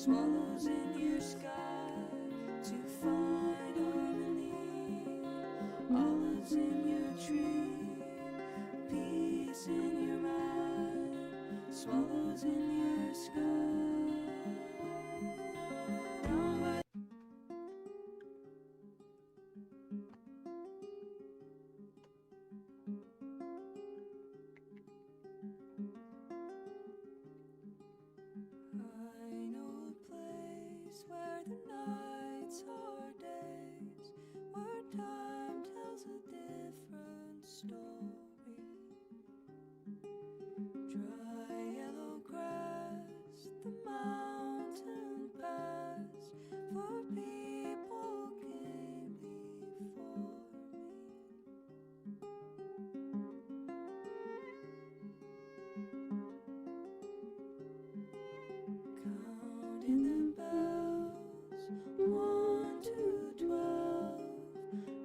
swallows in your sky to find harmony, olives in your tree, peace in your mind, swallows in your sky. Down by I know a place where the nights are days, where time tells a different story. Dry yellow grass, the mountain pass, for people came before me. Counting the bells, 1 to 12.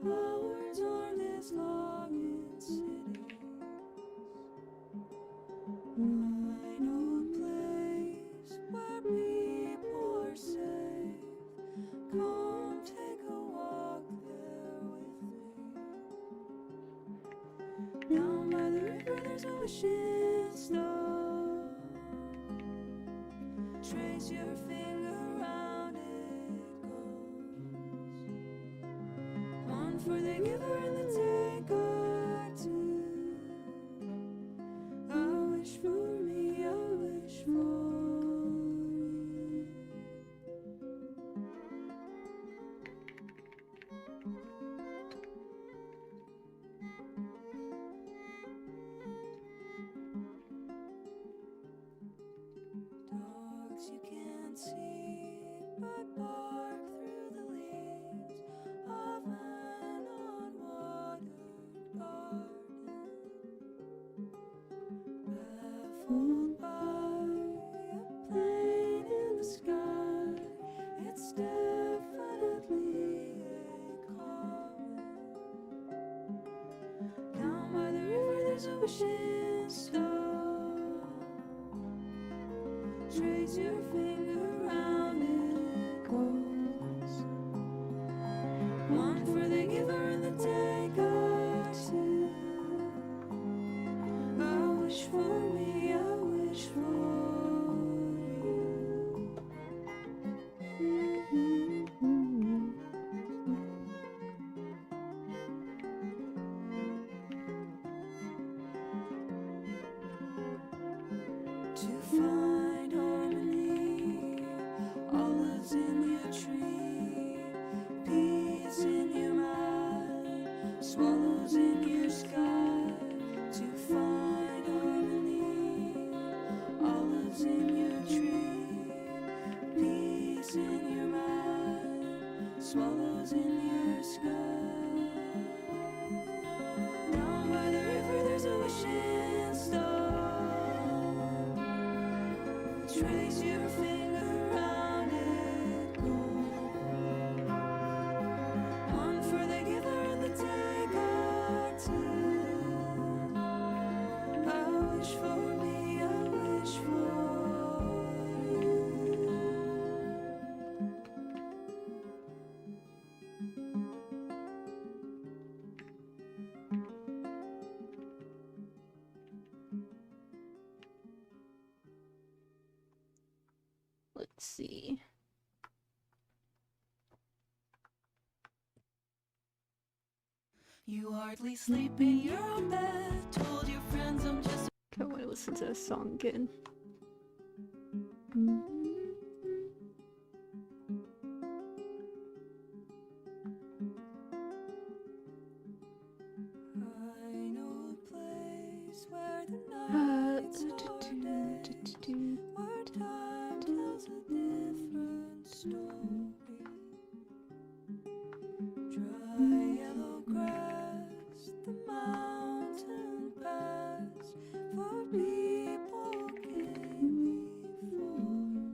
Hours are this long in cities. I know a place where people are safe. Come take a walk there with me. Down by the river there's a wishing stone. Trace your finger round it goes. One for the giver and the taker too. I wish for me, I wish for you. Dogs you can't see but bark through the leaves of an unwatered garden. Baffled by a plane in the sky, it's definitely a comet. Down by the river there's a wishing stone. Trace your finger round it goes. One for the giver and the taker too. I wish for me, I wish for to find harmony, olives in your tree, peace in your mind, swallows in your sky. To find harmony, olives in your tree, peace in your mind, swallows in your sky. Down by the river there's a wishing stone. Trace your finger round it goes. One for the giver and the taker too. I wish for me, I wish for you. Let's see. You hardly sleep in your bed. Told your friends I'm just I want to listen to this song again. I know a place where the nights are days, where time tells a different story. Dry yellow grass, the mountain pass, for people came before me.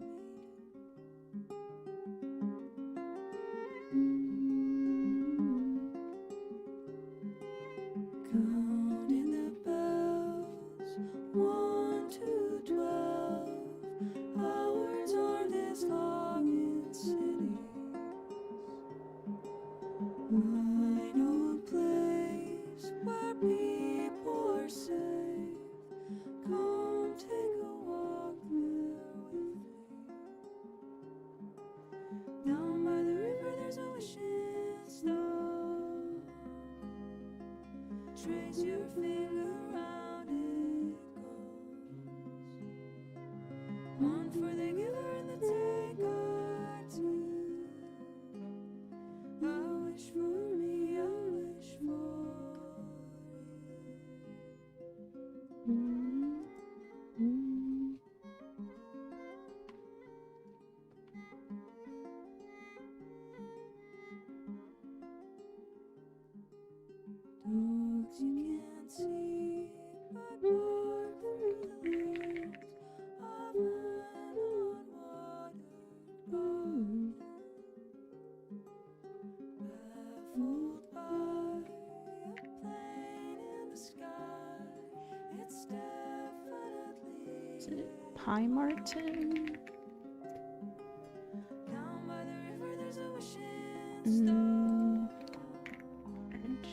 Counting the bells, Is it Pie Martin? Orange.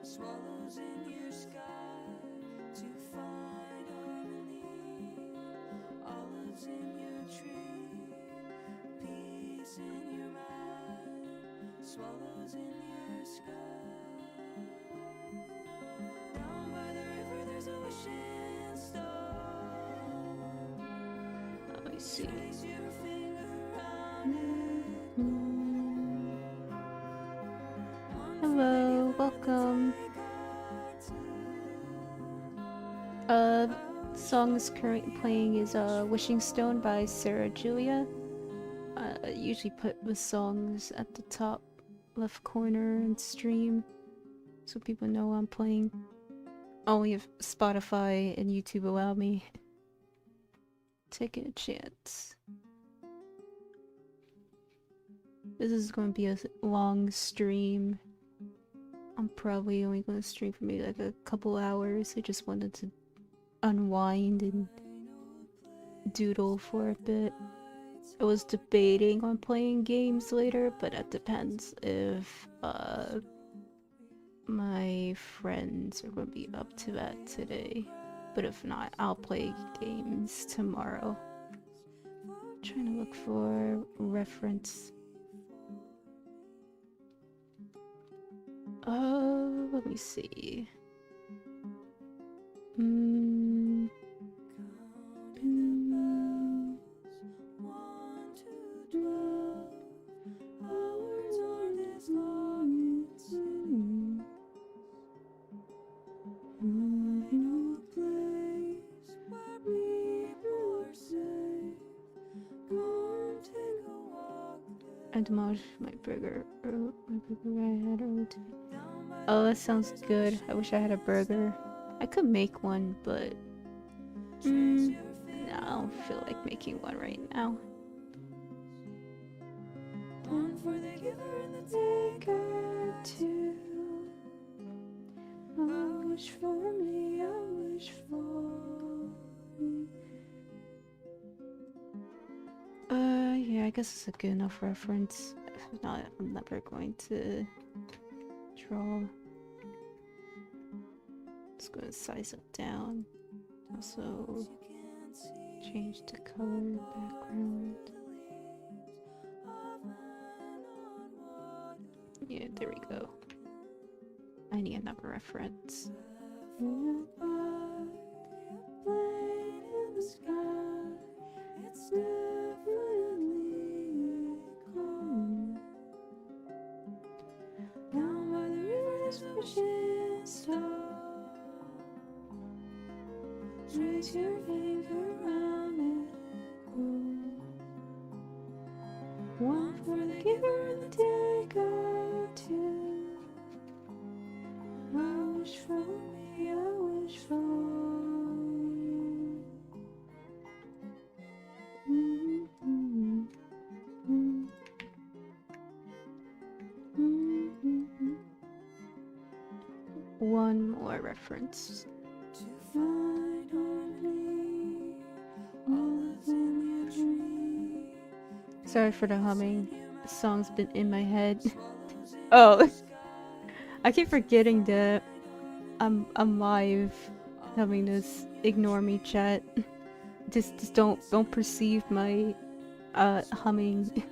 Swallows in your sky to find harmony. Olives in your tree, peace in your mind. Swallows in your sky. Down by the river, there's a wishing star. Let me see. Trace your finger around it. Hello, welcome. Song is currently playing is Wishing Stone by Sarah Julia. I usually put the songs at the top left corner and stream so people know I'm playing. Only if Spotify and YouTube allow me. Taking a chance. This is going to be a long stream. I'm probably only going to stream for maybe like a couple hours. I just wanted to unwind and doodle for a bit. I was debating on playing games later, but it depends if my friends are going to be up to that today. But if not, I'll play games tomorrow. Trying to look for reference. Let me see. I demolished my burger I had earlier today. Oh, that sounds good. I wish I had a burger. I could make one, but no, I don't feel like making one right now. One for the giver and the taker too. I wish for me, I wish for me. Yeah, I guess it's a good enough reference. If not, I'm never going to draw. Just gonna size it down. Also, change the color background. Yeah, there we go. I need another reference. Trace your finger around it. One for the giver and the taker too. I wish for me, I wish for you. One more reference. Sorry for the humming. The song's been in my head. Oh, I keep forgetting that I'm live having this. Ignore me, chat. Just don't perceive my humming.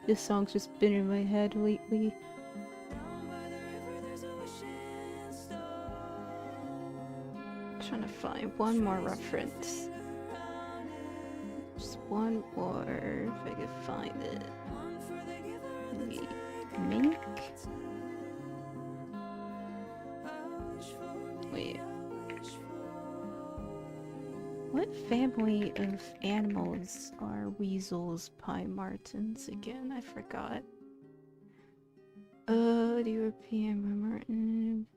This song's just been in my head lately. Trying to find one more reference. Just one more, if I could find it. Maybe Mink? Wait. What family of animals are weasels, pine martens again? I forgot. The European marten.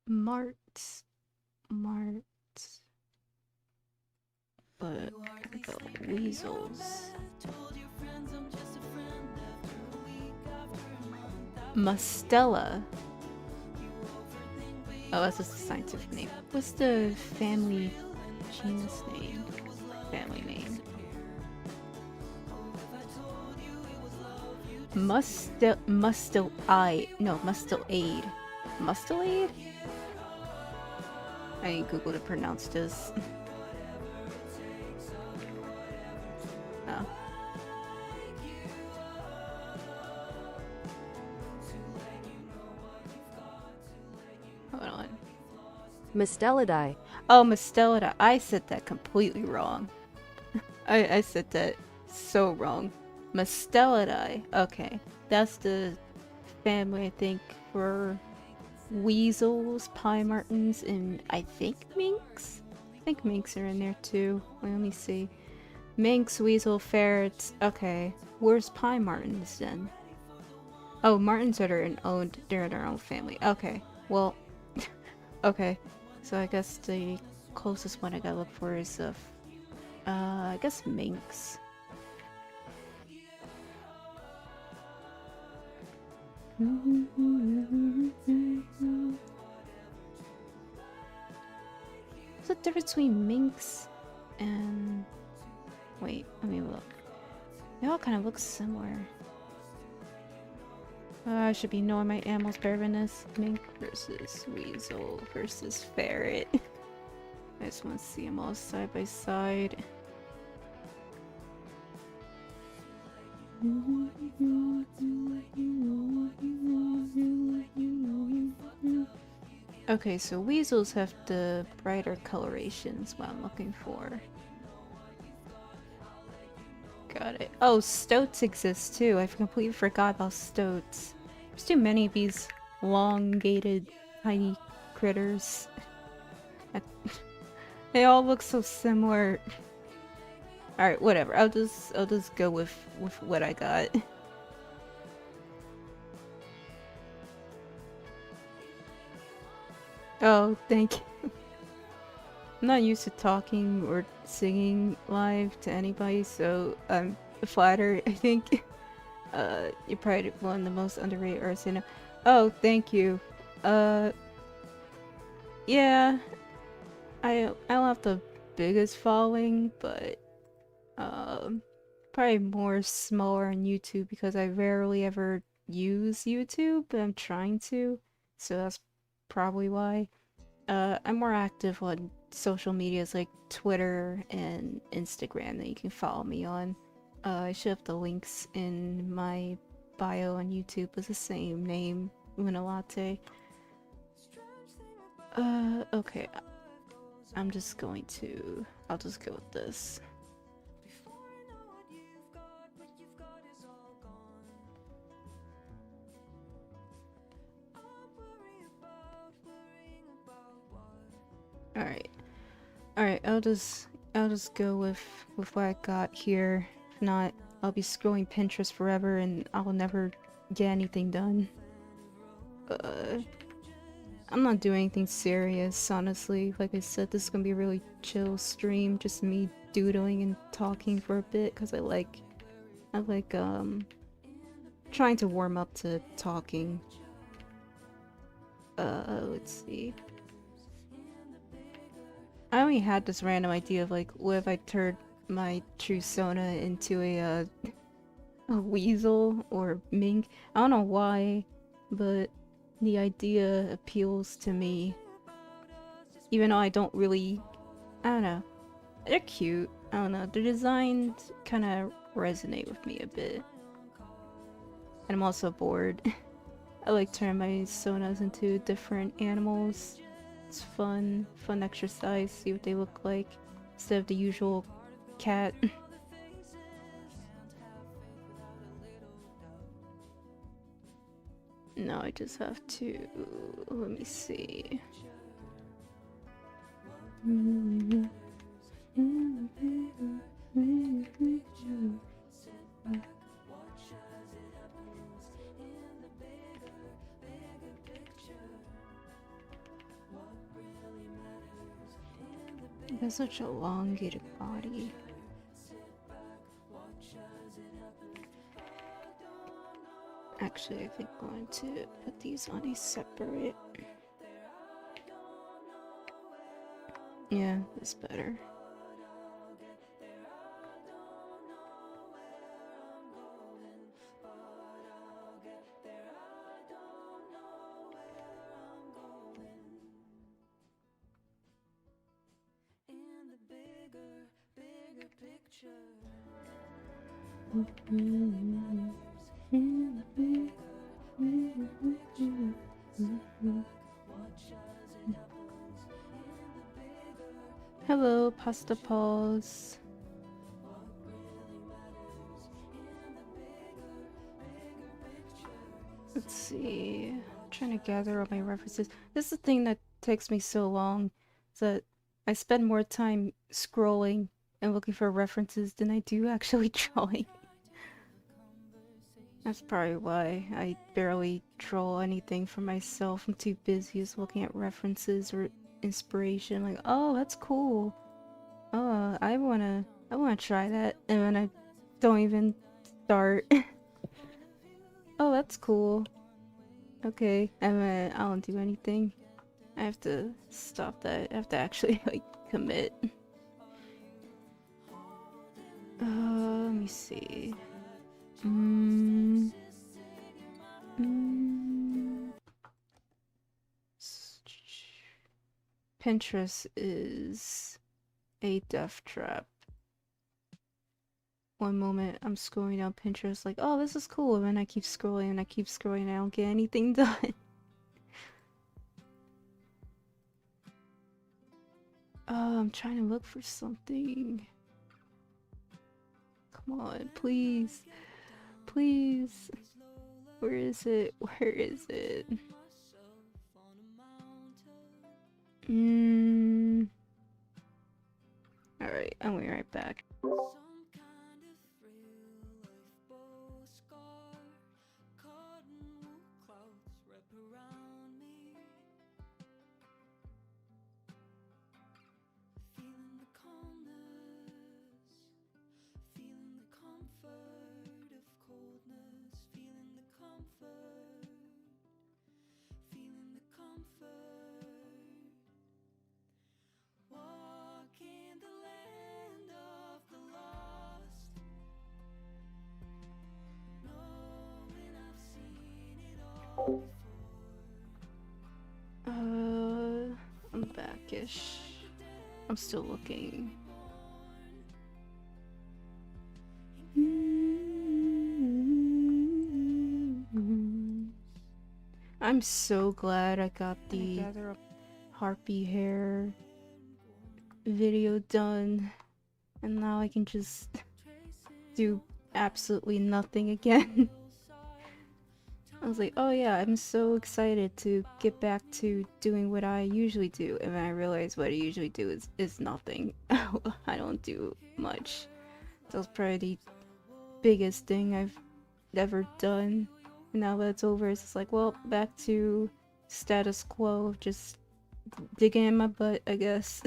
Marts. But the weasels. Mustela. Oh, that's just a scientific name. What's the family genus name? Family name. Mustelade. Mustelade? I need Google to pronounce this. Oh. Hold on. Musteladae. Oh, Mustelida. I said that completely wrong. I said that so wrong. Mustelidae. Okay. That's the family, I think, for weasels, pine martens, and I think minks? I think minks are in there too. Wait, let me see. Minks, weasel, ferrets. Okay. Where's pine martens then? Oh, martens that are owned, they're in their own family. Okay. Well, okay. So I guess the closest one I gotta look for is I guess minks. What's the difference between minks and... Wait, let me look. They all kind of look similar. I should be knowing my animals better than this. Mink versus weasel versus ferret. I just want to see them all side by side. Okay, so weasels have the brighter colorations, what I'm looking for. Got it. Oh, stoats exist too. I completely forgot about stoats. There's too many of these elongated, tiny critters. They all look so similar. All right, whatever. I'll just go with what I got. Oh, thank you. I'm not used to talking or singing live to anybody, so I'm flattered. I think you're probably one of the most underrated artists I know. Oh, thank you. Yeah, I don't have the biggest following, but probably more smaller on YouTube because I rarely ever use YouTube, but I'm trying to, so that's probably why. I'm more active on social medias like Twitter and Instagram that you can follow me on. I should have the links in my bio on YouTube with the same name, Luna Latte. Okay. I'll just go with this. Alright, I'll just go with what I got here. If not, I'll be scrolling Pinterest forever and I'll never get anything done. I'm not doing anything serious, honestly. Like I said, this is gonna be a really chill stream, just me doodling and talking for a bit, because I like trying to warm up to talking. Let's see. I only had this random idea of like, what if I turned my true Sona into a weasel or mink? I don't know why, but the idea appeals to me. Even though I don't really, I don't know. They're cute. I don't know. Their designs kind of resonate with me a bit. And I'm also bored. I like turning my Sonas into different animals. It's fun exercise, see what they look like, instead of the usual cat. No, I just have to. Let me see. It has such a elongated body. Actually, I think I'm going to put these on a separate. Yeah, that's better. Hello, pasta paws. Let's see. I'm trying to gather all my references. This is the thing that takes me so long. Is that I spend more time scrolling and looking for references than I do actually drawing. That's probably why I barely draw anything for myself. I'm too busy just looking at references or inspiration. Like, oh, that's cool. Oh, I wanna try that, and then I don't even start. Oh, that's cool. Okay, and then I don't do anything. I have to stop that. I have to actually like commit. Let me see. Pinterest is a death trap. One moment I'm scrolling down Pinterest like, oh, this is cool, and then I keep scrolling and I keep scrolling and I don't get anything done. Oh, I'm trying to look for something. Come on, please. Please. Where is it? Where is it? Alright, I'll be right back. I'm back-ish. I'm still looking. I'm so glad I got the harpy hair video done, and now I can just do absolutely nothing again. I was like, oh yeah, I'm so excited to get back to doing what I usually do, and then I realized what I usually do is nothing. I don't do much. That was probably the biggest thing I've ever done. And now that it's over, it's just like, well, back to status quo, just digging in my butt, I guess.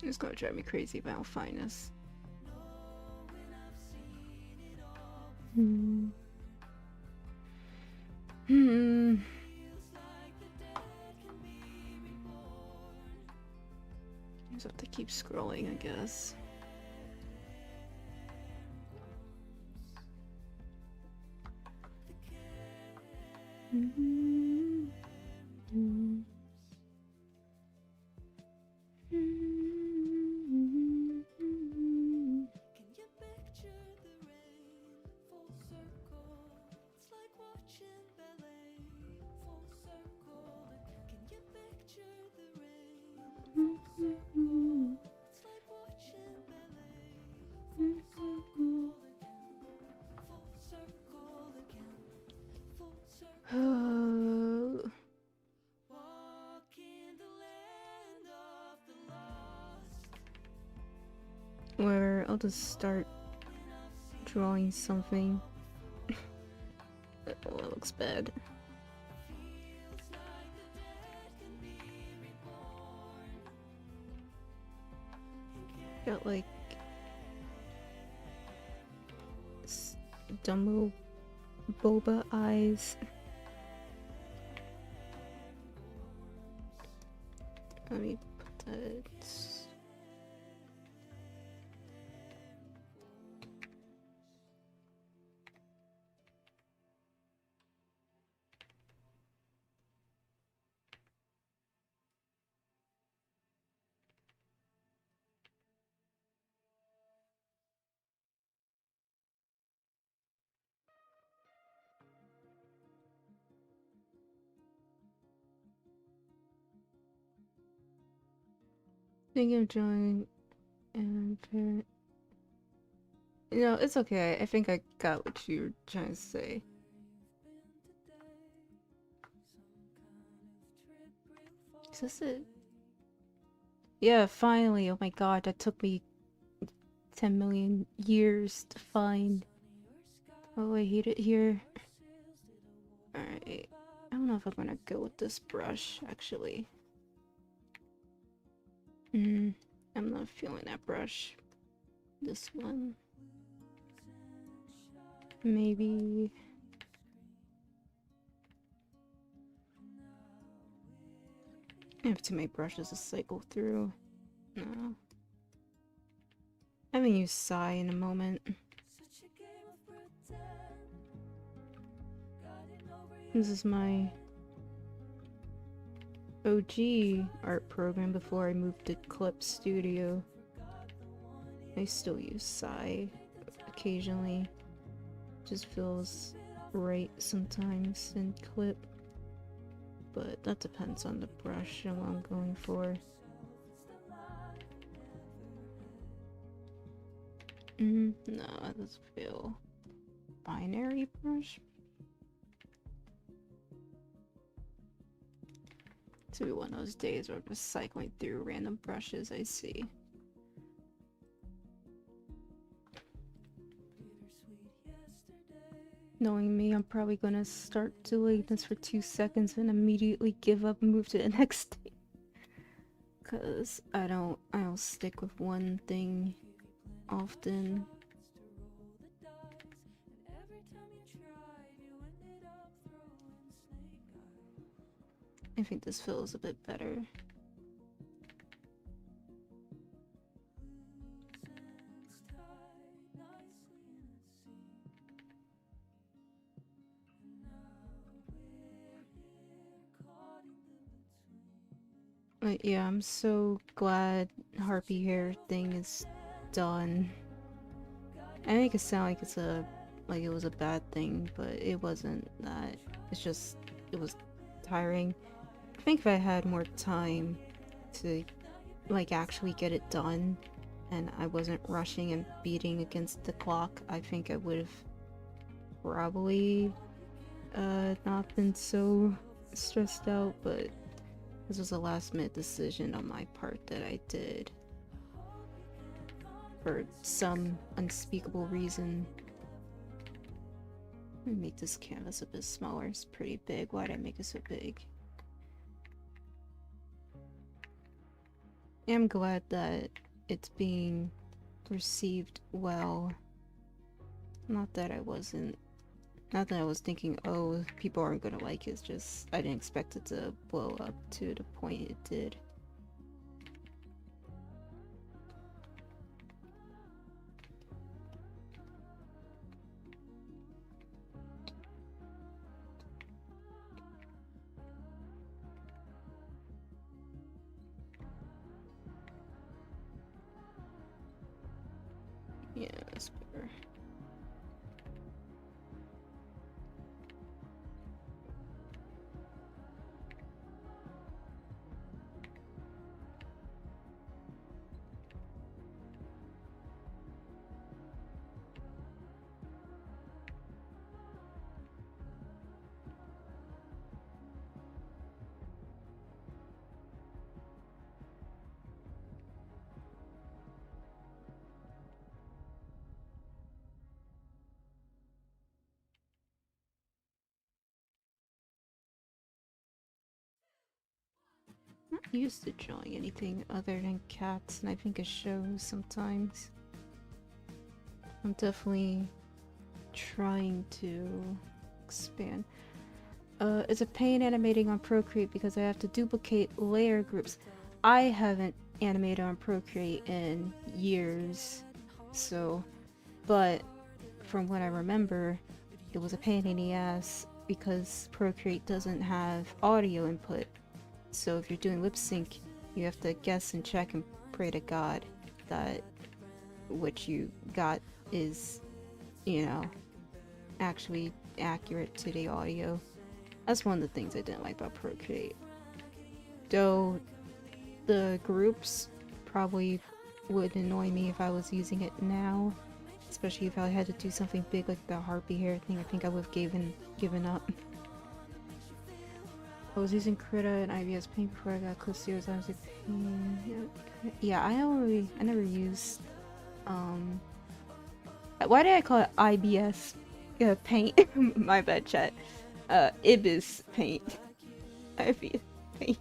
It's gonna drive me crazy if I don't find this. Just have to keep scrolling, I guess. where I'll just start drawing something. Oh, that looks bad. Got like dumb little boba eyes. Let me put that. Thinking of drawing and parent. No, it's okay. I think I got what you were trying to say. Is this it? Yeah, finally. Oh my god, that took me 10 million years to find. Oh, I hate it here. Alright. I don't know if I'm gonna go with this brush, actually. I'm not feeling that brush. This one. Maybe... I have too many brushes to cycle through. No. I haven't used Sigh in a moment. This is my OG art program before I moved to Clip Studio. I still use Sigh occasionally. Just feels right sometimes in Clip. But that depends on the brush and what I'm going for. No, that doesn't feel binary brush. It's gonna be one of those days where I'm just cycling through random brushes I see. Knowing me, I'm probably gonna start doing this for 2 seconds and immediately give up and move to the next thing. Cause I don't stick with one thing often. I think this feels a bit better. But yeah, I'm so glad Harpy hair thing is done. I make it sound like it was a bad thing, but it wasn't that. It's just it was tiring. I think if I had more time to like actually get it done and I wasn't rushing and beating against the clock, I think I would have probably not been so stressed out, but this was a last minute decision on my part that I did. For some unspeakable reason. Let me make this canvas a bit smaller. It's pretty big. Why'd I make it so big? I'm glad that it's being received well. Not that I was thinking, oh, people aren't gonna like it. It's just I didn't expect it to blow up to the point it did. Yeah, that's better. used to drawing anything other than cats, and I think a show sometimes. I'm definitely trying to expand. It's a pain animating on Procreate because I have to duplicate layer groups. I haven't animated on Procreate in years, so, but from what I remember, it was a pain in the ass because Procreate doesn't have audio input. So if you're doing lip sync, you have to guess and check and pray to God that what you got is, you know, actually accurate to the audio. That's one of the things I didn't like about Procreate. Though the groups probably would annoy me if I was using it now. Especially if I had to do something big like the harpy hair thing, I think I would have given up. I was using Krita and IBS Paint before I got close to it. I was like, yeah, I never used, why did I call it IBS Paint? My bad, chat. Ibis Paint. IBS Paint.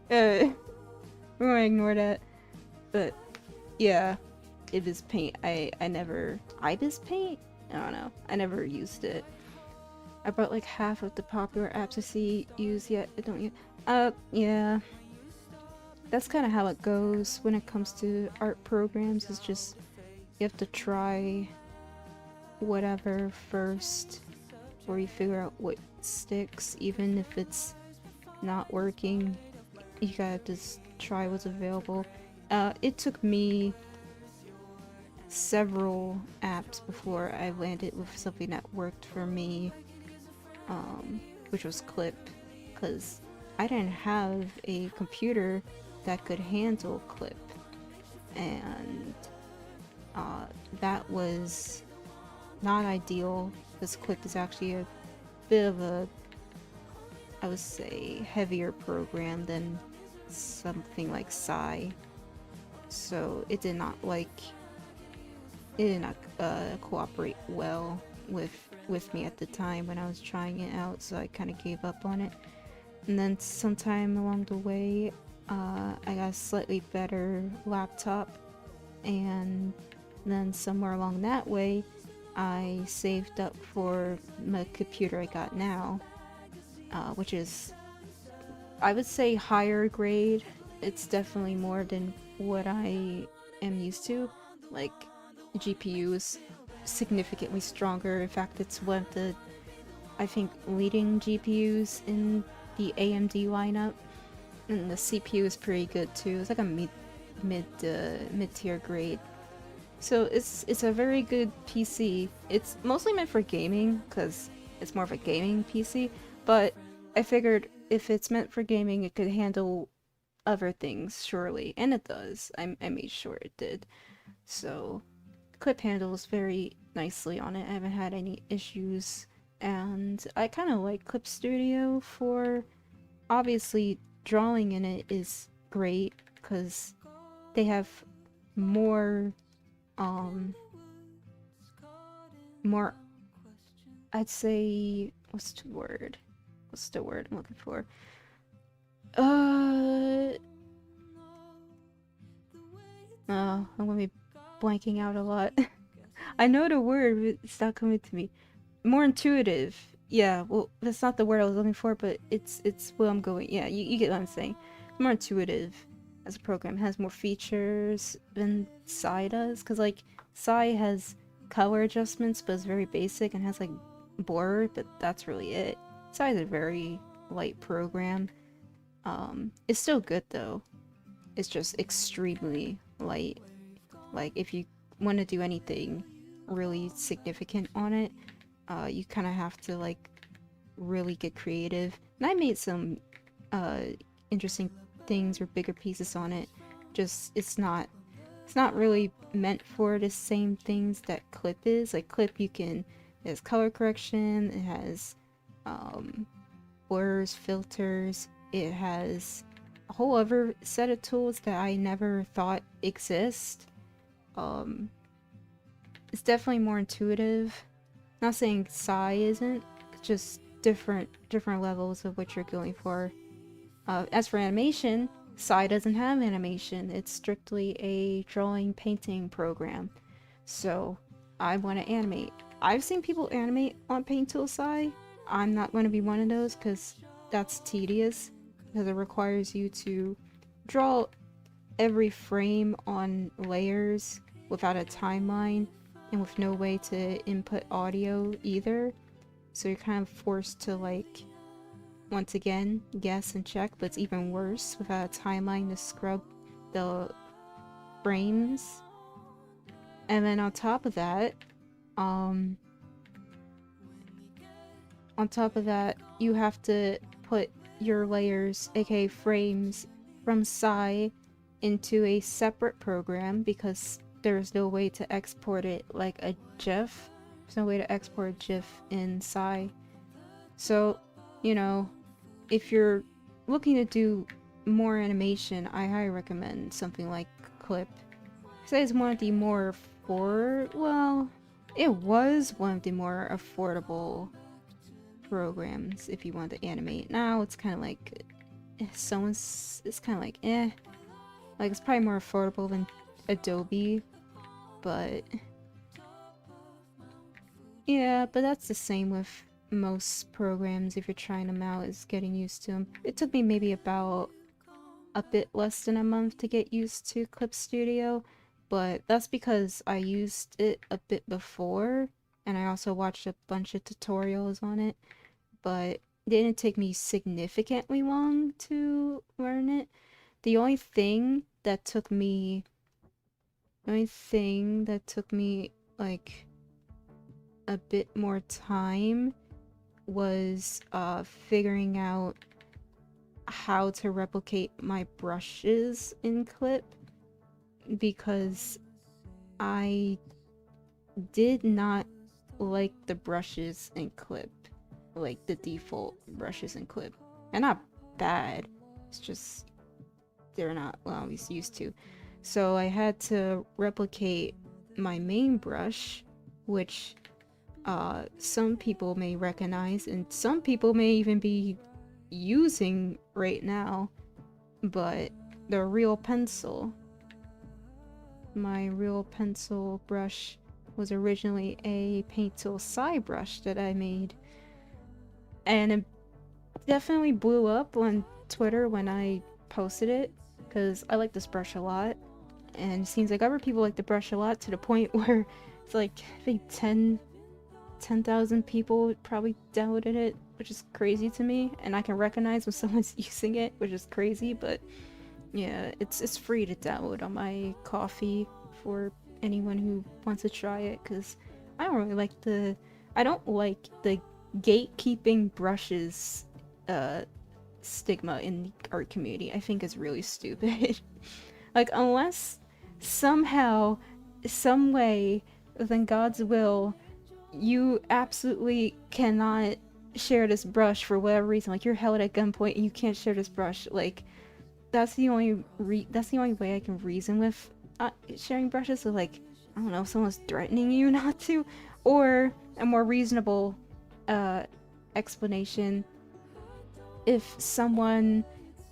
We're gonna ignore that. But, yeah. Ibis Paint. I never... Ibis Paint? I don't know. I never used it. I bought like half of the popular apps I see used yet. I don't use... yeah. That's kind of how it goes when it comes to art programs. It's just... You have to try whatever first before you figure out what sticks. Even if it's not working, you gotta just try what's available. It took me several apps before I landed with something that worked for me, which was Clip, because I didn't have a computer that could handle Clip, and that was not ideal because Clip is actually a bit of a, I would say, heavier program than something like Psy, so it did not cooperate well with me at the time when I was trying it out, so I kind of gave up on it. And then sometime along the way, I got a slightly better laptop, and then somewhere along that way, I saved up for the computer I got now, which is, I would say, higher grade. It's definitely more than what I am used to. Like, GPU is significantly stronger. In fact, it's one of the, I think, leading GPUs in the AMD lineup, and the CPU is pretty good too. It's like a mid-tier grade. So it's a very good PC. It's mostly meant for gaming because it's more of a gaming PC, but I figured if it's meant for gaming, it could handle other things, surely, and it does. I made sure it did. So Clip handles very nicely on it. I haven't had any issues, and I kind of like Clip Studio for, obviously, drawing in it is great because they have more, I'd say, what's the word I'm looking for? I'm gonna be blanking out a lot. I know the word, but it's not coming to me. More intuitive. Yeah, well, that's not the word I was looking for, but it's where I'm going. Yeah, you get what I'm saying. More intuitive as a program. It has more features than Psy does, because, like, Psy has color adjustments, but it's very basic and has, like, blur, but that's really it. Psy is a very light program. It's still good, though. It's just extremely light. Like, if you want to do anything really significant on it, you kind of have to, like, really get creative. And I made some interesting things or bigger pieces on it. Just, it's not really meant for the same things that Clip is. Like, Clip, it has color correction, it has blurs, filters, it has a whole other set of tools that I never thought exist. It's definitely more intuitive. Not saying Psy isn't, just different levels of what you're going for. As for animation, Psy doesn't have animation. It's strictly a drawing painting program. So I want to animate. I've seen people animate on Paint Tool Psy. I'm not going to be one of those because that's tedious, because it requires you to draw every frame on layers without a timeline and with no way to input audio either. So you're kind of forced to, like, once again, guess and check, but it's even worse without a timeline to scrub the frames. And then on top of that, you have to put your layers, aka frames, from Psy into a separate program because there's no way to export it like a GIF. There's no way to export a GIF in Psy. So, you know, if you're looking to do more animation, I highly recommend something like Clip. It's one of the more it was one of the more affordable programs if you want to animate. Now it's kind of like it's kind of like like it's probably more affordable than Adobe, but yeah, but that's the same with most programs if you're trying them out, is getting used to them. It took me maybe about a bit less than a month to get used to Clip Studio, but that's because I used it a bit before and I also watched a bunch of tutorials on it, but it didn't take me significantly long to learn it. The only thing that took me like a bit more time was figuring out how to replicate my brushes in Clip, because I did not like the brushes in Clip, like the default brushes in Clip. They're not bad, it's just they're not what I was used to. So I had to replicate my main brush, which some people may recognize and some people may even be using right now, but the real pencil. My real pencil brush was originally a Paint Tool Psy brush that I made, and it definitely blew up on Twitter when I posted it, because I like this brush a lot, and it seems like other people like the brush a lot to the point where it's like, I think 10,000 people probably downloaded it, which is crazy to me, and I can recognize when someone's using it, which is crazy. But yeah, it's free to download on my Ko-fi for anyone who wants to try it, because I don't like the gatekeeping brushes stigma in the art community. I think is really stupid. Like, unless somehow, some way, within God's will, you absolutely cannot share this brush for whatever reason, like you're held at gunpoint and you can't share this brush, like that's the only way I can reason with sharing brushes. So, like, I don't know, if someone's threatening you not to, or a more reasonable explanation, if someone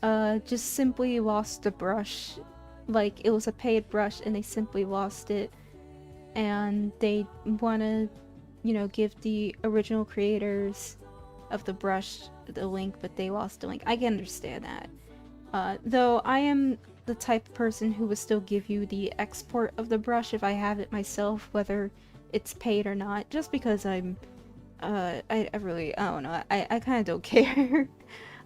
just simply lost a brush, like it was a paid brush and they simply lost it, and they want to, you know, give the original creators of the brush the link, but they lost the link. I can understand that. Though I am the type of person who would still give you the export of the brush if I have it myself, whether it's paid or not, just because I'm, I don't know, I kind of don't care.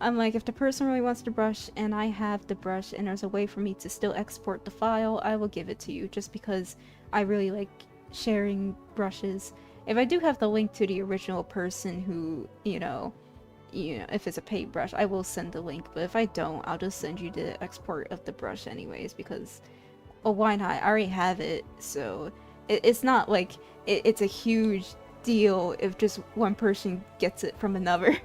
I'm like, if the person really wants the brush and I have the brush and there's a way for me to still export the file, I will give it to you, just because I really like sharing brushes. If I do have the link to the original person who, you know, if it's a paid brush, I will send the link, but if I don't, I'll just send you the export of the brush anyways, because, well, why not? I already have it, so it's not like it's a huge deal if just one person gets it from another.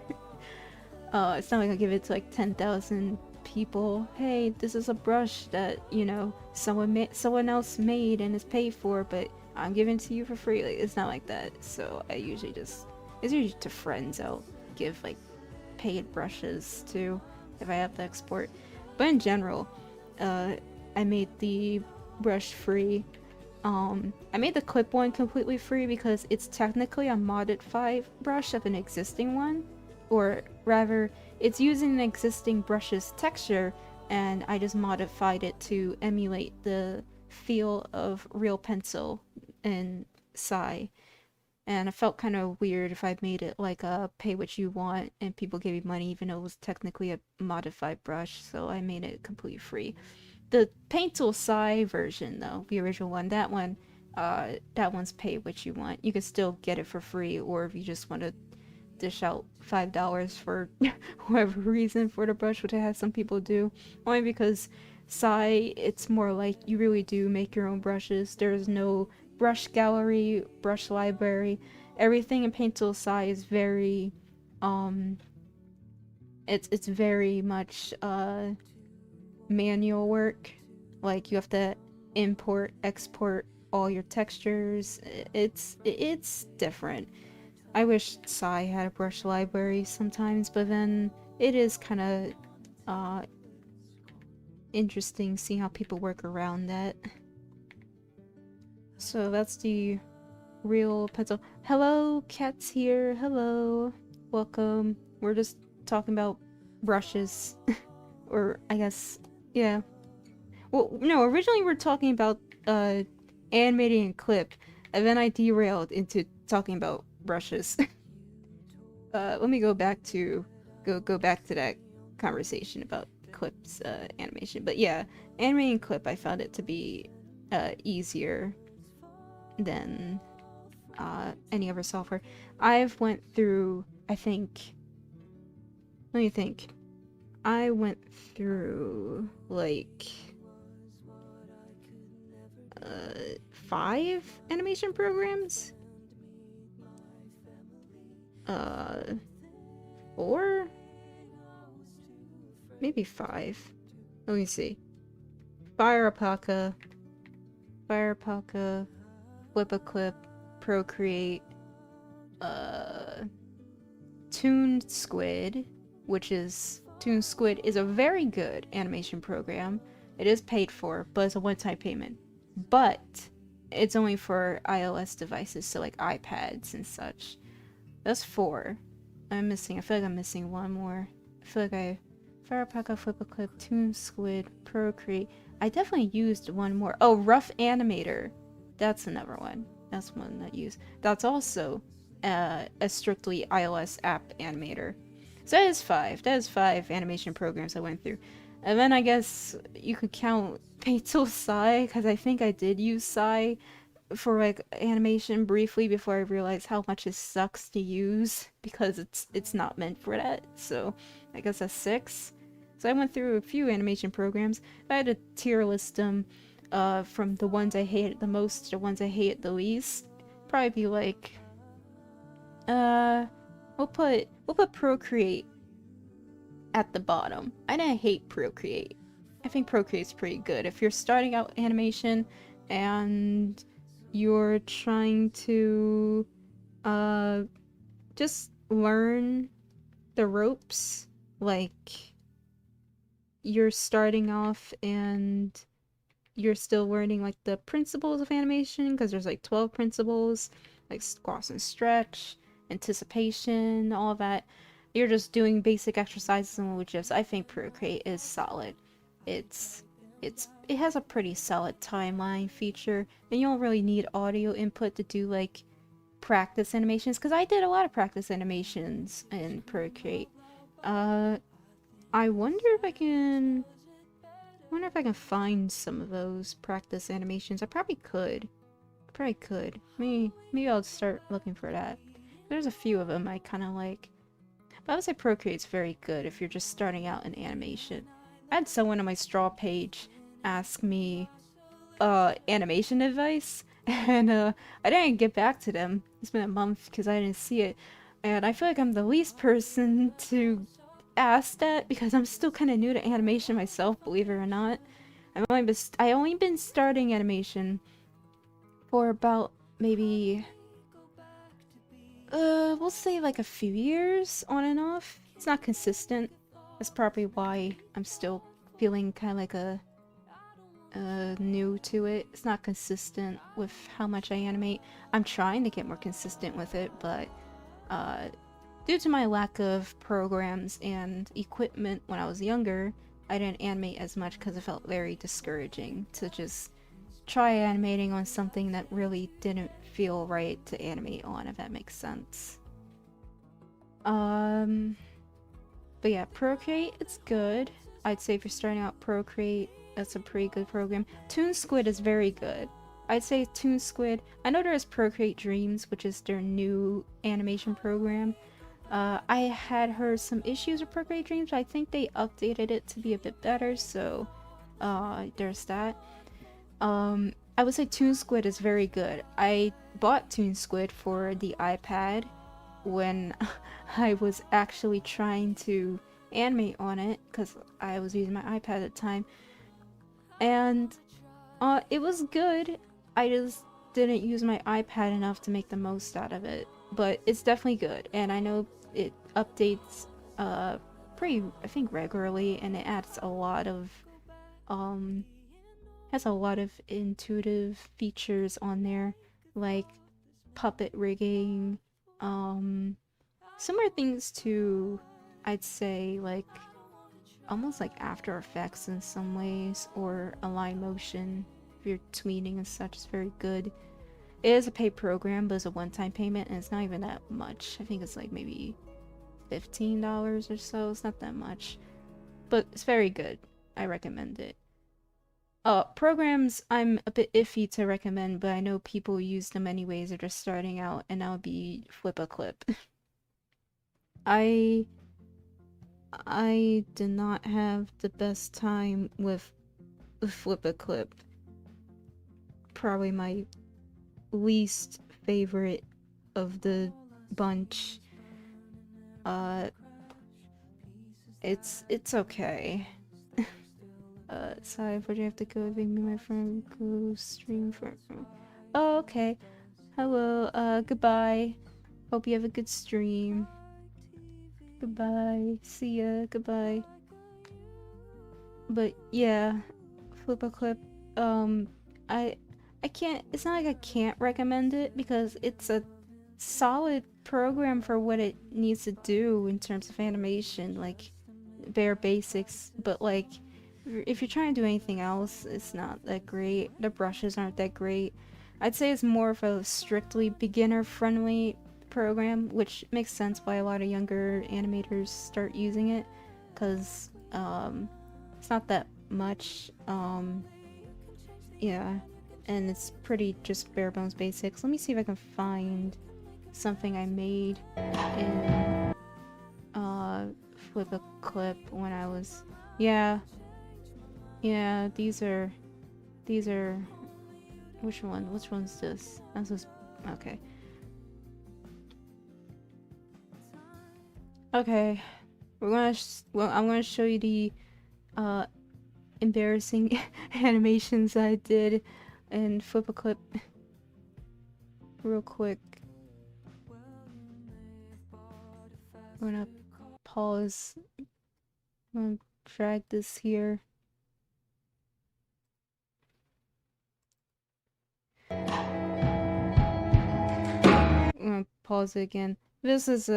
It's not like I'll give it to like 10,000 people. Hey, this is a brush that, you know, someone else made and is paid for, but I'm giving it to you for free. Like, it's not like that. So I usually it's usually to friends I'll give like paid brushes to. if I have to export. But in general, I made the brush free. I made the clip one completely free because it's technically a modified brush of an existing one, or rather, it's using an existing brush's texture, and I just modified it to emulate the feel of real pencil and Psy. And it felt kind of weird if I made it like a pay what you want and people gave me money even though it was technically a modified brush, so I made it completely free. The Paint Tool Psy version though, the original one, that one's pay what you want. You can still get it for free, or if you just want to dish out $5 for whatever reason for the brush, which I had some people do, only because Psy, it's more like you really do make your own brushes. There's no brush gallery, brush library. Everything in Paint Tool Psy is very, it's very much, manual work. Like, you have to import, export all your textures. It's different. I wish Psy had a brush library sometimes, but then it is kind of, interesting seeing how people work around that. So that's the real pencil. Hello, Cat's here. Hello. Welcome. We're just talking about brushes. Or, I guess, yeah. Well, no, originally we were talking about, animating a clip, and then I derailed into talking about brushes. Let me go back to that conversation about clips, animation. But yeah, animating clip, I found it to be, easier than any other software. I've went through, I think, let me think. I went through like 5 animation programs, or maybe 5. Let me see. Fire Alpaca, Flip a Clip, Procreate, Toon Squid, which is Toon Squid is a very good animation program. It is paid for, but it's a one-time payment. But it's only for iOS devices, so like iPads and such. That's 4. I feel like I'm missing one more. I feel like Fire Alpaca, Flip a Clip, Toon Squid, Procreate. I definitely used one more. Oh, Rough Animator. That's another one. That's one that I use. That's also a strictly iOS app animator. So that is 5. That is 5 animation programs I went through. And then I guess you could count Paint Tool Psy, because I think I did use Psy for like animation briefly before I realized how much it sucks to use, because it's not meant for that. So I guess that's 6. So I went through a few animation programs. If I had to tier list them from the ones I hated the most to the ones I hated the least, probably be like, we'll put Procreate at the bottom. I didn't hate Procreate. I think Procreate's pretty good. If you're starting out animation and you're trying to just learn the ropes, like you're starting off and you're still learning like the principles of animation, because there's like 12 principles, like squash and stretch, anticipation, all that. You're just doing basic exercises and little gifs. I think Procreate is solid. It has a pretty solid timeline feature, and you don't really need audio input to do like practice animations, because I did a lot of practice animations in Procreate. I wonder if I can find some of those practice animations. I probably could. Maybe I'll start looking for that. There's a few of them I kind of like. But I would say Procreate's very good if you're just starting out in animation. I had someone on my Straw page ask me animation advice, and I didn't get back to them. It's been a month because I didn't see it. And I feel like I'm the least person to ask that, because I'm still kind of new to animation myself, believe it or not. I only been starting animation for about maybe we'll say like a few years on and off. It's not consistent. That's probably why I'm still feeling kind of like new to it. It's not consistent with how much I animate. I'm trying to get more consistent with it, but due to my lack of programs and equipment when I was younger, I didn't animate as much because it felt very discouraging to just try animating on something that really didn't feel right to animate on, if that makes sense. But yeah, Procreate, it's good. I'd say if you're starting out Procreate, that's a pretty good program. ToonSquid is very good. I'd say ToonSquid. I know there is Procreate Dreams, which is their new animation program. I had heard some issues with Procreate Dreams, but I think they updated it to be a bit better, so there's that. I would say ToonSquid is very good. I bought ToonSquid for the iPad when I was actually trying to animate on it, because I was using my iPad at the time. And it was good. I just didn't use my iPad enough to make the most out of it. But it's definitely good, and I know it updates pretty, I think, regularly, and it adds a lot of has a lot of intuitive features on there, like puppet rigging, similar things to, I'd say, like almost like After Effects in some ways, or Align Motion if you're tweening and such. Is very good. It is a paid program, but it's a one-time payment, and it's not even that much. I think it's like maybe $15 or so. It's not that much, but it's very good. I recommend it. Programs I'm a bit iffy to recommend, but I know people use them anyways. They're just starting out, and that would be Flip-a-Clip. I did not have the best time with Flip-a-Clip. Probably my least favorite of the bunch. It's okay. Sorry, but you have to go with me, my friend. Go stream for. Oh, okay. Hello. Goodbye. Hope you have a good stream. Goodbye. See ya. Goodbye. But yeah, Flip-a-Clip. I can't. It's not like I can't recommend it, because it's a solid program for what it needs to do in terms of animation, like bare basics. But like, if you're trying to do anything else, it's not that great. The brushes aren't that great. I'd say it's more of a strictly beginner-friendly program, which makes sense why a lot of younger animators start using it, because it's not that much. Yeah, and it's pretty just bare bones basics. Let me see if I can find something I made in Flip-a-Clip when I was, yeah, these are which one's this? This is okay. I'm gonna show you the embarrassing animations I did in Flip-a-Clip real quick. I'm gonna pause. I'm gonna drag this here. I'm gonna pause it again. This is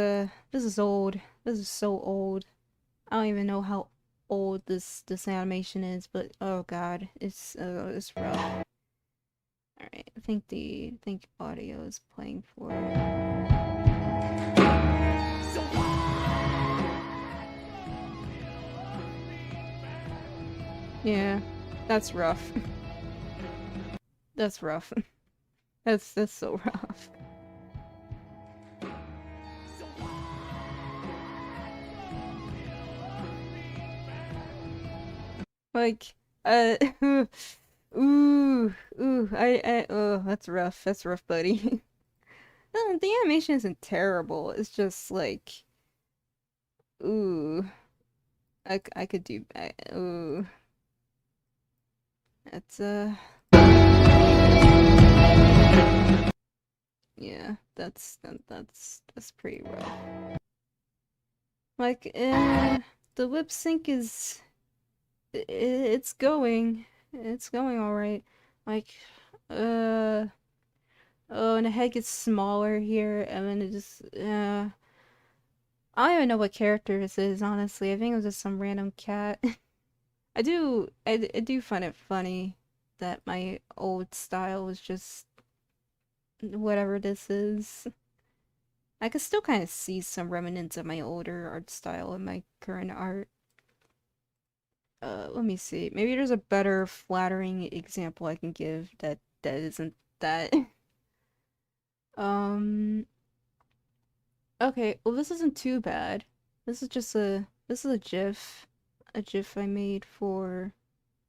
old. This is so old. I don't even know how old this animation is, but oh god, it's rough. All right, I think audio is playing for it. Yeah, that's rough. That's rough. That's so rough. Like, ooh, oh, that's rough. That's rough, buddy. No, the animation isn't terrible. It's just like, ooh, I could do, ooh, that's yeah, that's pretty rough. Like, the lip sync is it's going. It's going all right. Like, uh, oh, and the head gets smaller here, and then it just, I don't even know what character this is, honestly. I think it was just some random cat. I do find it funny that my old style was just whatever this is. I can still kind of see some remnants of my older art style in my current art. Let me see. Maybe there's a better flattering example I can give that isn't that. Um, okay, well this isn't too bad. This is a GIF I made for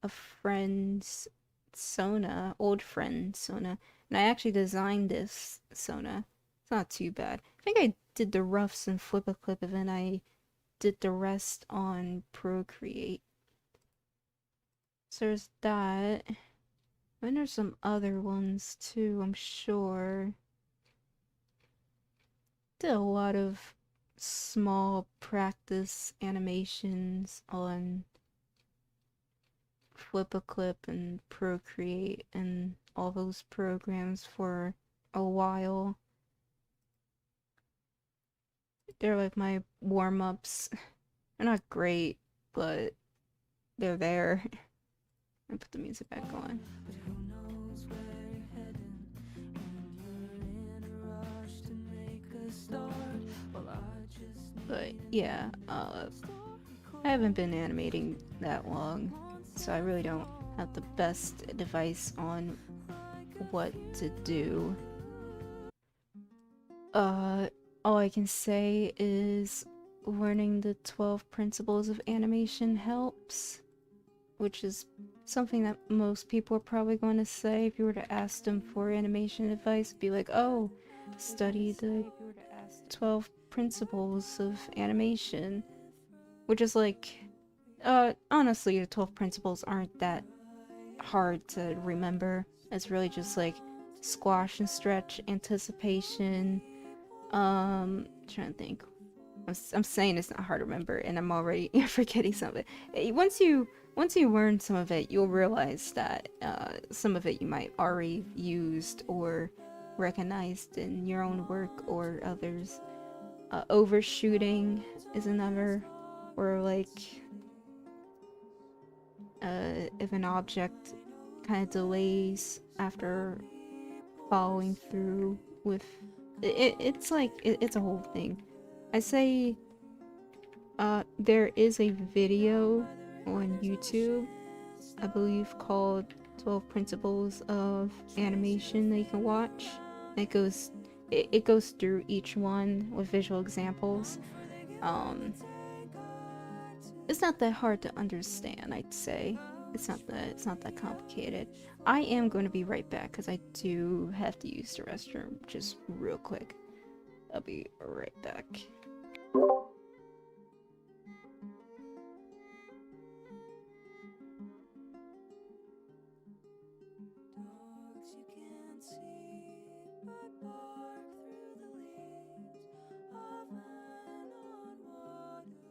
a friend's Sona, old friend Sona, and I actually designed this Sona. It's not too bad. I think I did the roughs in Flip a Clip, and then I did the rest on Procreate. So there's that. And there's some other ones too, I'm sure. Did a lot of small practice animations on Flip a Clip and Procreate and all those programs for a while. They're like my warm-ups. They're not great, but they're there. I put the music back on. But yeah, I haven't been animating that long, so I really don't have the best advice on what to do. All I can say is learning the 12 principles of animation helps, which is something that most people are probably going to say if you were to ask them for animation advice. Be like, oh, study the 12 principles of animation, which is like, honestly, the 12 principles aren't that hard to remember. It's really just like squash and stretch, anticipation, trying to think. I'm saying it's not hard to remember, and I'm already forgetting some of it. Once you learn some of it, you'll realize that some of it you might already used or recognized in your own work or others. Overshooting is another, or like if an object kind of delays after following through with it's like it's a whole thing. I say there is a video on YouTube, I believe, called 12 Principles of Animation that you can watch. It goes through each one with visual examples. It's not that hard to understand, I'd say. It's not that complicated. I am going to be right back because I do have to use the restroom just real quick. I'll be right back. Dogs you can't see but bark through the leaves of an unwatered garden.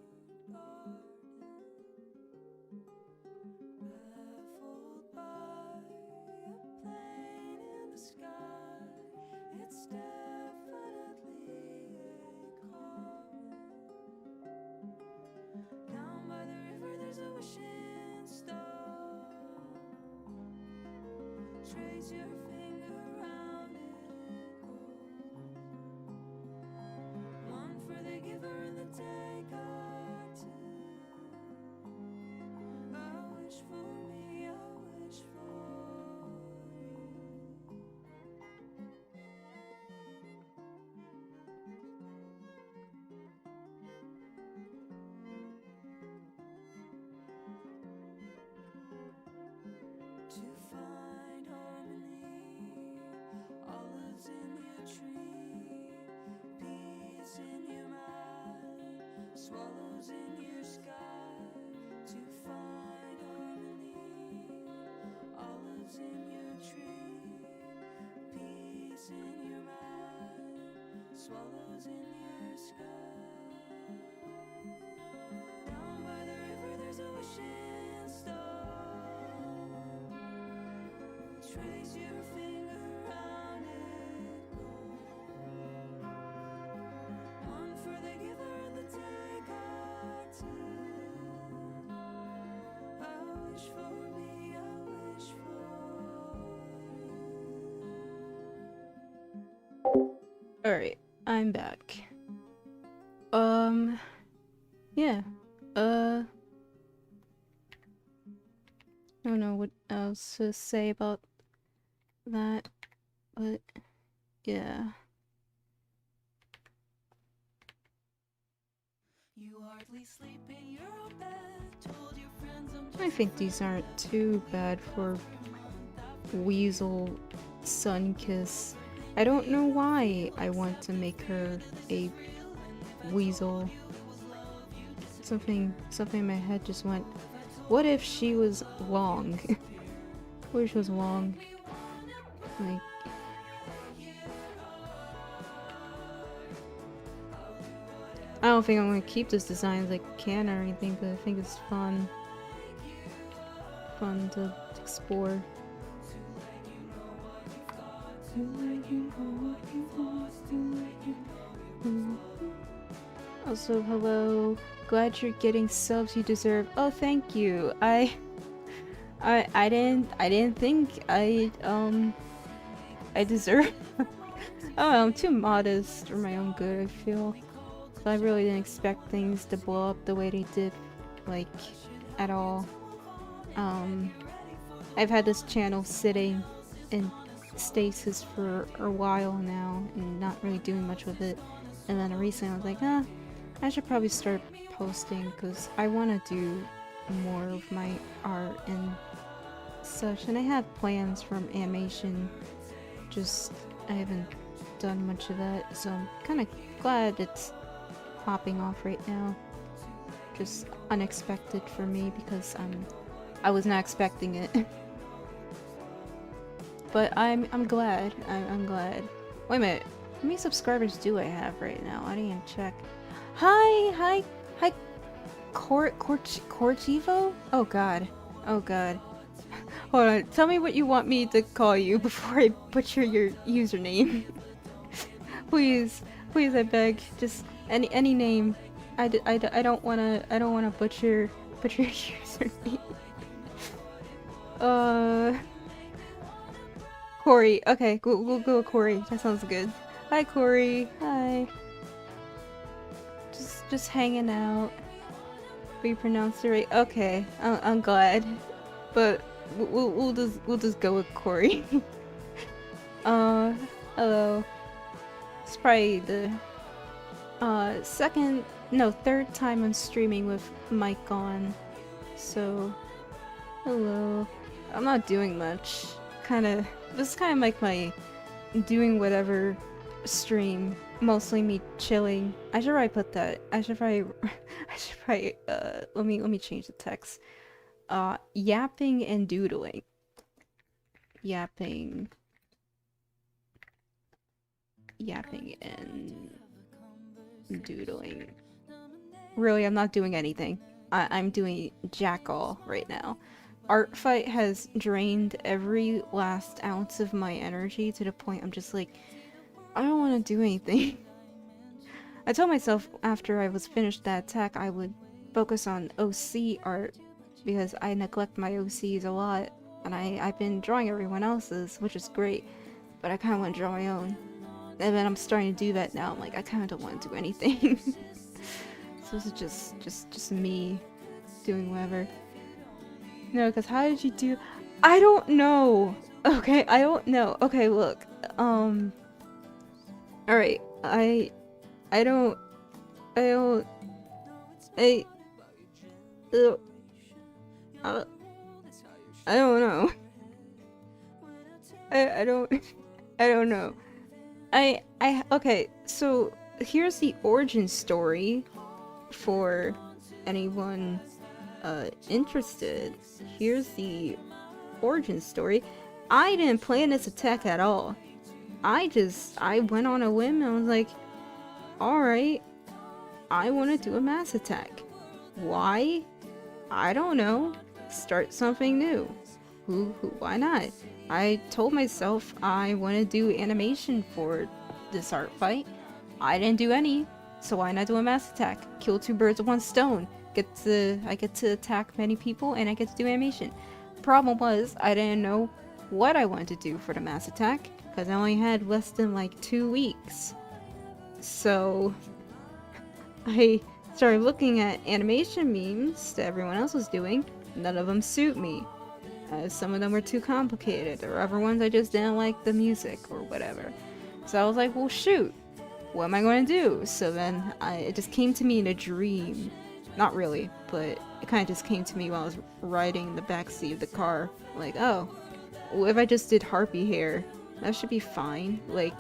Baffled by a plane in the sky, it's definitely a comet. Down by the river there's a wishing star. Trace your finger round it, go. One for the giver and the taker too. I wish for me, I wish for you. To find harmony, olives in your tree, peace in your mind, swallows in your sky. To find harmony, olives in your tree, peace in your mind, swallows in your sky. Down by trace your finger around it. One for the giver and the taker too. I wish for me, I wish for you. Alright, I'm back. Yeah. I don't know what else to say about that, but yeah. You hardly sleep in your own bed. Told your friends I'm I think these aren't too bad for Weasel Sunkiss. I don't know why I want to make her a weasel. Something in my head just went, what if she was long? What if she was long? Like, I don't think I'm gonna keep this design as I can or anything, but I think it's fun. Fun to explore. Also, hello. Glad you're getting subs you deserve. Oh, thank you. I didn't think I deserve. Oh, I'm too modest for my own good, I feel. So I really didn't expect things to blow up the way they did, like, at all. I've had this channel sitting in stasis for a while now and not really doing much with it. And then recently I was like, I should probably start posting because I want to do more of my art and such. And I have plans from animation, just I haven't done much of that. So I'm kind of glad it's popping off right now. Just unexpected for me because I was not expecting it. But I'm glad. I'm glad. Wait a minute. How many subscribers do I have right now? I didn't even check. Hi, Corchivo? Oh god. Oh god. Hold on. Tell me what you want me to call you before I butcher your username. Please, I beg. Just any name. I don't wanna butcher your username. Corey. Okay, we'll go with Corey. That sounds good. Hi, Corey. Hi. Just hanging out. We pronounced it right. Okay, I'm glad. But we'll just go with Corey. Hello. It's probably the third time I'm streaming with mic on. So, hello. I'm not doing much. This is kind of like my doing whatever stream. Mostly me chilling. I should probably put that. I should probably let me change the text. Yapping and doodling. Yapping and doodling. Really, I'm not doing anything. I'm doing jack all right now. Artfight has drained every last ounce of my energy to the point I'm just like, I don't want to do anything. I told myself after I was finished that attack I would focus on OC art because I neglect my OCs a lot and I've been drawing everyone else's, which is great, but I kind of want to draw my own. And then I'm starting to do that now. I'm like, I kind of don't want to do anything. So this is just me doing whatever. No, because how did you do? I don't know. Okay, I don't know. Okay, look. Alright, I don't know. I don't know. Okay, so here's the origin story for anyone interested. Here's the origin story. I didn't plan this attack at all. I went on a whim and I was like, alright, I want to do a mass attack. Why? I don't know. Start something new. why not? I told myself I want to do animation for this art fight. I didn't do any, so why not do a mass attack? Kill two birds with one stone. I get to attack many people and I get to do animation. Problem was, I didn't know what I wanted to do for the mass attack because I only had less than like 2 weeks. So I started looking at animation memes that everyone else was doing. None of them suit me. Some of them were too complicated, or other ones I just didn't like the music or whatever. So I was like, well shoot, what am I going to do? So then it just came to me in a dream. Not really, but it kind of just came to me while I was riding in the backseat of the car. Like, oh, what if I just did harpy hair? That should be fine. Like,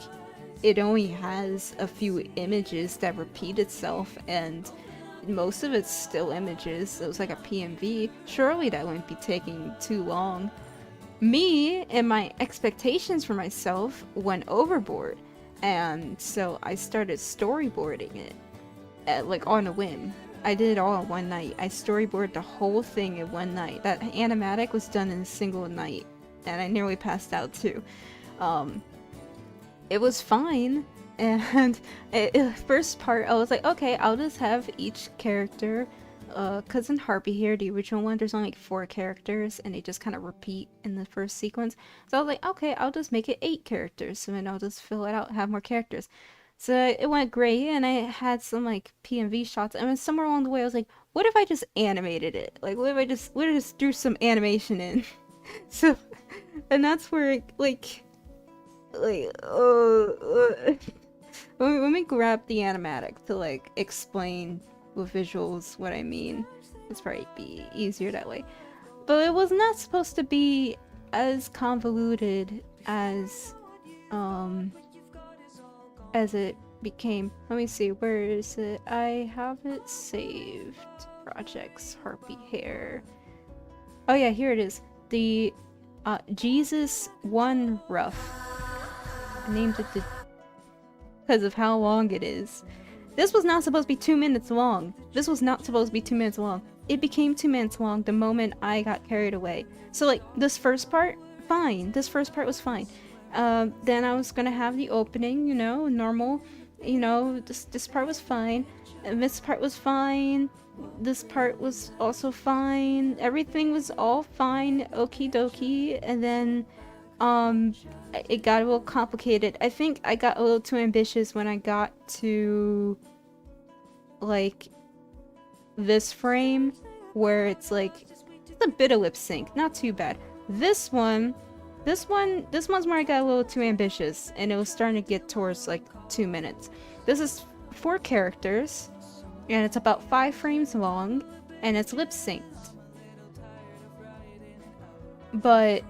it only has a few images that repeat itself, and most of it's still images. It was like a PMV. Surely that wouldn't be taking too long. Me and my expectations for myself went overboard, and so I started storyboarding it like on a whim. I did it all in one night. I storyboarded the whole thing in one night. That animatic was done in a single night, and I nearly passed out too. It was fine, and first part I was like, okay, I'll just have each character, cause in Harpy here, the original one, there's only like 4 characters, and they just kind of repeat in the first sequence. So I was like, okay, I'll just make it 8 characters, so then I'll just fill it out, have more characters. So it went great, and I had some like PMV shots, and then somewhere along the way I was like, what if I just animated it? Like, what if I just threw some animation in? So, and that's where let me grab the animatic to like explain with visuals what I mean. It's probably be easier that way. But it was not supposed to be as convoluted as it became. Let me see, where is it? I have it saved. Projects, Harpy Hair. Oh yeah, here it is. The Jesus 1 Rough. I named it because of how long it is. This was not supposed to be 2 minutes long. This was not supposed to be 2 minutes long. It became 2 minutes long the moment I got carried away. So like, this first part, fine. This first part was fine. Then I was gonna have the opening, you know, normal. You know, this part was fine. And this part was fine. This part was also fine. Everything was all fine, okie dokie. And then, it got a little complicated. I think I got a little too ambitious when I got to, like, this frame, where it's like, just a bit of lip sync, not too bad. This one's where I got a little too ambitious, and it was starting to get towards like 2 minutes. This is 4 characters, and it's about 5 frames long, and it's lip synced. But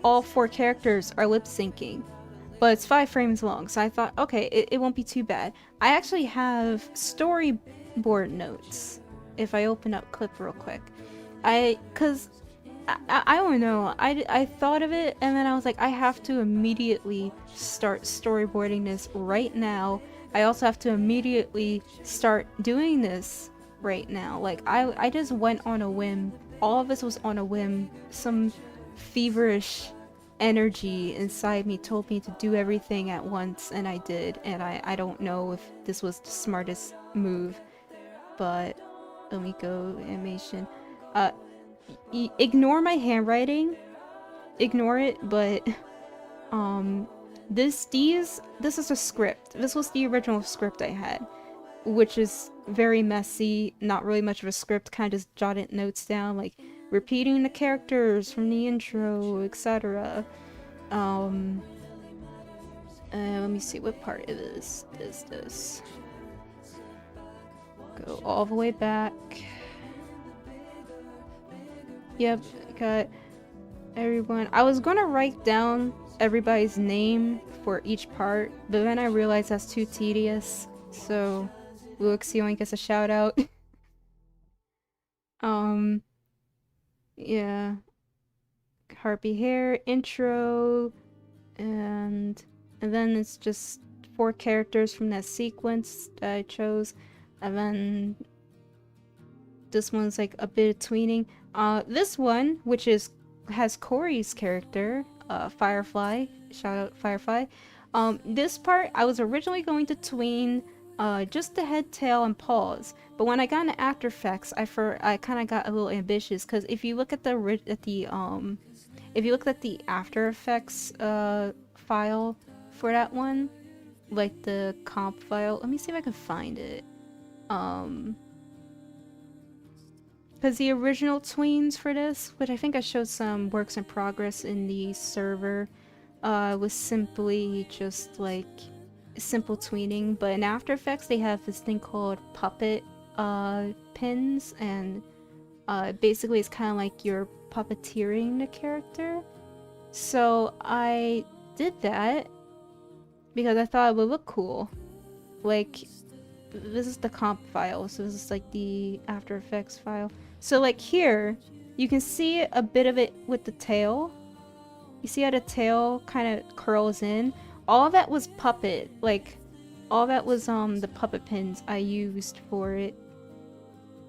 all 4 characters are lip syncing, but it's 5 frames long, so I thought, okay, it won't be too bad. I actually have storyboard notes. If I open up Clip real quick, cause I don't know. I thought of it, and then I was like, I have to immediately start storyboarding this right now. I also have to immediately start doing this right now. Like, I just went on a whim. All of this was on a whim. Some feverish energy inside me told me to do everything at once, and I did. And I don't know if this was the smartest move, but let me go animation. Ignore my handwriting, ignore it, but this is a script. This was the original script I had, which is very messy, not really much of a script, kind of just jotted notes down, like repeating the characters from the intro, etc. Let me see, what part of this is this? Go all the way back. Yep, got everyone. I was gonna write down everybody's name for each part, but then I realized that's too tedious, so Luxie only gets a shout out. Yeah. Harpy Hair, intro, and then it's just 4 characters from that sequence that I chose, and then this one's like a bit of tweening. This one, which has Corey's character, Firefly. Shout out Firefly. This part I was originally going to tween just the head, tail, and paws, but when I got into After Effects, I kind of got a little ambitious because if you look at if you look at the After Effects file for that one, like the comp file, let me see if I can find it. Because the original tweens for this, which I think I showed some works in progress in the server, was simply just like simple tweening. But in After Effects, they have this thing called puppet pins, and basically it's kind of like you're puppeteering the character. So I did that because I thought it would look cool. Like, this is the comp file, so this is like the After Effects file. So like here, you can see a bit of it with the tail. You see how the tail kind of curls in? All of that was puppet. Like, all that was the puppet pins I used for it.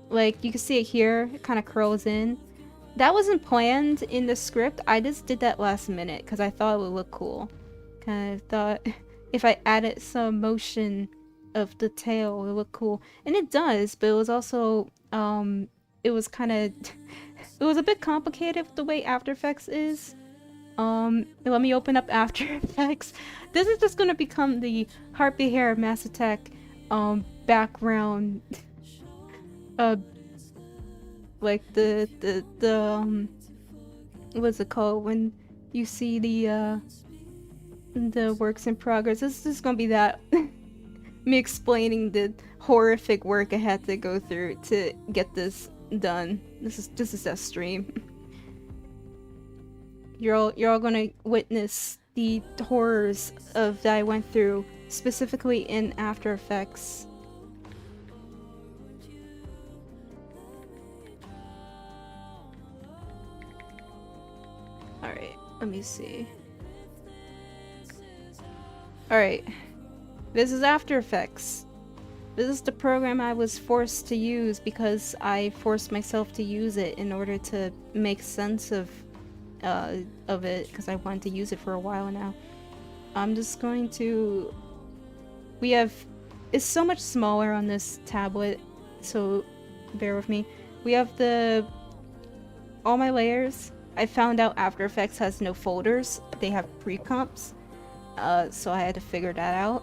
Like, you can see it here, it kind of curls in. That wasn't planned in the script, I just did that last minute because I thought it would look cool. Kind of thought if I added some motion of the tail, it would look cool. And it does, but it was also, it was kind of, it was a bit complicated with the way After Effects is. Let me open up After Effects. This is just gonna become the Heartbeat Hair Mass Attack, background, like what's it called when you see the works in progress. This is gonna be that. Me explaining the horrific work I had to go through to get this done. This is that stream. You're all gonna witness the horrors of that I went through, specifically in After Effects. Alright, let me see. Alright. This is After Effects. This is the program I was forced to use because I forced myself to use it in order to make sense of it, because I wanted to use it for a while now. I'm just going to... It's so much smaller on this tablet, so bear with me. We have all my layers. I found out After Effects has no folders. They have pre-comps. So I had to figure that out.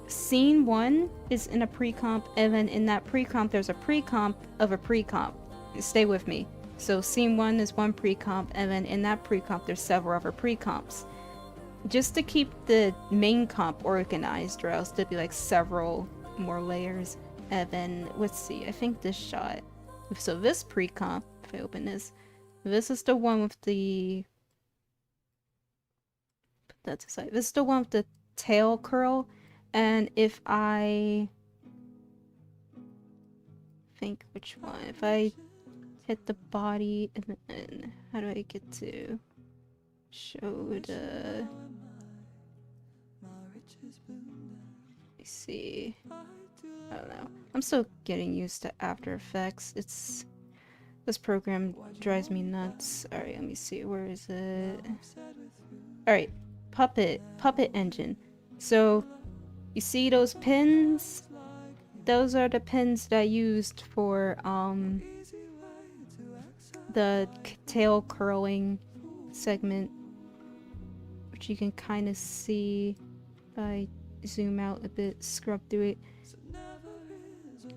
Scene 1 is in a pre-comp, and then in that pre-comp there's a pre-comp of a pre-comp. Stay with me. So scene 1 is one pre-comp, and then in that pre-comp there's several other pre-comps. Just to keep the main comp organized, or else there'd be like several more layers. And then, let's see, I think this shot. So this pre-comp, if I open this is the one with the... That's aside. This is the one with the tail curl, and if I think which one, if I hit the body, and then how do I get to show the... Let me see. I don't know. I'm still getting used to After Effects. This program drives me nuts. Alright, let me see. Where is it? Alright. Puppet engine. So you see those pins? Those are the pins that I used for the tail curling segment, which you can kind of see if I zoom out a bit, scrub through it.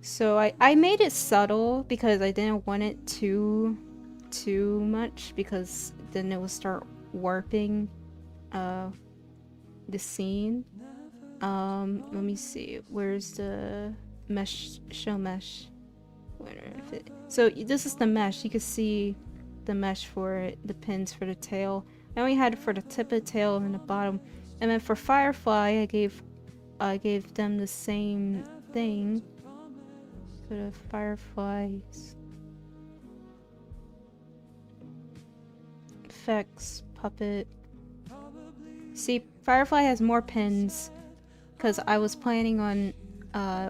So I made it subtle because I didn't want it too much, because then it will start warping the scene. Let me see, where's the mesh? Show mesh. So this is the mesh. You can see the mesh for the pins for the tail. Then we had it for the tip of the tail and the bottom, and then for Firefly I gave them the same thing for the Fireflies. Effects, puppet. See, Firefly has more pins because I was planning on,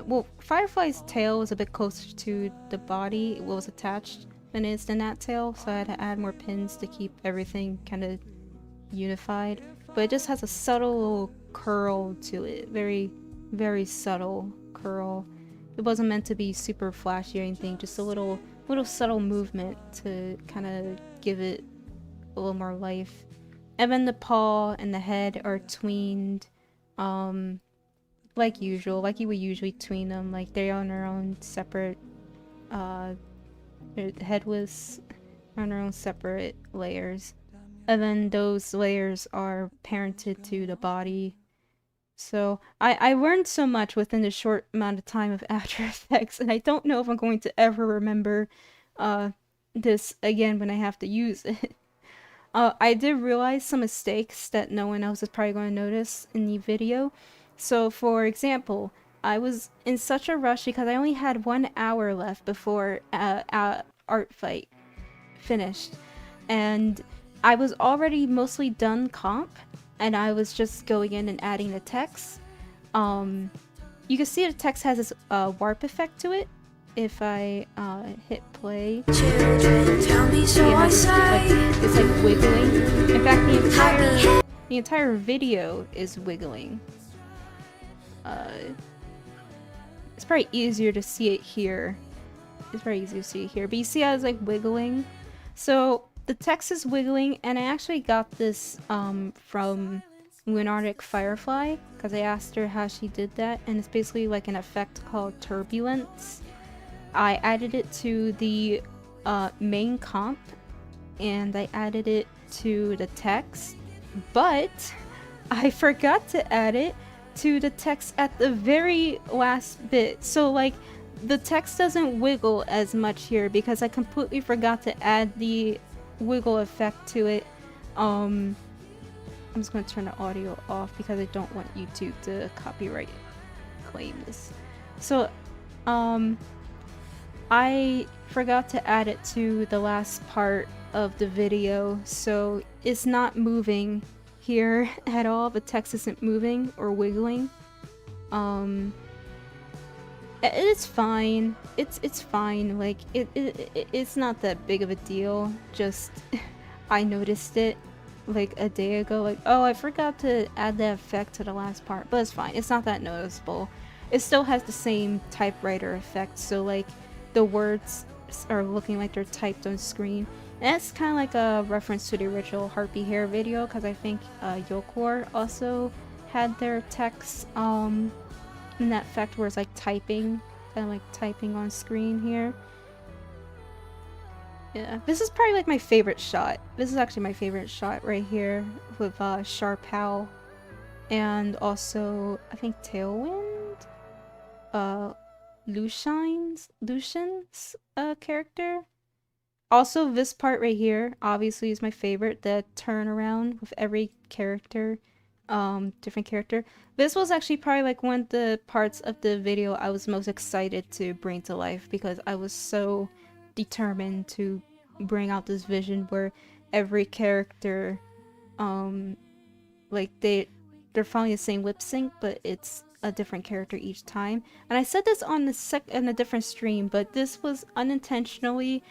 well, Firefly's tail was a bit closer to the body, it was attached. than it is the gnat tail, so I had to add more pins to keep everything kind of unified. But it just has a subtle little curl to it, very, very subtle curl. It wasn't meant to be super flashy or anything, just a little subtle movement to kind of give it a little more life. And then the paw and the head are tweened, like usual, like you would usually tween them, like they're on their own separate, the head was on their own separate layers. And then those layers are parented to the body. So I learned so much within the short amount of time of After Effects, and I don't know if I'm going to ever remember this again when I have to use it. I did realize some mistakes that no one else is probably going to notice in the video. So for example, I was in such a rush because I only had 1 hour left before Artfight finished, and I was already mostly done comp, and I was just going in and adding the text. You can see the text has this warp effect to it. If I hit play, Children, tell me so I say. it's like wiggling. In fact, the entire video is wiggling. It's probably easier to see it here. It's very easy to see it here, but you see how it's like wiggling. So the text is wiggling, and I actually got this from Lunatic Firefly because I asked her how she did that, and it's basically like an effect called turbulence. I added it to the main comp, and I added it to the text, but I forgot to add it to the text at the very last bit. So like the text doesn't wiggle as much here because I completely forgot to add the wiggle effect to it. I'm just going to turn the audio off because I don't want YouTube to copyright claim this. So I forgot to add it to the last part of the video, so it's not moving here at all. The text isn't moving or wiggling. It's fine. It's fine. Like it's not that big of a deal. Just I noticed it like a day ago. Like, oh, I forgot to add that effect to the last part, but it's fine. It's not that noticeable. It still has the same typewriter effect. So like the words are looking like they're typed on screen. And that's kind of like a reference to the original Harpy Hair video, because I think Yokor also had their text in that effect where it's like typing, kind of like typing on screen here. Yeah, this is probably like my favorite shot. This is actually my favorite shot right here with Sharpal, and also I think Tailwind, Lucian's character. Also, this part right here obviously is my favorite, the turnaround with every character, different character. This was actually probably like one of the parts of the video I was most excited to bring to life, because I was so determined to bring out this vision where every character, like they're following the same lip sync, but it's a different character each time. And I said this on a different stream, but this was unintentionally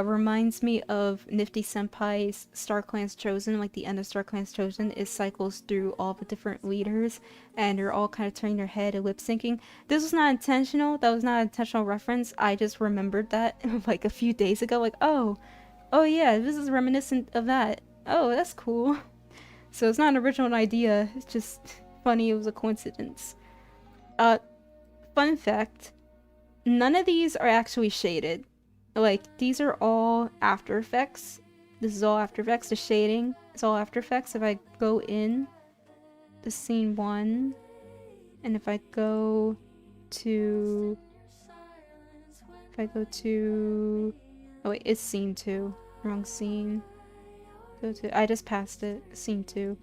reminds me of Nifty Senpai's Star Clan's Chosen. Like the end of Star Clan's Chosen, it cycles through all the different leaders and they're all kind of turning their head and lip syncing. This was not intentional. That was not an intentional reference. I just remembered that like a few days ago. Like, oh yeah, this is reminiscent of that. Oh, that's cool. So it's not an original idea. It's just funny. It was a coincidence. Fun fact, none of these are actually shaded. Like, these are all After Effects. This is all After Effects. The shading is all After Effects. If I go in the scene 1, and if I go to... Oh wait, it's scene 2. Wrong scene. I just passed it. Scene 2.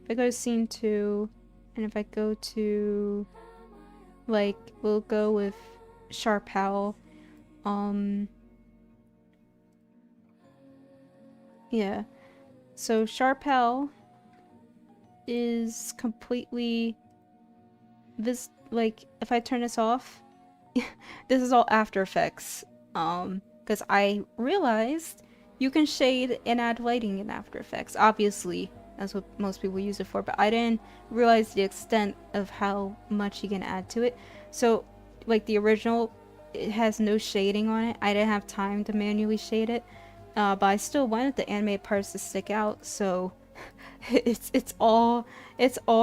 If I go to scene 2, and if I go to... Like, we'll go with Sharpal. Yeah, so Sharpal is completely like, if I turn this off, this is all After Effects, because because I realized you can shade and add lighting in After Effects. Obviously, that's what most people use it for, but I didn't realize the extent of how much you can add to it. So, like the original, it has no shading on it. I didn't have time to manually shade it, but I still wanted the animated parts to stick out, so it's all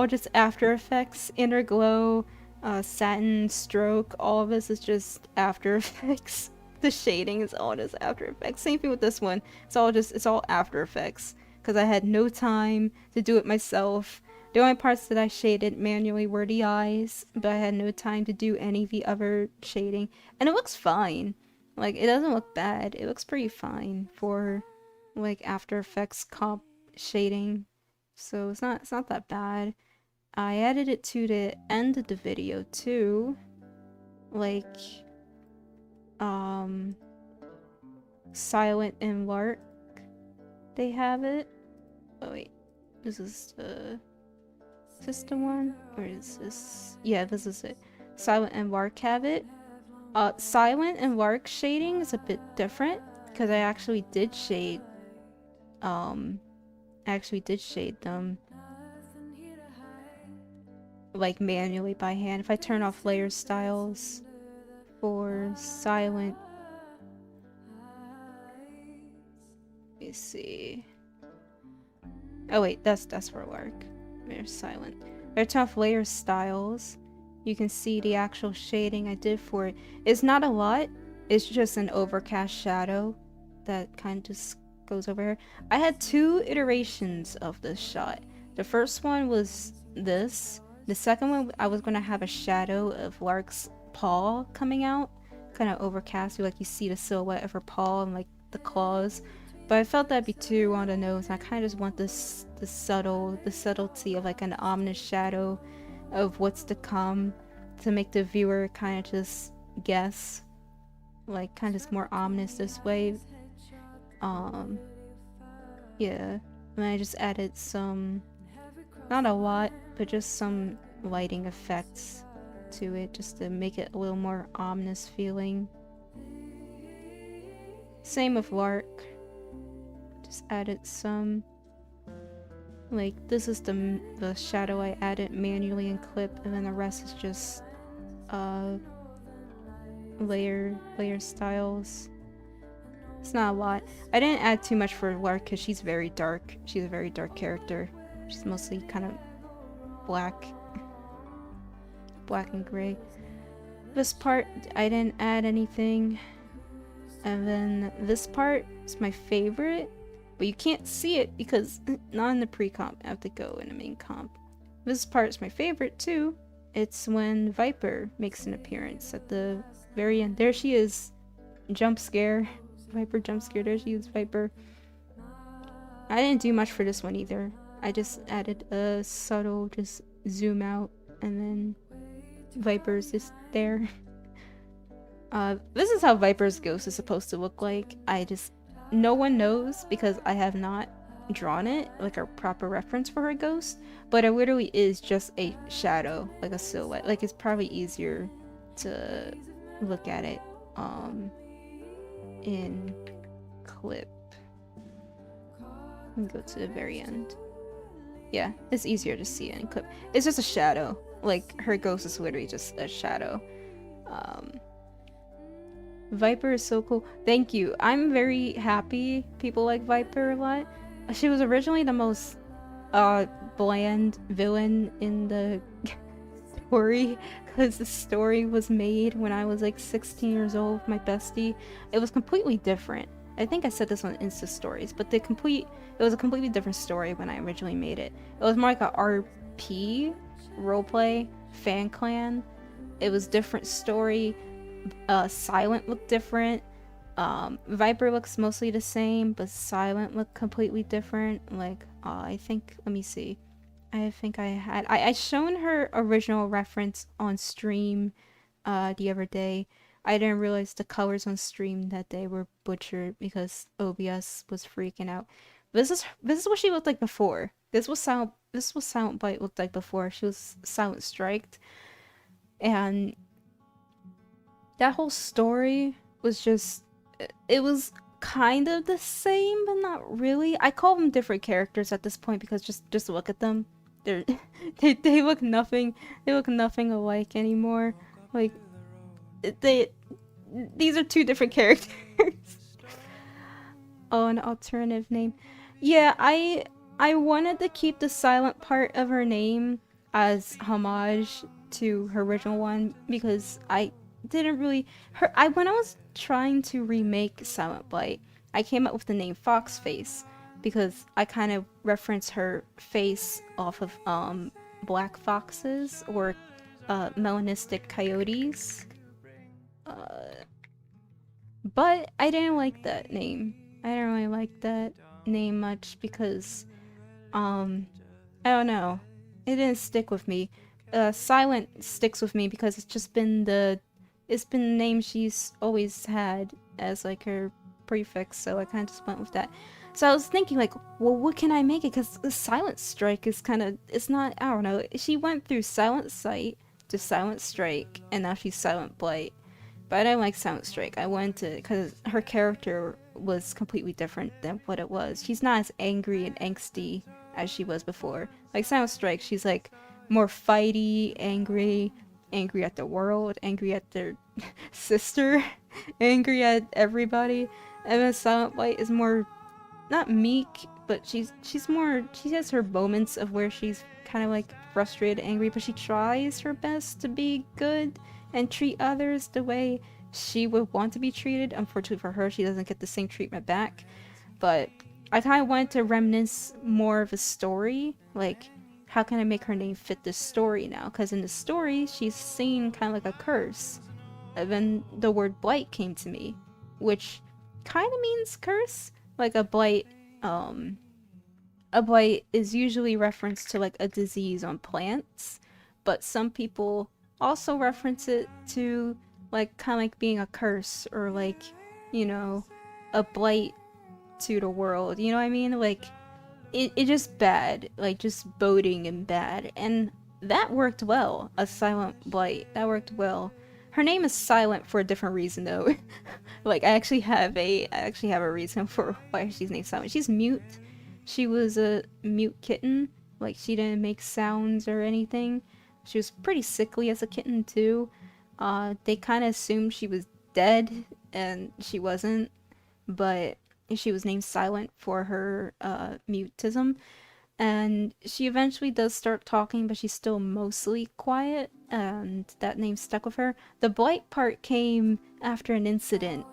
just After Effects, Inner Glow, Satin, Stroke. All of this is just After Effects. The shading is all just After Effects. Same thing with this one. It's all After Effects because I had no time to do it myself. The only parts that I shaded manually were the eyes, but I had no time to do any of the other shading, and it looks fine. Like, it doesn't look bad. It looks pretty fine for like After Effects comp shading, so it's not that bad. I added it to the end of the video too, like Silent and Lark, they have it. Oh wait, this is the one, or is this? Yeah, this is it. Silent and Lark have it. Silent and Lark shading is a bit different because I actually did shade them like manually by hand. If I turn off layer styles for Silent, let me see. Oh wait, that's for Lark. There's Silent. If I turn off layer styles, you can see the actual shading I did for it. It's not a lot. It's just an overcast shadow that kind of just goes over here. I had 2 iterations of this shot. The first one was this. The second one, I was going to have a shadow of Lark's paw coming out, kind of overcast, like you see the silhouette of her paw and like the claws. But I felt that'd be too on the nose, and I kind of just want the subtlety of like an ominous shadow of what's to come, to make the viewer kind of just guess, like kind of just more ominous this way. Yeah, and I just added some, not a lot, but just some lighting effects to it, just to make it a little more ominous feeling. Same with Lark. Just added some, like this is the shadow I added manually in clip, and then the rest is just layer styles. It's not a lot. I didn't add too much for Lark because she's very dark. She's a very dark character. She's mostly kind of black and gray. This part, I didn't add anything. And then this part is my favorite, but you can't see it because not in the pre-comp. I have to go in the main comp. This part is my favorite too. It's when Viper makes an appearance at the very end. There she is. Jump scare. Viper jump scare. There she is, Viper. I didn't do much for this one either. I just added a subtle just zoom out, and then Viper's just there. This is how Viper's ghost is supposed to look like. No one knows because I have not drawn it, like a proper reference for her ghost, but it literally is just a shadow, like a silhouette. Like, it's probably easier to look at it in clip. Let me go to the very end. Yeah, it's easier to see it in clip. It's just a shadow. Like, her ghost is literally just a shadow. Viper is so cool. Thank you. I'm very happy people like Viper a lot. She was originally the most bland villain in the story, because the story was made when I was like 16 years old with my bestie. It was completely different. I think I said this on Insta stories, but it was a completely different story when I originally made it. It was more like a RP, roleplay, fan clan. It was different story. Silent looked different. Viper looks mostly the same, but Silent looked completely different. Like, I think, let me see. I think I shown her original reference on stream the other day. I didn't realize the colors on stream that day were butchered because OBS was freaking out. This is what she looked like before. This was Silent Bite looked like before. She was Silent Striked. And that whole story was just it was kind of the same, but not really. I call them different characters at this point because just look at them. They're they look nothing. They look nothing alike anymore. Like they these are two different characters. Oh, an alternative name. Yeah, I wanted to keep the silent part of her name as homage to her original one because I didn't really when I was trying to remake Silent Blight, I came up with the name Foxface because I kind of reference her face off of black foxes or melanistic coyotes. But I didn't like that name. I didn't really like that name much because, I don't know. It didn't stick with me. Silent sticks with me because it's been the name she's always had as like her prefix, so I kind of just went with that. So I was thinking like, well, what can I make it? Because the Silent Strike is kind of, it's not, I don't know. She went through Silent Sight to Silent Strike, and now she's Silent Blight. But I didn't like Silent Strike. I wanted to, because her character was completely different than what it was. She's not as angry and angsty as she was before. Like Silent Strike, she's like more fighty, angry, angry at the world, angry at their sister, angry at everybody. And then Silent Blight is more, not meek, but she's more, she has her moments of where she's kind of like frustrated, angry, but she tries her best to be good and treat others the way she would want to be treated. Unfortunately for her, she doesn't get the same treatment back. But I kind of wanted to reminisce more of a story. Like, how can I make her name fit this story now? Because in the story, she's seen kind of like a curse. And then the word blight came to me, which kind of means curse. Like a blight is usually referenced to like a disease on plants, but some people also reference it to like kind of like being a curse or like, you know, a blight to the world, you know what I mean? Like it just bad, like just boding and bad. And that worked well. A silent blight, that worked well. Her name is Silent for a different reason though. Like I actually have a reason for why she's named Silent. She's mute. She was a mute kitten. Like she didn't make sounds or anything. She was pretty sickly as a kitten too. They kind of assumed she was dead, and she wasn't. But she was named Silent for her mutism. And she eventually does start talking, but she's still mostly quiet, and that name stuck with her. The blight part came after an incident,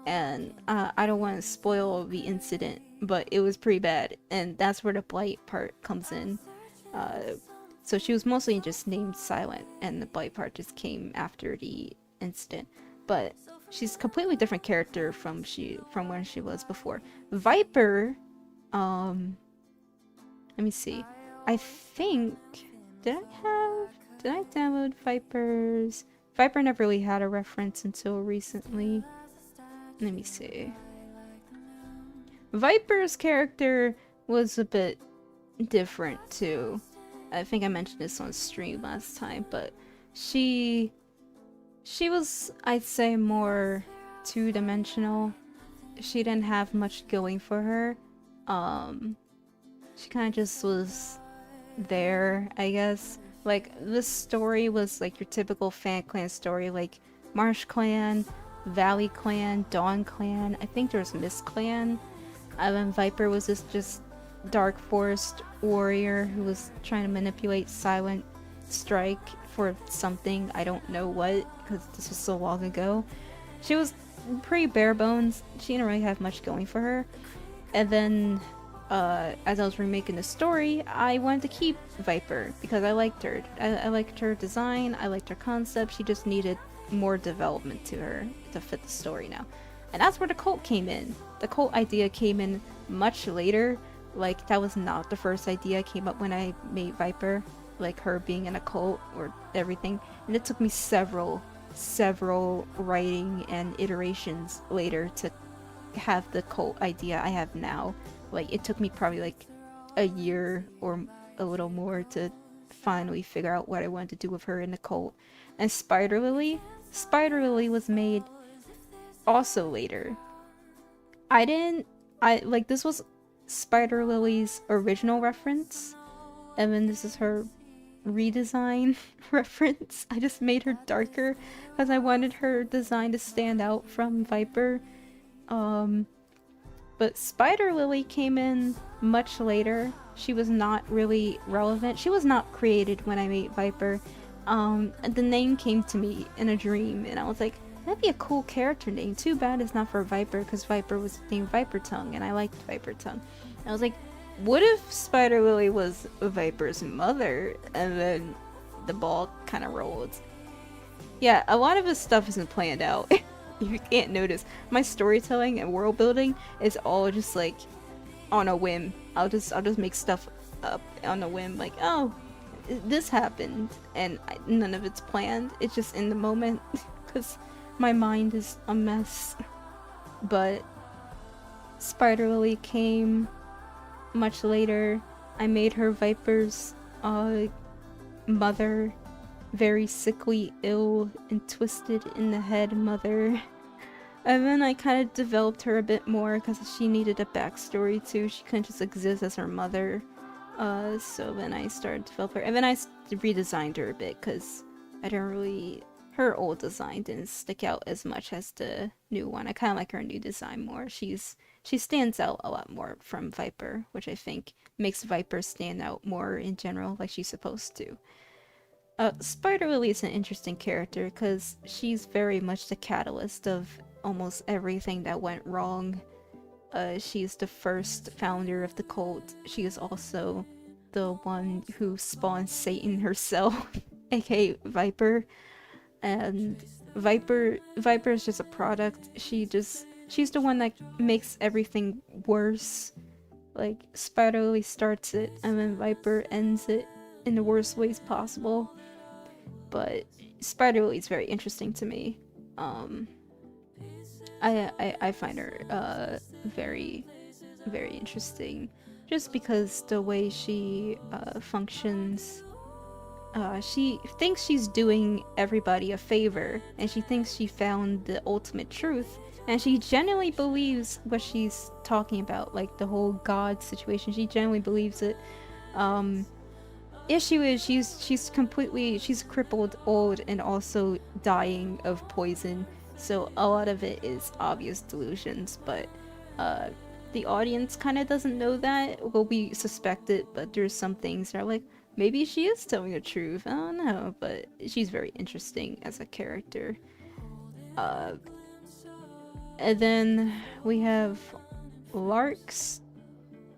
and I don't want to spoil the incident, but it was pretty bad, and that's where the blight part comes in. So she was mostly just named Silent, and the blight part just came after the incident. But she's a completely different character from when she was before. Viper, let me see. I think did I download Viper's? Viper never really had a reference until recently. Let me see. Viper's character was a bit different too. I think I mentioned this on stream last time, but she was, I'd say, more two-dimensional. She didn't have much going for her. She kind of just was there, I guess. Like, this story was like your typical fan clan story, like Marsh Clan, Valley Clan, Dawn Clan. I think there was Mist Clan. And then Viper was this just Dark Forest warrior who was trying to manipulate Silent Strike for something. I don't know what, because this was so long ago. She was pretty bare bones. She didn't really have much going for her. And then, as I was remaking the story, I wanted to keep Viper because I liked her. I liked her design, I liked her concept. She just needed more development to her to fit the story now. And that's where the cult came in. The cult idea came in much later. Like, that was not the first idea I came up when I made Viper. Like, her being in a cult or everything. And it took me several writing and iterations later to have the cult idea I have now. Like, it took me probably like a year or a little more to finally figure out what I wanted to do with her in the cult. And Spider Lily was made also later. This was Spider Lily's original reference, and then this is her redesign reference. I just made her darker because I wanted her design to stand out from Viper. But Spider Lily came in much later. She was not really relevant. She was not created when I made Viper. The name came to me in a dream, and I was like, that'd be a cool character name. Too bad it's not for Viper, because Viper was named Viper Tongue, and I liked Viper Tongue. And I was like, what if Spider Lily was Viper's mother? And then the ball kind of rolled. Yeah, a lot of this stuff isn't planned out. You can't notice. My storytelling and world building is all just like on a whim. I'll just make stuff up on a whim, like, oh, this happened, and none of it's planned. It's just in the moment, because my mind is a mess. But Spider Lily came much later. I made her Viper's mother, very sickly, ill, and twisted in the head mother. And then I kind of developed her a bit more because she needed a backstory too. She couldn't just exist as her mother. So then I started to develop her. And then I redesigned her a bit because I didn't really... Her old design didn't stick out as much as the new one. I kind of like her new design more. She stands out a lot more from Viper, which I think makes Viper stand out more in general, like she's supposed to. Spider Lily is an interesting character because she's very much the catalyst of almost everything that went wrong. She's the first founder of the cult. She is also the one who spawned Satan herself, aka Viper. And Viper is just a product. She's the one that makes everything worse. Like, Spider Lily starts it, and then Viper ends it in the worst ways possible. But Spider Lily is very interesting to me. I find her very, very interesting, just because the way she functions. She thinks she's doing everybody a favor, and she thinks she found the ultimate truth, and she genuinely believes what she's talking about, like the whole God situation. She genuinely believes it. Issue is she's crippled, old, and also dying of poison, so a lot of it is obvious delusions, but the audience kind of doesn't know that. Well, we suspect it, but there's some things that are like, maybe she is telling the truth, I don't know, but she's very interesting as a character. And then we have Lark's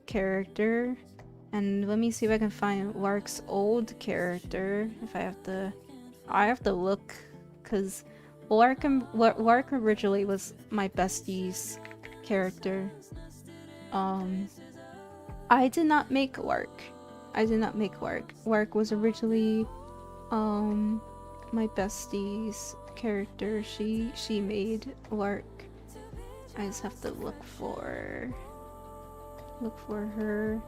character. And let me see if I can find Lark's old character. If I have to look, because Lark originally was my bestie's character. I did not make Lark. Lark was originally my bestie's character. She made Lark. I just have to look for her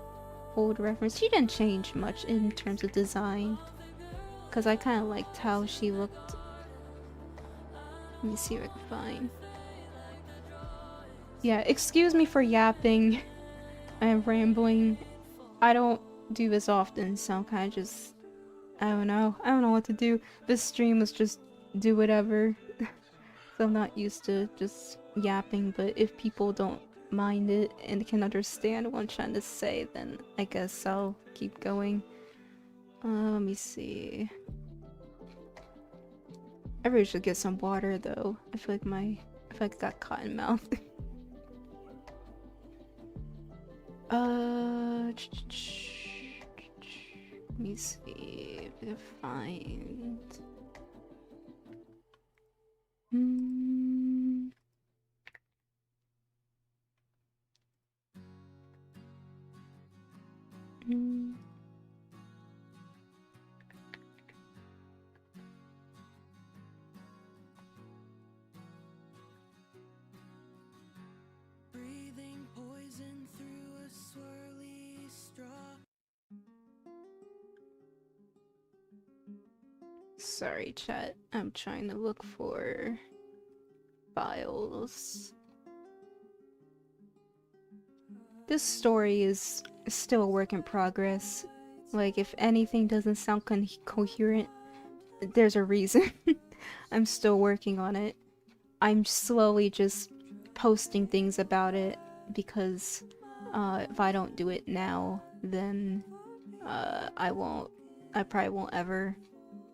old reference. She didn't change much in terms of design, because I kind of liked how she looked. Let me see if I can find. Yeah, excuse me for yapping. I'm rambling. I don't do this often, so I'm kind of just... I don't know what to do. This stream was just do whatever. So I'm not used to just yapping, but if people don't mind it and can understand what I'm trying to say, then I guess I'll keep going. Let me see. I really should get some water though. I feel like I got cotton mouth. Let me see if I can find. Breathing poison through a swirly straw. Sorry, chat. I'm trying to look for files. This story is still a work in progress. Like, if anything doesn't sound coherent, there's a reason. I'm still working on it. I'm slowly just posting things about it because if I don't do it now, then I probably won't ever.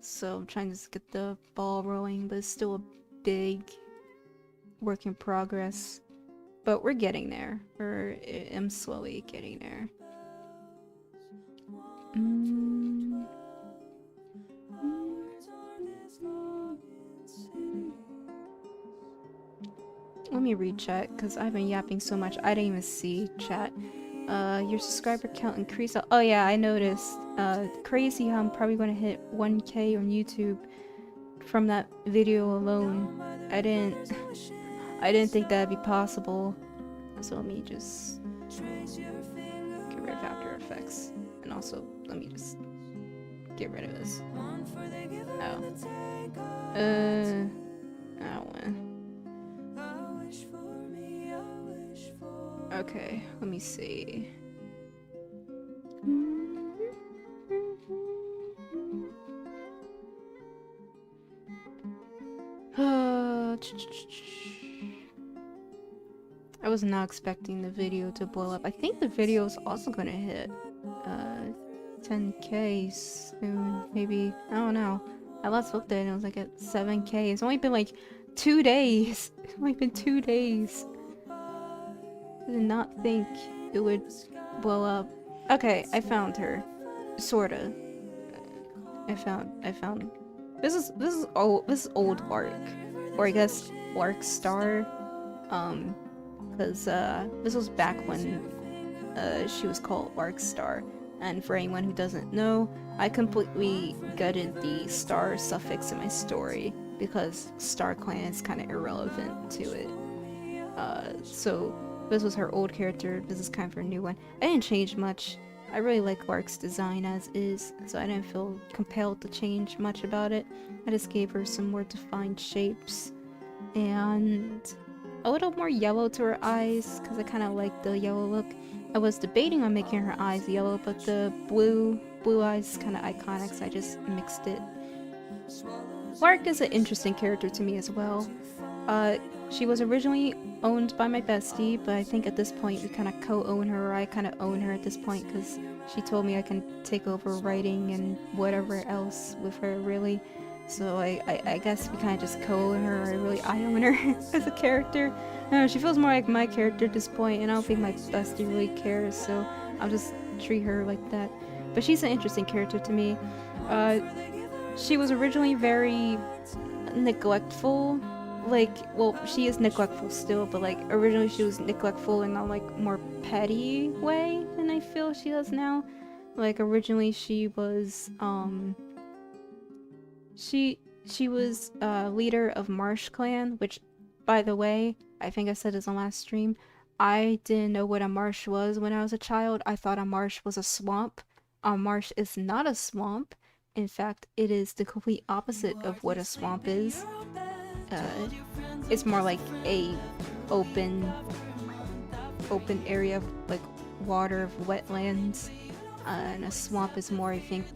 So I'm trying to just get the ball rolling, but it's still a big work in progress. But we're getting there. I'm slowly getting there. Let me read chat, because I've been yapping so much I didn't even see chat. Your subscriber count increased. Oh yeah, I noticed. Crazy how I'm probably gonna hit 1K on YouTube from that video alone. I didn't think that'd be possible. So let me just get rid of After Effects. And also, let me just get rid of this. Oh. I don't wanna. Okay, let me see. I was not expecting the video to blow up. I think the video is also gonna hit 10K soon, maybe. I don't know. I last looked at it and it was like at 7K. It's only been like 2 days. It's only been 2 days. I did not think it would blow up. Okay, I found her. Sorta. I found this is old Lark. Or I guess Lark Star. Because this was back when she was called Lark Star. And for anyone who doesn't know, I completely gutted the star suffix in my story because Star Clan is kind of irrelevant to it. So this was her old character, this is kind of her new one. I didn't change much. I really like Lark's design as is, so I didn't feel compelled to change much about it. I just gave her some more defined shapes and a little more yellow to her eyes because I kind of like the yellow look. I was debating on making her eyes yellow, but the blue eyes is kind of iconic, so I just mixed it. Lark is an interesting character to me as well. She was originally owned by my bestie, but I think at this point we kind of co-own her, or I kind of own her at this point because she told me I can take over writing and whatever else with her, really. So I guess we kind of just co-own her, or really I own her as a character. I don't know, she feels more like my character at this point, and I don't think my bestie really cares, so I'll just treat her like that. But she's an interesting character to me. She was originally very neglectful. Like, well, she is neglectful still, but like originally she was neglectful in a like more petty way than I feel she does now. Like originally she was she was leader of Marsh Clan, which, by the way, I think I said this on last stream, I didn't know what a marsh was when I was a child. I thought a marsh was a swamp. A marsh is not a swamp. In fact, it is the complete opposite of what a swamp is. It's more like a open area of like water, of wetlands, and a swamp is more, I think,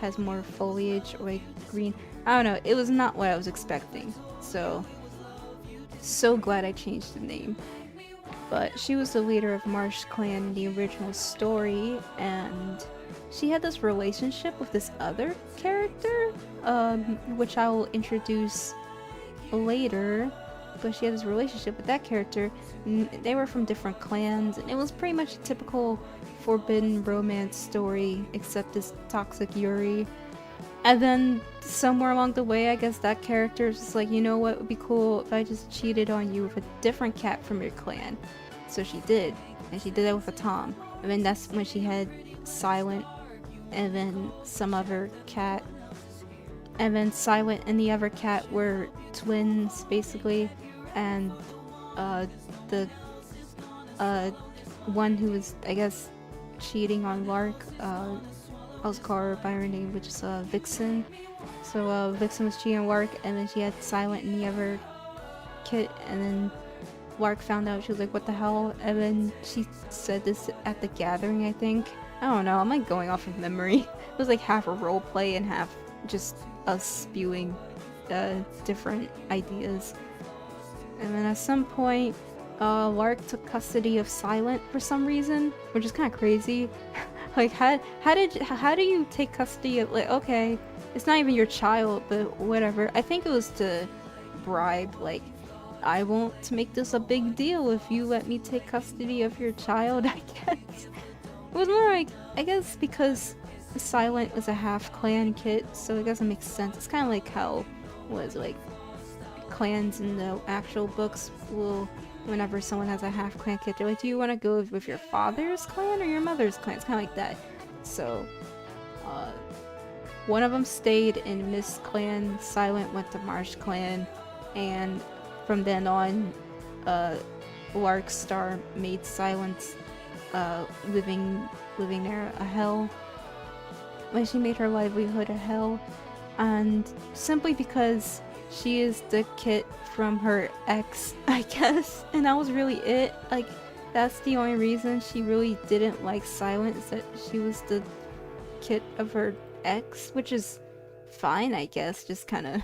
has more foliage or like green. I don't know, it was not what I was expecting, so glad I changed the name. But she was the leader of Marsh Clan in the original story, and she had this relationship with this other character, which I will introduce later. But she had this relationship with that character. They were from different clans, and it was pretty much a typical forbidden romance story, except this toxic Yuri. And then somewhere along the way, I guess that character is just like, you know what would be cool if I just cheated on you with a different cat from your clan. So she did, and she did that with a Tom. And then that's when she had Silent, and then some other cat. And then Silent and the other cat were twins, basically. And the one who was, I guess, cheating on Lark I was called by her name, which is Vixen. So Vixen was cheating on Lark, and then she had Silent and the other kit, and then Lark found out. She was like, what the hell? And then she said this at the gathering, I think. I don't know, I'm like going off of memory. It was like half a role play and half just us spewing different ideas. And then at some point, Lark took custody of Silent for some reason, which is kind of crazy. Like, how do you take custody of, like, okay, it's not even your child, but whatever. I think it was to bribe, like, I won't make this a big deal if you let me take custody of your child, I guess. It was more like, I guess because Silent is a half-clan kid, so I guess it makes sense. It's kind of like how, like, clans in the actual books will, whenever someone has a half-clan kid, they're like, do you want to go with your father's clan or your mother's clan? It's kind of like that. So, one of them stayed in Mist clan, Silent went to Marsh clan, and from then on, Lark Star made Silence living there a hell. When she made her livelihood a hell, and simply because she is the kid from her ex, I guess, and that was really it. Like, that's the only reason she really didn't like Silence, that she was the kid of her ex, which is fine, I guess. Just kind of,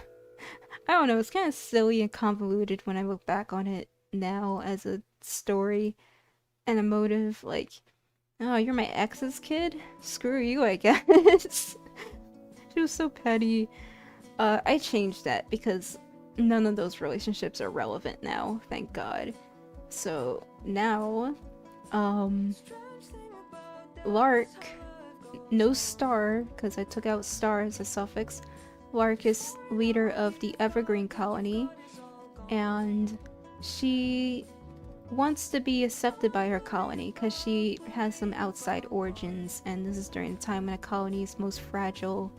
I don't know, it's kind of silly and convoluted when I look back on it now as a story and a motive. Like, oh, you're my ex's kid? Screw you, I guess. She was so petty. I changed that because none of those relationships are relevant now, thank God. So now, Lark, no Star, because I took out Star as a suffix. Lark is leader of the Evergreen Colony, and she wants to be accepted by her colony because she has some outside origins, and this is during the time when the colony is most fragile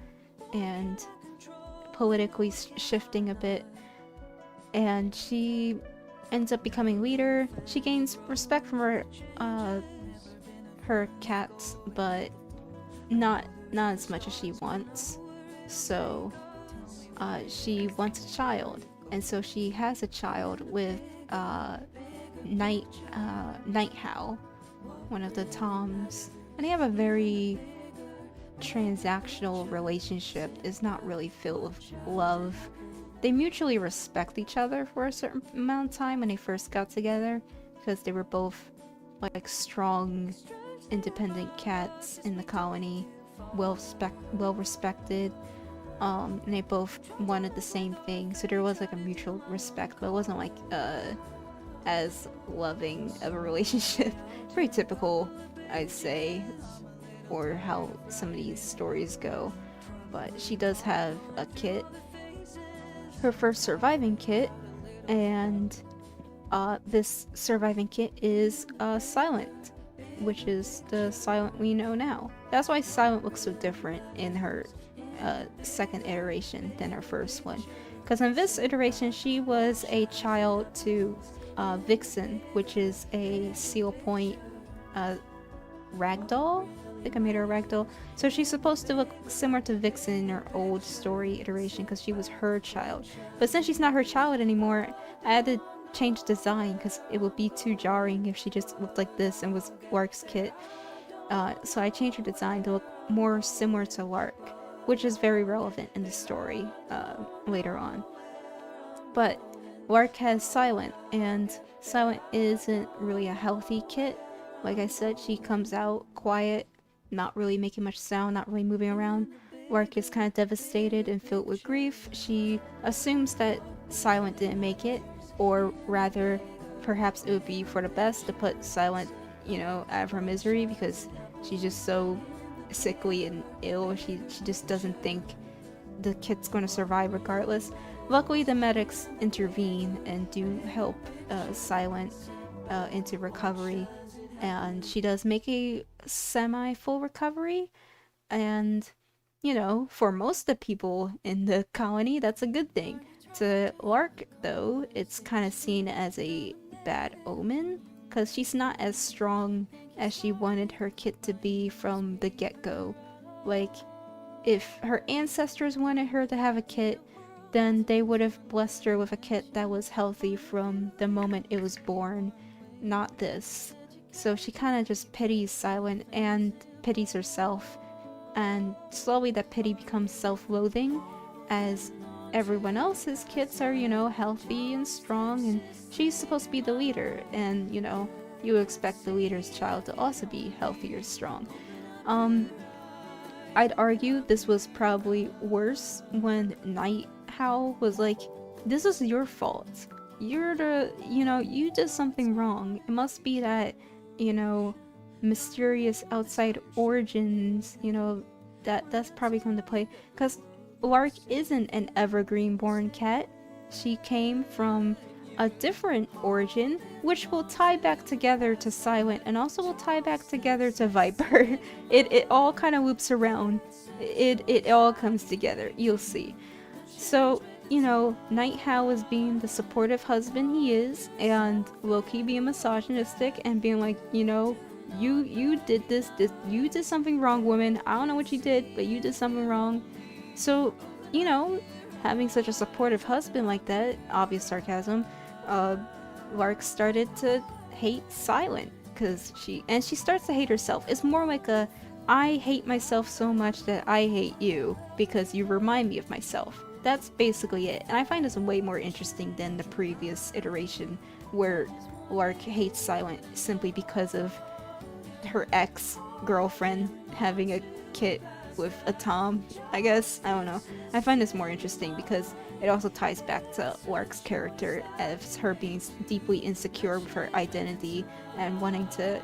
and politically shifting a bit. And she ends up becoming leader. She gains respect from her cats, but not as much as she wants. So she wants a child, and so she has a child with Night Howl, one of the Toms, and they have a very transactional relationship. It's not really filled with love. They mutually respect each other for a certain amount of time when they first got together, because they were both like strong, independent cats in the colony, well respected. And they both wanted the same thing, so there was like a mutual respect, but it wasn't like as loving of a relationship. Pretty typical, I'd say, for how some of these stories go. But she does have a kit, her first surviving kit, and this surviving kit is Silent, which is the Silent we know now. That's why Silent looks so different in her second iteration than her first one, because in this iteration she was a child to Vixen, which is a seal point ragdoll. I think I made her a ragdoll. So she's supposed to look similar to Vixen in her old story iteration because she was her child. But since she's not her child anymore, I had to change design because it would be too jarring if she just looked like this and was Lark's kit. So I changed her design to look more similar to Lark, which is very relevant in the story later on. But Lark has Silent, and Silent isn't really a healthy kit. Like I said, she comes out quiet, not really making much sound, not really moving around. Lark is kind of devastated and filled with grief. She assumes that Silent didn't make it, or rather, perhaps it would be for the best to put Silent, out of her misery, because she's just so sickly and ill. She just doesn't think the kid's going to survive regardless. Luckily, the medics intervene and do help Silent into recovery, and she does make a semi-full recovery. And, for most of the people in the colony, that's a good thing. To Lark, though, it's kind of seen as a bad omen, because she's not as strong as she wanted her kit to be from the get-go. Like, if her ancestors wanted her to have a kid, then they would have blessed her with a kid that was healthy from the moment it was born, not this. So she kind of just pities Silent and pities herself, and slowly that pity becomes self-loathing as everyone else's kids are, healthy and strong, and she's supposed to be the leader, and, you expect the leader's child to also be healthy or strong. I'd argue this was probably worse when Night Howl was like, this is your fault. You're the, you did something wrong. It must be that, mysterious outside origins, that's probably going to play. Because Lark isn't an evergreen-born cat. She came from a different origin, which will tie back together to Silent, and also will tie back together to Viper. It all kind of loops around. It all comes together. You'll see. So, Night Howl is being the supportive husband he is, and low-key being misogynistic and being like, you did this, you did something wrong, woman. I don't know what you did, but you did something wrong. So, having such a supportive husband like that, obvious sarcasm, Lark started to hate Silent, because she starts to hate herself. It's more like a, I hate myself so much that I hate you because you remind me of myself. That's basically it, and I find this way more interesting than the previous iteration where Lark hates Silent simply because of her ex-girlfriend having a kid with a Tom, I guess. I don't know. I find this more interesting because it also ties back to Lark's character as her being deeply insecure with her identity and wanting to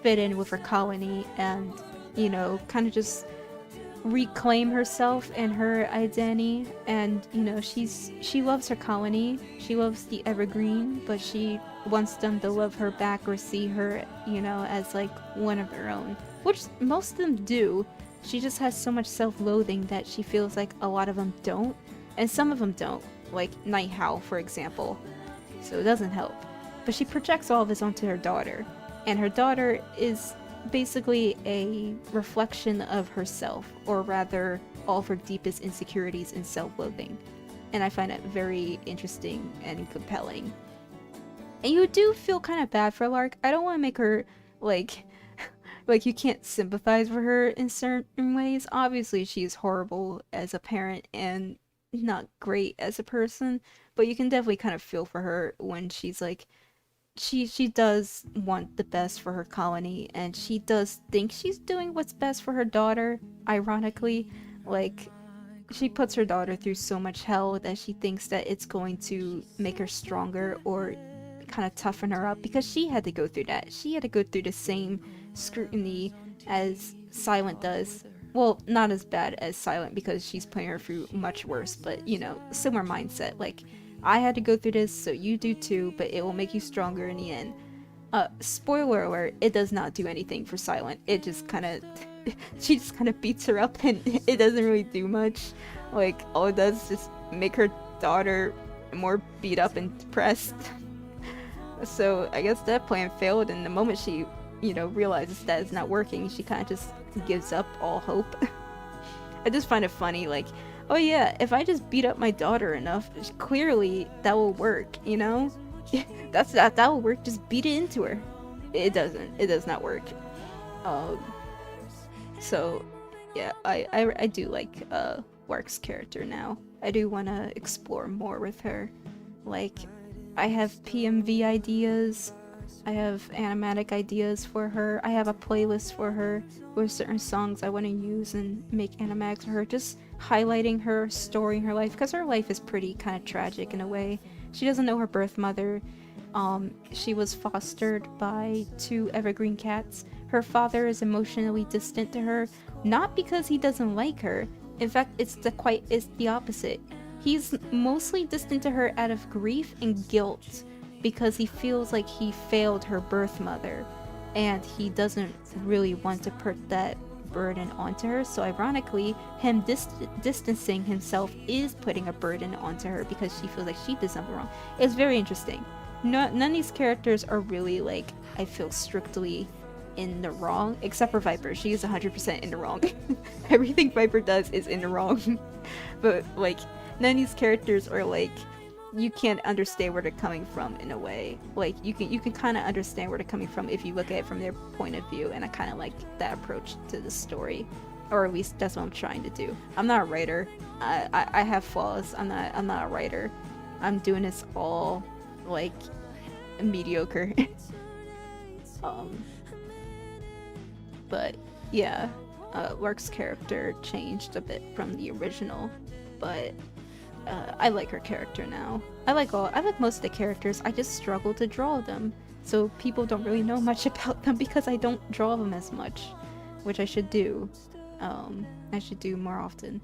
fit in with her colony and, kind of just reclaim herself and her identity. And, she loves her colony. She loves the Evergreen, but she wants them to love her back or see her, as like one of their own. Which most of them do. She just has so much self-loathing that she feels like a lot of them don't, and some of them don't, like Night Howl, for example. So it doesn't help. But she projects all of this onto her daughter, and her daughter is basically a reflection of herself, or rather, all of her deepest insecurities and self-loathing. And I find it very interesting and compelling. And you do feel kind of bad for Lark. I don't want to make her, like you can't sympathize with her in certain ways. Obviously, she's horrible as a parent and not great as a person, but you can definitely kind of feel for her when she's like, she does want the best for her colony, and she does think she's doing what's best for her daughter, ironically. Like, she puts her daughter through so much hell that she thinks that it's going to make her stronger or kind of toughen her up, because she had to go through that. She had to go through the same scrutiny as Silent does. Well, not as bad as Silent, because she's putting her through much worse, but similar mindset. Like, I had to go through this, so you do too, but it will make you stronger in the end. Spoiler alert, it does not do anything for Silent. It just kind of she just kind of beats her up, and it doesn't really do much. Like, all it does is just make her daughter more beat up and depressed. So I guess that plan failed, and the moment she realizes that it's not working, she kind of just gives up all hope. I just find it funny, like, oh yeah, if I just beat up my daughter enough, clearly that will work, that will work, just beat it into her. It does not work. So yeah, I do like Lark's character now. I do want to explore more with her. Like, I have PMV ideas, I have animatic ideas for her, I have a playlist for her with certain songs I want to use and make animatics for her, just highlighting her story in her life, because her life is pretty kind of tragic in a way. She doesn't know her birth mother. She was fostered by 2 evergreen cats. Her father is emotionally distant to her, not because he doesn't like her. In fact, it's the opposite. He's mostly distant to her out of grief and guilt, because he feels like he failed her birth mother, and he doesn't really want to put that burden onto her. So ironically, him distancing himself is putting a burden onto her, because she feels like she did something wrong. It's very interesting. None of these characters are really, like, I feel strictly in the wrong, except for Viper. She is 100% in the wrong. Everything Viper does is in the wrong. But like, none of these characters are like, you can't understand where they're coming from in a way. Like you can kind of understand where they're coming from if you look at it from their point of view, and I kind of like that approach to the story, or at least that's what I'm trying to do. I'm not a writer. I have flaws. I'm not a writer. I'm doing this all like mediocre. But yeah, Lark's character changed a bit from the original, but I like her character now. I like most of the characters. I just struggle to draw them, so people don't really know much about them because I don't draw them as much, which I should do. I should do more often.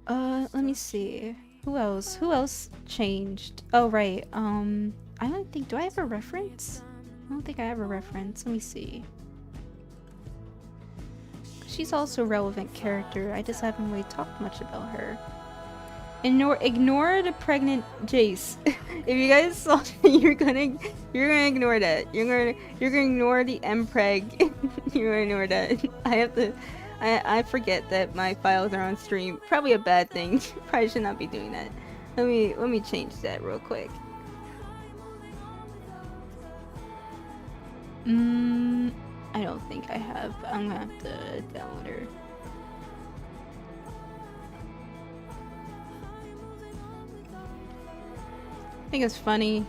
Let me see. Who else? Who else changed? Oh right. I don't think. Do I have a reference? I don't think I have a reference. Let me see. She's also a relevant character. I just haven't really talked much about her. Ignore the pregnant Jace. If you guys saw, you're gonna ignore that. You're gonna ignore the mpreg. You're gonna ignore that. I forget that my files are on stream. Probably a bad thing. Probably should not be doing that. Let me change that real quick. I don't think I have. I'm gonna have to download her. I think it's funny.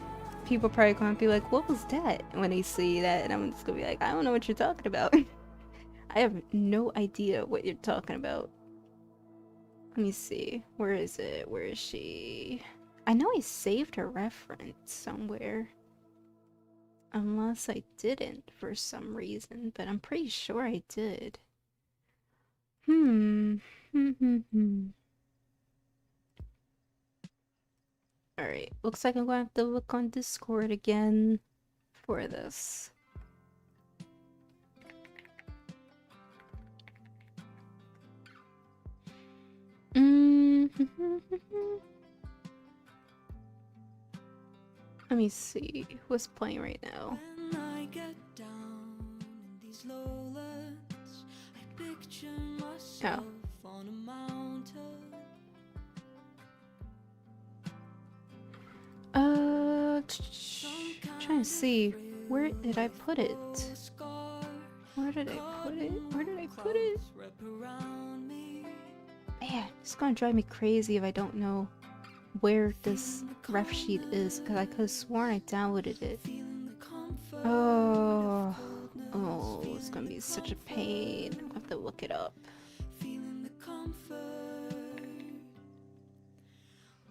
People probably gonna be like, "What was that?" when they see that, and I'm just gonna be like, "I don't know what you're talking about." I have no idea what you're talking about. Let me see. Where is it? Where is she? I know I saved her reference somewhere. Unless I didn't for some reason, but I'm pretty sure I did. Alright, looks like I'm going to have to look on Discord again for this. Let me see what's playing right now. When I get down in these lowlands, I picture myself on a mountain. Trying to see, where did I put it? Where did I put it? Where did I put it? Man, it's gonna drive me crazy if I don't know where this ref sheet is, because I could have sworn I downloaded it. Oh, it's gonna be such a pain. I have to look it up.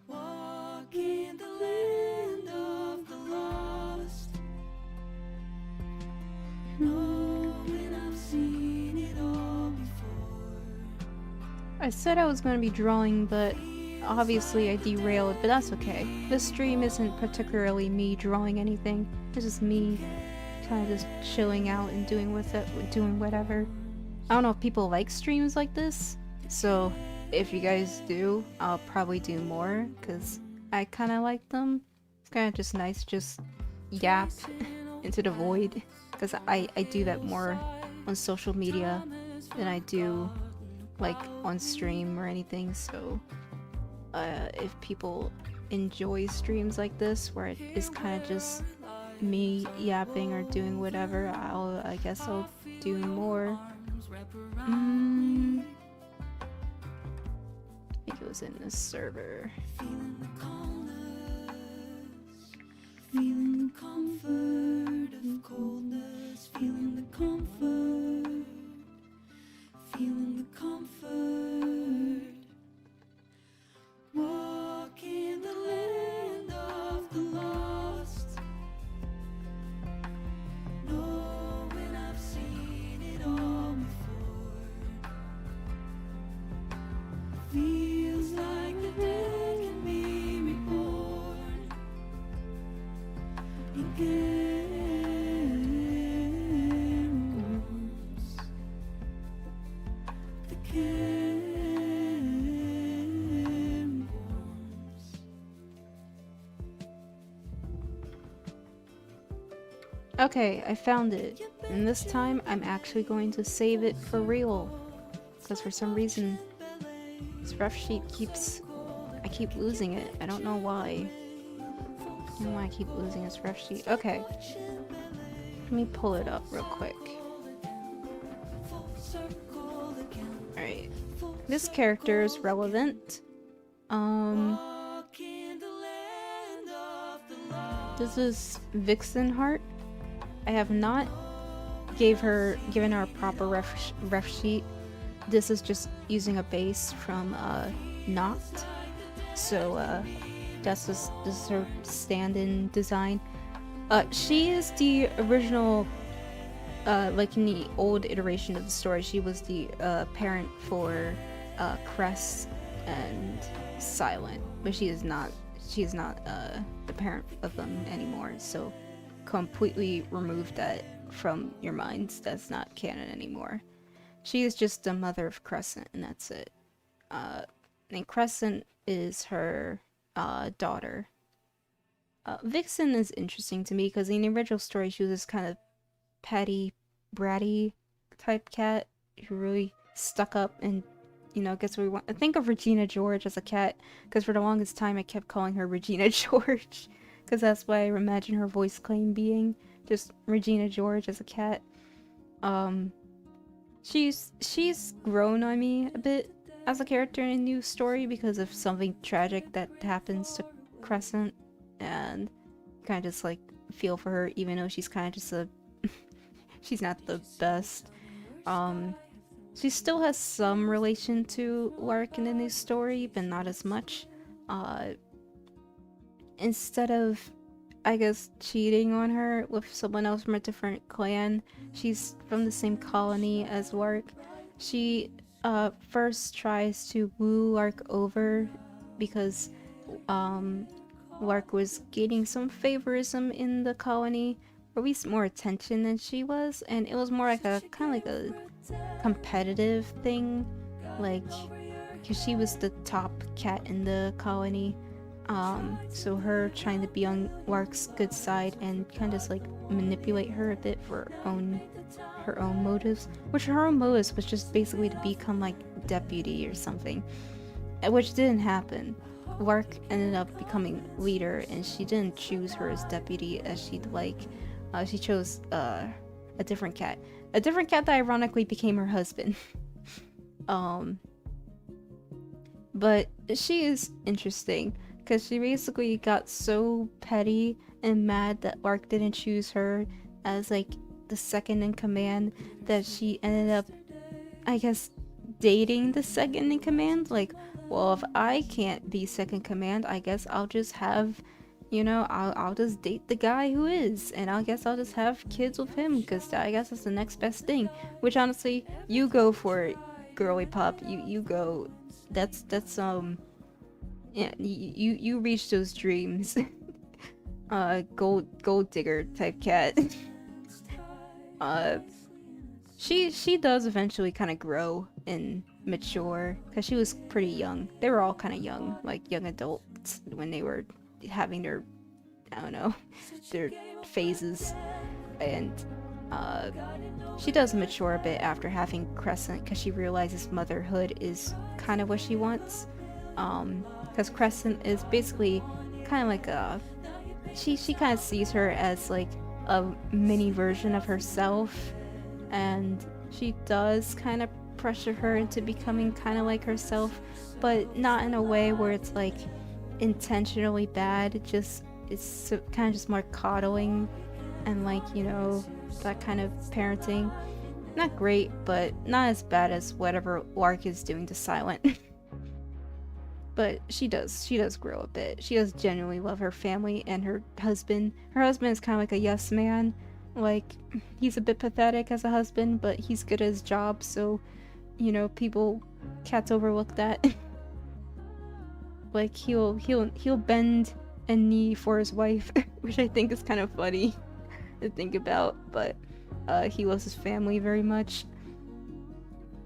Walking the land of the lost, knowing I've seen it all before. I said I was going to be drawing, but obviously I derailed, but that's okay. This stream isn't particularly me drawing anything. It's just me kind of just chilling out and doing whatever. I don't know if people like streams like this, so if you guys do, I'll probably do more, because I kind of like them. It's kind of just nice, just yap into the void, because I do that more on social media than I do like on stream or anything. So if people enjoy streams like this where it's kind of just me yapping or doing whatever, I guess I'll do more. I think it was in this server. Feeling the comfort of coldness, feeling the comfort, feeling the comfort. Walking the land of the lost, knowing I've seen it all before. Feels like the dead can be reborn again. The can warms. Okay, I found it. You And this time, I'm actually going to save it for real. Because for some reason, this ref sheet I keep losing it. I don't know why. I don't know why I keep losing this ref sheet. Okay. Let me pull it up real quick. Alright. This character is relevant. This is Vixen Heart. I have not given her a proper ref sheet. This is just using a base from Noct. So this is her stand-in design. She is the original, like in the old iteration of the story, she was the parent for Cress and Silent, but she is not the parent of them anymore, so completely remove that from your minds. That's not canon anymore. She is just the mother of Crescent, and that's it. And Crescent is her daughter. Vixen is interesting to me because in the original story she was this kind of petty, bratty type cat who really stuck up and, you know, gets what we want. I think of Regina George as a cat because for the longest time I kept calling her Regina George because that's what I imagine her voice claim being, just Regina George as a cat. She's grown on me a bit as a character in a new story because of something tragic that happens to Crescent, and kind of just like feel for her even though she's kind of just a she's not the best. She still has some relation to Lark in the new story, but not as much. Instead of, I guess, cheating on her with someone else from a different clan, she's from the same colony as Lark. She first tries to woo Lark over because Lark was gaining some favorism in the colony, or at least more attention than she was, and it was more like a kind of like a competitive thing, like because she was the top cat in the colony. So her trying to be on Lark's good side and kind of just like manipulate her a bit for her own motives, which her own motives was just basically to become like deputy or something, which didn't happen. Lark ended up becoming leader, and she didn't choose her as deputy as she'd like. She chose a different cat that ironically became her husband. But she is interesting because she basically got so petty and mad that Lark didn't choose her as like the second in command that she ended up, I guess, dating the second in command. Like, well, if I can't be second command, I guess I'll just have, you know, I'll just date the guy who is, and I guess I'll just have kids with him because I guess that's the next best thing. Which honestly, you go for it, girly pop. You go. That's yeah. You reach those dreams. Gold digger type cat. She does eventually kind of grow and mature because she was pretty young. They were all kind of young, like young adults when they were having their, I don't know, their phases, and she does mature a bit after having Crescent because she realizes motherhood is kind of what she wants. Because Crescent is basically kind of like a, she kind of sees her as like a mini version of herself, and she does kind of pressure her into becoming kind of like herself, but not in a way where it's like intentionally bad. It's kind of just more coddling and like, you know, that kind of parenting. Not great, but not as bad as whatever Lark is doing to Silent. But she does grow a bit. She does genuinely love her family and her husband. Her husband is kind of like a yes man. Like, he's a bit pathetic as a husband, but he's good at his job, so, you know, cats overlook that. Like, he'll bend a knee for his wife, which I think is kind of funny to think about, but he loves his family very much.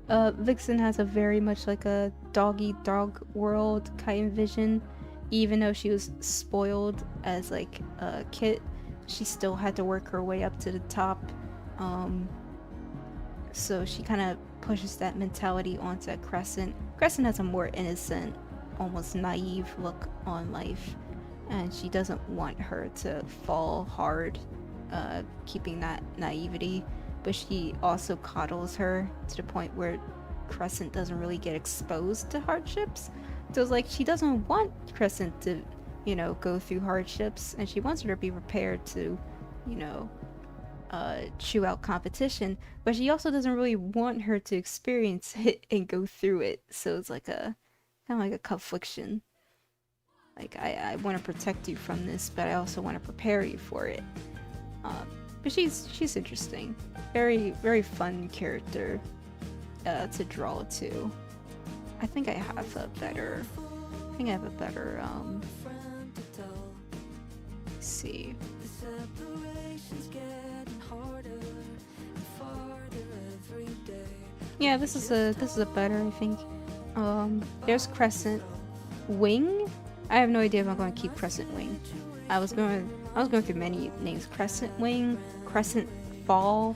Vixen has a very much like a dog-eat-dog world kind of vision. Even though she was spoiled as like a kid, she still had to work her way up to the top So she kind of pushes that mentality onto Crescent. Crescent has a more innocent, almost naive look on life, and she doesn't want her to fall hard, keeping that naivety. But she also coddles her to the point where Crescent doesn't really get exposed to hardships. So it's like she doesn't want Crescent to, go through hardships, and she wants her to be prepared to, you know, chew out competition, but she also doesn't really want her to experience it and go through it. So it's like a kind of like a confliction. Like I want to protect you from this, but I also want to prepare you for it. But she's interesting, very fun character to draw to. I think I have a better. Let's see. Yeah, this is a better, I think. There's Crescent Wing. I have no idea if I'm going to keep Crescent Wing. I was going through many names: Crescent Wing, Crescent Fall,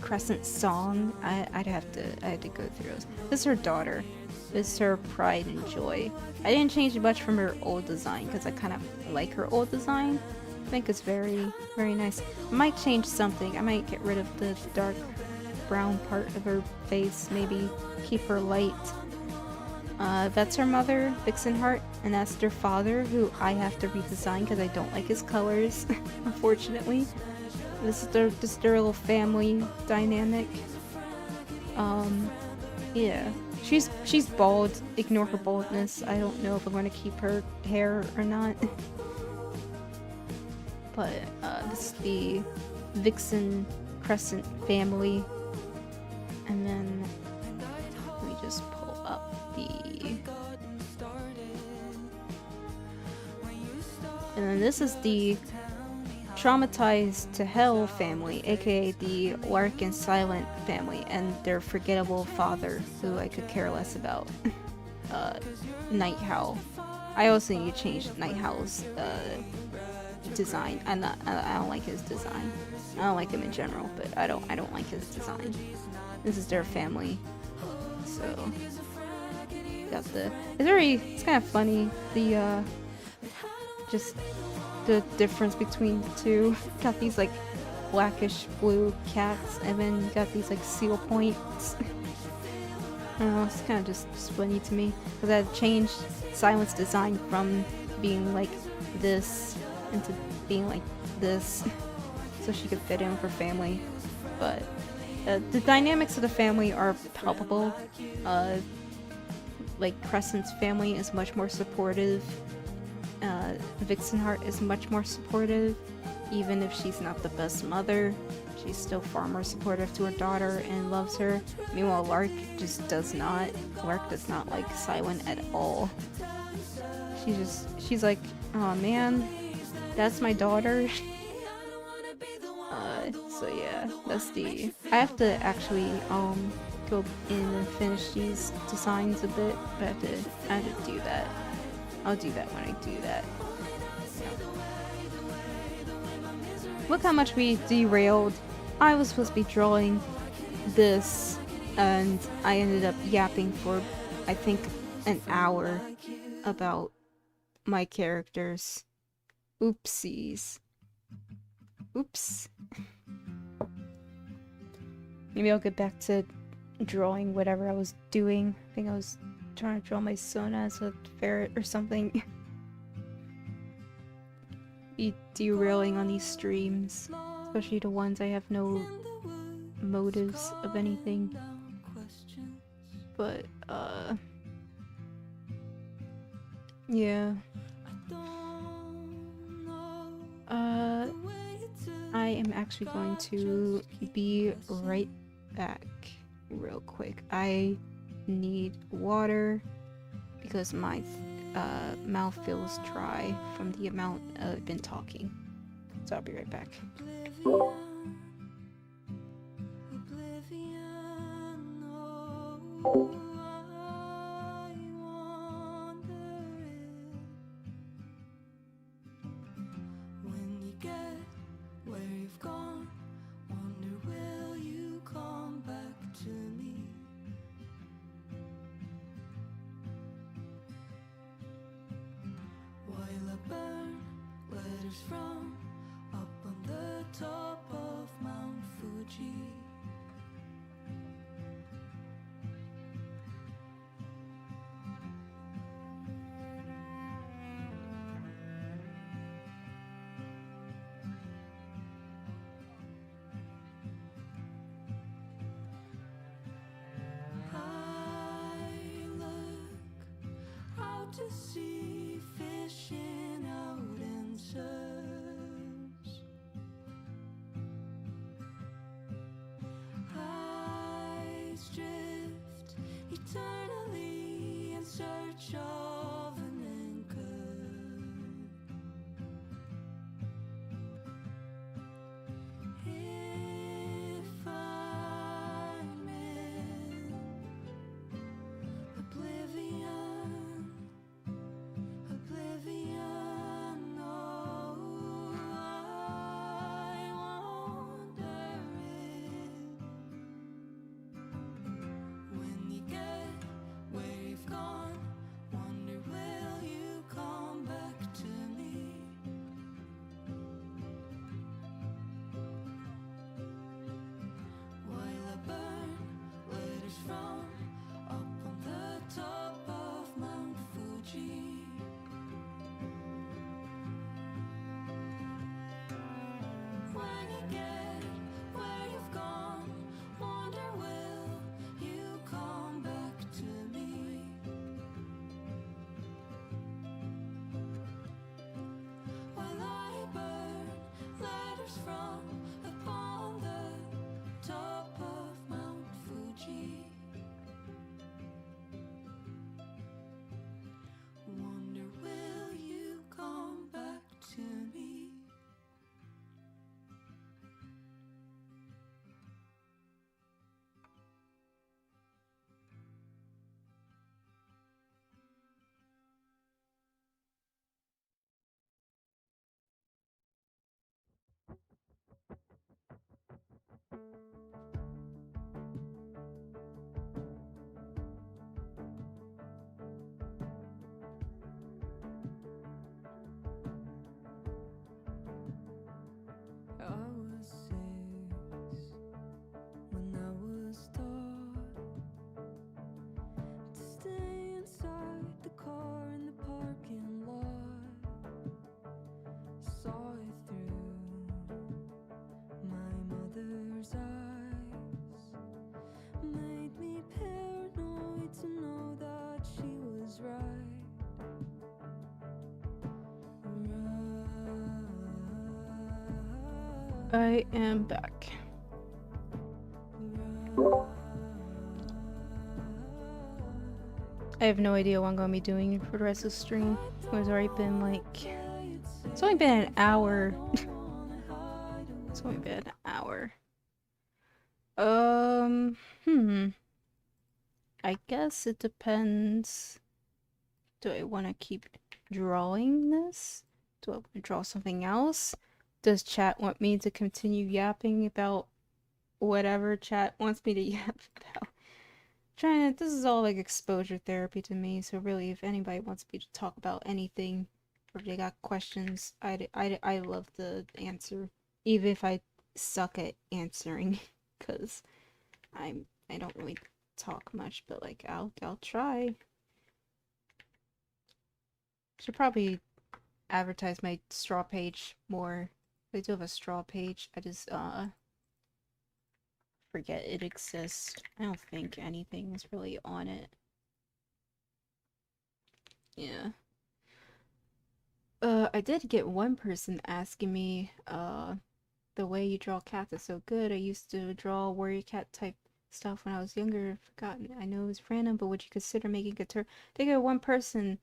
Crescent Song. I had to go through those. This is her daughter. This is her pride and joy. I didn't change much from her old design because I kind of like her old design. I think it's very nice. I might change something. I might get rid of the dark brown part of her face. Maybe keep her light. That's her mother, Vixenheart, and that's their father, who I have to redesign because I don't like his colors, unfortunately. This is their little family dynamic. Yeah. She's bald. Ignore her baldness. I don't know if I'm going to keep her hair or not. But this is the Vixen Crescent family. And then let me just pull up the... And then this is the Traumatized to Hell family, aka the Lark and Silent family, and their forgettable father, who I could care less about. Night Howl. I also need to change Night Howl's design. I don't like his design. I don't like him in general, but I don't like his design. This is their family. So got it's kind of funny, the just the difference between the two. Got these like blackish blue cats, and then you got these like seal points. I don't know, it's kind of just funny to me because I changed Silent's design from being like this into being like this, so she could fit in for family. But the dynamics of the family are palpable. Like Crescent's family is much more supportive. Vixenheart is much more supportive, even if she's not the best mother. She's still far more supportive to her daughter and loves her. Meanwhile, Lark just does not. Lark does not like Silent at all. She's like, oh man, that's my daughter. So yeah, that's the... I have to actually go in and finish these designs a bit, but I have to do that. I'll do that when I do that. Look how much we derailed. I was supposed to be drawing this, and I ended up yapping for, I think, an hour about my characters. Oopsies. Oops. Maybe I'll get back to drawing whatever I was doing. I think I was trying to draw my son as a ferret or something. Be derailing on these streams, especially the ones I have no motives of anything. But yeah. I am actually going to be right back real quick. I need water because my mouth feels dry from the amount I've been talking. So I'll be right back. When you get where you've gone, wonder where letters from up on the top of Mount Fuji. To see fishing out in surfs. Eyes drift eternally in search of an anchor. If I'm in oblivion, oh, I wonder when you get where you've gone, wonder will you come back to me? While I burn letters from up on the top of Mount Fuji. When you get where you've gone, wonder will you come back to me? While I burn letters from upon the top of Mount Fuji. Wonder will you come back to me? I was 6 when I was taught to stay inside the car in the parking lot. Saw it through my mother's eyes, made me paranoid to know that she was right. I am back. I have no idea what I'm gonna be doing for the rest of the stream. It's already been like... It's only been an hour. It's only been an hour. I guess it depends. Do I want to keep drawing this? Do I want to draw something else? Does chat want me to continue yapping about whatever chat wants me to yap about? This is all like exposure therapy to me, so really if anybody wants me to talk about anything, or if they got questions, I love to answer, even if I suck at answering, because I don't really talk much, but like I'll try. Should probably advertise my straw page more. I do have a straw page. I just forget it exists. I don't think anything is really on it. Yeah. I did get one person asking me, the way you draw cats is so good. I used to draw warrior cat type stuff when I was younger. I've forgotten. I know it was random, but would you consider making a tutorial? They got one person,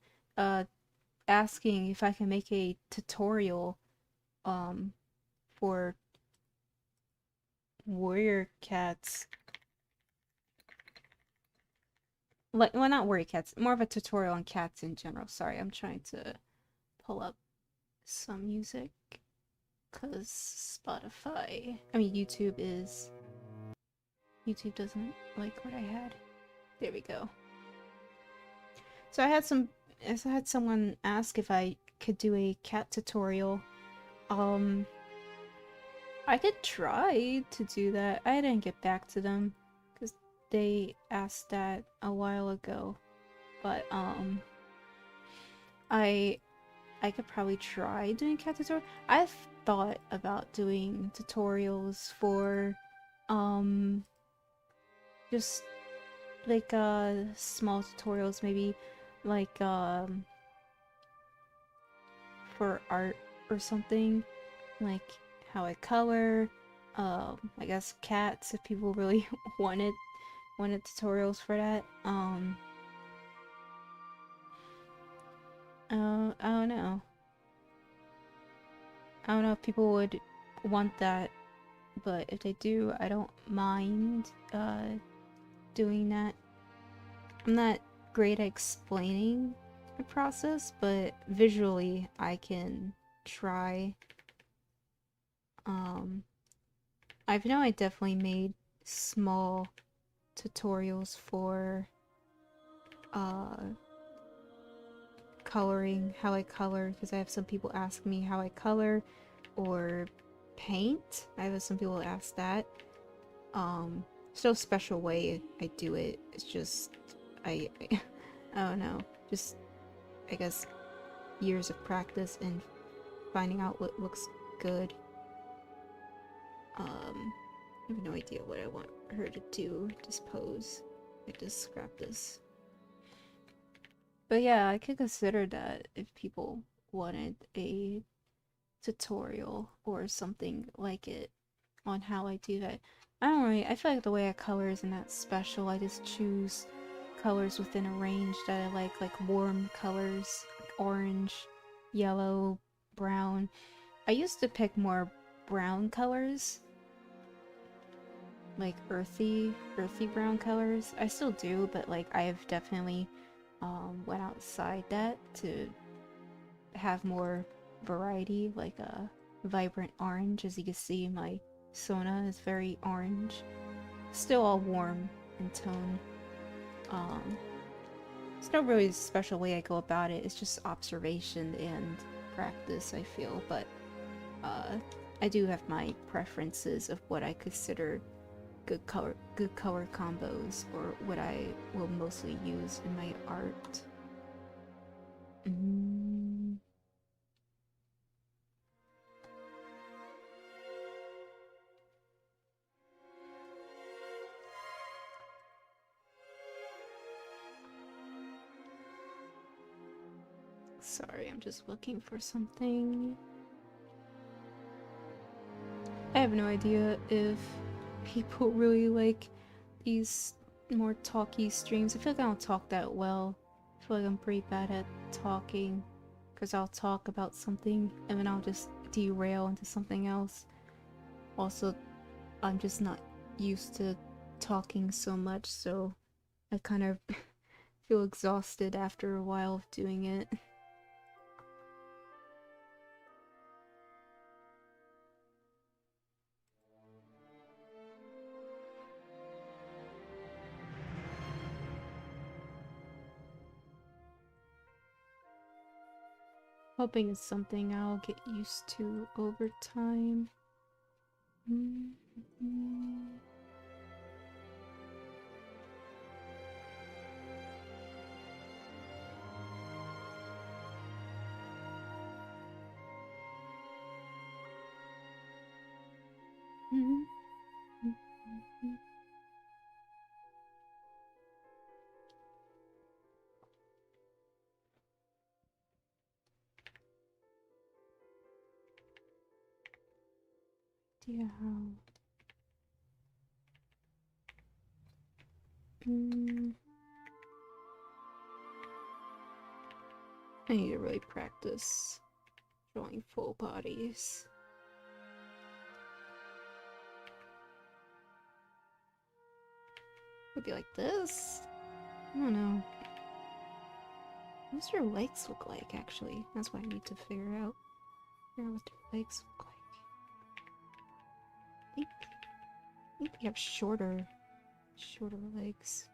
asking if I can make a tutorial, for warrior cats. Like, well, not warrior cats, more of a tutorial on cats in general. Sorry, I'm trying to pull up some music, cause YouTube doesn't like what I had. There we go. So I had someone ask if I could do a cat tutorial, Um, I could try to do that. I didn't get back to them because they asked that a while ago. But I could probably try doing cat tutorial. I've thought about doing tutorials for just like small tutorials, maybe like for art or something, like how I color, I guess cats if people really wanted tutorials for that. I don't know. I don't know if people would want that, but if they do, I don't mind doing that. I'm not great at explaining the process, but visually I can try. I definitely made small tutorials for coloring, how I color, because I have some people ask me how I color or paint. I have some people ask that. There's no special way I do it. It's just I don't know. Just I guess years of practice and finding out what looks good. I have no idea what I want her to do. Just pose. I just scrap this. But yeah, I could consider that if people wanted a tutorial or something like it on how I do that. I feel like the way I color isn't that special. I just choose colors within a range that I like warm colors, like orange, yellow, brown. I used to pick more brown colors, like earthy brown colors. I still do, but like I've definitely went outside that to have more variety, like a vibrant orange. As you can see, my Sona is very orange. Still all warm in tone. There's no really special way I go about it. It's just observation and practice, I feel. But I do have my preferences of what I consider good color combos, or what I will mostly use in my art. Sorry, I'm just looking for something. I have no idea if people really like these more talky streams. I feel like I don't talk that well. I feel like I'm pretty bad at talking, because I'll talk about something and then I'll just derail into something else. Also, I'm just not used to talking so much, so I kind of feel exhausted after a while of doing it. Hoping it's something I'll get used to over time. Idea how. I need to really practice drawing full bodies. Would be like this? I don't know. What's their legs look like, actually? That's what I need to figure out. Figure out what their legs look like. I think they have shorter legs.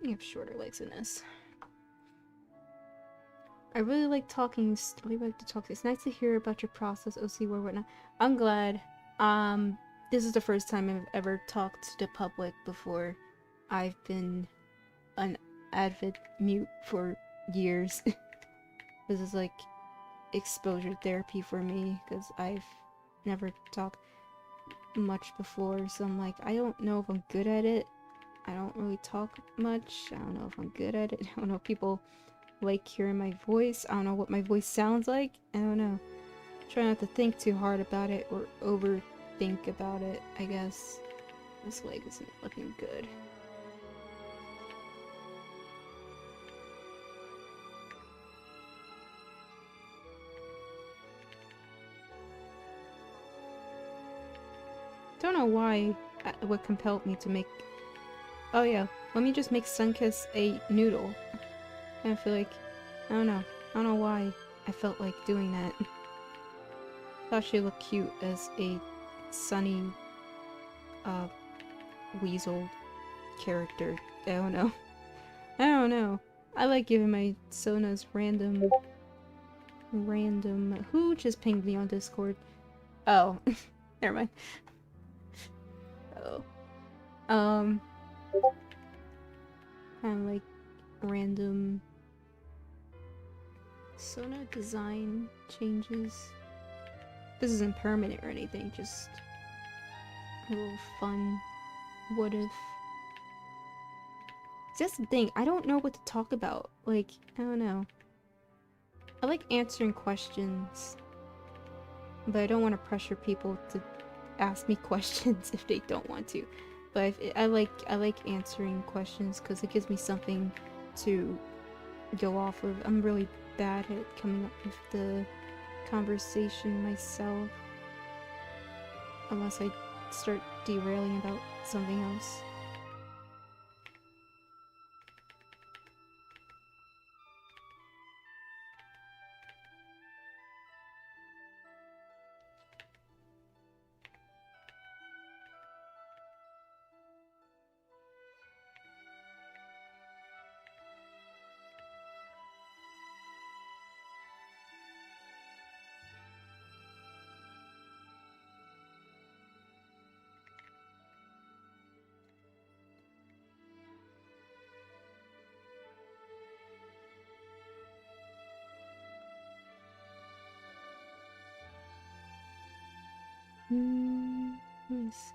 You have shorter legs than this. I really like talking. We like to talk. It's nice to hear about your process, OC or whatnot. I'm glad. This is the first time I've ever talked to the public before. I've been an avid mute for years. This is like exposure therapy for me because I've never talked much before. So I'm like, I don't know if I'm good at it. I don't really talk much. I don't know if I'm good at it. I don't know if people like hearing my voice. I don't know what my voice sounds like. I don't know. Try not to think too hard about it or overthink about it, I guess. This leg isn't looking good. Don't know why, what compelled me to make... Oh yeah, let me just make Sunkiss a noodle. I feel like, I don't know why I felt like doing that. Thought she looked cute as a sunny, weasel character. I don't know. I like giving my Sonas random, who just pinged me on Discord? Oh, never mind. Oh. Kind of like random Sona design changes. This isn't permanent or anything, just a little fun what if. See, that's the thing, I don't know what to talk about. Like, I don't know. I like answering questions, but I don't want to pressure people to ask me questions if they don't want to. But I like answering questions because it gives me something to go off of. I'm really bad at coming up with the conversation myself, unless I start derailing about something else. Let me see.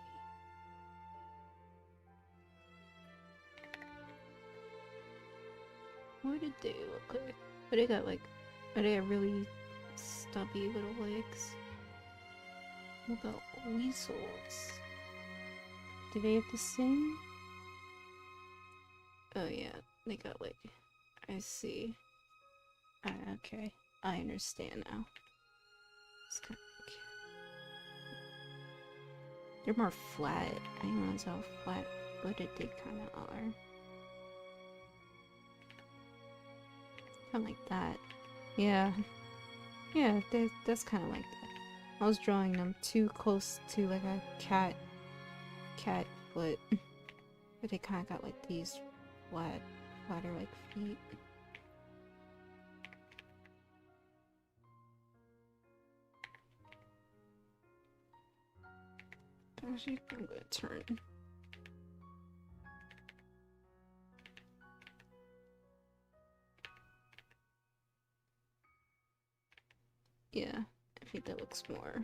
What did they look like? But they got like, are they really stubby little legs? What about weasels? Do they have the same? Oh yeah, they got like, I see. Okay, I understand now. It's kind of like, they're more flat. I didn't realize how flat-footed they kind of are. Kind of like that. Yeah. Yeah, that's kind of like that. I was drawing them too close to like a cat foot. But they kind of got like these flatter like feet. Actually, I'm gonna turn. Yeah, I think that looks more.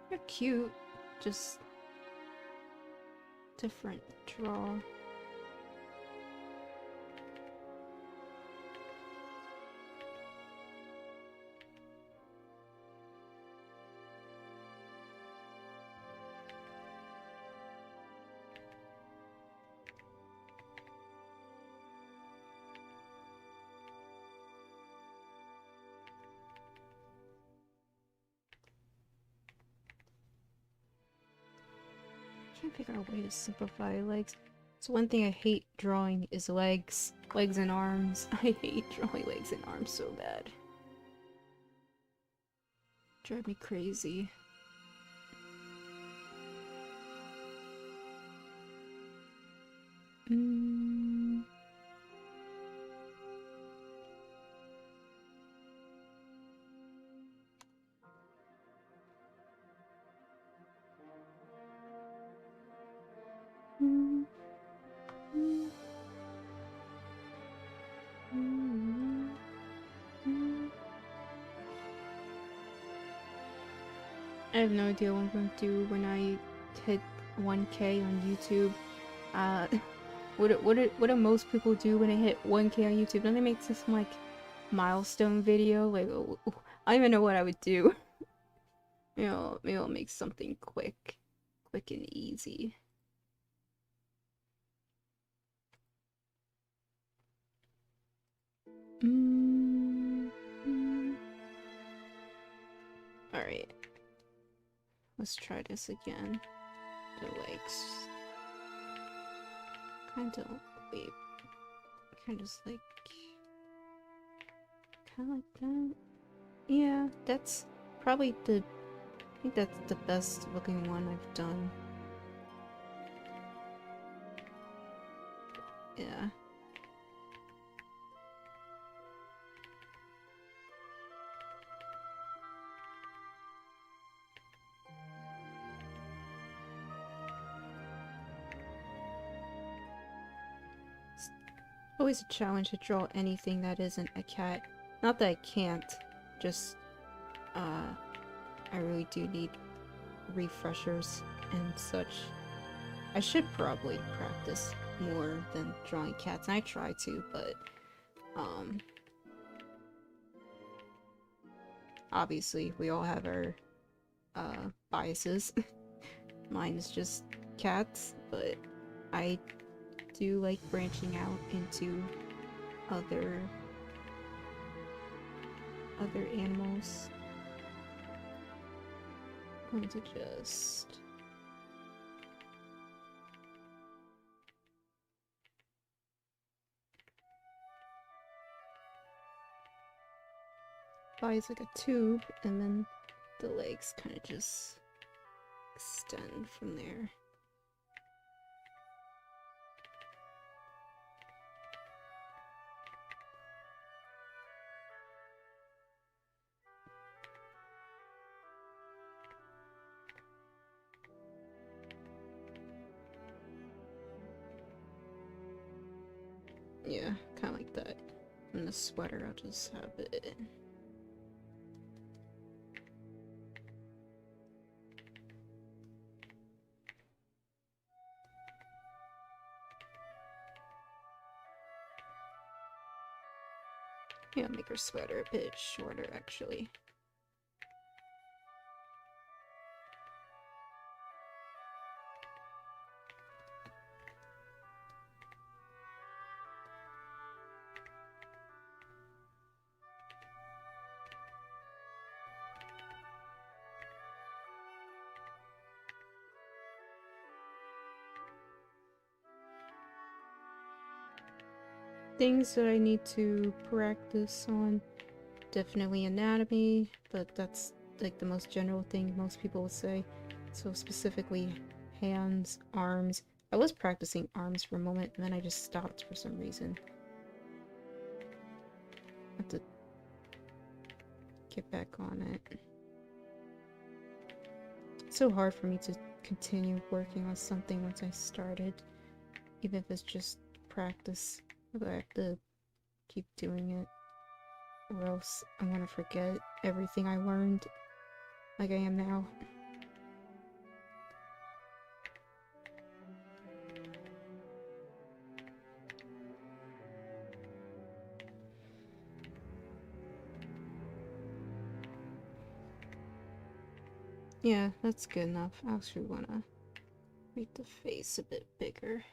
They're cute, just different draw. Can't figure out a way to simplify legs. So one thing I hate drawing is legs and arms. I hate drawing legs and arms so bad. Drive me crazy. I have no idea what I'm going to do when I hit 1K on YouTube. What do most people do when they hit 1K on YouTube? Don't they make some like milestone video? Like, I don't even know what I would do. Maybe I'll make something quick and easy. Alright. Let's try this again. The legs. Kinda like that. Yeah, that's probably I think that's the best looking one I've done. Yeah. It's always a challenge to draw anything that isn't a cat. Not that I can't, just I really do need refreshers and such. I should probably practice more than drawing cats, and I try to, but obviously we all have our biases. Mine is just cats, but I do like branching out into other animals. I'm going to just body's like a tube, and then the legs kind of just extend from there. Yeah, kind of like that. And the sweater, I'll just have it. Yeah, make her sweater a bit shorter, actually. Things that I need to practice on, definitely anatomy, but that's like the most general thing most people would say. So specifically hands, arms. I was practicing arms for a moment and then I just stopped for some reason. I have to get back on it. It's so hard for me to continue working on something once I started, even if it's just practice. But I have to keep doing it, or else I'm gonna forget everything I learned, like I am now. Yeah, that's good enough. I actually wanna make the face a bit bigger.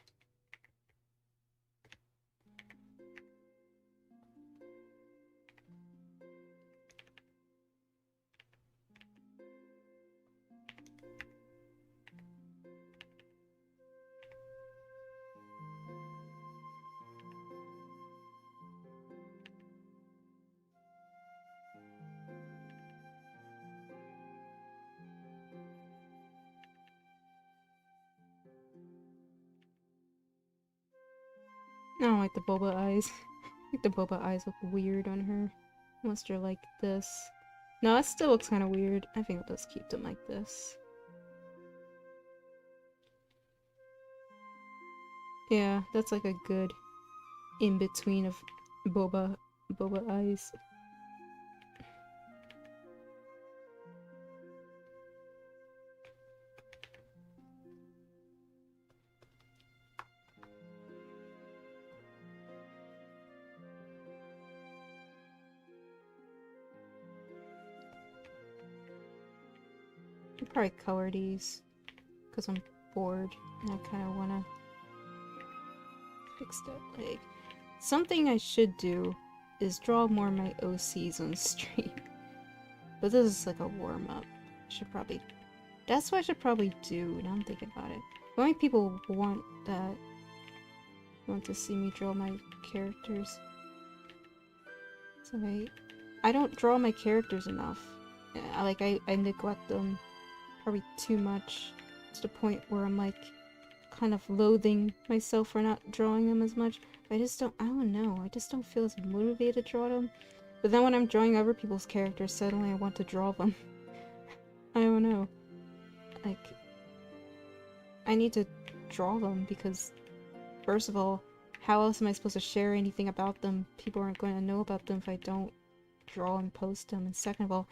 I don't like the boba eyes. I think the boba eyes look weird on her. Unless they're like this. No, it still looks kind of weird. I think I'll just keep them like this. Yeah, that's like a good in-between of boba eyes. I'll probably color these because I'm bored and I kind of want to fix that leg. Something I should do is draw more of my OCs on stream. But this is like a warm-up. That's what I should probably do, now I'm thinking about it. How many people want that? Want to see me draw my characters? It's okay. I don't draw my characters enough. I neglect them probably too much, to the point where I'm like kind of loathing myself for not drawing them as much. I don't know, I just don't feel as motivated to draw them. But then when I'm drawing other people's characters, suddenly I want to draw them. I don't know. Like, I need to draw them because, first of all, how else am I supposed to share anything about them? People aren't going to know about them if I don't draw and post them. And second of all,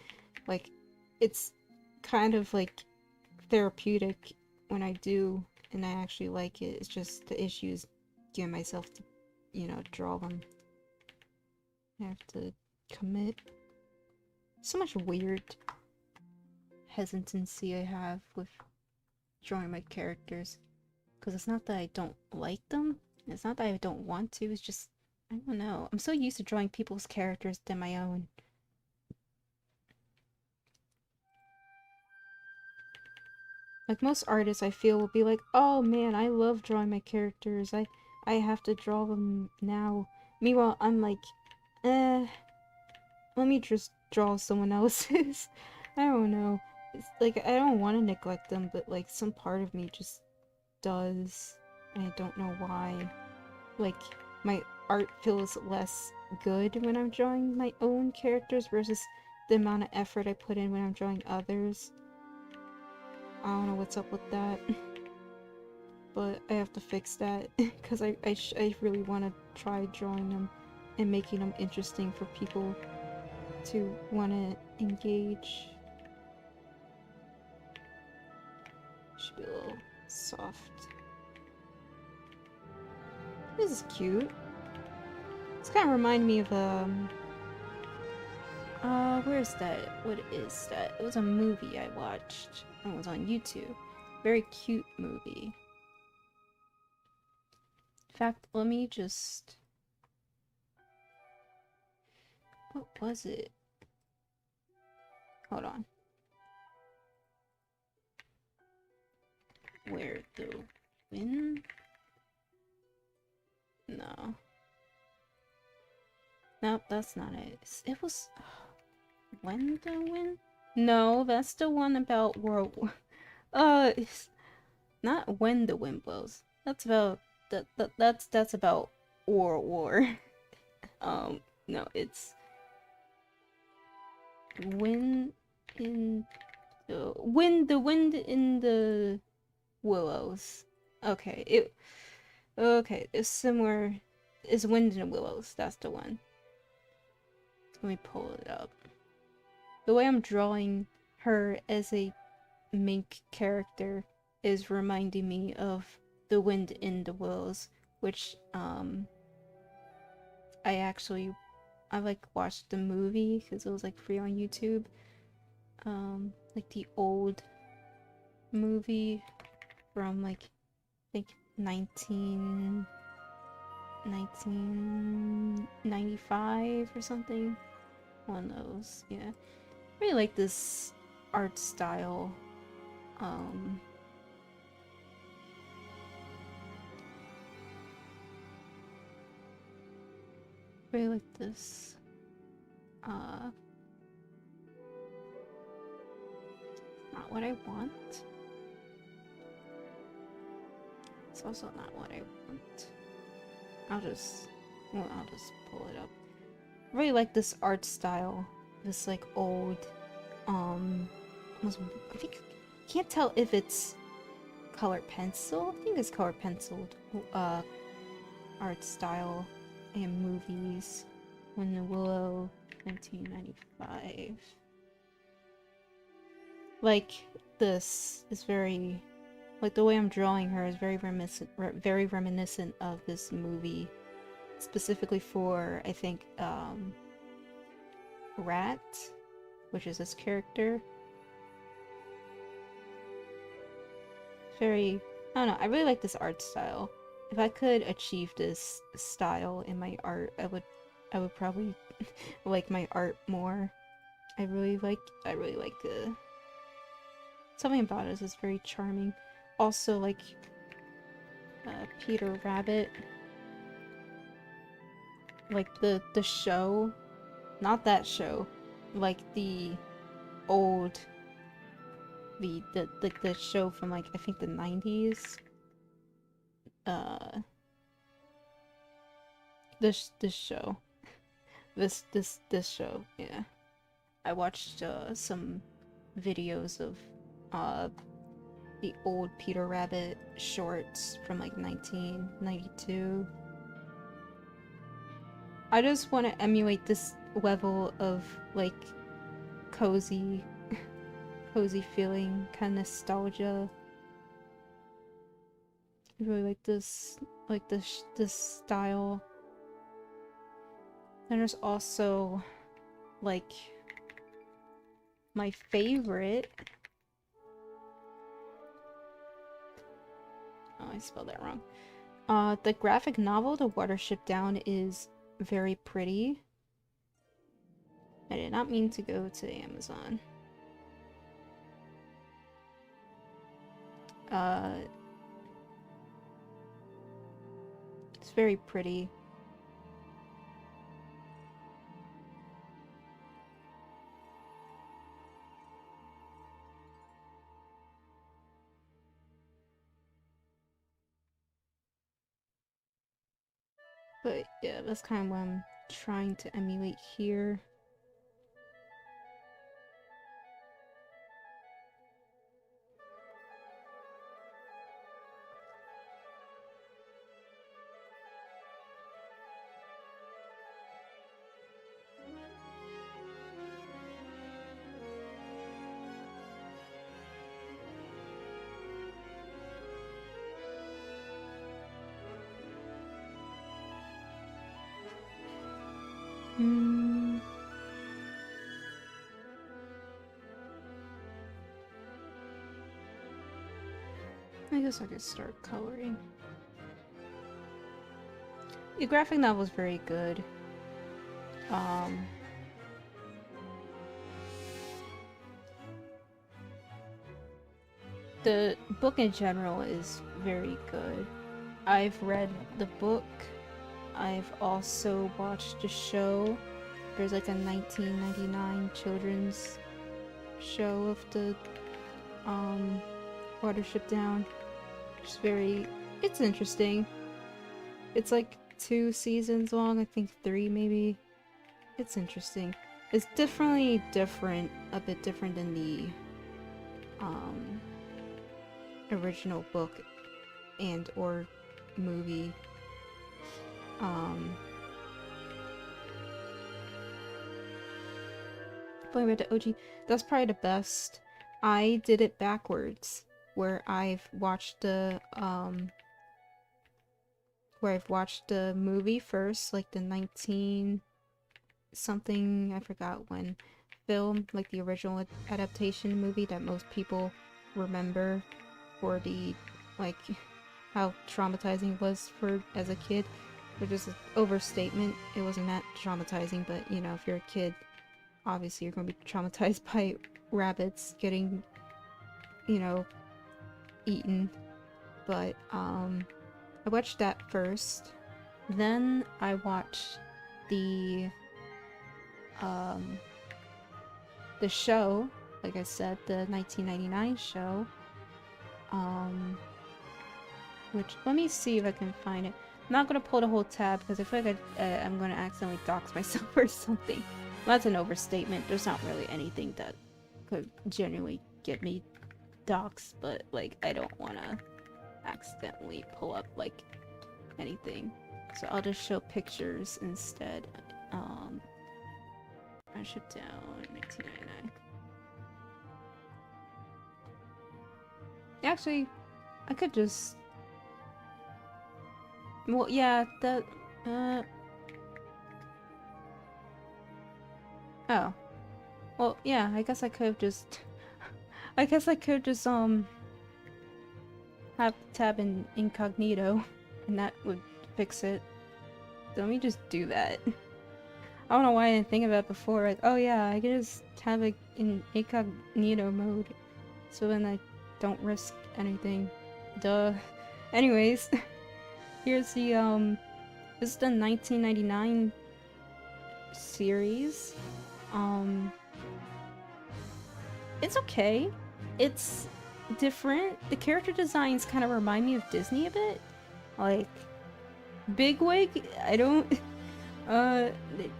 like, it's kind of like therapeutic when I do and I actually like it. It's just the issue is getting myself to, you know, draw them. I have to commit. So much weird hesitancy I have with drawing my characters. Because it's not that I don't like them. It's not that I don't want to. It's just, I don't know. I'm so used to drawing people's characters than my own. Like most artists I feel will be like, oh man, I love drawing my characters. I have to draw them now. Meanwhile, I'm like, let me just draw someone else's. I don't know. It's like, I don't want to neglect them, but like some part of me just does. And I don't know why. Like, my art feels less good when I'm drawing my own characters versus the amount of effort I put in when I'm drawing others. I don't know what's up with that. But I have to fix that because I really want to try drawing them and making them interesting for people to want to engage. Should be a little soft. This is cute. It's kind of remind me of where's that? What is that? It was a movie I watched. It was on YouTube. Very cute movie. In fact, let me just... What was it? Hold on. Where the wind? No. Nope, that's not it. It was... When the Wind? No, that's the one about World War. It's not When the Wind Blows. That's about that's about World War. No, it's Wind in the Wind in the Willows. Okay, it's similar. It's Wind in the Willows. That's the one. Let me pull it up. The way I'm drawing her as a mink character is reminding me of The Wind in the Willows, which I like watched the movie because it was like free on YouTube. Like the old movie from like I think 1995 or something. One of those, yeah. I really like this art style. Really like this. Not what I want. It's also not what I want. I'll just pull it up. I really like this art style. This like old, I think, can't tell if it's color pencil. I think it's color penciled art style and movies. When the Willow, 1995. Like this is very, like the way I'm drawing her is very reminiscent of this movie, specifically for I think Rat, which is this character. very, I don't know, I really like this art style. If I could achieve this style in my art, I would probably like my art more. I really like something about it is very charming. Also, like Peter Rabbit, like the show, not that show, like the old, the show from like I think the 90s. This show, this show, yeah. I watched some videos of the old Peter Rabbit shorts from like 1992. I just want to emulate this level of like cozy feeling, kind of nostalgia. I really like this style. And there's also like my favorite. Oh, I spelled that wrong. The graphic novel, The Watership Down, is very pretty. I did not mean to go to Amazon. It's very pretty. But yeah, that's kind of what I'm trying to emulate here. I guess I could start coloring. The graphic novel is very good. The book in general is very good. I've read the book. I've also watched the show. There's like a 1999 children's show of the Watership Down. It's interesting. It's like 2 seasons long, I think 3 maybe. It's interesting. It's definitely different, a bit different than the original book and or movie. Playing with the OG, that's probably the best. I did it backwards, where I've watched the movie first, like the 19 something, I forgot when, film, like the original adaptation movie that most people remember for the, like, how traumatizing it was for as a kid, which is an overstatement. It wasn't that traumatizing, but you know, if you're a kid, obviously you're going to be traumatized by rabbits getting, you know, eaten. But I watched that first, then I watched the show, like I said, the 1999 show, which, let me see if I can find it. I'm not gonna pull the whole tab because I feel like I'm gonna accidentally dox myself or something. Well, that's an overstatement. There's not really anything that could genuinely get me doxed, but like I don't want to accidentally pull up like anything, so I'll just show pictures instead. Watership Down 1999. Actually, I could just, well, yeah, that oh, well, yeah, I guess I could have just have to tab in incognito, and that would fix it. So let me just do that. I don't know why I didn't think of that before. Like, oh yeah, I can just have it in incognito mode, so then I don't risk anything. Duh. Anyways, here's the this is the 1999 series. It's okay. It's different. The character designs kind of remind me of Disney a bit. Like, Bigwig, I don't...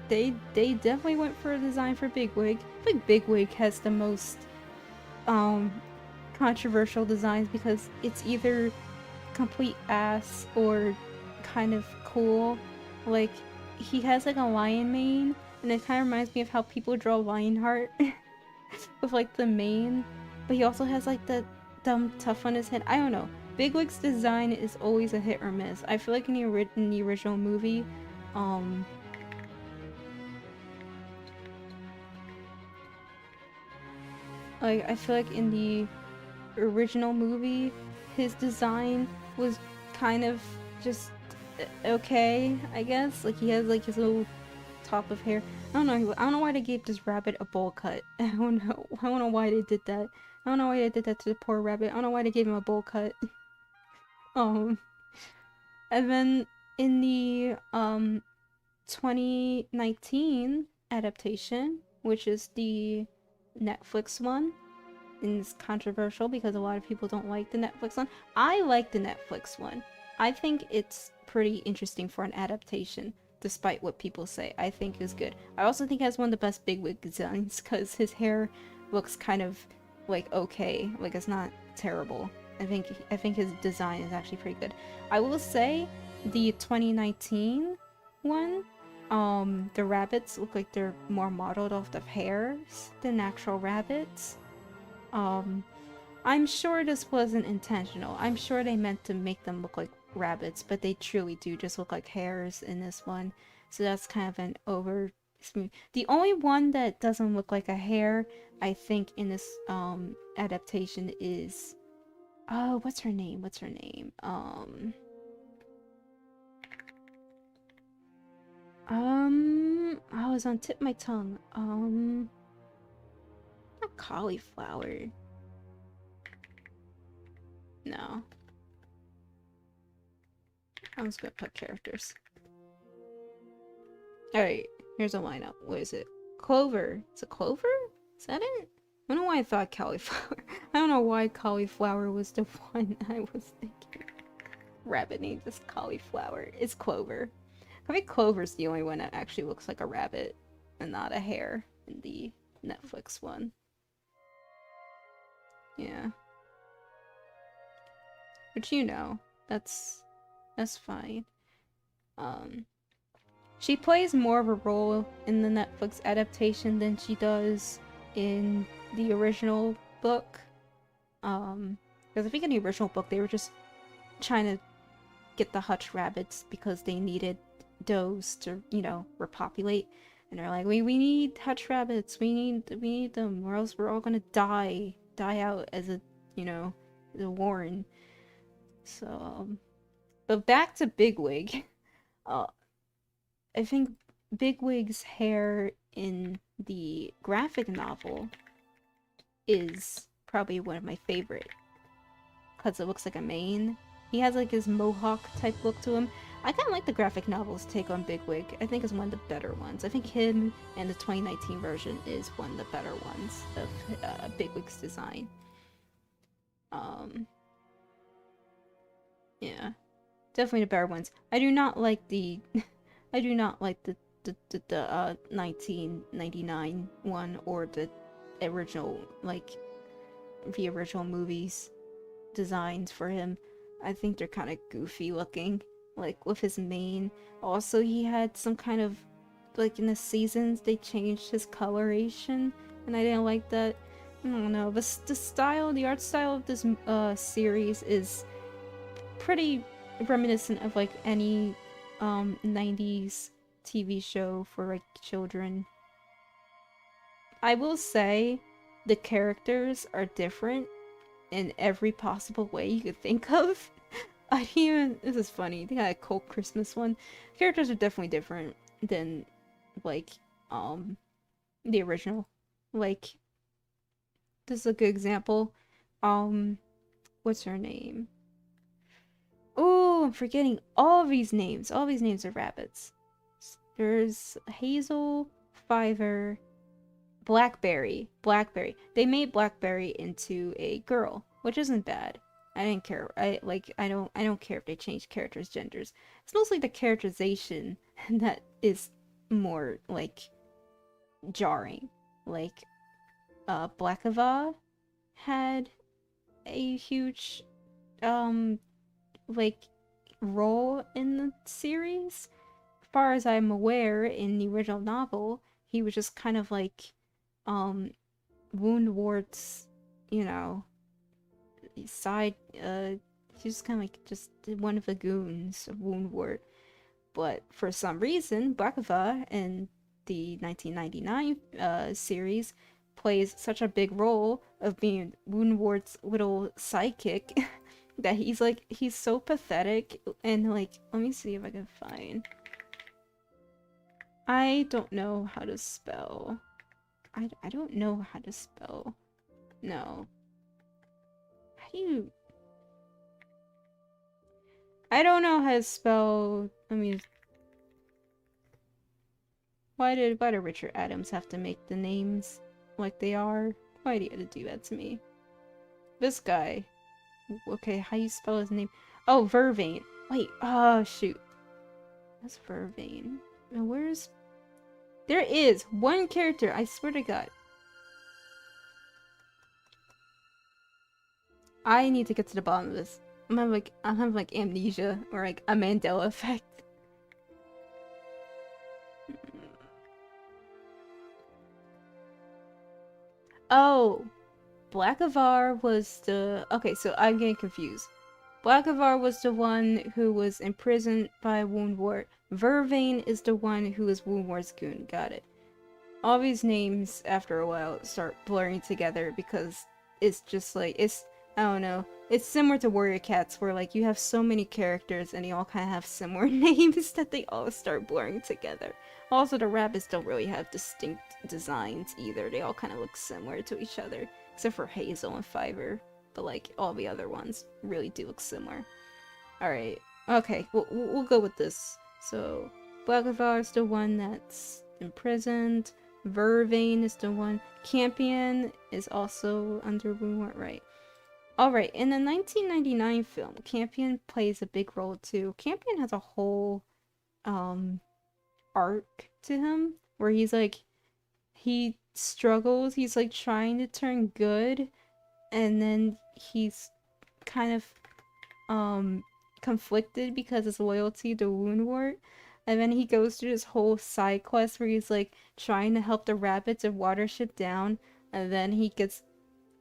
they definitely went for a design for Bigwig. I think Bigwig has the most, controversial designs because it's either complete ass or kind of cool. Like, he has like a lion mane, and it kind of reminds me of how people draw Lionheart with like the mane, but he also has like the dumb tuft on his head. I don't know. Bigwig's design is always a hit or miss. I feel like in the original movie, like I feel like in the original movie, his design was kind of just okay, I guess. Like he has like his little top of hair. I don't know why they gave this rabbit a bowl cut. I don't know why they did that. I don't know why they did that to the poor rabbit. I don't know why they gave him a bowl cut. And then in the 2019 adaptation, which is the Netflix one, and it's controversial because a lot of people don't like the Netflix one. I like the Netflix one. I think it's pretty interesting for an adaptation, despite what people say. I think is good. I also think he has one of the best Bigwig designs because his hair looks kind of like okay, like it's not terrible. I think his design is actually pretty good. I will say the 2019 one, the rabbits look like they're more modeled off of hairs than actual rabbits. I'm sure this wasn't intentional. I'm sure they meant to make them look like rabbits, but they truly do just look like hairs in this one. So that's kind of an over smooth. The only one that doesn't look like a hair, I think, in this adaptation is what's her name? I was on tip of my tongue. Not cauliflower. No. I'm just gonna put characters. Alright, here's a lineup. What is it? Clover. Is it Clover? Is that it? I don't know why I thought cauliflower. I don't know why cauliflower was the one I was thinking. Rabbit named is cauliflower. It's Clover. I think Clover's the only one that actually looks like a rabbit and not a hare in the Netflix one. Yeah. But you know, that's fine. She plays more of a role in the Netflix adaptation than she does in the original book. Because I think in the original book they were just trying to get the hutch rabbits because they needed those to, you know, repopulate. And they're like, we need hutch rabbits, we need them, or else we're all gonna die out as a, you know, the warren. So, but back to Bigwig. I think Bigwig's hair in the graphic novel is probably one of my favorite. Because it looks like a mane. He has like his mohawk type look to him. I kind of like the graphic novel's take on Bigwig. I think it's one of the better ones. I think him and the 2019 version is one of the better ones of Bigwig's design. Yeah. Definitely the better ones. I do not like the... I do not like the 1999 one or the original, like, the original movies designs for him. I think they're kind of goofy looking, like with his mane. Also, he had some kind of, like in the seasons, they changed his coloration, and I didn't like that. I don't know, the style, the art style of this series is pretty reminiscent of like any 90s TV show for like children. I will say the characters are different. in every possible way you could think of. I didn't even. This is funny. They got a Cold Christmas one. Characters are definitely different than like the original. Like this is a good example. What's her name? Oh, I'm forgetting all of these names. All these names are rabbits. There's Hazel, Fiver, Blackberry. Blackberry. They made Blackberry into a girl, which isn't bad. I didn't care. I don't care if they change characters' genders. It's mostly the characterization that is more like jarring. Like Blackava had a huge like role in the series. As far as I'm aware, in the original novel, he was just kind of like Woundwart's, you know, side he's just kind of like just one of the goons of Woundwort. But for some reason, Blackava in the 1999 series plays such a big role of being Woundwart's little sidekick that he's so pathetic. And like, let me see if I can find. I don't know how to spell. I don't know how to spell. No. How do you... I don't know how to spell... I mean... Why did Richard Adams have to make the names like they are? Why do you have to do that to me? This guy. Okay, how you spell his name? Oh, Vervain. Wait, oh shoot. That's Vervain. Now where's... There is one character, I swear to God. I need to get to the bottom of this. I'm having like amnesia or like a Mandela effect. Oh, Blackavar was the... Okay, so I'm getting confused. Blackavar was the one who was imprisoned by Woundwort. Vervain is the one who is Woundwart's goon. Got it. All these names, after a while, start blurring together because it's just like, I don't know. It's similar to Warrior Cats where like you have so many characters and they all kind of have similar names that they all start blurring together. Also, the rabbits don't really have distinct designs either. They all kind of look similar to each other, except for Hazel and Fiver. But like all the other ones really do look similar. Alright, okay, we'll go with this. So, Blackavar is the one that's imprisoned. Vervain is the one. Campion is also under Woundwort, right? Alright, in the 1999 film, Campion plays a big role too. Campion has a whole arc to him where he's like, he struggles, he's like trying to turn good, and then he's kind of conflicted because his loyalty to Woundwort. And then he goes through this whole side quest where he's like trying to help the rabbits of Watership Down, and then he gets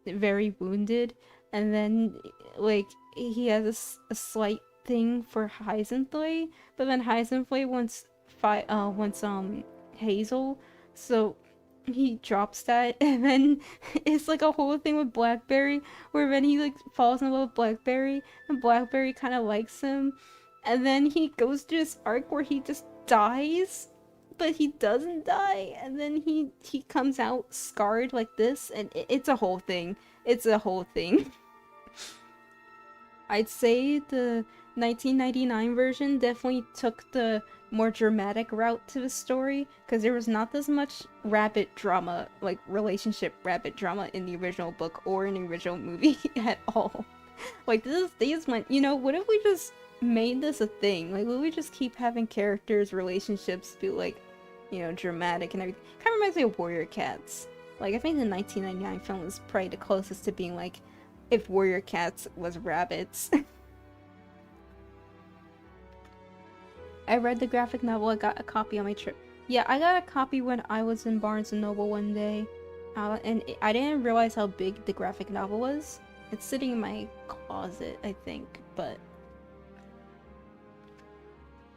very wounded, and then like he has a slight thing for Heisenflay, but then Heisenflay wants Hazel, so he drops that, and then it's like a whole thing with Blackberry where then he like falls in love with Blackberry and Blackberry kind of likes him, and then he goes through this arc where he just dies, but he doesn't die, and then he comes out scarred like this, and it's a whole thing. It's a whole thing. I'd say the 1999 version definitely took the more dramatic route to the story, because there was not as much rabbit drama, like relationship rabbit drama in the original book or in the original movie at all. Like they just went, you know, what if we just made this a thing? Like, would we just keep having characters, relationships be like, you know, dramatic and everything? Kind of reminds me of Warrior Cats. Like, I think the 1999 film is probably the closest to being like if Warrior Cats was rabbits. I read the graphic novel. I got a copy on my trip. Yeah, I got a copy when I was in Barnes & Noble one day. And I didn't realize how big the graphic novel was. It's sitting in my closet, I think, but...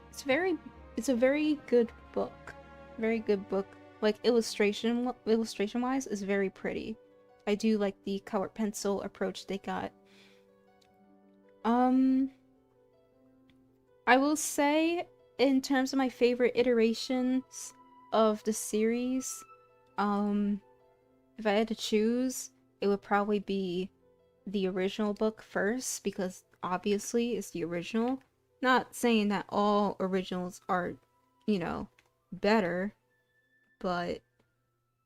It's a very good book. Very good book. Like, illustration-wise, is very pretty. I do like the colored pencil approach they got. I will say, in terms of my favorite iterations of the series, if I had to choose, it would probably be the original book first, because obviously it's the original. Not saying that all originals are, better, but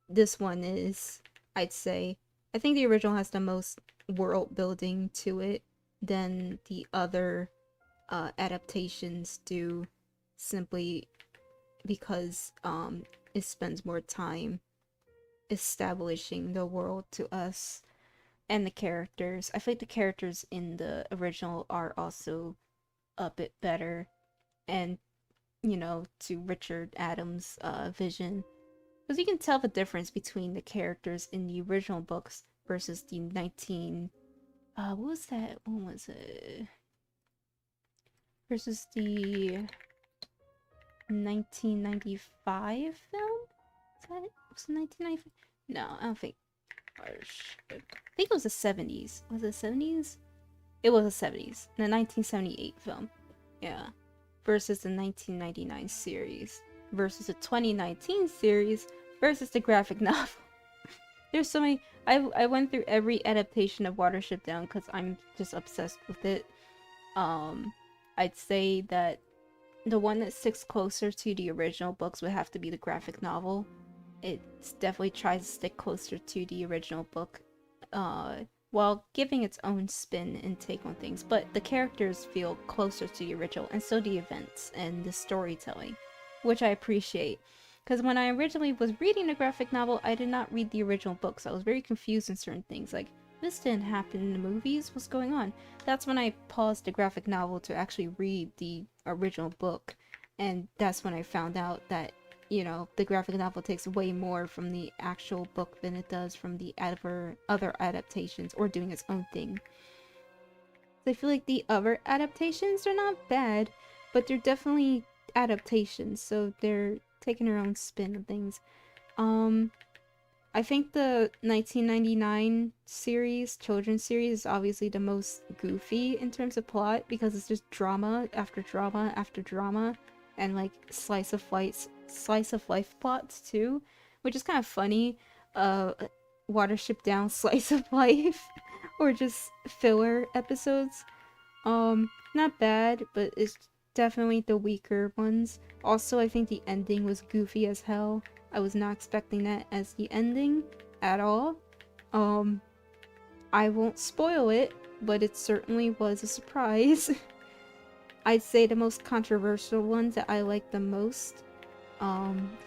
this one is, I'd say. I think the original has the most world building to it than the other adaptations do, simply because it spends more time establishing the world to us and the characters. I feel like the characters in the original are also a bit better, and to Richard Adams' vision, because you can tell the difference between the characters in the original books versus the 19 what was that one, was it versus the 1995 film? Is that it? Was it 1995? No, I don't think. I think it was the 70s. Was it the 70s? It was the 70s. The 1978 film. Yeah. Versus the 1999 series. Versus the 2019 series. Versus the graphic novel. There's so many. I went through every adaptation of Watership Down because I'm just obsessed with it. I'd say that the one that sticks closer to the original books would have to be the graphic novel. It definitely tries to stick closer to the original book, while giving its own spin and take on things. But the characters feel closer to the original, and so the events and the storytelling, which I appreciate. Because when I originally was reading the graphic novel, I did not read the original books. I was very confused in certain things, like, this didn't happen in the movies, what's going on? That's when I paused the graphic novel to actually read the original book, and that's when I found out that, the graphic novel takes way more from the actual book than it does from the other adaptations, or doing its own thing. So I feel like the other adaptations are not bad, but they're definitely adaptations, so they're taking their own spin on things. I think the 1999 series, children's series, is obviously the most goofy in terms of plot, because it's just drama after drama after drama, and like slice of life plots too, which is kind of funny. Watership Down slice of life, or just filler episodes. Not bad, but it's definitely the weaker ones. Also, I think the ending was goofy as hell. I was not expecting that as the ending at all. I won't spoil it, but it certainly was a surprise. I'd say the most controversial ones that I like the most,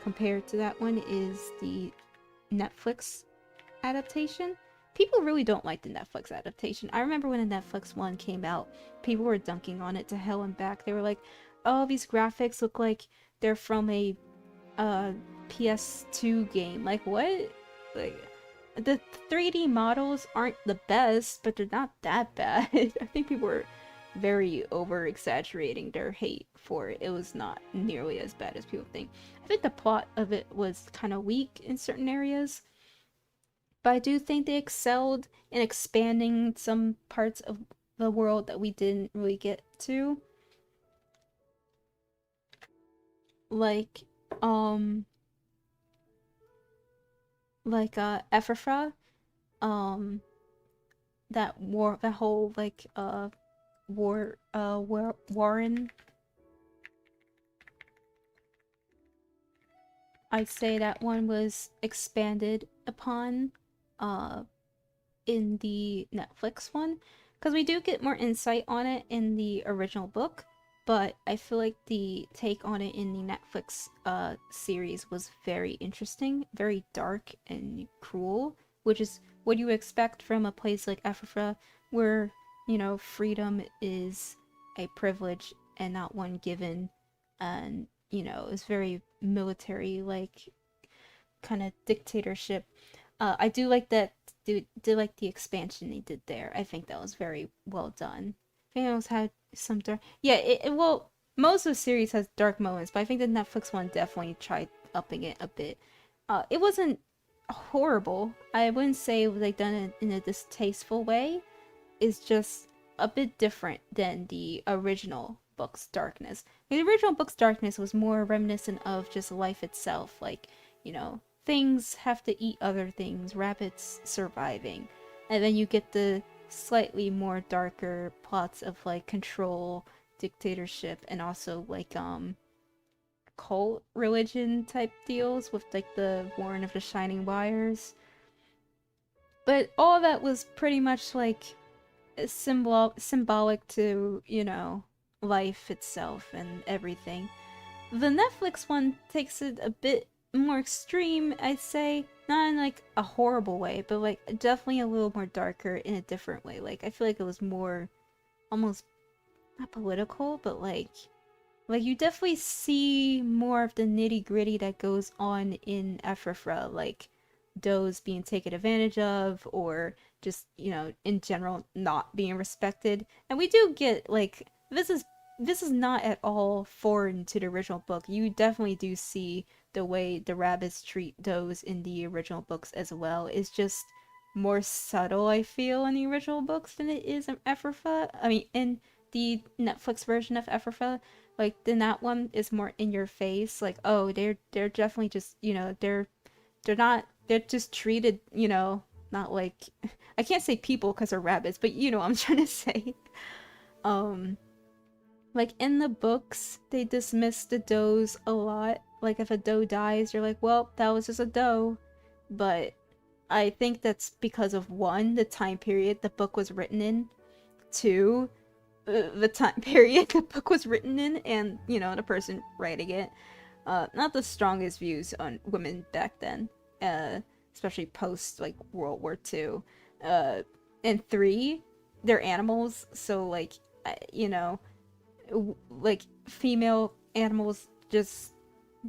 compared to that one, is the Netflix adaptation. People really don't like the Netflix adaptation. I remember when the Netflix one came out, people were dunking on it to hell and back. They were like, oh, these graphics look like they're from a PS2 game. Like, what? Like, the 3D models aren't the best, but they're not that bad. I think people were very over exaggerating their hate for it. It was not nearly as bad as people think. I think the plot of it was kind of weak in certain areas, but I do think they excelled in expanding some parts of the world that we didn't really get to. Like, Ephrafa, that whole, like, Warren. I'd say that one was expanded upon, in the Netflix one, because we do get more insight on it in the original book, but I feel like the take on it in the Netflix series was very interesting, very dark and cruel, which is what you expect from a place like Ephrafa, where, freedom is a privilege and not one given, and, it's very military, like, kind of dictatorship. I do like that. Do like the expansion they did there. I think that was very well done. I think it also had some dark. Yeah, well, most of the series has dark moments, but I think the Netflix one definitely tried upping it a bit. It wasn't horrible. I wouldn't say it was like done in a distasteful way. It's just a bit different than the original book's darkness. The original book's darkness was more reminiscent of just life itself, like, you know, things have to eat other things, rabbits surviving. And then you get the slightly more darker plots of like control, dictatorship, and also like cult religion type deals with like the Warren of the Shining Wires. But all that was pretty much like symbolic to, you know, life itself and everything. The Netflix one takes it a bit more extreme, I'd say. Not in like a horrible way, but like definitely a little more darker in a different way. Like I feel like it was more almost not political, but like you definitely see more of the nitty-gritty that goes on in Ephrafa, like does being taken advantage of, or just, you know, in general not being respected. And we do get like this is not at all foreign to the original book. You definitely do see the way the rabbits treat those in the original books as well. It's just more subtle, I feel, in the original books than it is in Ephrafa. I mean, in the Netflix version of Ephrafa, like then that one is more in your face. Like, oh, they're definitely just, you know, they're just treated, you know, not like I can't say people because they're rabbits, but you know what I'm trying to say. Like in the books, they dismiss the does a lot. Like if a doe dies, you're like, well, that was just a doe. But I think that's because of one, the time period the book was written in, two, the time period the book was written in, and, you know, the person writing it. Not the strongest views on women back then, especially post like World War II. And three, they're animals, so like, you know, like female animals just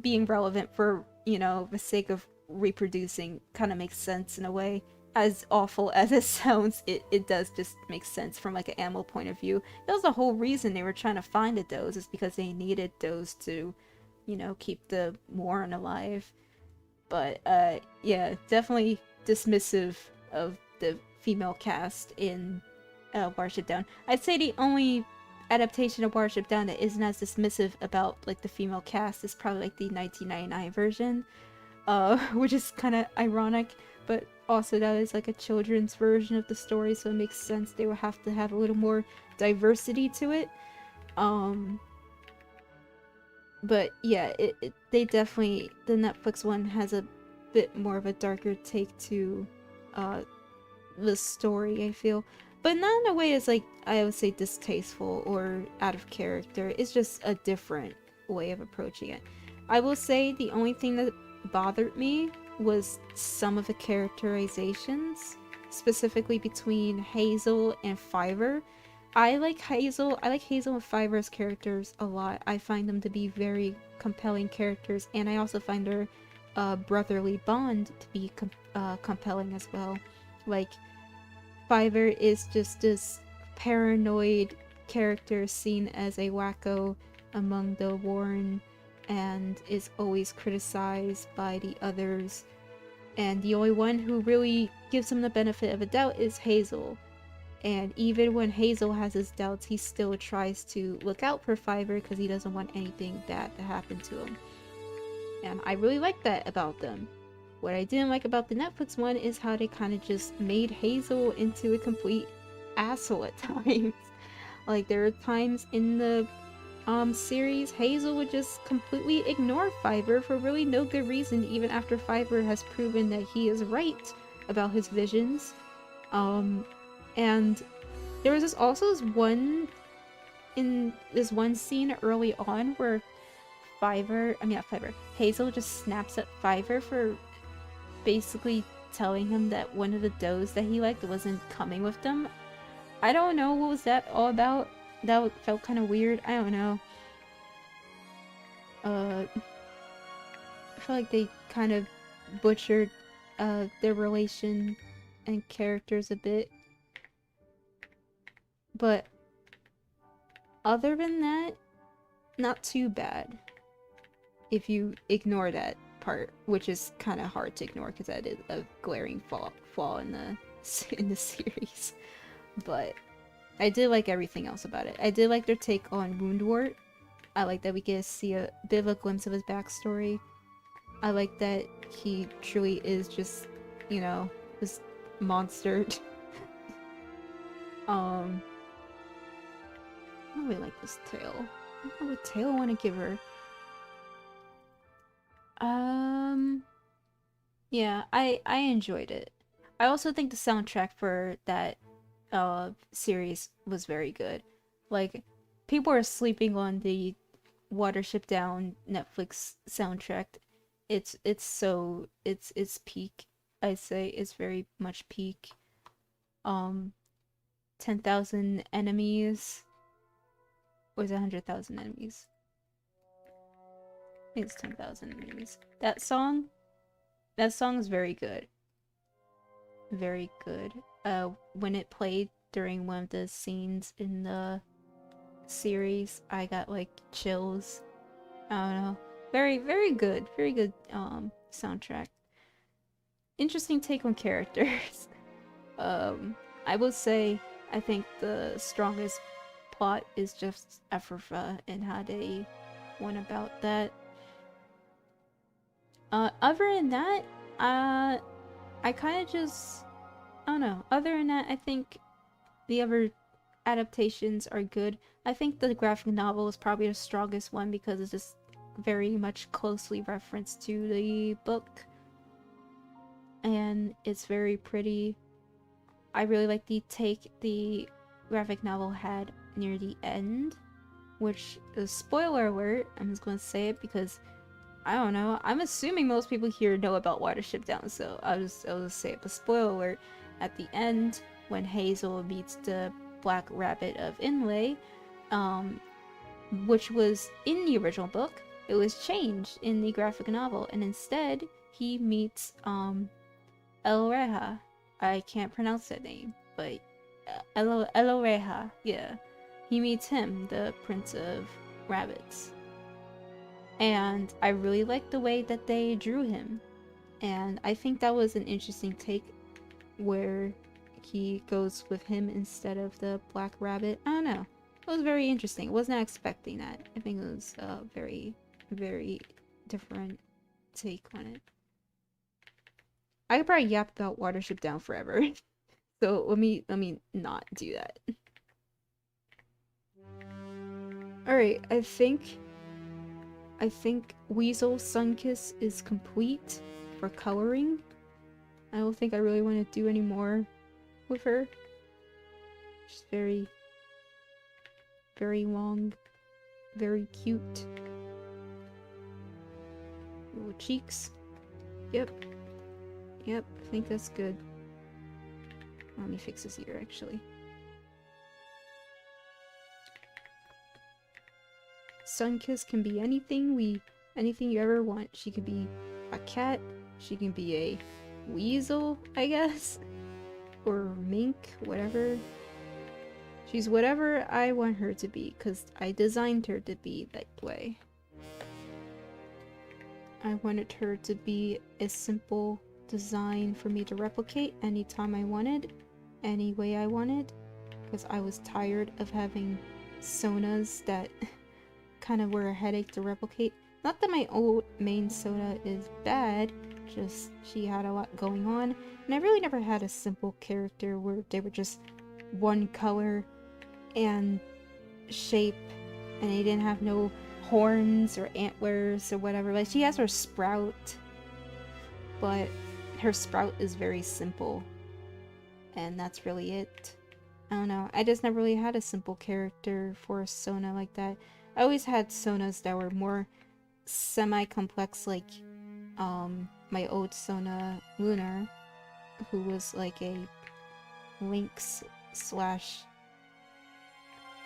being relevant for, you know, the sake of reproducing kind of makes sense in a way. As awful as it sounds, it does just make sense from like an animal point of view. That was the whole reason they were trying to find a does, is because they needed does to, you know, keep the Warren alive. But yeah, definitely dismissive of the female cast in Watership Down. I'd say the only adaptation of Watership Down that isn't as dismissive about like the female cast is probably like the 1999 version, which is kind of ironic, but also that is like a children's version of the story, so it makes sense they would have to have a little more diversity to it. But yeah, they definitely, the Netflix one has a bit more of a darker take to the story, I feel. But not in a way as like, I would say, distasteful or out of character. It's just a different way of approaching it. I will say the only thing that bothered me was some of the characterizations, specifically between Hazel and Fiverr. I like Hazel and Fiverr's characters a lot. I find them to be very compelling characters, and I also find their brotherly bond to be compelling as well. Like, Fiverr is just this paranoid character seen as a wacko among the Warren and is always criticized by the others. And the only one who really gives him the benefit of a doubt is Hazel. And even when Hazel has his doubts, he still tries to look out for Fiverr because he doesn't want anything bad to happen to him. And I really like that about them. What I didn't like about the Netflix one is how they kind of just made Hazel into a complete asshole at times. Like, there are times in the series, Hazel would just completely ignore Fiverr for really no good reason, even after Fiverr has proven that he is right about his visions. And there was also this one scene early on where Hazel just snaps at Fiverr for basically telling him that one of the does that he liked wasn't coming with them. I don't know what was that all about. That felt kind of weird. I don't know. I feel like they kind of butchered their relation and characters a bit. But other than that, not too bad if you ignore that part, which is kind of hard to ignore because that is a glaring flaw in the in the series. But I did like everything else about it. I did like their take on Woundwort. I like that we get to see a bit of a glimpse of his backstory. I like that he truly is just, you know, this monster. I really like this tail. I don't know what tail I want to give her. Yeah, I enjoyed it. I also think the soundtrack for that series was very good. Like, people are sleeping on the Watership Down Netflix soundtrack. It's peak. I say it's very much peak. 10,000 enemies. Or is it 100,000 enemies? I think it's 10,000 enemies. That song is very good. Very good. When it played during one of the scenes in the series, I got like chills. I don't know. Very, very good. Very good soundtrack. Interesting take on characters. I would say I think the strongest plot is just Ephrafa and how they went about that. Other than that, I kind of just, I don't know. Other than that, I think the other adaptations are good. I think the graphic novel is probably the strongest one because it's just very much closely referenced to the book. And it's very pretty. I really like the take the graphic novel had near the end, which is spoiler alert. I'm just gonna say it because I don't know. I'm assuming most people here know about Watership Down, so I'll just say it. But spoiler alert, at the end, when Hazel meets the Black Rabbit of Inlay, which was in the original book, it was changed in the graphic novel, and instead he meets El Reha. I can't pronounce that name, but El Reha, yeah. He meets him, the Prince of Rabbits. And I really like the way that they drew him. And I think that was an interesting take where he goes with him instead of the Black Rabbit. I don't know. It was very interesting. I was not expecting that. I think it was a very, very different take on it. I could probably yap about Watership Down forever. So let me not do that. Alright, I think Weasel Sunkiss is complete for coloring. I don't think I really want to do any more with her. She's very, very long, very cute. Little cheeks. Yep. Yep, I think that's good. Let me fix his ear, actually. Sunkiss can be anything you ever want. She could be a cat, she can be a weasel, I guess, or mink, whatever. She's whatever I want her to be, because I designed her to be that way. I wanted her to be a simple design for me to replicate anytime I wanted, any way I wanted, because I was tired of having Sonas that kind of were a headache to replicate. Not that my old main Sona is bad, just she had a lot going on, and I really never had a simple character where they were just one color and shape, and they didn't have no horns or antlers or whatever. Like, she has her sprout, but her sprout is very simple, and that's really it. I don't know, I just never really had a simple character for a Sona like that. I always had Sonas that were more semi-complex, like my old Sona Lunar, who was like a lynx slash,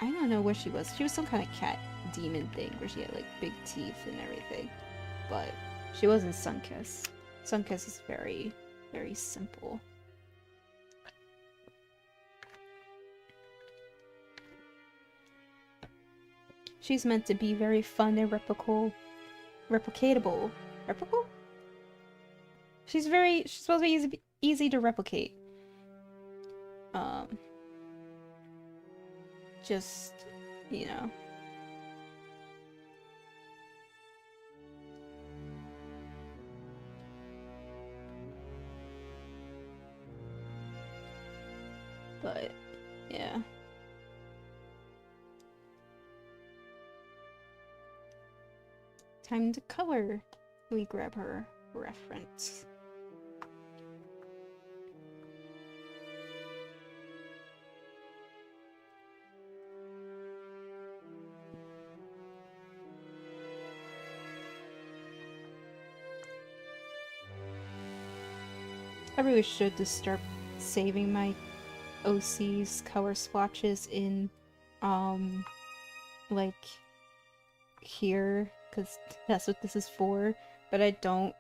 I don't know what she was. She was some kind of cat demon thing where she had like big teeth and everything, but she wasn't Sunkiss. Sunkiss is very, very simple. She's meant to be very fun and replicatable. Replicable? She's supposed to be easy to replicate. Just, you know. But, yeah. Time to color. Let me grab her reference. I really should just start saving my OC's color swatches in, like, here, because that's what this is for, but I don't,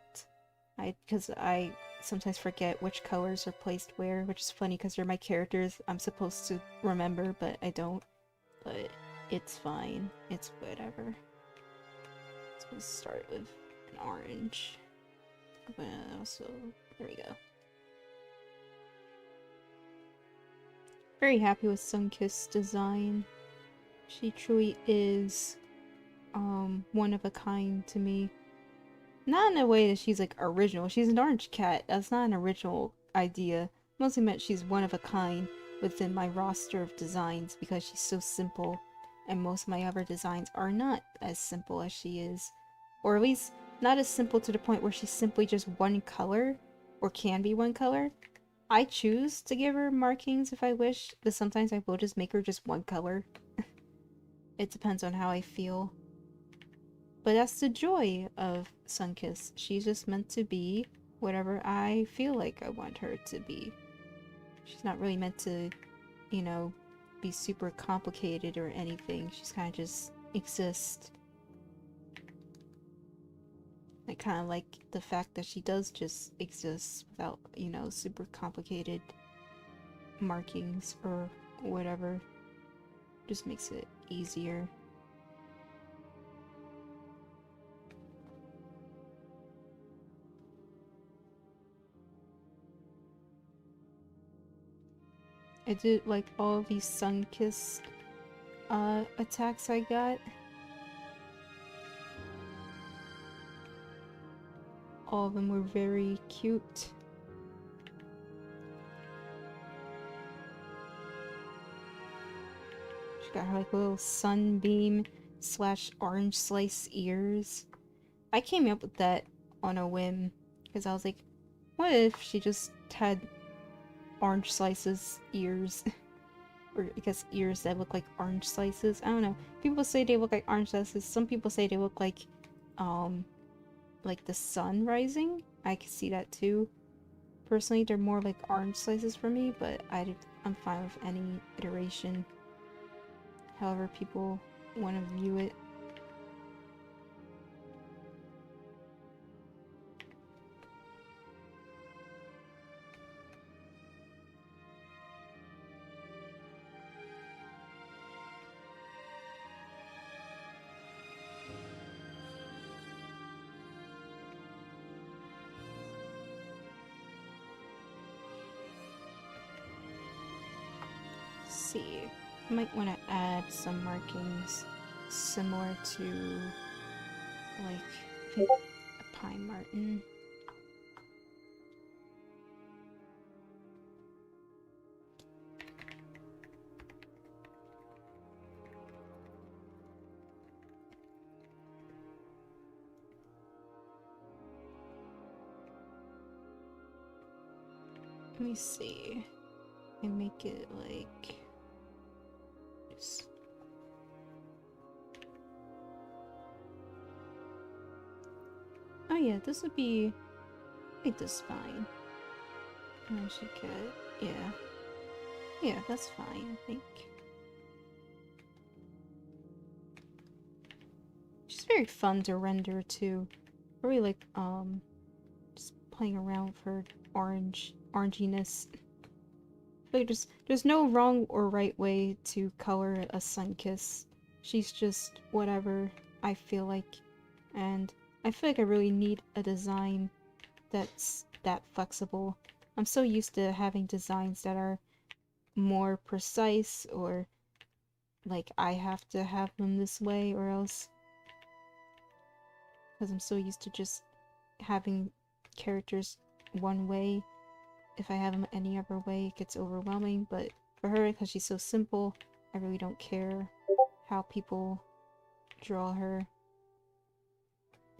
because I sometimes forget which colors are placed where, which is funny because they're my characters I'm supposed to remember, but I don't, but it's fine, it's whatever. So let's start with an orange, but also, there we go. Very happy with Sunkiss's design. She truly is one of a kind to me. Not in a way that she's like original. She's an orange cat. That's not an original idea. Mostly meant she's one of a kind within my roster of designs because she's so simple, and most of my other designs are not as simple as she is. Or at least not as simple to the point where she's simply just one color, or can be one color. I choose to give her markings if I wish, but sometimes I will just make her just one color. It depends on how I feel. But that's the joy of Sunkiss. She's just meant to be whatever I feel like I want her to be. She's not really meant to, you know, be super complicated or anything. She's kind of just exist. I kind of like the fact that she does just exist without, you know, super complicated markings or whatever. Just makes it easier. I did like all these sun-kissed attacks I got. All of them were very cute. She got her like little sunbeam / orange slice ears. I came up with that on a whim because I was like, what if she just had orange slices ears? Or I guess ears that look like orange slices. I don't know. People say they look like orange slices. Some people say they look like the sun rising. I can see that too. Personally, they're more like orange slices for me, but I'm fine with any iteration. However people want to view it. See, I might want to add some markings similar to like a pine marten. Let me see. I make it like this. Oh yeah, this would be like this fine. And I should get yeah, that's fine, I think. She's very fun to render too. I really like just playing around with her oranginess. Like there's no wrong or right way to color a Sunkiss. She's just whatever I feel like, and I feel like I really need a design that's that flexible. I'm so used to having designs that are more precise, or like I have to have them this way or else, because I'm so used to just having characters one way. If I have them any other way, it gets overwhelming. But for her, because she's so simple, I really don't care how people draw her.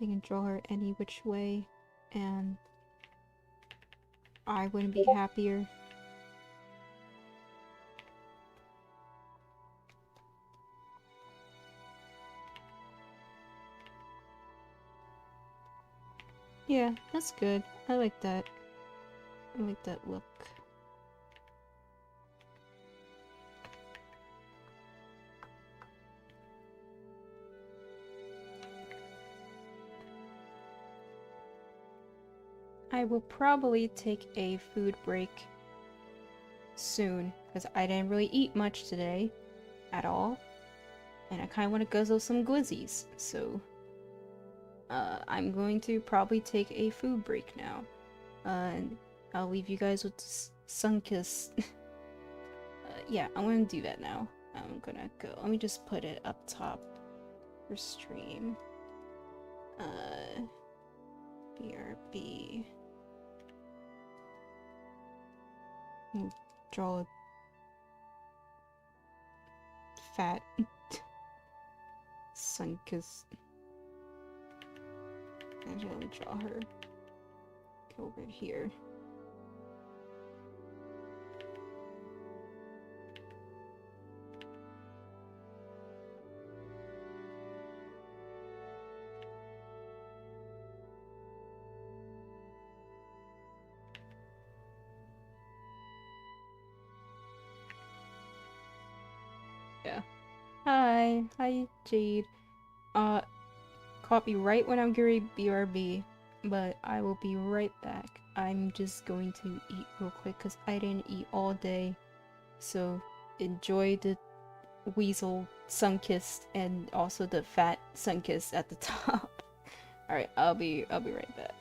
They can draw her any which way, and I wouldn't be happier. Yeah, that's good. I like that. I like that look. I will probably take a food break soon, because I didn't really eat much today at all, and I kind of want to guzzle some glizzies, so I'm going to probably take a food break now. And I'll leave you guys with Sunkiss. Yeah, I'm gonna do that now. I'm gonna go. Let me just put it up top for stream. BRB. Draw a fat Sunkiss. Actually, let me draw her. Go over here. Yeah. Hi, Jade. Caught me right when I'm getting BRB, but I will be right back. I'm just going to eat real quick because I didn't eat all day. So enjoy the weasel Sunkissed and also the fat Sunkissed at the top. Alright, I'll be right back.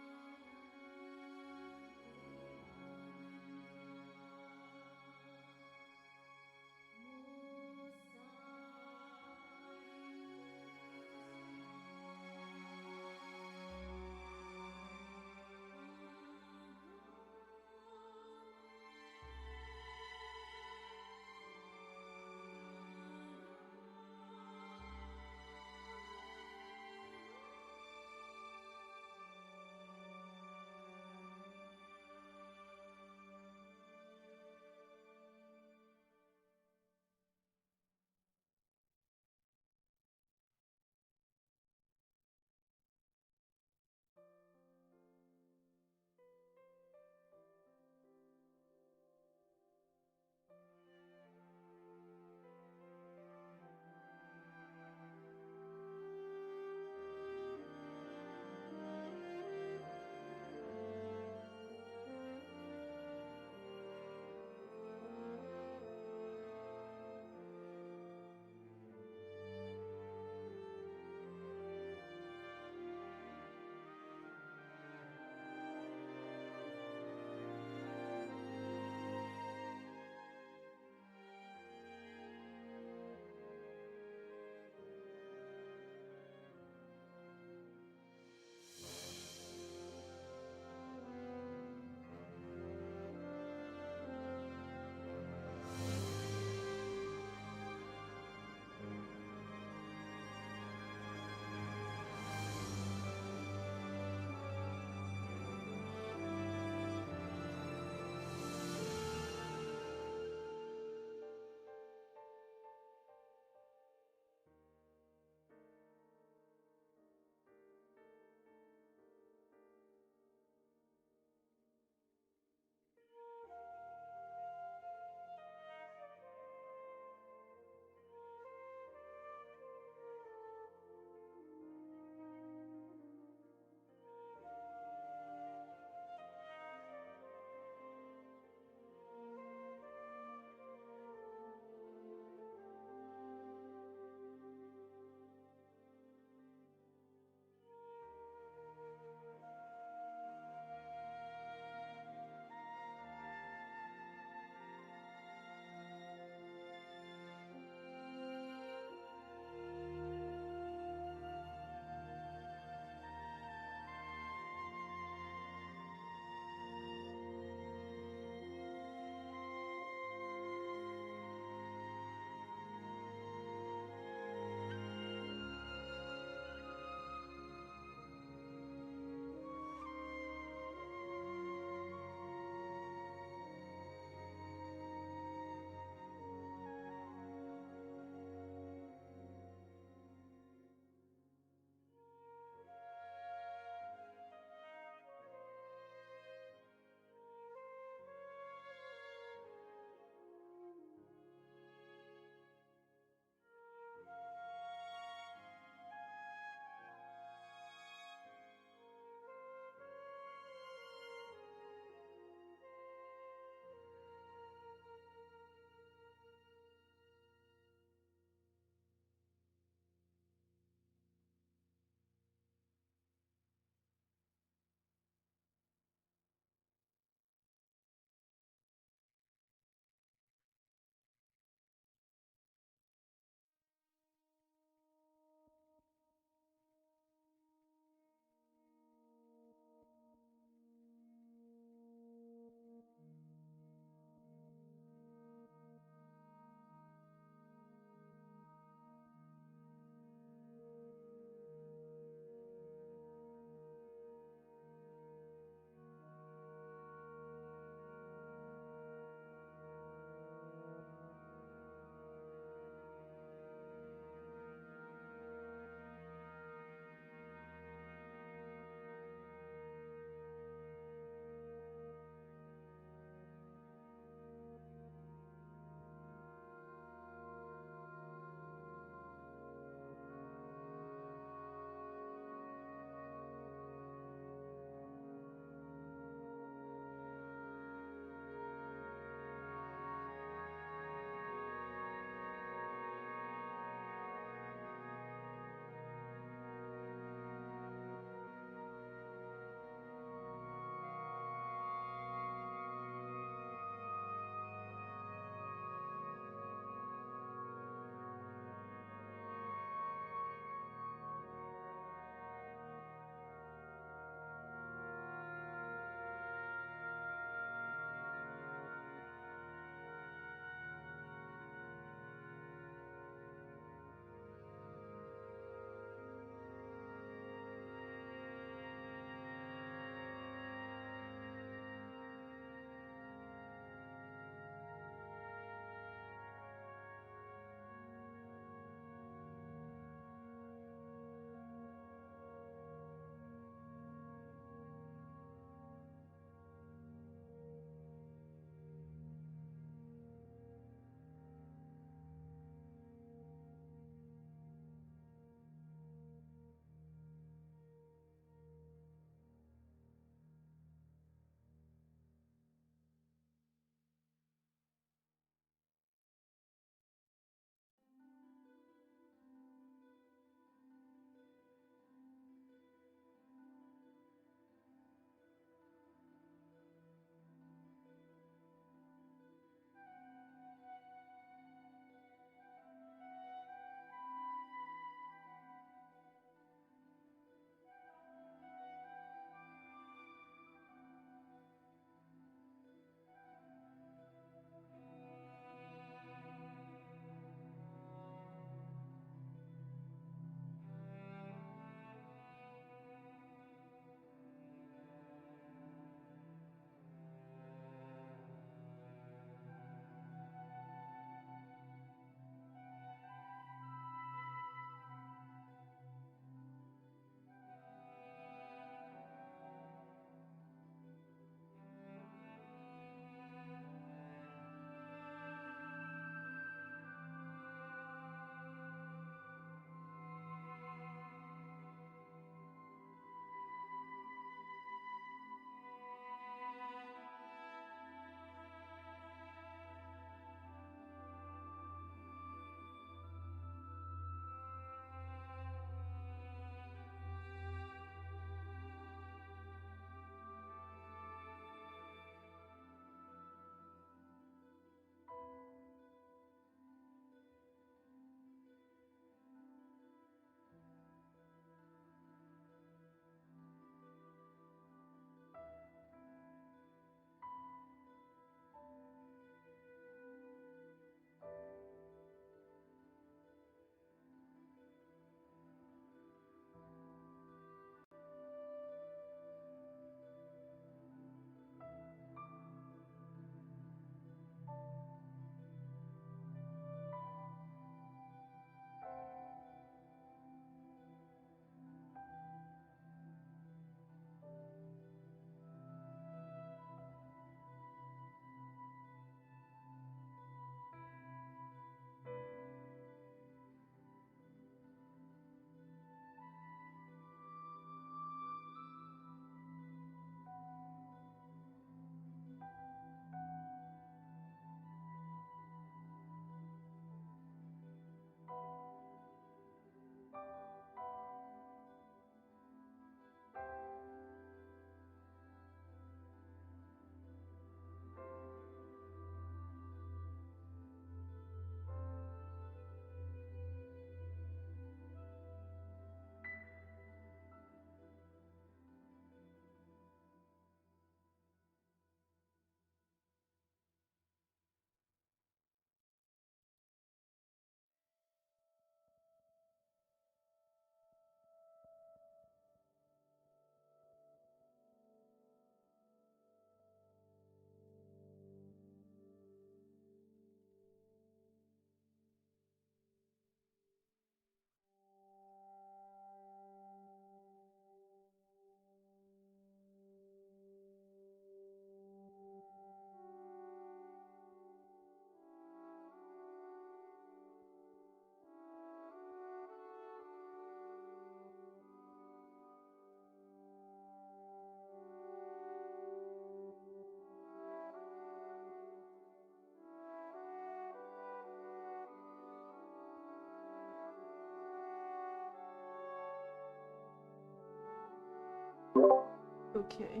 Okay.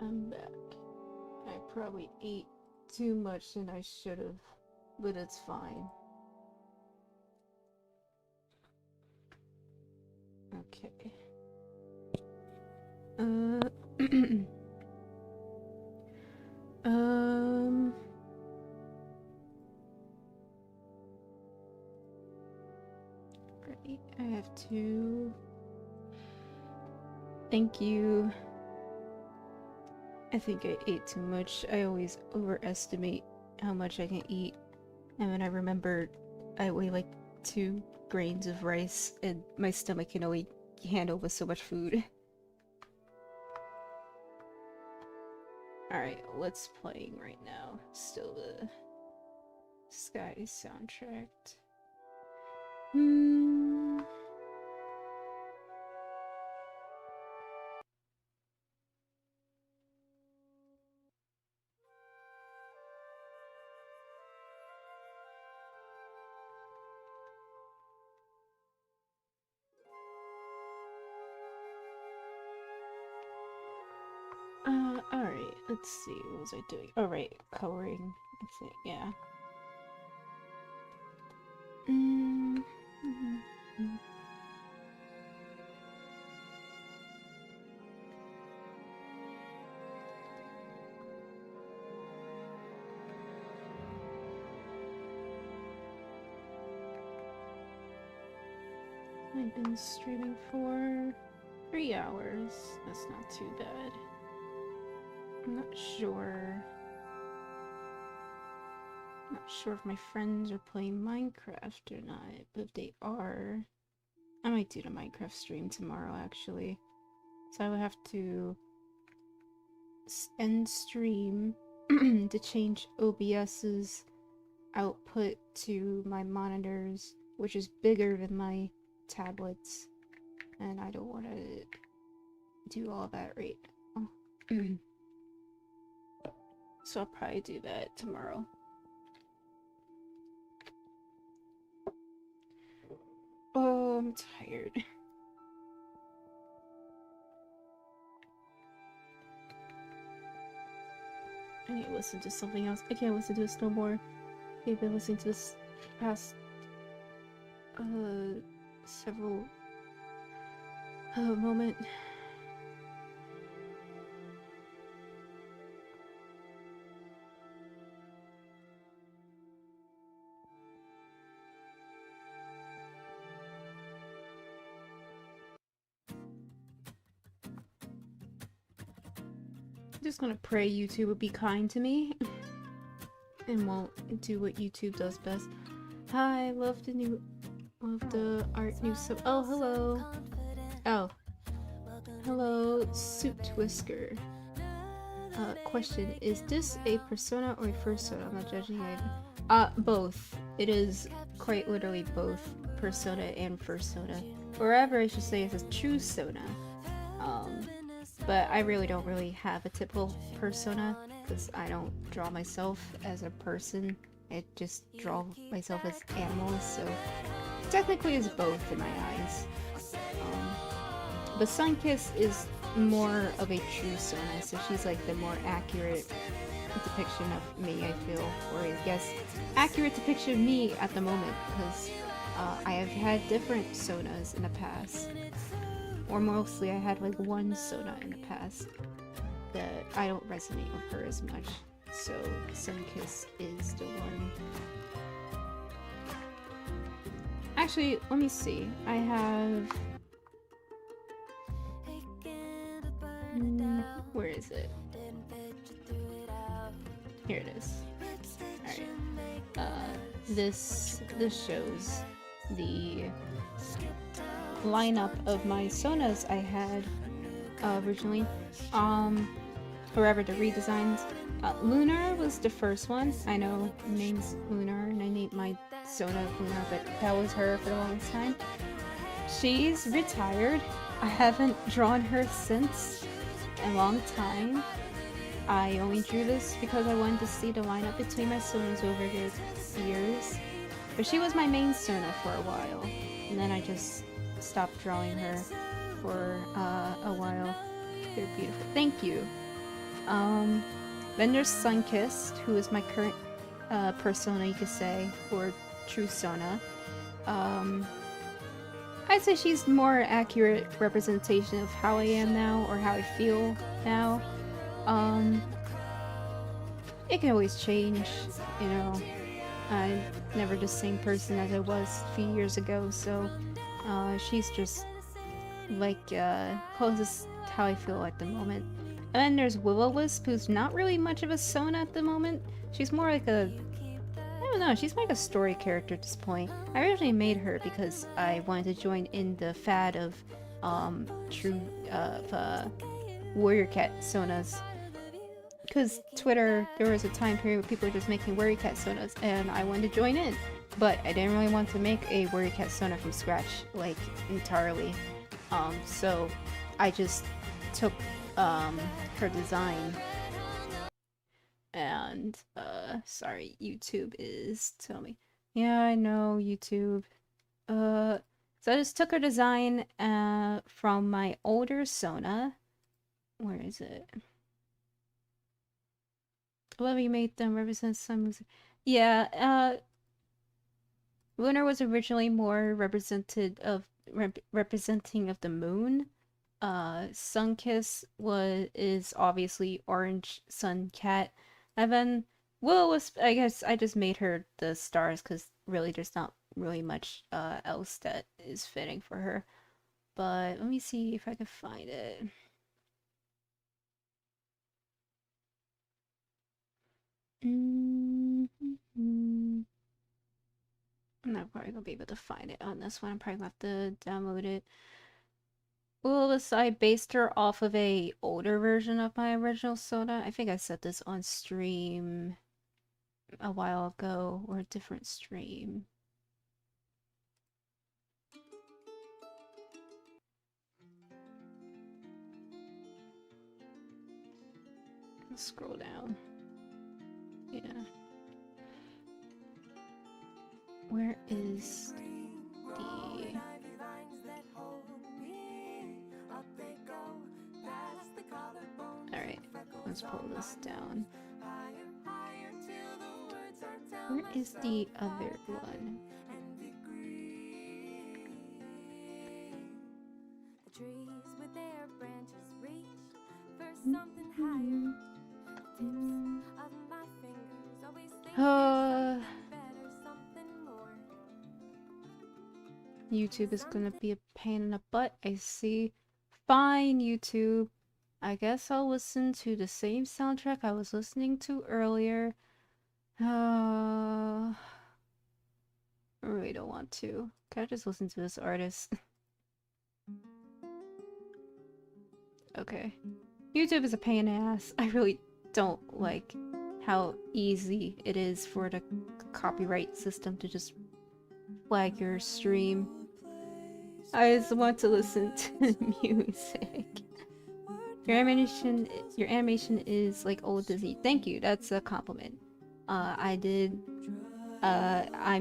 I'm back. I probably ate too much than I should have, but it's fine. Okay. Right, I have to thank you. I think I ate too much. I always overestimate how much I can eat. And when I remember I weigh like 2 grains of rice and my stomach can only handle with so much food. Alright, what's playing right now? Still the Sky soundtrack. Alright, let's see, what was I doing? Oh, right, coloring, I think, yeah. I've been streaming for 3 hours. That's not too bad. I'm not sure if my friends are playing Minecraft or not, but if they are, I might do the Minecraft stream tomorrow actually. So I would have to end stream to change OBS's output to my monitors, which is bigger than my tablets, and I don't want to do all that right now. So I'll probably do that tomorrow. Oh, I'm tired. I need to listen to something else. I can't listen to this no more. I've been listening to this past several moment. I'm just gonna pray YouTube would be kind to me and won't do what YouTube does best. Hi, love the art new sub. Oh, hello. Oh, hello, Suit Whisker. Question: is this a persona or a fursona? I'm not judging it. Both. It is quite literally both persona and fursona, or rather, I should say, it's a true sona. But I really don't have a typical persona because I don't draw myself as a person. I just draw myself as animals, so technically it's both in my eyes. But Sunkiss is more of a true sona, so she's like the more accurate depiction of me, I feel, or I guess accurate depiction of me at the moment, because I have had different sonas in the past. Or mostly I had like one sona in the past that I don't resonate with her as much. So Sunkiss is the one. Actually, let me see. I have... where is it? Here it is. Alright. This shows the lineup of my sonas I had originally. However, the redesigns. Lunar was the first one. I know her name's Lunar, and I named my sona Lunar, but that was her for the longest time. She's retired. I haven't drawn her since a long time. I only drew this because I wanted to see the lineup between my sonas over the years. But she was my main sona for a while, and then I just stopped drawing her for a while. They're beautiful. Thank you. Then there's Sunkissed, who is my current persona, you could say, or true Sona. I'd say she's more accurate representation of how I am now, or how I feel now. It can always change, you know. I'm never the same person as I was a few years ago, so she's just like closest to how I feel at the moment. And then there's Will-O-Wisp, who's not really much of a Sona at the moment. She's more like a, I don't know, she's like a story character at this point. I originally made her because I wanted to join in the fad of warrior cat Sonas. Because Twitter, there was a time period where people were just making warrior cat Sonas, and I wanted to join in. But I didn't really want to make a warrior cat Sona from scratch, like, entirely. So I just took her design. And, sorry, YouTube is telling me. Yeah, I know, YouTube. So I just took her design, from my older Sona. Where is it? Whoever you made them represents some... Yeah, Lunar was originally more representing of the moon. Sunkiss is obviously orange sun cat. And then Will-O-Wisp, I guess I just made her the stars because really there's not really much else that is fitting for her. But let me see if I can find it. I'm not probably gonna be able to find it on this one. I'm probably gonna have to download it. Well, I based her off of a older version of my original Sona. I think I said this on stream a while ago, or a different stream. Let's scroll down. Yeah. Where is the... Alright, let's pull this down. Where is the other one? YouTube is gonna be a pain in the butt, I see. Fine, YouTube. I guess I'll listen to the same soundtrack I was listening to earlier. I really don't want to. Can I just listen to this artist? Okay. YouTube is a pain in the ass. I really don't like how easy it is for the copyright system to just flag your stream. I just want to listen to music. Your animation is like old Disney. Thank you, that's a compliment. I'm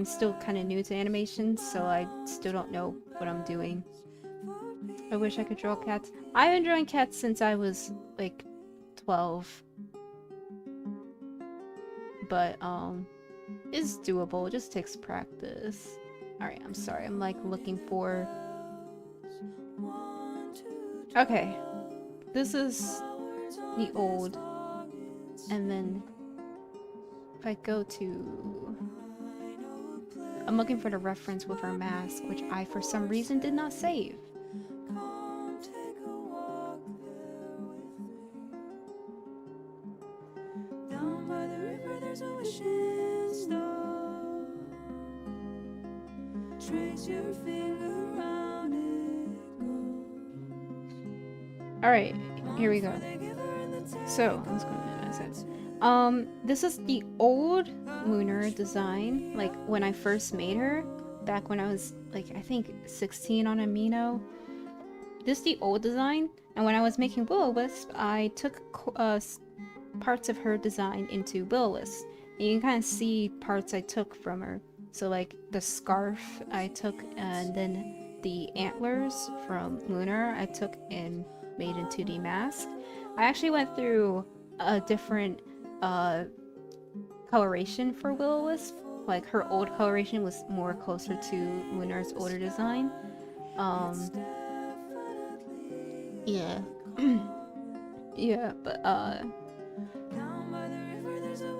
still kind of new to animation, so I still don't know what I'm doing. I wish I could draw cats. I've been drawing cats since I was like 12. But it's doable, it just takes practice. Alright, I'm sorry, I'm like looking for... Okay. This is the old, and then if I go to... I'm looking for the reference with her mask, which I for some reason did not save. Alright, here we go. So, let's go to that. This is the old Lunar design, like when I first made her, back when I was like, I think 16 on Amino. This is the old design, and when I was making Will-O-Wisp, I took parts of her design into Will-O-Wisp. And you can kind of see parts I took from her. So like the scarf I took, and then the antlers from Lunar I took in made into the mask. I actually went through a different coloration for Will-O-Wisp. Like, her old coloration was more closer to Lunar's older design. Yeah. Yeah, but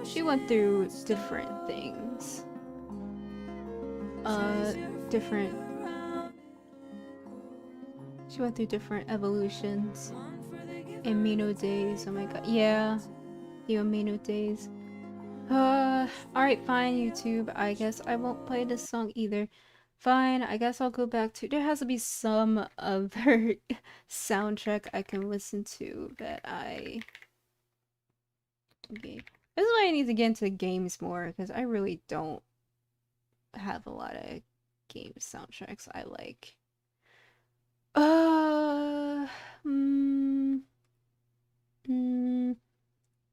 she went through different things. Different. She went through different evolutions. Amino days. Oh my god. Yeah, the amino days. Alright, fine, YouTube. I guess I won't play this song either. Fine, I guess I'll go back to. There has to be some other soundtrack I can listen to that I. Okay. This is why I need to get into games more, because I really don't have a lot of game soundtracks I like.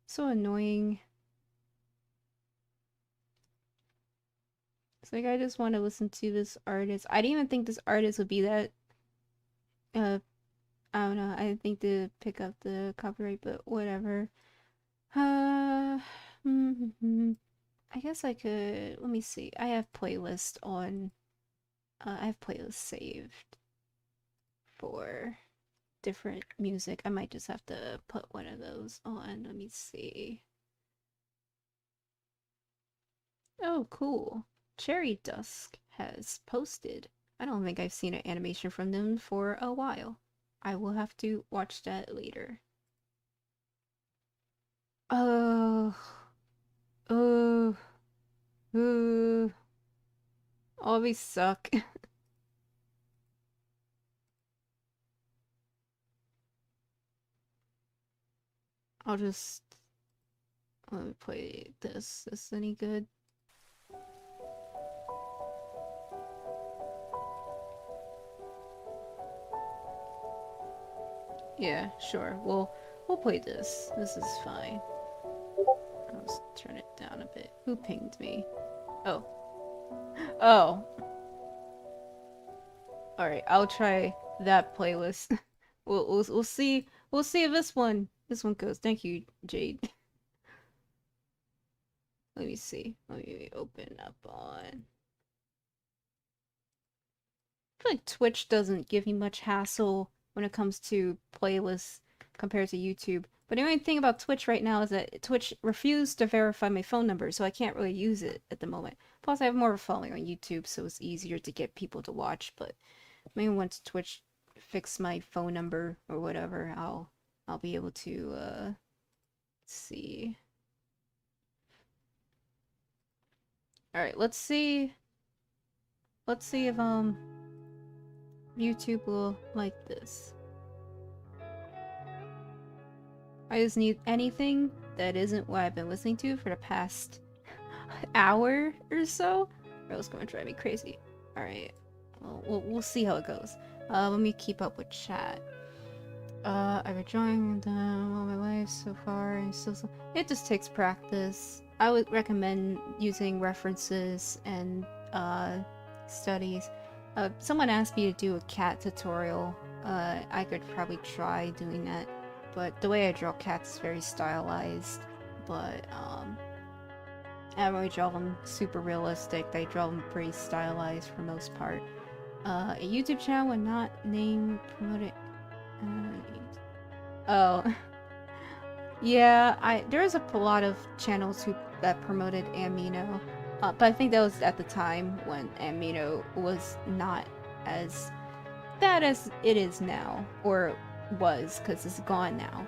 So annoying. It's like I just want to listen to this artist. I didn't even think this artist would be that. I don't know. I didn't think to pick up the copyright, but whatever. I guess I could. Let me see. I have playlist on. I have playlists saved for different music. I might just have to put one of those on. Let me see. Oh, cool. Cherry Dusk has posted. I don't think I've seen an animation from them for a while. I will have to watch that later. Oh, oh, all these suck. I'll just let me play this. Is this any good? Yeah, sure. We'll play this. This is fine. I'll just turn it down a bit. Who pinged me? Oh. Oh. Alright, I'll try that playlist. We'll see if this one goes. Thank you, Jade. Let me see. Let me open up on. I feel like Twitch doesn't give me much hassle when it comes to playlists compared to YouTube. But the only thing about Twitch right now is that Twitch refused to verify my phone number, so I can't really use it at the moment. Plus, I have more of a following on YouTube, so it's easier to get people to watch. But maybe once Twitch fix my phone number or whatever, I'll be able to let's see. All right, let's see if YouTube will like this. I just need anything that isn't what I've been listening to for the past hour or so, or else it's gonna drive me crazy. Alright, well, we'll see how it goes. Let me keep up with chat. I've been enjoying them all my life so far, and still it just takes practice. I would recommend using references and studies. Someone asked me to do a cat tutorial. I could probably try doing that, but the way I draw cats is very stylized. But I don't really draw them super realistic. I draw them pretty stylized for the most part. A YouTube channel would not name promoted. Oh, yeah. There's a lot of channels that promoted Amino. But I think that was at the time when Amino was not as bad as it is now. Or was, because it's gone now.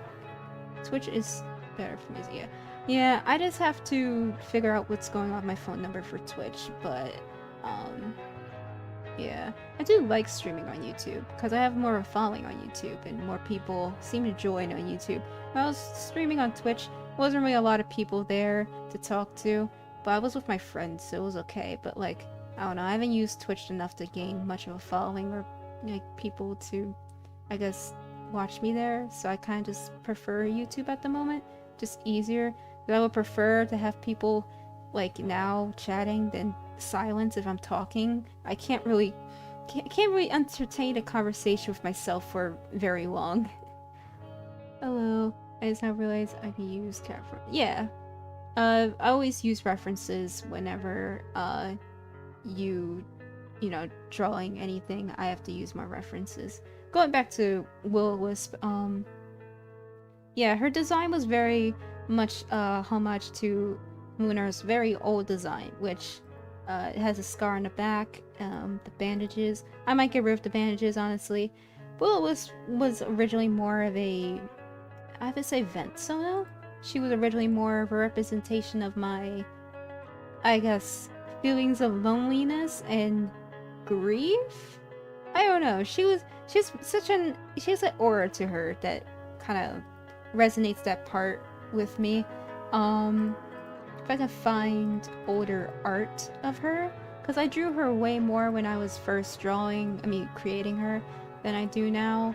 Twitch is better for music, yeah. Yeah, I just have to figure out what's going on with my phone number for Twitch, but, yeah. I do like streaming on YouTube, because I have more of a following on YouTube, and more people seem to join on YouTube. When I was streaming on Twitch, wasn't really a lot of people there to talk to. But I was with my friends, so it was okay. But, like, I don't know, I haven't used Twitch enough to gain much of a following or, like, people to, I guess, watch me there. So I kind of just prefer YouTube at the moment. Just easier. But I would prefer to have people, like, now chatting than silence if I'm talking. I can't really entertain a conversation with myself for very long. Hello. I just now realized I can use cat for yeah. I always use references whenever you know, drawing anything. I have to use my references. Going back to Will-O-Wisp, yeah, her design was very much homage to Munar's very old design, which it has a scar on the back, the bandages. I might get rid of the bandages, honestly. Will-O-Wisp was originally more of a, I would say, vent sono. She was originally more of a representation of my, I guess, feelings of loneliness and grief. I don't know. She has an aura to her that kind of resonates that part with me. If I can find older art of her, because I drew her way more when I was first creating her, than I do now.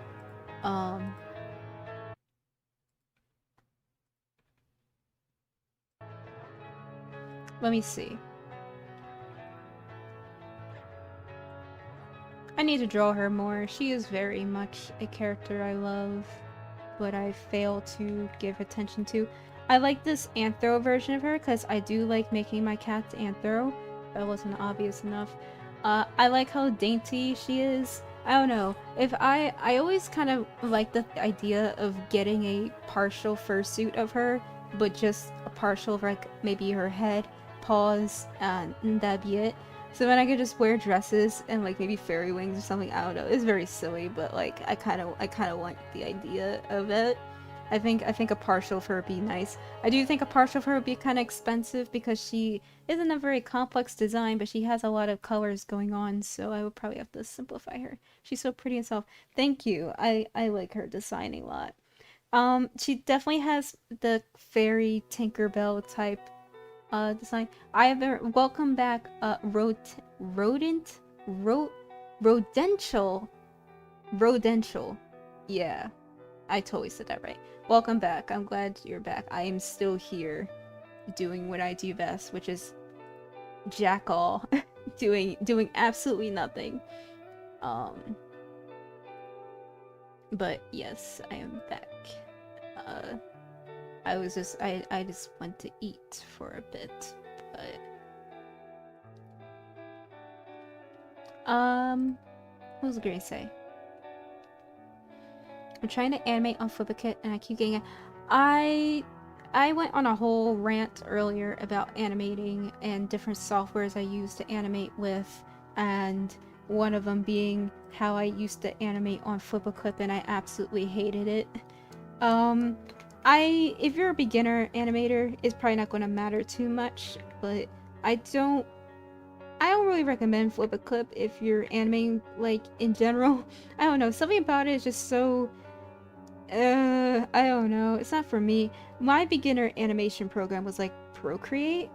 Let me see. I need to draw her more. She is very much a character I love, but I fail to give attention to. I like this anthro version of her because I do like making my cats anthro. That wasn't obvious enough. I like how dainty she is. I don't know. I always kind of like the idea of getting a partial fursuit of her, but just a partial of like maybe her head, paws, and that'd be it. So then I could just wear dresses and like maybe fairy wings or something. I don't know. It's very silly, but like I kind of like the idea of it. I think a partial for her would be nice. I do think a partial for her would be kind of expensive because she isn't a very complex design, but she has a lot of colors going on, so I would probably have to simplify her. She's so pretty and soft. Thank you. I like her design a lot. She definitely has the fairy Tinkerbell type design. I have been welcome back rodential. Yeah, I totally said that right. Welcome back. I'm glad you're back. I am still here doing what I do best, which is jack all. doing absolutely nothing. But yes, I am back. I just went to eat for a bit, but what was I gonna say? I'm trying to animate on Flipperkit and I keep getting it. I went on a whole rant earlier about animating and different softwares I use to animate with, and one of them being how I used to animate on Flipperkit and I absolutely hated it. If you're a beginner animator, it's probably not going to matter too much, but I don't really recommend Flipperclip if you're animating, like, in general. I don't know, something about it is just so, I don't know, it's not for me. My beginner animation program was, like, Procreate.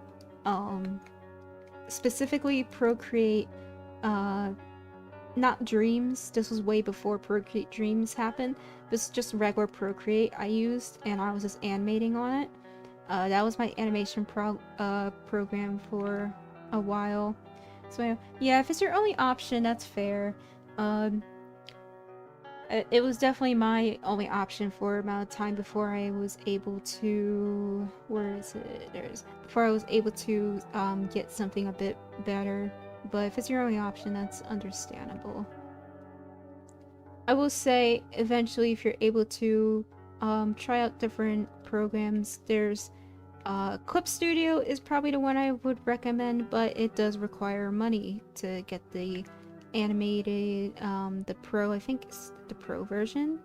Specifically Procreate, not Dreams. This was way before Procreate Dreams happened. This is just regular Procreate I used, and I was just animating on it. That was my animation program for a while. So yeah, if it's your only option, that's fair. It was definitely my only option for amount of time before I was able to... Where is it? Before I was able to get something a bit better. But if it's your only option, that's understandable. I will say, eventually, if you're able to try out different programs, there's Clip Studio is probably the one I would recommend, but it does require money to get the animated, the Pro, I think it's the Pro version.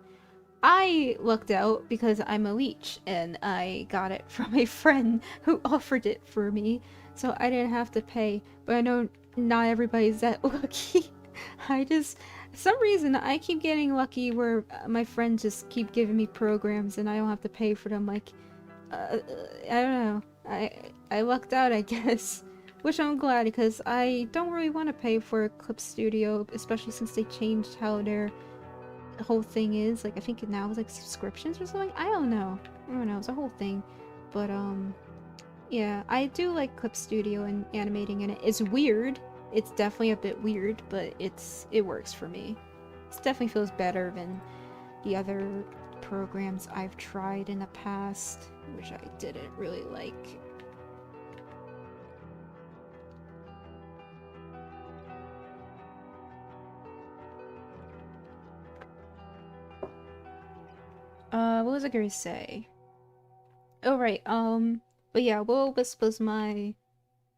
I lucked out because I'm a leech, and I got it from a friend who offered it for me, so I didn't have to pay, but I know not everybody's that lucky. For some reason, I keep getting lucky where my friends just keep giving me programs and I don't have to pay for them, like, I don't know. I lucked out, I guess. Which I'm glad, because I don't really want to pay for Clip Studio, especially since they changed how their whole thing is. Like, I think now it's like subscriptions or something? I don't know. It's a whole thing. But, yeah, I do like Clip Studio and animating in it. It's weird. It's definitely a bit weird, but it works for me. It definitely feels better than the other programs I've tried in the past, which I didn't really like. What was I gonna say? Oh, right, but yeah, Will Wisp was my,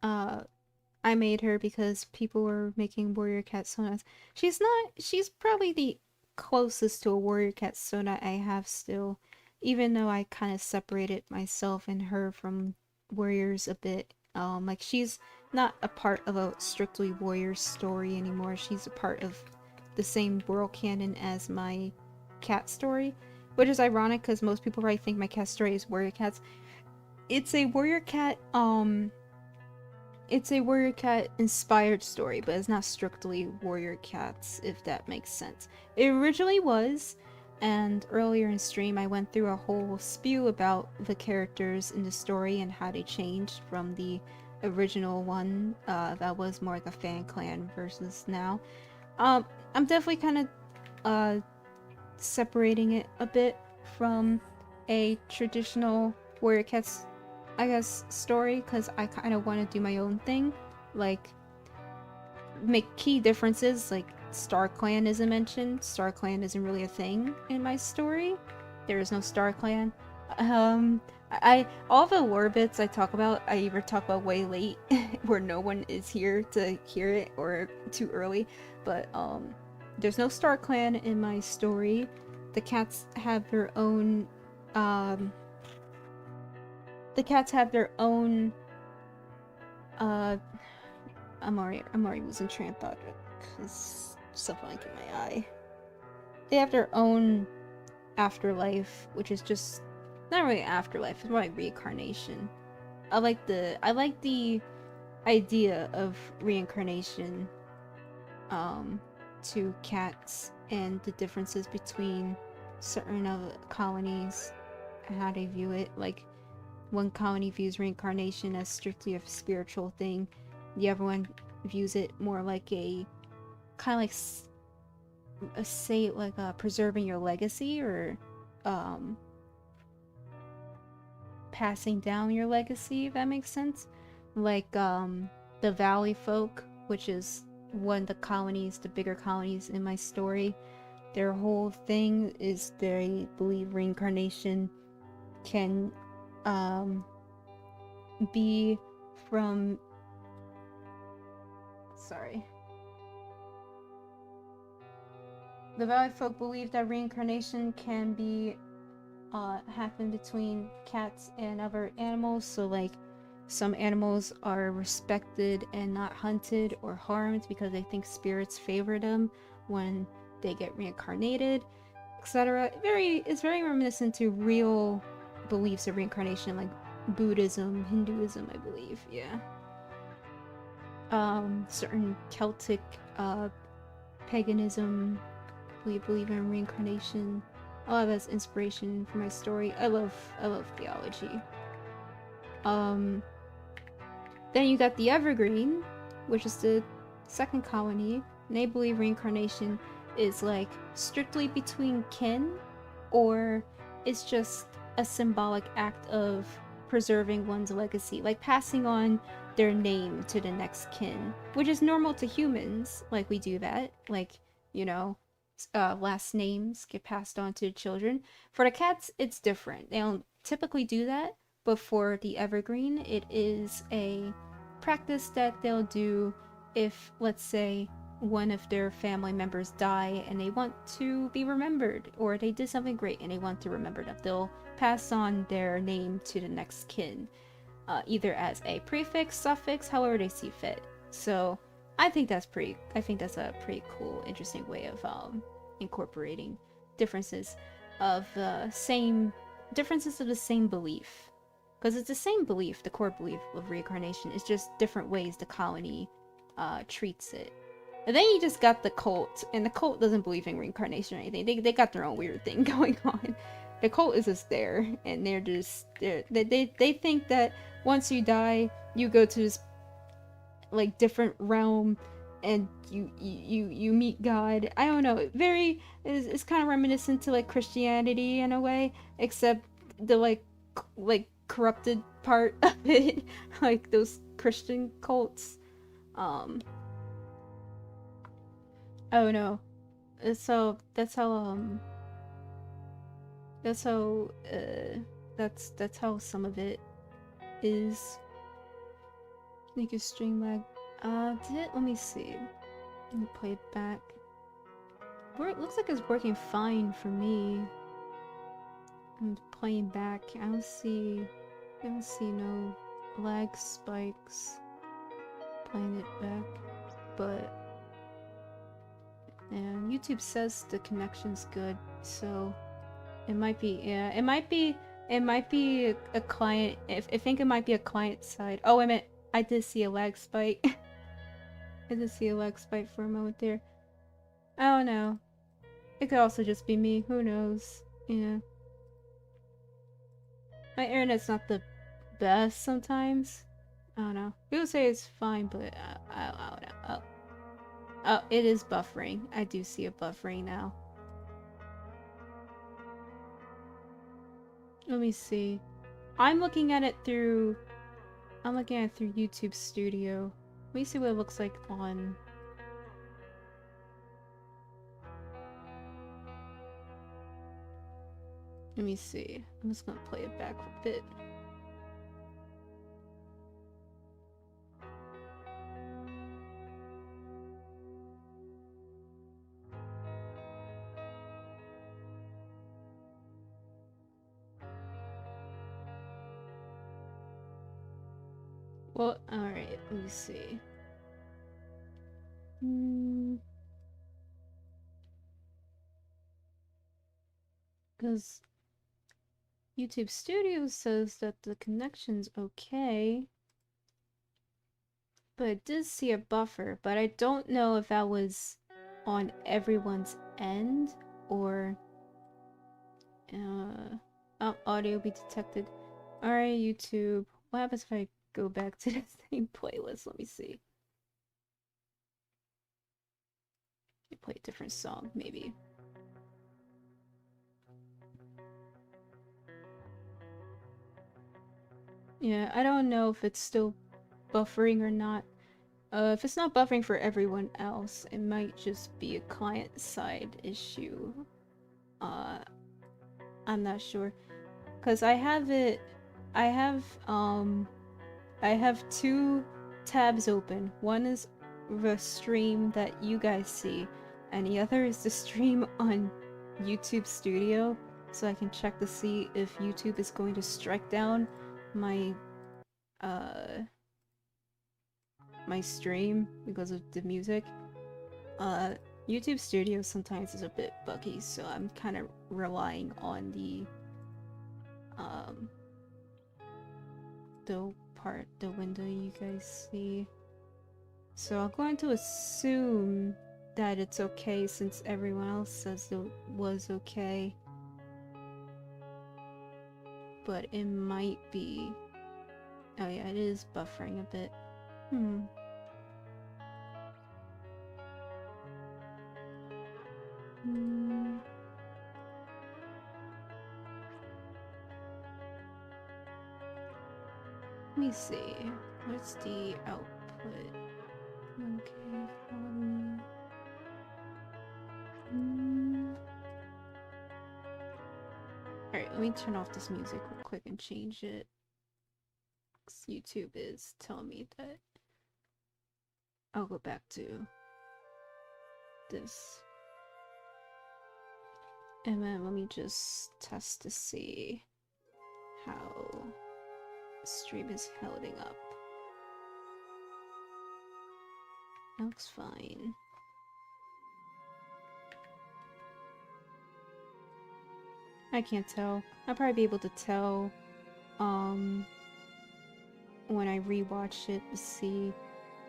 I made her because people were making warrior cat sonas. She's probably the closest to a warrior cat sona I have still, even though I kind of separated myself and her from warriors a bit. Like, she's not a part of a strictly warrior story anymore. She's a part of the same world canon as my cat story, which is ironic because most people probably think my cat story is warrior cats. It's a warrior cat, it's a warrior cat inspired story, but it's not strictly warrior cats, if that makes sense. It originally was, and earlier in stream I went through a whole spew about the characters in the story and how they changed from the original one that was more like a fan clan versus now. I'm definitely kind of separating it a bit from a traditional warrior cats, I guess, story, because I kind of want to do my own thing, like make key differences. Like, StarClan isn't mentioned. StarClan isn't really a thing in my story. There is no StarClan. I all the lore bits I talk about, I either talk about way late where no one is here to hear it, or too early. But there's no StarClan in my story. The cats have their own I'm already losing train of thought because stuff like in my eye. They have their own afterlife, which is just not really afterlife, it's more like reincarnation. I like the idea of reincarnation to cats, and the differences between certain of colonies and how they view it. Like, one colony views reincarnation as strictly a spiritual thing. The other one views it more like a kind of like preserving your legacy, or passing down your legacy, if that makes sense. Like the Valley folk, which is one of the colonies, the bigger colonies in my story, their whole thing is they believe reincarnation can be from, the Valley folk believe that reincarnation can be happen between cats and other animals. So like, some animals are respected and not hunted or harmed because they think spirits favor them when they get reincarnated, etc. It's very reminiscent to real beliefs of reincarnation, like Buddhism, Hinduism, I believe. Yeah. Certain Celtic paganism, we believe in reincarnation. A lot of that's inspiration for my story. I love theology. Then you got the Evergreen, which is the second colony, and they believe reincarnation is like strictly between kin, or it's just a symbolic act of preserving one's legacy, like passing on their name to the next kin, which is normal to humans. Like, we do that, like, you know, last names get passed on to children. For the cats, it's different. They don't typically do that, but for the Evergreen, it is a practice that they'll do if, let's say, one of their family members die and they want to be remembered, or they did something great and they want to remember them. They'll pass on their name to the next kin, either as a prefix, suffix, however they see fit. So I think that's a pretty cool, interesting way of incorporating differences of the same belief. Because it's the same belief, the core belief of reincarnation. It's just different ways the colony treats it. And then you just got the cult, and the cult doesn't believe in reincarnation or anything. They got their own weird thing going on. The cult is just there, and they think that once you die, you go to this like different realm, and you meet God. I don't know. It's kind of reminiscent to like Christianity in a way, except the like corrupted part of it, like those Christian cults. Oh no. So that's how that's how some of it is. Make your stream lag. Let me see. Let me play it back. It looks like it's working fine for me. I'm playing back. I don't see no lag spikes playing it back. But yeah, YouTube says the connection's good, so it might be, yeah, it might be a client. I think it might be a client side. Oh, wait a minute. I did see a lag spike. I did see a lag spike for a moment there. I don't know. It could also just be me. Who knows? Yeah. My internet's not the best sometimes. I don't know. People say it's fine, but I don't know. Oh, it is buffering. I do see it buffering now. Let me see. I'm looking at it through YouTube Studio. Let me see what it looks like on... Let me see. I'm just gonna play it back a bit. Well, alright, let me see. Because YouTube Studio says that the connection's okay. But it did see a buffer, but I don't know if that was on everyone's end or... oh, audio be detected. Alright, YouTube. What happens if I go back to the same playlist? Let me see. Let me play a different song, maybe. Yeah, I don't know if it's still buffering or not. If it's not buffering for everyone else, it might just be a client-side issue. I'm not sure. Cause I have two tabs open. One is the stream that you guys see, and the other is the stream on YouTube Studio, so I can check to see if YouTube is going to strike down my my stream because of the music. YouTube Studio sometimes is a bit buggy, so I'm kind of relying on the window you guys see. So I'm going to assume that it's okay since everyone else says it was okay. But it might be... Oh yeah, it is buffering a bit. Let me see. What's the output? Okay, Alright, let me turn off this music real quick and change it. YouTube is telling me that I'll go back to this. And then let me just test to see how the stream is holding up. Looks fine. I can't tell. I'll probably be able to tell when I rewatch it to see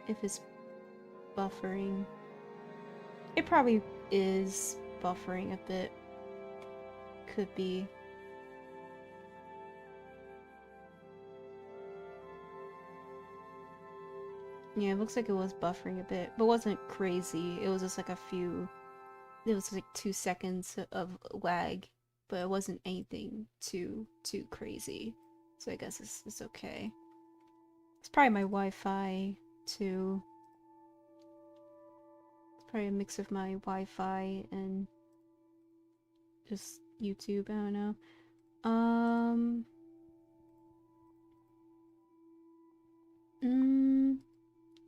if it's buffering. It probably is buffering a bit. Could be. Yeah, it looks like it was buffering a bit, but wasn't crazy. It was just like it was like 2 seconds of lag, but it wasn't anything too crazy. So I guess it's okay. It's probably my Wi-Fi too. It's probably a mix of my Wi-Fi and just YouTube. I don't know.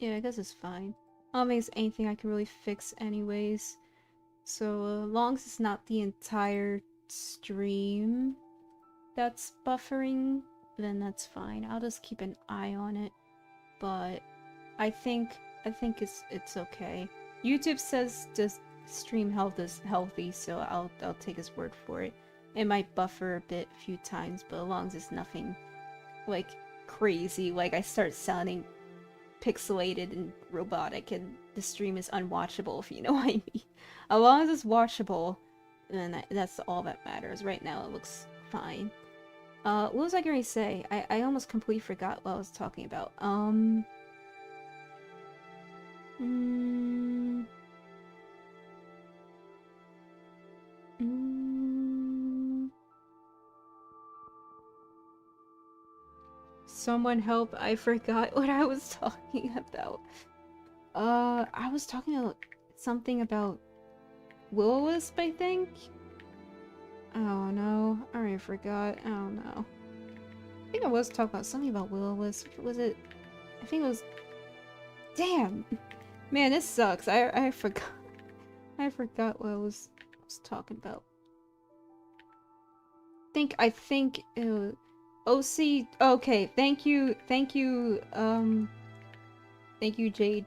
Yeah, I guess it's fine. I don't think it's anything I can really fix anyways. So, long as it's not the entire stream that's buffering, then that's fine. I'll just keep an eye on it. But I think it's okay. YouTube says the stream health is healthy, so I'll take his word for it. It might buffer a bit a few times, but as long as it's nothing like crazy, like I start sounding pixelated and robotic and the stream is unwatchable, if you know what I mean. As long as it's watchable, then that's all that matters. Right now it looks fine. What was I going to say? I almost completely forgot what I was talking about. Someone help, I forgot what I was talking about. I was talking about something about Will-O-Wisp, I think? Oh no, I already forgot. I don't know. I think I was talking about something about Will-O-Wisp. Was it? I think it was... Damn! Man, this sucks. I forgot. I forgot what I was talking about. I think it was... OC... Okay, thank you, thank you, Jade.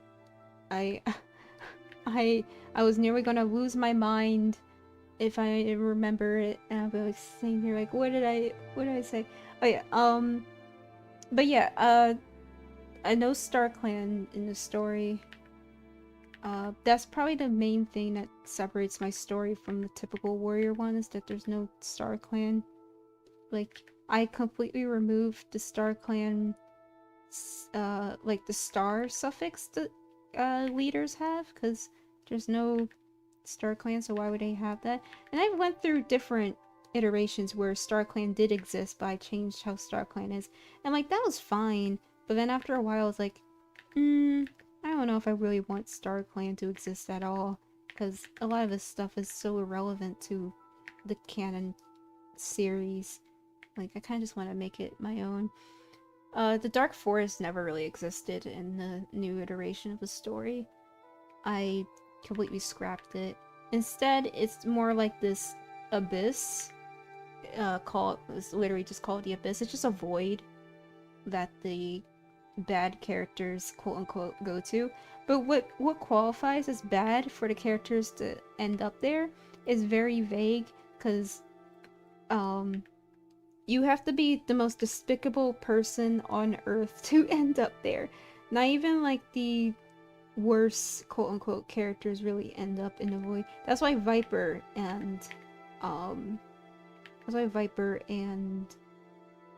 I was nearly gonna lose my mind if I remember it, and I'll be like sitting here like, what did I say? Oh yeah, but yeah, I know StarClan in the story. That's probably the main thing that separates my story from the typical warrior one, is that there's no StarClan. Like, I completely removed the StarClan, like the star suffix that leaders have, because there's no StarClan, so why would they have that? And I went through different iterations where StarClan did exist, but I changed how StarClan is. And like, that was fine, but then after a while I was like, I don't know if I really want StarClan to exist at all, because a lot of this stuff is so irrelevant to the canon series. Like, I kind of just want to make it my own. The Dark Forest never really existed in the new iteration of the story. I completely scrapped it. Instead, it's more like this abyss. It's literally just called the Abyss. It's just a void that the bad characters, quote unquote, go to. But what qualifies as bad for the characters to end up there is very vague, because you have to be the most despicable person on Earth to end up there. Not even like the worst quote-unquote characters really end up in the void. That's why Viper and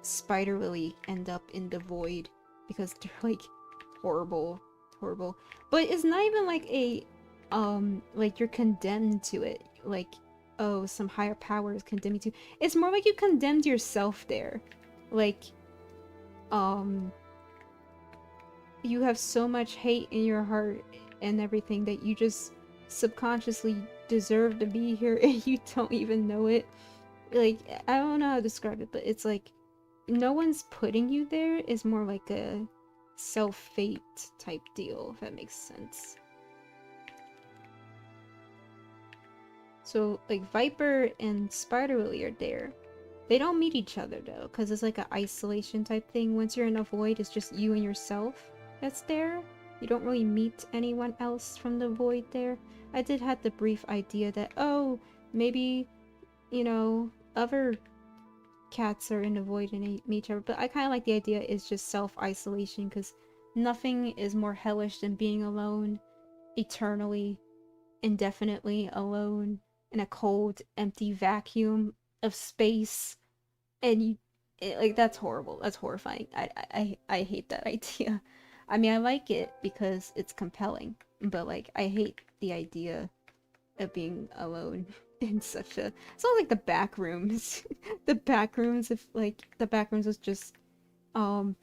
Spider Lily end up in the void, because they're like horrible. But it's not even like a like you're condemned to it, like, oh, some higher power is condemning you. It's more like you condemned yourself there. Like, you have so much hate in your heart and everything that you just subconsciously deserve to be here and you don't even know it. Like, I don't know how to describe it, but it's like, no one's putting you there. It's more like a self-fate type deal, if that makes sense. So, like, Viper and Spider Lily are there. They don't meet each other, though, because it's like an isolation type thing. Once you're in a void, it's just you and yourself that's there. You don't really meet anyone else from the void there. I did have the brief idea that, oh, maybe, you know, other cats are in the void and they meet each other. But I kind of like the idea is just self-isolation, because nothing is more hellish than being alone, eternally, indefinitely alone, in a cold, empty vacuum of space. And like, that's horrible. That's horrifying. I hate that idea. I mean, I like it because it's compelling, but like I hate the idea of being alone in such a. It's not like the back rooms. The back rooms, if like the back rooms was just a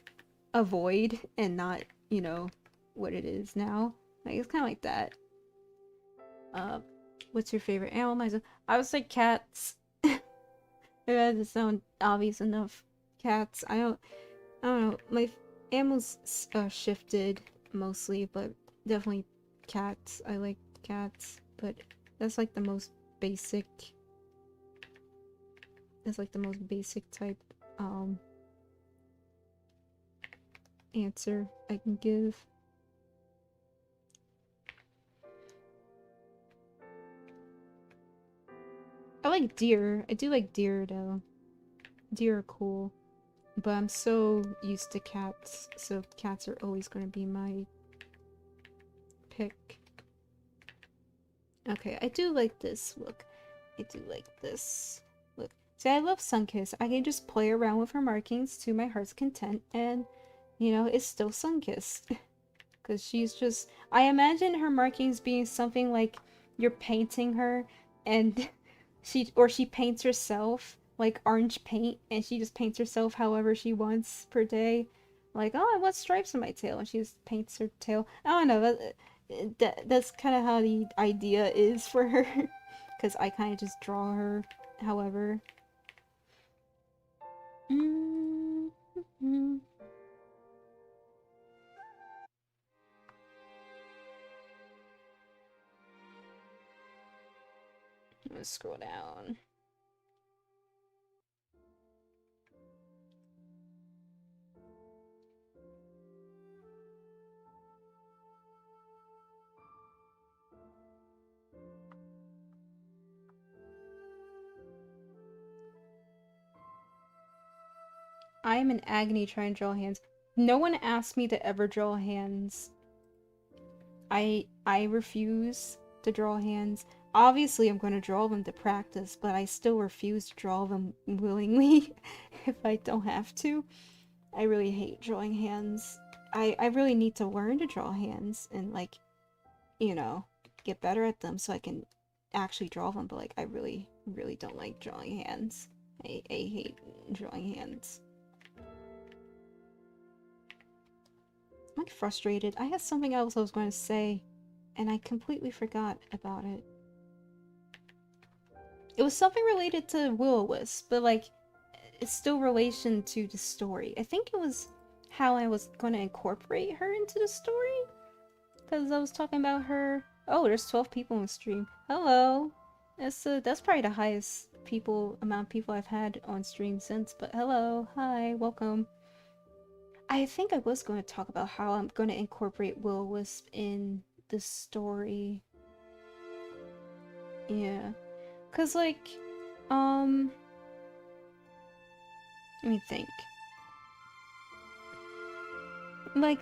void and not, you know, what it is now. Like it's kind of like that. Uh, what's your favorite animal? I would say cats. It doesn't sound obvious enough. Cats. I don't know. My animals shifted mostly, but definitely cats. I like cats, but that's like the most basic. That's like the most basic type answer I can give. I like deer. I do like deer though. Deer are cool. But I'm so used to cats, so cats are always going to be my pick. Okay, I do like this. Look, I do like this. Look, see, I love Sunkiss. I can just play around with her markings to my heart's content, and, you know, it's still Sunkissed. Because she's just... I imagine her markings being something like you're painting her, and she paints herself, like orange paint, and she just paints herself however she wants per day. Like, oh, I want stripes on my tail, and she just paints her tail. I don't know, that's kind of how the idea is for her. Because I kind of just draw her however. Mm-hmm. I'm gonna scroll down. I am in agony trying to draw hands. No one asked me to ever draw hands. I refuse to draw hands. Obviously, I'm going to draw them to practice, but I still refuse to draw them willingly if I don't have to. I really hate drawing hands. I really need to learn to draw hands and, like, you know, get better at them so I can actually draw them, but, like, I really, really don't like drawing hands. I hate drawing hands. I'm like frustrated. I had something else I was going to say, and I completely forgot about it. It was something related to Will-O-Wisp, but like, it's still relation to the story. I think it was how I was going to incorporate her into the story, because I was talking about her. Oh, there's 12 people on the stream. Hello. That's probably the highest amount of people I've had on stream since. But hello, hi, welcome. I think I was going to talk about how I'm going to incorporate Will-O-Wisp in the story. Yeah. Cause like, let me think. Like,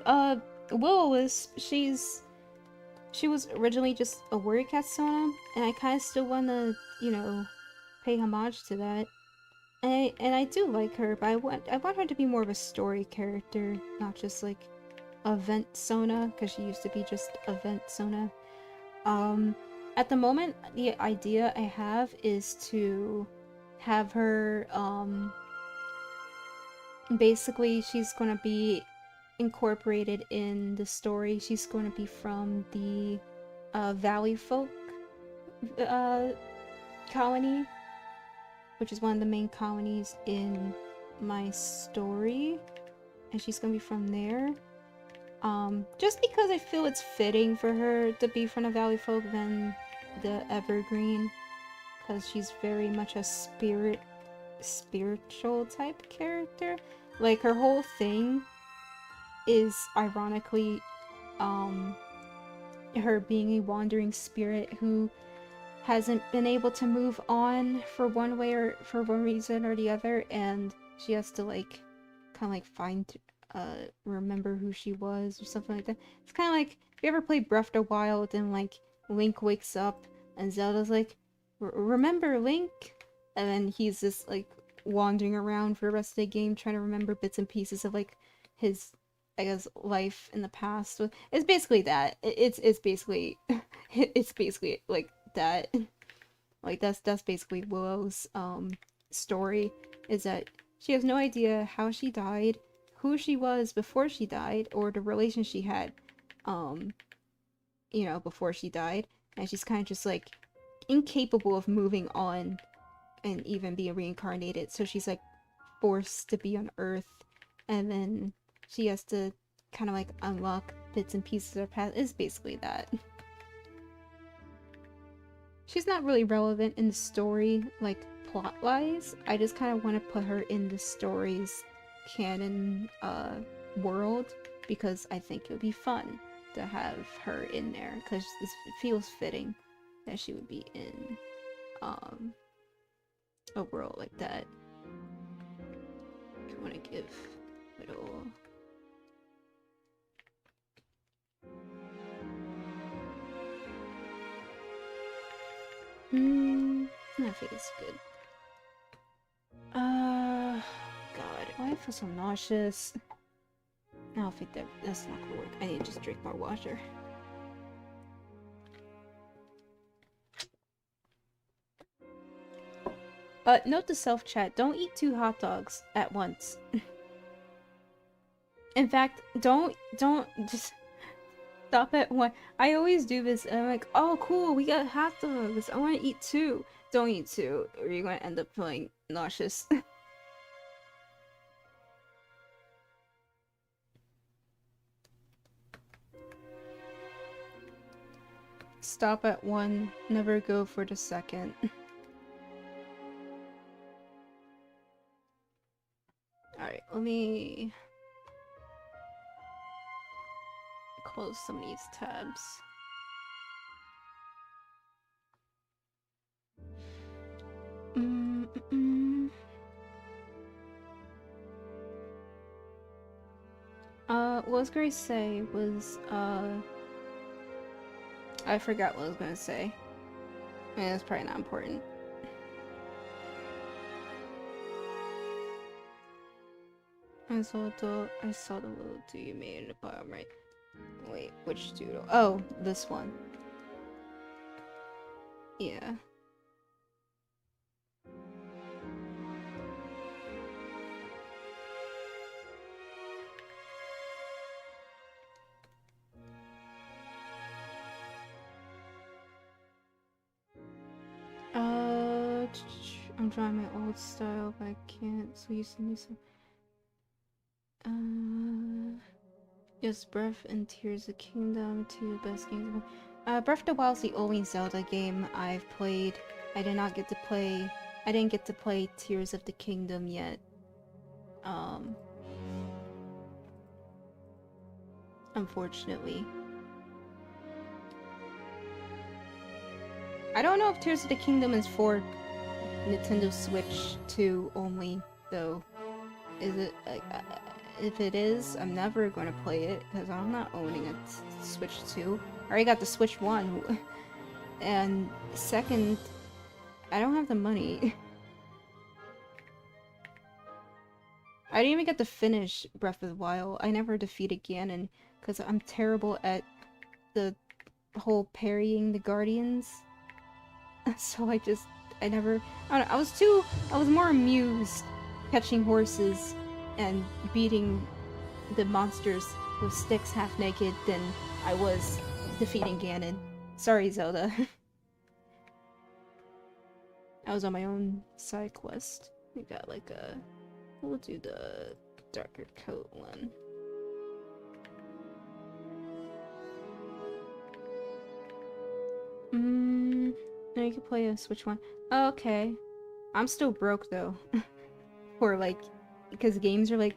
Will-O-Wisp, she was originally just a warrior cat Sona, and I kind of still want to, you know, pay homage to that. And I do like her, but I want her to be more of a story character, not just like event Sona, because she used to be just event Sona. At the moment, the idea I have is to have her, basically she's gonna be incorporated in the story. She's going to be from the Valley Folk colony, which is one of the main colonies in my story, and she's going to be from there. Just because I feel it's fitting for her to be from the Valley Folk than the Evergreen, because she's very much a spiritual type character. Like, her whole thing is ironically her being a wandering spirit who hasn't been able to move on for one reason or the other, and she has to like kind of like remember who she was or something like that. It's kind of like if you ever played Breath of the Wild and like Link wakes up and Zelda's like, remember Link? And then he's just like wandering around for the rest of the game trying to remember bits and pieces of like his I guess life in the past. It's basically that. It's basically it's basically like that. Like that's basically Willow's story, is that she has no idea how she died, who she was before she died, or the relation she had before she died, and she's kind of just like incapable of moving on and even being reincarnated. So she's like forced to be on Earth, and then she has to kind of like unlock bits and pieces of her past. It's basically that. She's not really relevant in the story, like plot-wise. I just kind of want to put her in the story's canon world, because I think it would be fun to have her in there, because it feels fitting that she would be in a world like that. I want to give little I think it's good. God, why I feel so nauseous? I don't think that's not gonna work. I need to just drink more water. Note to self chat, don't eat 2 hot dogs at once. In fact, don't just stop at one. I always do this and I'm like, oh cool, we got hot dogs. I want to eat 2. Don't eat 2 or you're going to end up feeling nauseous. Stop at 1, never go for the second. Alright, let me close some of these tabs. What I was going to say was, I forgot what I was going to say. I mean, it's probably not important. I saw the little dude you made in the bottom right. Wait, which doodle? Oh, this one. Yeah. I'm trying my old style, but I can't, so you send me some. Yes, Breath and Tears of the Kingdom, 2 best games. Breath of the Wild is the only Zelda game I've played. I didn't get to play Tears of the Kingdom yet. Unfortunately. I don't know if Tears of the Kingdom is for Nintendo Switch 2 only, though. Is it? If it is, I'm never going to play it, because I'm not owning a Switch 2. I already got the Switch 1. And second, I don't have the money. I didn't even get to finish Breath of the Wild. I never defeated Ganon, because I'm terrible at the whole parrying the Guardians. So I don't know, I was more amused catching horses and beating the monsters with sticks half naked than I was defeating Ganon. Sorry, Zelda. I was on my own side quest. We got like we'll do the darker coat one. No, you can play a Switch one. Oh, okay. I'm still broke though. For like, because games are like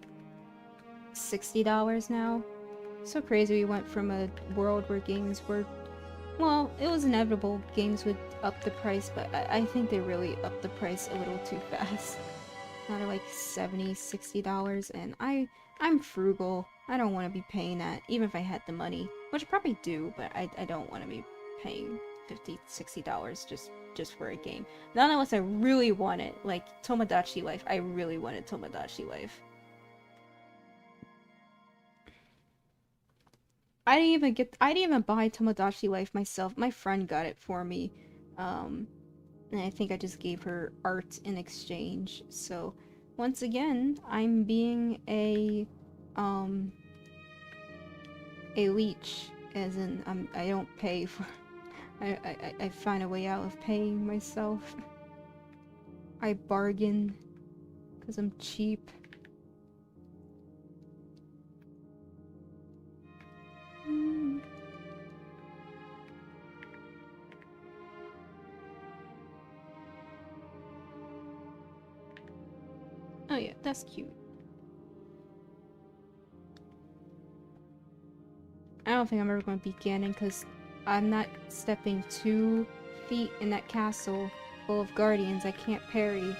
$60 now. So crazy, we went from a world where games were, well, it was inevitable games would up the price, but I think they really upped the price a little too fast. Now they're like $70, $60, and I'm frugal. I don't want to be paying that, even if I had the money, which I probably do, but I don't want to be paying $50, $60 just for a game. Not unless I really want it, like Tomodachi Life. I really wanted Tomodachi Life. I didn't even buy Tomodachi Life myself. My friend got it for me. And I think I just gave her art in exchange. So, once again, I'm being a leech, as in I don't pay for. I find a way out of paying myself. I bargain because I'm cheap. Oh yeah, that's cute. I don't think I'm ever going to be Ganon because I'm not stepping 2 feet in that castle full of guardians. I can't parry.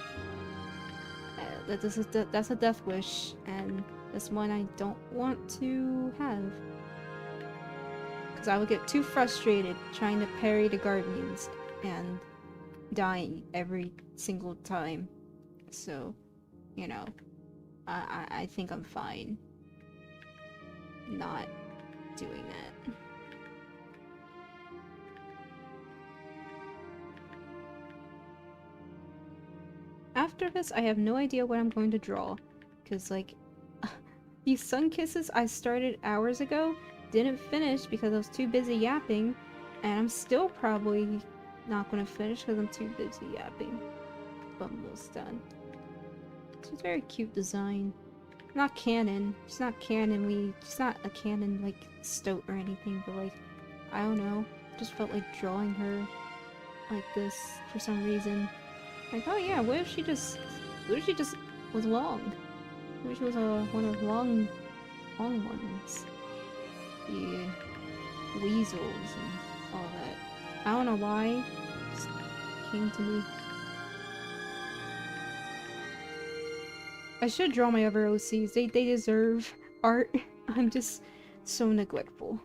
That's a death wish, and that's one I don't want to have. Because I would get too frustrated trying to parry the guardians and dying every single time. So, you know, I think I'm fine not doing that. After this, I have no idea what I'm going to draw. Because, like, these sun kisses I started hours ago didn't finish because I was too busy yapping. And I'm still probably not going to finish because I'm too busy yapping. But I'm almost done. It's a very cute design. Not canon. She's not canon. She's not a canon, like, stoat or anything. But, like, I don't know. Just felt like drawing her like this for some reason. Like, oh yeah, what if she just was long? What if she was one of the long ones? The weasels and all that. I don't know why. It just came to me. I should draw my other OCs. They deserve art. I'm just so neglectful.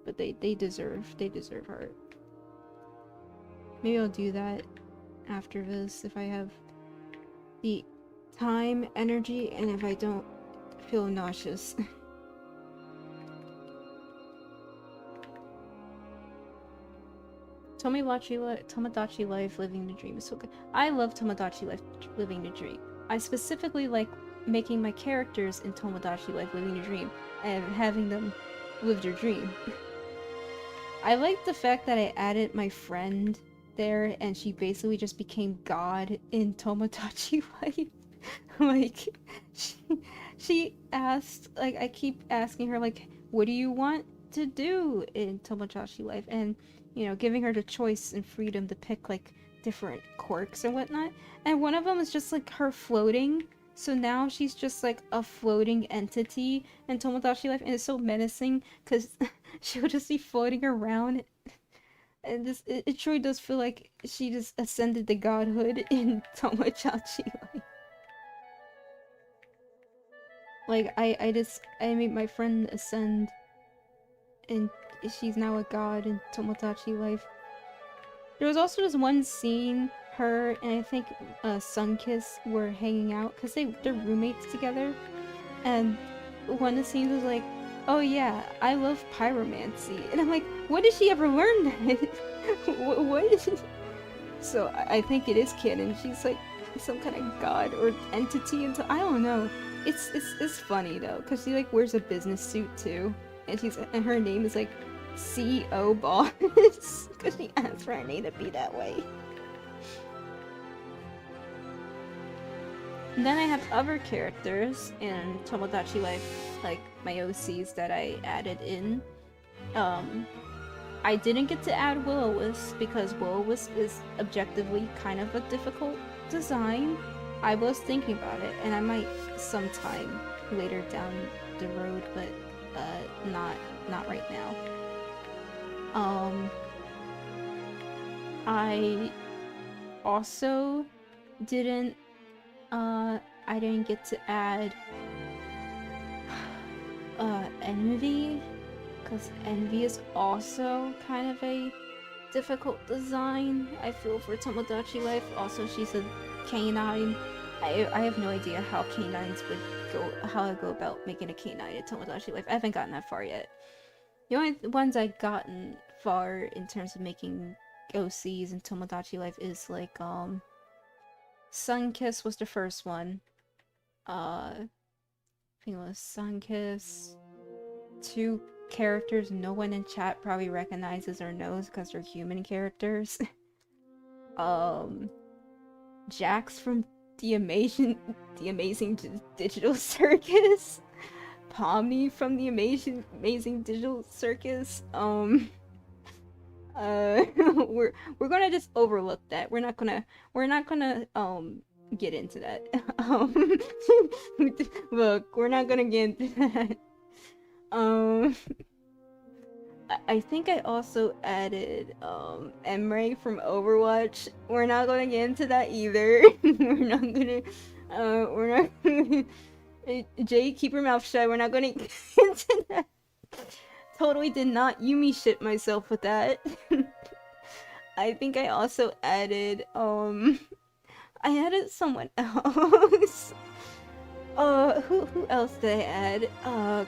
But they deserve art. Maybe I'll do that after this if I have the time, energy, and if I don't feel nauseous. Tomodachi Life Living the Dream is so good. I love Tomodachi Life Living the Dream. I specifically like making my characters in Tomodachi Life Living the Dream and having them live their dream. I like the fact that I added my friend there and she basically just became God in Tomodachi Life. Like, she asked, like, I keep asking her, like, what do you want to do in Tomodachi Life? And, you know, giving her the choice and freedom to pick, like, different quirks and whatnot. And one of them is just, like, her floating. So now she's just, like, a floating entity in Tomodachi Life. And it's so menacing, because she'll just be floating around. And this, it truly does feel like she just ascended to godhood in Tomodachi Life. Like, I made my friend ascend, and she's now a god in Tomodachi Life. There was also this one scene, her and I think Sunkiss were hanging out, because they're roommates together, and one of the scenes was like, oh yeah, I love pyromancy, and I'm like, what did she ever learn that? What? So I think it is canon. She's like some kind of god or entity, and so I don't know. It's funny though, because she like wears a business suit too, and her name is like CEO Boss, because she asked for her name to be that way. And then I have other characters in Tomodachi Life, like my OCs that I added in. I didn't get to add Will-O-Wisp because Will-O-Wisp is objectively kind of a difficult design. I was thinking about it, and I might sometime later down the road, but not right now. I also didn't get to add Envy, because Envy is also kind of a difficult design, I feel, for Tomodachi Life. Also, she's a canine. I have no idea how canines would go, how I go about making a canine in Tomodachi Life. I haven't gotten that far yet. The only ones I've gotten far in terms of making OCs in Tomodachi Life is like Sunkiss was the first one. I think it was Sunkiss. Two characters no one in chat probably recognizes or knows because they're human characters. Jax from the amazing digital circus. Pomni from the amazing digital circus. We're gonna just overlook that. We're not gonna get into that. Look, we're not gonna get into that. I think I also added Emre from Overwatch. We're not gonna get into that either. We're not gonna Jay, keep your mouth shut. We're not gonna get into that. Totally did not Yumi shit myself with that. I think I also added I added someone else. Who else did I add?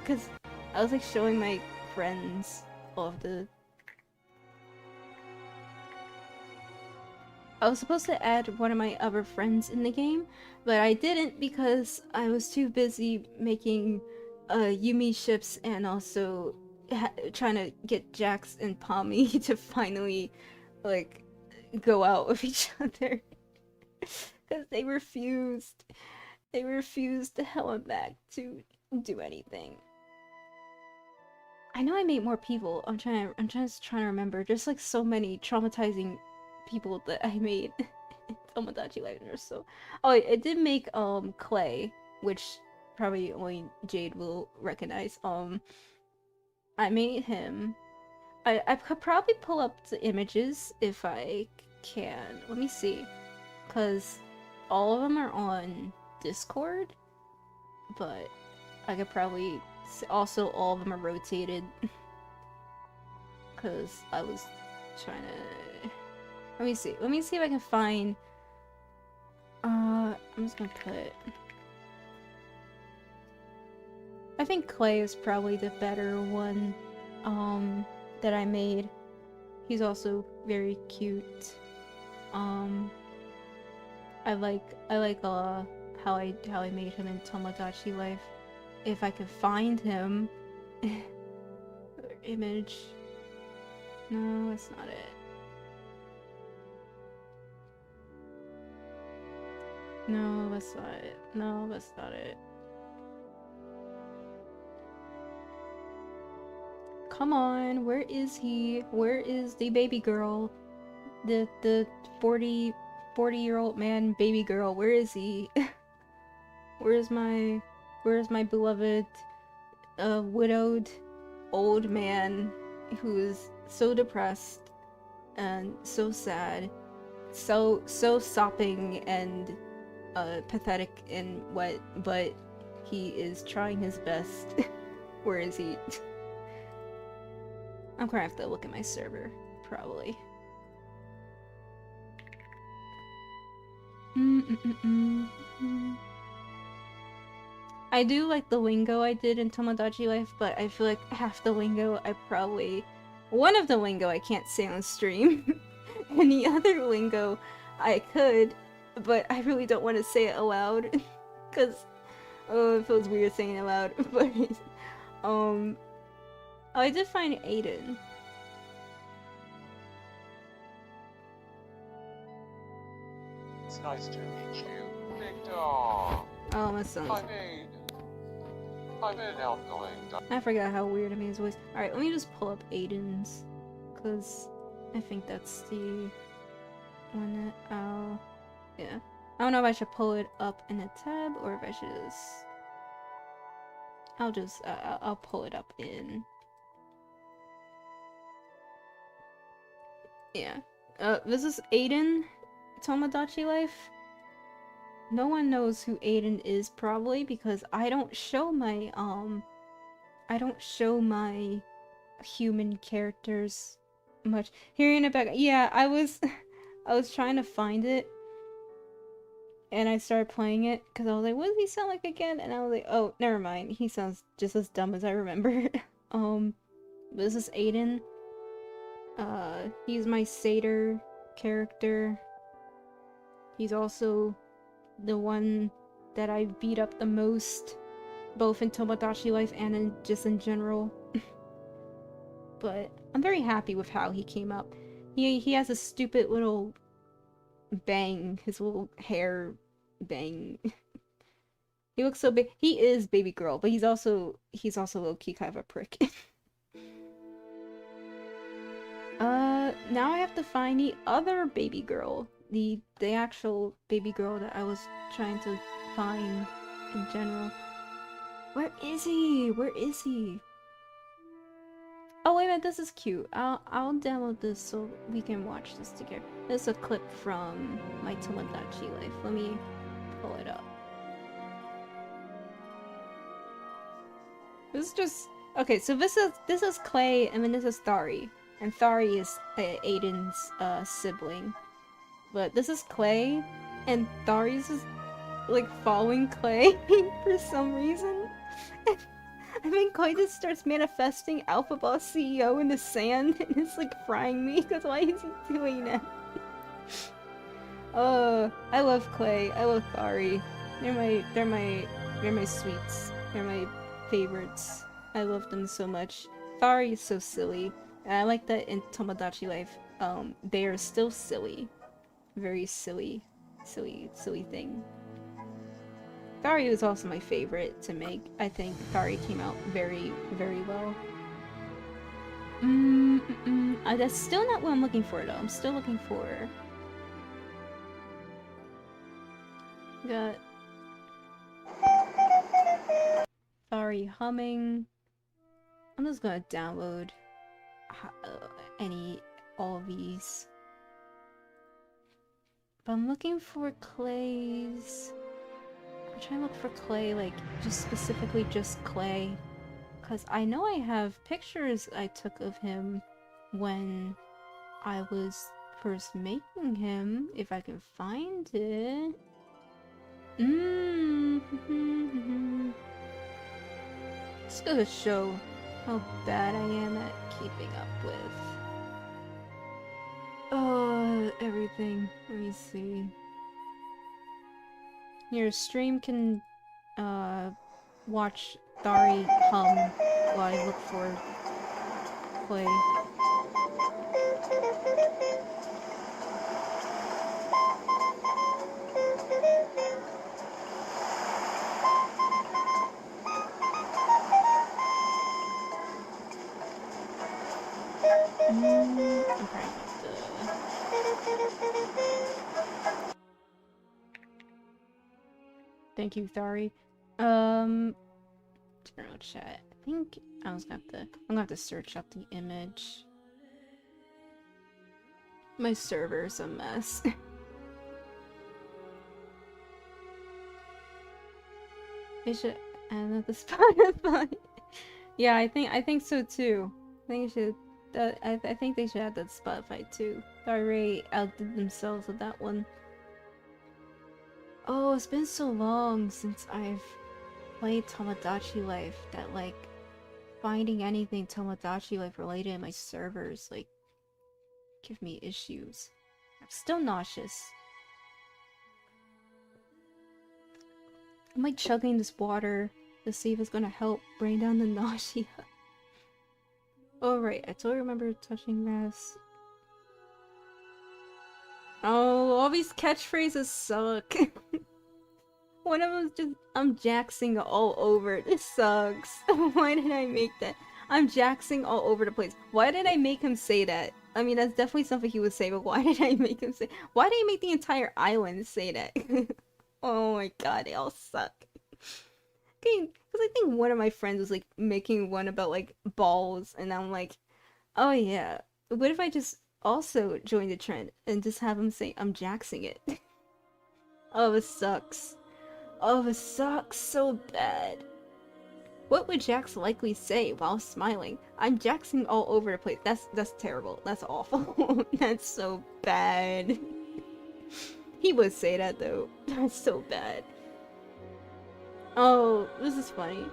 Cause I was like showing my friends of the. I was supposed to add one of my other friends in the game, but I didn't because I was too busy making Yumi ships and also trying to get Jax and Pommy to finally like go out with each other because they refused to hell and back to do anything. I know I made more people. I'm just trying to remember. There's like so many traumatizing people that I made in Tomodachi Life. So, oh, I did make Clay, which probably only Jade will recognize. I made him. I could probably pull up the images if I can. Let me see, cause all of them are on Discord, but I could probably also all of them are rotated because I was trying to. Let me see if I can find. I'm just gonna put. I think Clay is probably the better one that I made. He's also very cute. I like how I made him in Tomodachi Life. If I could find him. Image. No, that's not it. No, that's not it. No, that's not it. Come on, where is he? Where is the baby girl? The 40-year-old man baby girl, where is he? Where's my beloved widowed old man who is so depressed and so sad, so sopping and pathetic and what, but he is trying his best. Where is he? I'm gonna have to look at my server, probably. I do like the lingo I did in Tomodachi Life, but I feel like half the lingo one of the lingo I can't say on stream, and the other lingo I could, but I really don't want to say it aloud, because, oh, it feels weird saying it aloud, but, oh, I did find Aiden. It's nice to meet you, big dog. Oh, my son. I'm an outgoing dog. I forgot how weird I made his voice. Alright, let me just pull up Aiden's, because I think that's the one that yeah. I don't know if I should pull it up in a tab, or if I should just... I'll pull it up in... Yeah. This is Aiden, Tomodachi Life. No one knows who Aiden is, probably, because I don't show my human characters much. Hearing it back, yeah, I was trying to find it, and I started playing it, because I was like, what does he sound like again? And I was like, oh, never mind, he sounds just as dumb as I remember. This is Aiden. He's my satyr character. He's also the one that I beat up the most, both in Tomodachi Life and just in general. But I'm very happy with how he came up. He has a stupid little bang, his little hair bang. He looks so big. He is baby girl, but he's also low-key kind of a prick. Now I have to find the other baby girl. The actual baby girl that I was trying to find in general. Where is he? Where is he? Oh wait a minute, this is cute. I'll download this so we can watch this together. This is a clip from my Tomodachi Life. Let me pull it up. This is just okay. So this is Clay, and then this is Thari, and Thari is Aiden's sibling. But this is Clay, and Thari's just like following Clay for some reason. I mean, Clay just starts manifesting Alpha Boss CEO in the sand, and it's like frying me because why is he doing that? I love Clay. I love Thari. They're my sweets. They're my favorites. I love them so much. Thari is so silly, and I like that in Tomodachi Life. They are still silly, very silly thing. Thari was also my favorite to make. I think Thari came out very, very well. That's still not what I'm looking for though. I'm still looking for... Got... Thari humming. I'm just gonna download all of these. But I'm looking for Clay's... I'm trying to look for Clay, like, just specifically just Clay. Because I know I have pictures I took of him when I was first making him, if I can find it. It's gonna show how bad I am at keeping up with everything. Let me see. Your stream can watch Thari hum while I look for Clay. Thank you, Thari. General chat. I think I'm gonna have to search up the image. My server's a mess. They should add the Spotify. Yeah, I think so too. I think it should. I think they should add that Spotify too. They already outdid themselves with that one. Oh, it's been so long since I've played Tomodachi Life that, like, finding anything Tomodachi Life related in my servers, like, give me issues. I'm still nauseous. I'm like chugging this water to see if it's gonna help bring down the nausea. Oh right, I totally remember touching grass. Oh, all these catchphrases suck. One of them's just, I'm jaxing all over. This sucks. Why did I make that? I'm jaxing all over the place. Why did I make him say that? I mean, that's definitely something he would say, but why did I make him say... Why did he make the entire island say that? Oh my god, they all suck. Okay, because I think one of my friends was, like, making one about, like, balls, and I'm like, oh yeah, what if I just also join the trend and just have him say, I'm jaxing it? Oh, this sucks. Oh, this sucks so bad. What would Jax likely say while smiling? I'm jaxing all over the place. That's terrible. That's awful. That's so bad. He would say that though. That's so bad. Oh, this is funny.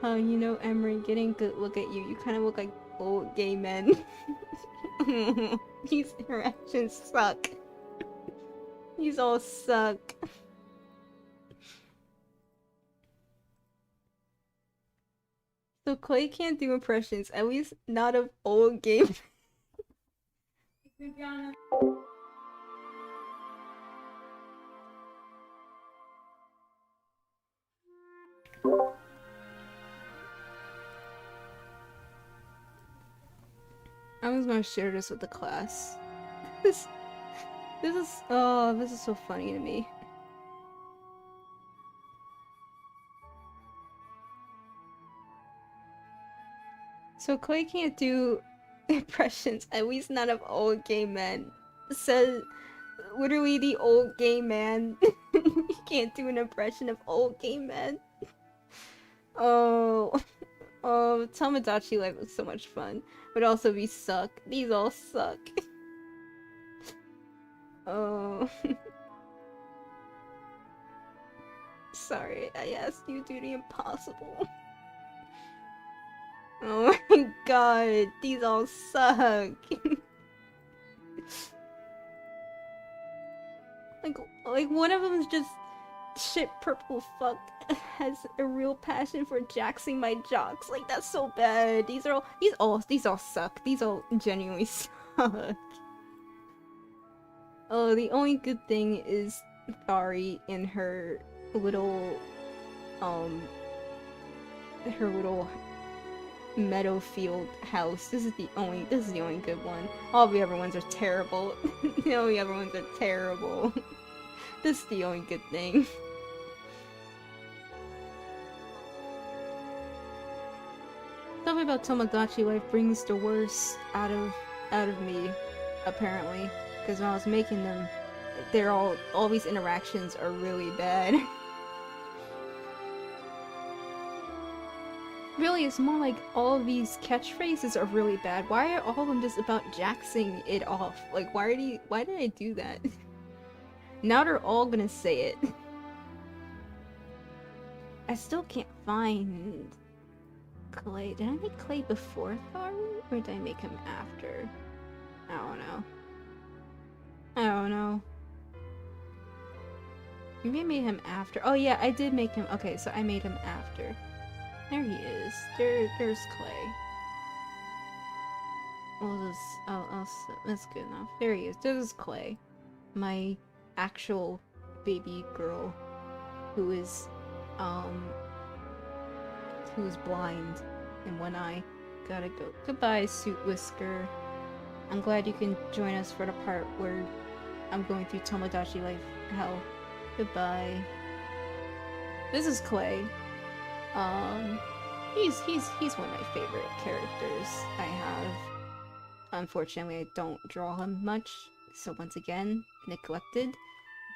Oh, you know, Emery, getting a good look at you. You kind of look like old gay men. These interactions suck. These all suck. So Clay can't do impressions, at least not of old gay men. I was gonna share this with the class. This is so funny to me. So Clay can't do impressions, at least not of old gay men. Says literally the old gay man. He can't do an impression of old gay men. Oh, Tomodachi Life was so much fun. Would also be suck. These all suck. Oh. Sorry, I asked you to do the impossible. Oh my god, these all suck. like one of them is just shit purple fuck has a real passion for jaxing my jocks. Like that's so bad. These all suck. These all genuinely suck. Oh, the only good thing is Thari in her little meadow field house. This is the only good one. All the other ones are terrible. All the other ones are terrible. This is the only good thing. Something about Tomodachi Life brings the worst out of me, apparently. Because when I was making them, all these interactions are really bad. Really, it's more like all of these catchphrases are really bad. Why are all of them just about jaxing it off? Like, why did I do that? Now they're all gonna say it. I still can't find Clay. Did I make Clay before Tharu? Or did I make him after? I don't know. Maybe I made him after. Oh yeah, I did make him. Okay, so I made him after. There he is. There's Clay. That's good enough. There he is. This is Clay. My actual baby girl who is blind in one eye. Gotta go. Goodbye, Suit Whisker. I'm glad you can join us for the part where I'm going through Tomodachi Life hell. Goodbye. This is Clay. He's one of my favorite characters I have. Unfortunately, I don't draw him much, so once again, neglected.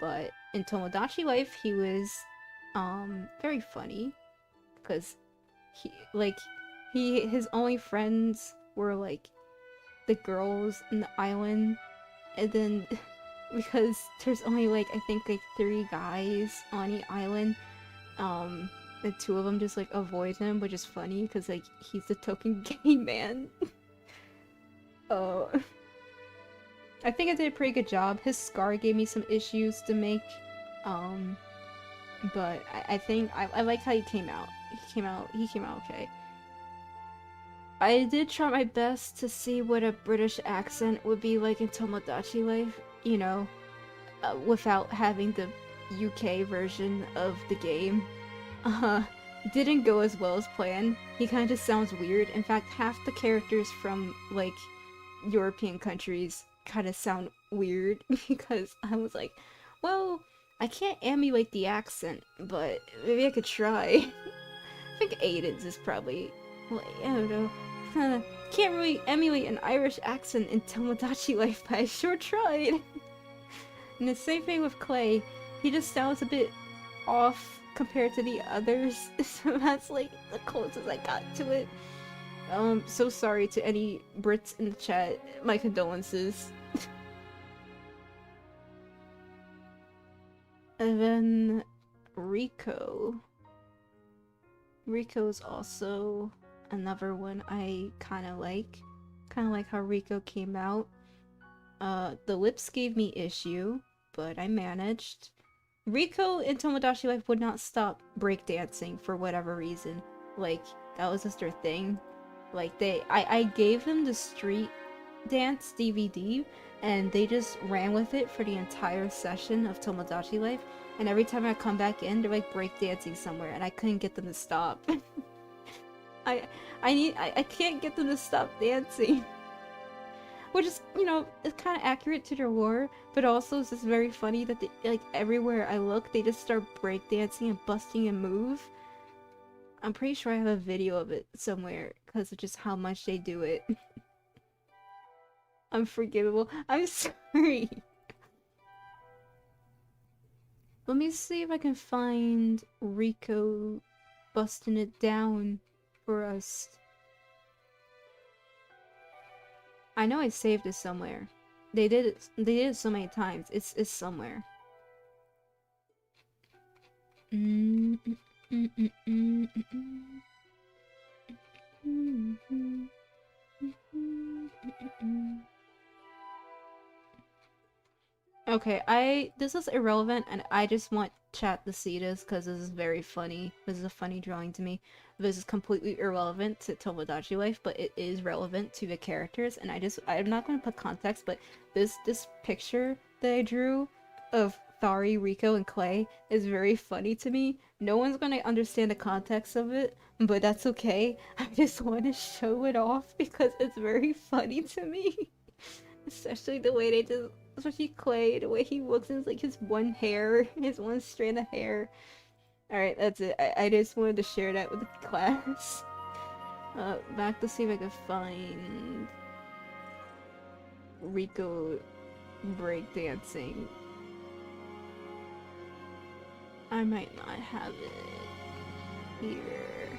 But in Tomodachi Life, he was, very funny. Because his only friends were, like, the girls in the island. And then, because there's only, like, I think, like, 3 guys on the island, the 2 of them just, like, avoid him, which is funny, because, like, he's the token gay man. Oh. I think I did a pretty good job. His scar gave me some issues to make, but I think, I like how he came out. He came out okay. I did try my best to see what a British accent would be like in Tomodachi Life, you know, without having the UK version of the game. Didn't go as well as planned. He kind of just sounds weird. In fact, half the characters from, like, European countries kind of sound weird because I was like, well, I can't emulate the accent, but maybe I could try. I think Aiden's is probably, like, I don't know. Can't really emulate an Irish accent in Tomodachi Life, but I sure tried. And the same thing with Clay. He just sounds a bit off compared to the others, so that's like the closest I got to it. So sorry to any Brits in the chat. My condolences. And then Rico. Rico's also another one I kind of like how Rico came out. The lips gave me issue, but I managed. Rico in Tomodachi Life would not stop breakdancing for whatever reason. Like, that was just their thing. Like, I gave them the street dance DVD, and they just ran with it for the entire session of Tomodachi Life, and every time I come back in, they're like breakdancing somewhere, and I couldn't get them to stop. I can't get them to stop dancing. Which is, you know, it's kind of accurate to their lore, but also it's just very funny that they, like, everywhere I look, they just start breakdancing and busting a move. I'm pretty sure I have a video of it somewhere, because of just how much they do it. Unforgivable. I'm sorry. Let me see if I can find Rico busting it down for us. I know I saved it somewhere. They did it so many times. It's somewhere. Okay, this is irrelevant, and I just want chat to see this because this is very funny. This is a funny drawing to me. This is completely irrelevant to Tomodachi Life, but it is relevant to the characters, and I'm not going to put context, but this picture that I drew of Thari, Rico, and Clay is very funny to me. No one's going to understand the context of it, but that's okay. I just want to show it off because it's very funny to me. Especially the way they just, especially Clay, the way he looks in like his one strand of hair. Alright, that's it. I just wanted to share that with the class. Back to see if I can find Rico breakdancing. I might not have it here.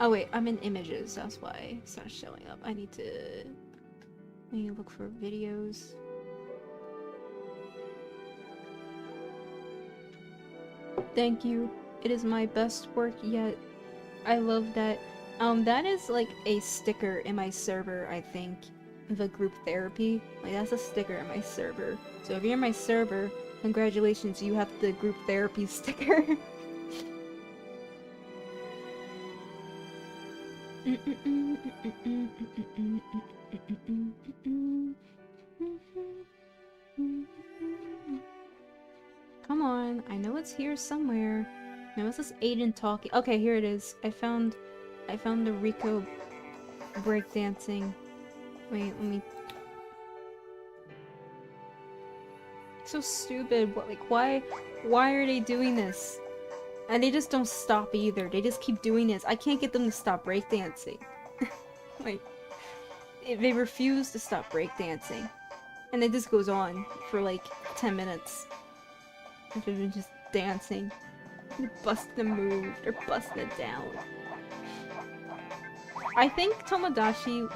Oh wait, I'm in images, that's why it's not showing up. I need to look for videos. Thank you. It is my best work yet. I love that. That is like a sticker in my server, I think. The group therapy. Like, that's a sticker in my server. So if you're in my server, congratulations, you have the group therapy sticker. Come on, I know it's here somewhere. Now what's this Aiden talking? Okay, here it is. I found the Rico breakdancing. Wait, let me. So stupid. What? Like, why are they doing this? And they just don't stop either. They just keep doing this. I can't get them to stop breakdancing. Like, they refuse to stop breakdancing, and it just goes on for like 10 minutes. They're just dancing. They're busting a move. They're busting it down. I think Tomodachi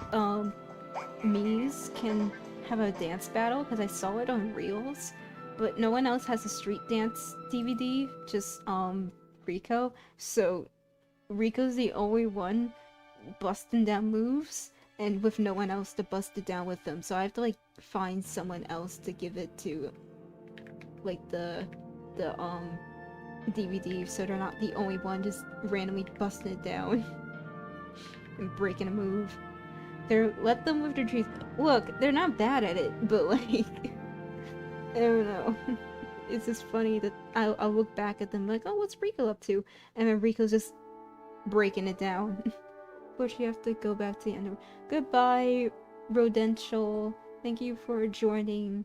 Mii's can have a dance battle because I saw it on Reels, but no one else has a street dance DVD, just Rico. So Rico's the only one busting down moves, and with no one else to bust it down with them. So I have to like find someone else to give it to, like the DVD, so they're not the only one just randomly busting it down and breaking a move. Let them live their dreams. Look, they're not bad at it, but like, I don't know. It's just funny that I'll look back at them like, oh, what's Rico up to? And then Rico's just breaking it down. But you have to go back to the end of. Goodbye, Rodential. Thank you for joining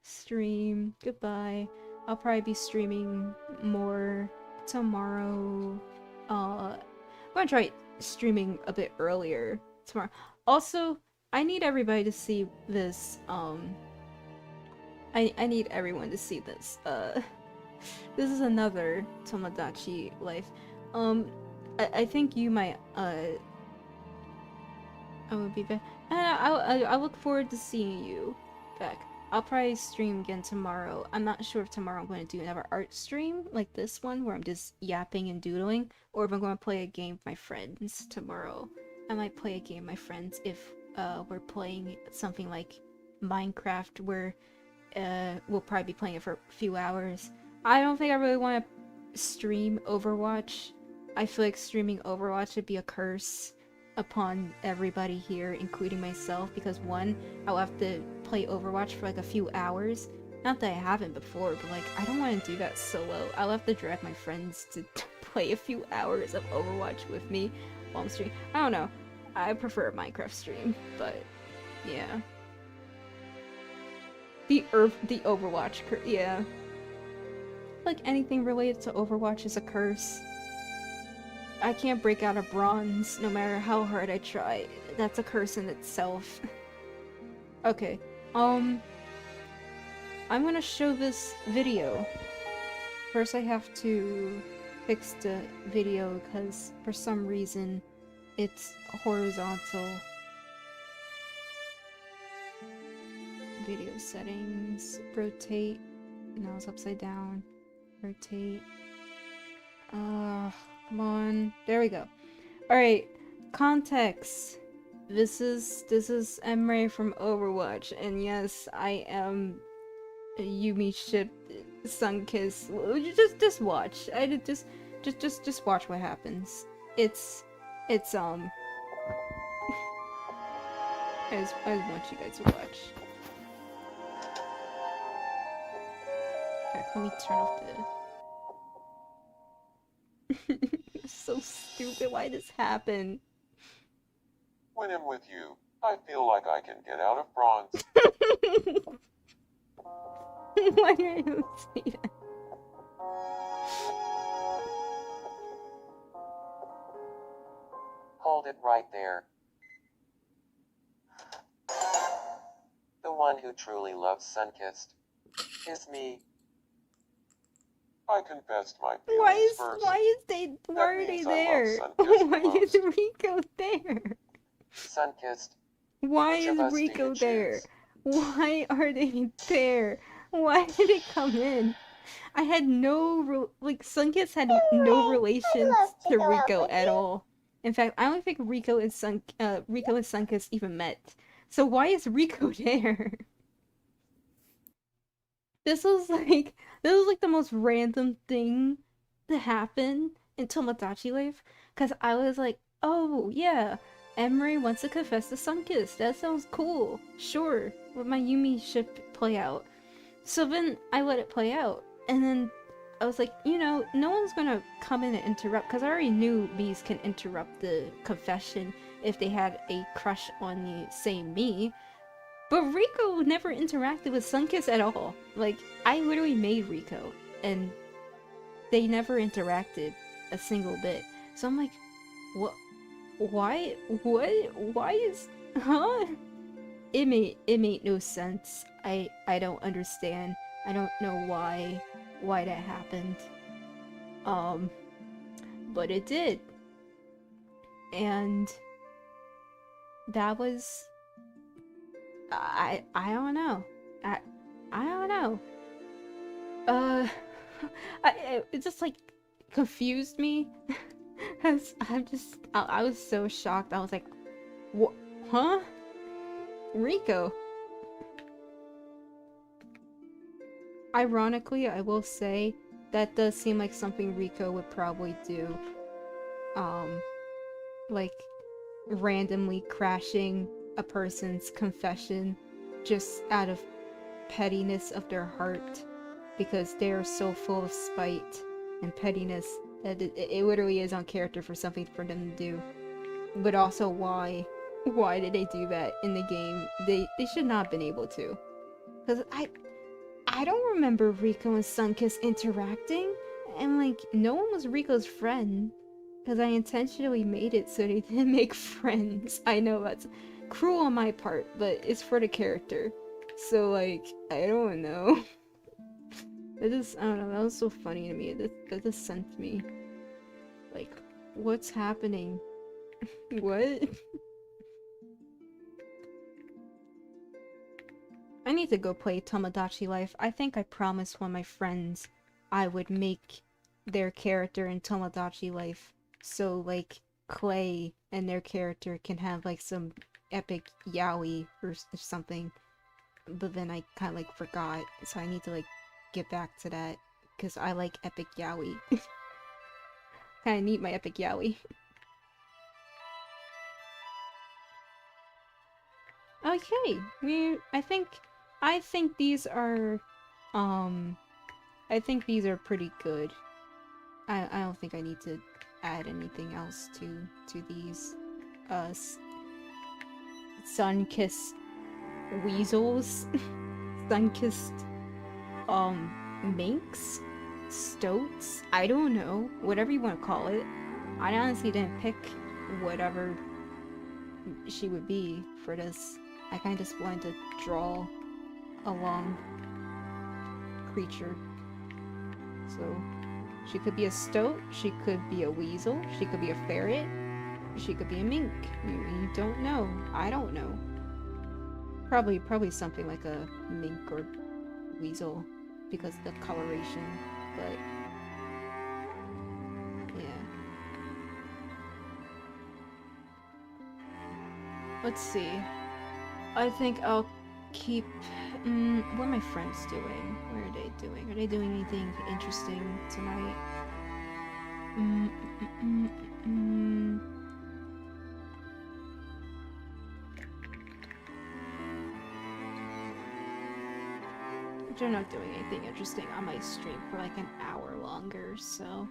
stream. Goodbye. I'll probably be streaming more tomorrow. I'm gonna try streaming a bit earlier tomorrow. Also, I need everybody to see this. I need everyone to see this. This is another Tomodachi Life. I think you might. I would be back. I look forward to seeing you back. I'll probably stream again tomorrow. I'm not sure if tomorrow I'm going to do another art stream like this one where I'm just yapping and doodling, or if I'm going to play a game with my friends tomorrow. I might play a game with my friends if we're playing something like Minecraft where we'll probably be playing it for a few hours. I don't think I really want to stream Overwatch. I feel like streaming Overwatch would be a curse upon everybody here, including myself, because one, I'll have to play Overwatch for like a few hours. Not that I haven't before, but like, I don't want to do that solo. I'll have to drag my friends to play a few hours of Overwatch with me while I'm streaming. I don't know. I prefer a Minecraft stream, but yeah. The Overwatch yeah. Like anything related to Overwatch is a curse. I can't break out of bronze no matter how hard I try. That's a curse in itself. Okay. I'm gonna show this video. First I have to fix the video because for some reason it's horizontal. Video settings, rotate. Now it's upside down. Rotate. Come on. There we go. Alright, context. This is Emre from Overwatch, and yes, I am a Yumi ship Sunkiss. Just watch. Just watch what happens. It's I just want you guys to watch. Okay, let me turn off the so stupid. Why did this happen? When I'm with you, I feel like I can get out of bronze. Why did you say that? Hold it right there. The one who truly loves Sunkissed is me. I confessed my feelings first. Why are they means I there? love Sunkissed Why most. is Rico there? Sunkissed. Why Which of is us do Rico you there? choose? Why are they there? Why did they come in? I had no Sunkiss had no relations to Rico at all. In fact, I don't think Rico and Sunkiss even met. So why is Rico there? This was like the most random thing to happen until Matachi left. Cause I was like, oh yeah, Emery wants to confess to Sunkiss. That sounds cool. Sure, let my Yumi ship play out. So then I let it play out, and then I was like, you know, no one's gonna come in and interrupt, because I already knew bees can interrupt the confession if they had a crush on the same me. But Rico never interacted with Sunkiss at all. Like, I literally made Rico, and they never interacted a single bit. So I'm like, what? Why? What? Why is? Huh? It made no sense. I don't understand. I don't know why that happened. But it did. And that was I don't know. I don't know. It just like confused me. Cause I was so shocked. I was like, what? Huh? Rico. Ironically, I will say that does seem like something Rico would probably do. Like randomly crashing a person's confession just out of pettiness of their heart, because they are so full of spite and pettiness that it literally is on character for something for them to do. But also, why did they do that in the game? They should not have been able to. Because I don't remember Rico and Sunkiss interacting, and like no one was Rico's friend. Because I intentionally made it so they didn't make friends. I know that's cruel on my part, but it's for the character. So like, I don't know. I don't know, that was so funny to me. That just sent me. Like, what's happening? What? I need to go play Tomodachi Life. I think I promised one of my friends I would make their character in Tomodachi Life. So, like, Clay and their character can have, like, some epic yaoi or something. But then I kind of, like, forgot. So I need to, like, get back to that. Because I like epic yaoi. Kinda need my epic yaoi. Okay, I think these are, I think these are pretty good. I don't think I need to add anything else to these, sun-kissed weasels, sun-kissed, minks, stoats, I don't know, whatever you want to call it. I honestly didn't pick whatever she would be for this. I kind of just wanted to draw a long creature. So, she could be a stoat, she could be a weasel, she could be a ferret, she could be a mink. You don't know. I don't know. Probably something like a mink or weasel because of the coloration, but yeah. Let's see. I think I'll keep... what are my friends doing? What are they doing? Are they doing anything interesting tonight? They're not doing anything interesting on my stream for like an hour longer, so...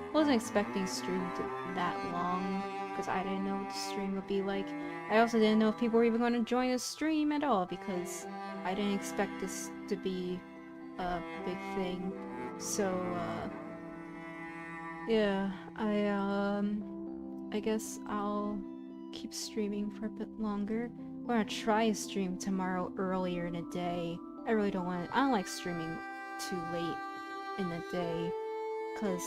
I wasn't expecting stream to that long, because I didn't know what the stream would be like. I also didn't know if people were even going to join the stream at all, because I didn't expect this to be a big thing. So, yeah, I guess I'll keep streaming for a bit longer. We're gonna try a stream tomorrow earlier in the day. I really don't want to, I don't like streaming too late in the day, because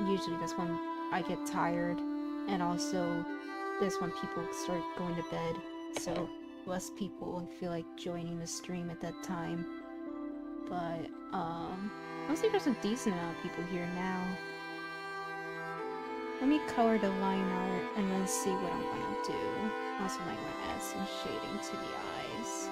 usually that's when I get tired, and also that's when people start going to bed, so less people feel like joining the stream at that time. But, honestly there's a decent amount of people here now. Let me color the line art and then see what I'm gonna do. I also might want to add some shading to the eyes.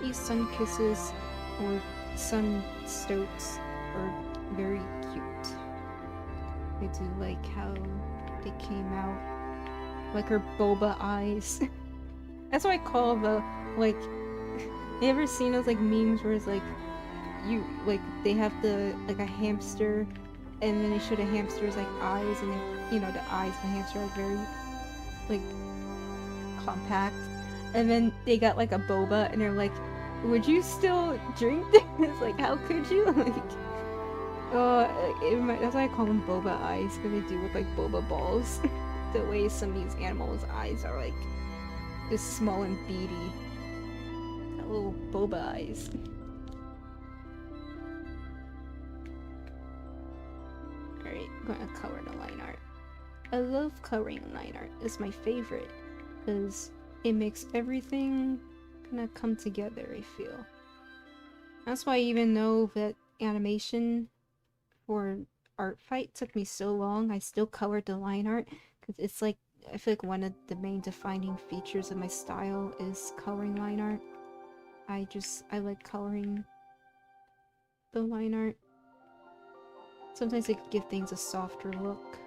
These sun kisses or sun stoats are very cute. I do like how they came out. Like her boba eyes. That's what I call the, like, you ever seen those, like, memes where it's, like, they have the, like, a hamster, and then they show the hamster's, like, eyes, and they, you know, the eyes of the hamster are very, like, compact, and then they got, like, a boba, and they're like, would you still drink this? Like, how could you? Like, that's why I call them boba eyes, because they do look like boba balls. The way some of these animals' eyes are, like, just small and beady. Got little boba eyes. Alright, I'm gonna color the line art. I love coloring line art. It's my favorite, because it makes everything kind of come together, I feel. That's why even though that animation for Artfight took me so long, I still colored the line art, because it's like, I feel like one of the main defining features of my style is coloring line art. I like coloring the line art. Sometimes it can give things a softer look.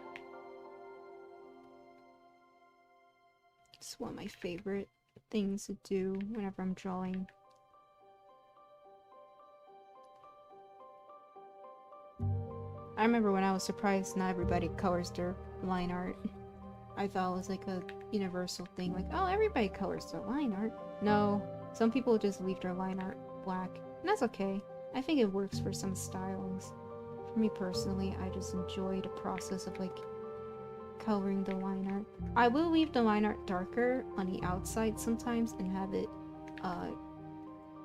It's one of my favorite things to do whenever I'm drawing. I remember when I was surprised not everybody colors their line art. I thought it was like a universal thing, like, oh, everybody colors their line art. No, some people just leave their line art black, and that's okay. I think it works for some stylings. For me personally, I just enjoy the process of, like, coloring the line art. I will leave the line art darker on the outside sometimes and have it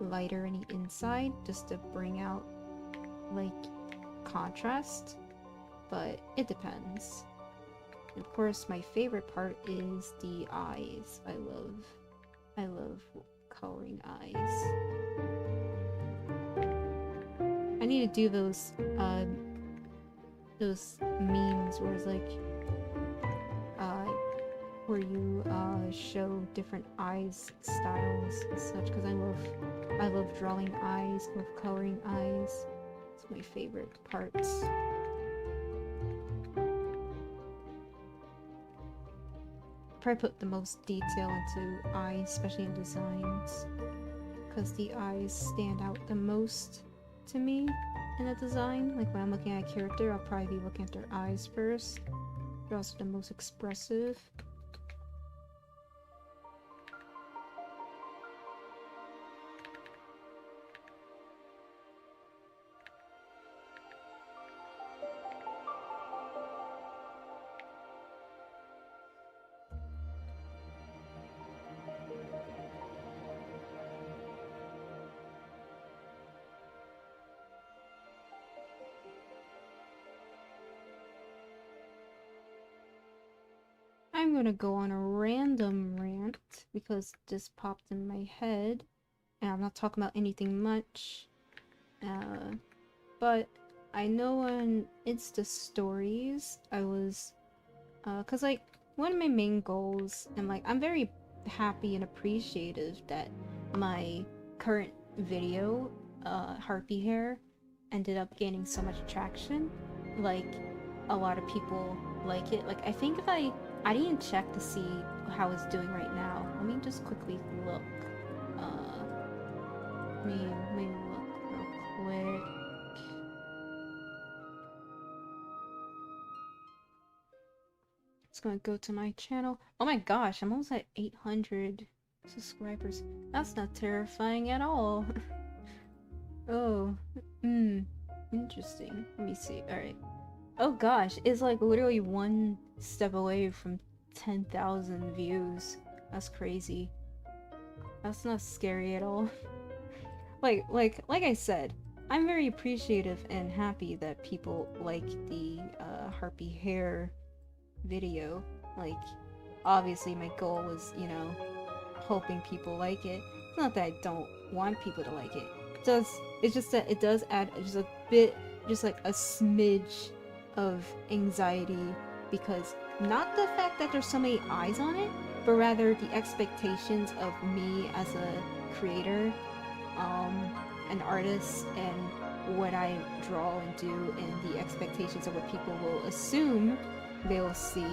lighter on the inside just to bring out like contrast, but it depends. And of course, my favorite part is the eyes. I love coloring eyes. I need to do those memes where it's like where you show different eyes styles and such, because I love drawing eyes, love coloring eyes. It's my favorite parts. Probably put the most detail into eyes, especially in designs, because the eyes stand out the most to me in a design. Like when I'm looking at a character, I'll probably be looking at their eyes first. They're also the most expressive. I'm gonna go on a random rant because this popped in my head, and I'm not talking about anything much. But I know on Insta stories, I was, cause like one of my main goals, and like I'm very happy and appreciative that my current video, Harpy Hair, ended up gaining so much traction. Like a lot of people like it. Like I think if I didn't check to see how it's doing right now. Let me just quickly look. Let me look real quick. It's gonna go to my channel. Oh my gosh, I'm almost at 800 subscribers. That's not terrifying at all. Oh, interesting. Let me see. Alright. Oh gosh, it's like literally one step away from 10,000 views. That's crazy. That's not scary at all. like I said, I'm very appreciative and happy that people like the Harpy Hair video. Like, obviously my goal was, you know, hoping people like it. It's not that I don't want people to like it. It's just that it does add just a bit, just like a smidge of anxiety, because not the fact that there's so many eyes on it, but rather the expectations of me as a creator, an artist, and what I draw and do, and the expectations of what people will assume they'll see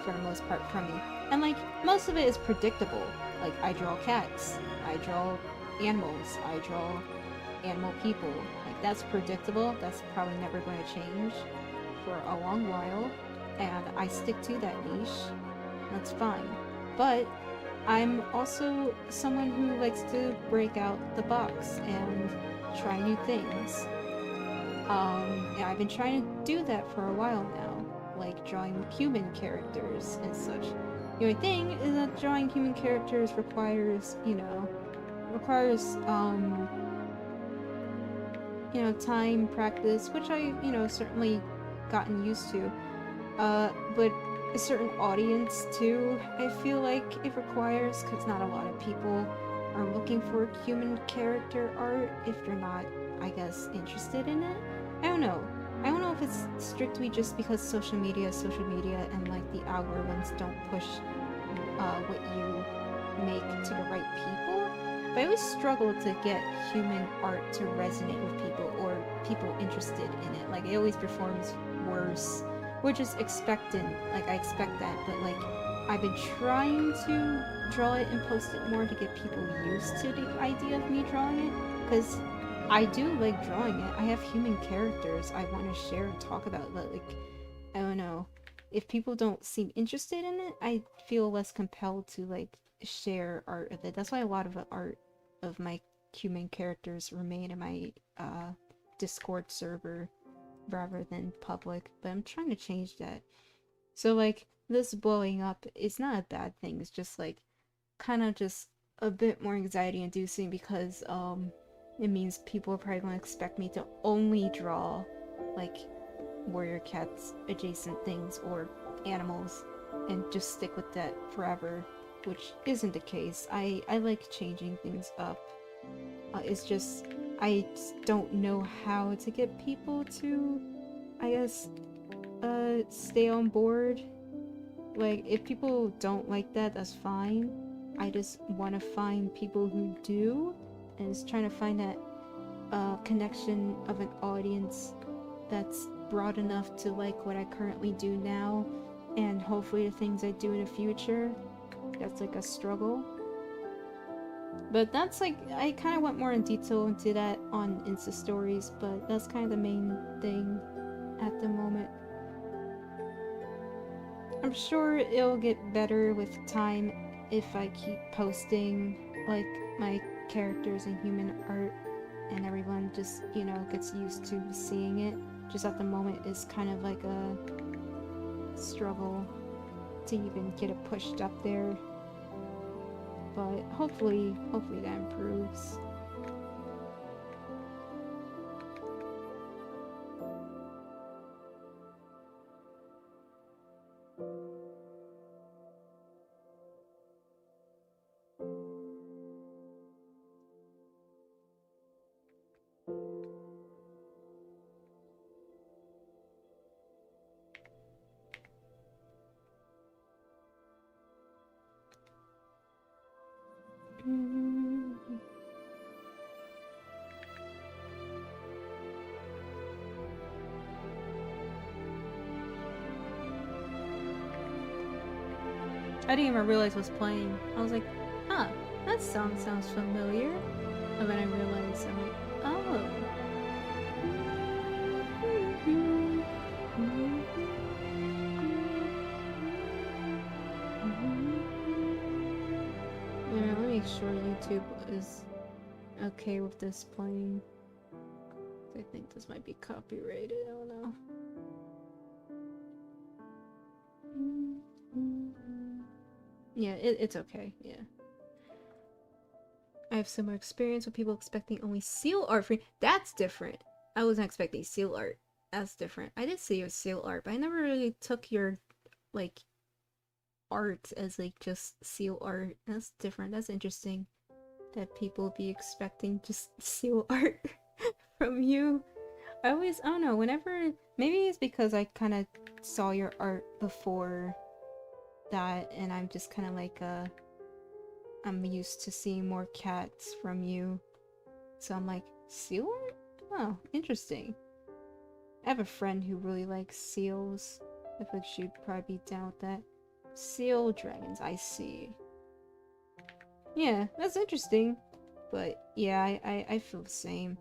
for the most part from me. And like, most of it is predictable. Like, I draw cats, I draw animals, I draw animal people. Like, that's predictable. That's probably never going to change for a long while, and I stick to that niche. That's fine. But I'm also someone who likes to break out the box and try new things. And I've been trying to do that for a while now, like drawing human characters and such. The only thing is that drawing human characters requires, you know, time, practice, which I, certainly gotten used to. But a certain audience too, I feel like it requires, because not a lot of people are looking for human character art if they're not, I guess, interested in it. I don't know if it's strictly just because social media and like the algorithms don't push what you make to the right people. But I always struggle to get human art to resonate with people or people interested in it. Like, it always performs worse, which is expectant. Like, I expect that, but like, I've been trying to draw it and post it more to get people used to the idea of me drawing it, because I do like drawing it. I have human characters I want to share and talk about, but like, I don't know. If people don't seem interested in it, I feel less compelled to like share art of it. That's why a lot of the art of my human characters remain in my Discord server rather than public, but I'm trying to change that. So like, this blowing up is not a bad thing. It's just like kind of just a bit more anxiety inducing because it means people are probably going to expect me to only draw like warrior cats adjacent things or animals and just stick with that forever, which isn't the case. I like changing things up. It's just I don't know how to get people to, I guess, stay on board. Like, if people don't like that, that's fine. I just want to find people who do, and it's trying to find that connection of an audience that's broad enough to like what I currently do now, and hopefully the things I do in the future. That's like a struggle. But that's like, I kind of went more in detail into that on Insta stories, but that's kind of the main thing at the moment. I'm sure it'll get better with time if I keep posting like my characters in human art and everyone just, you know, gets used to seeing it. Just at the moment it's kind of like a struggle to even get it pushed up there. But hopefully that improves. I didn't even realize was playing. I was like, huh, that song sounds familiar. And then I realized, I'm like, oh. Yeah, let me make sure YouTube is okay with this playing. I think this might be copyrighted, I don't know. Yeah, it's okay, yeah. I have similar experience with people expecting only seal art free. That's different. I wasn't expecting seal art. That's different. I did see your seal art, but I never really took your, like, art as, like, just seal art. That's different. That's interesting. That people be expecting just seal art from you. I don't know, whenever, maybe it's because I kind of saw your art before that, and I'm just kind of like, I'm used to seeing more cats from you. So I'm like, seal art? Oh, interesting. I have a friend who really likes seals. I feel like she'd probably be down with that. Seal dragons, I see. Yeah, that's interesting. But yeah, I feel the same.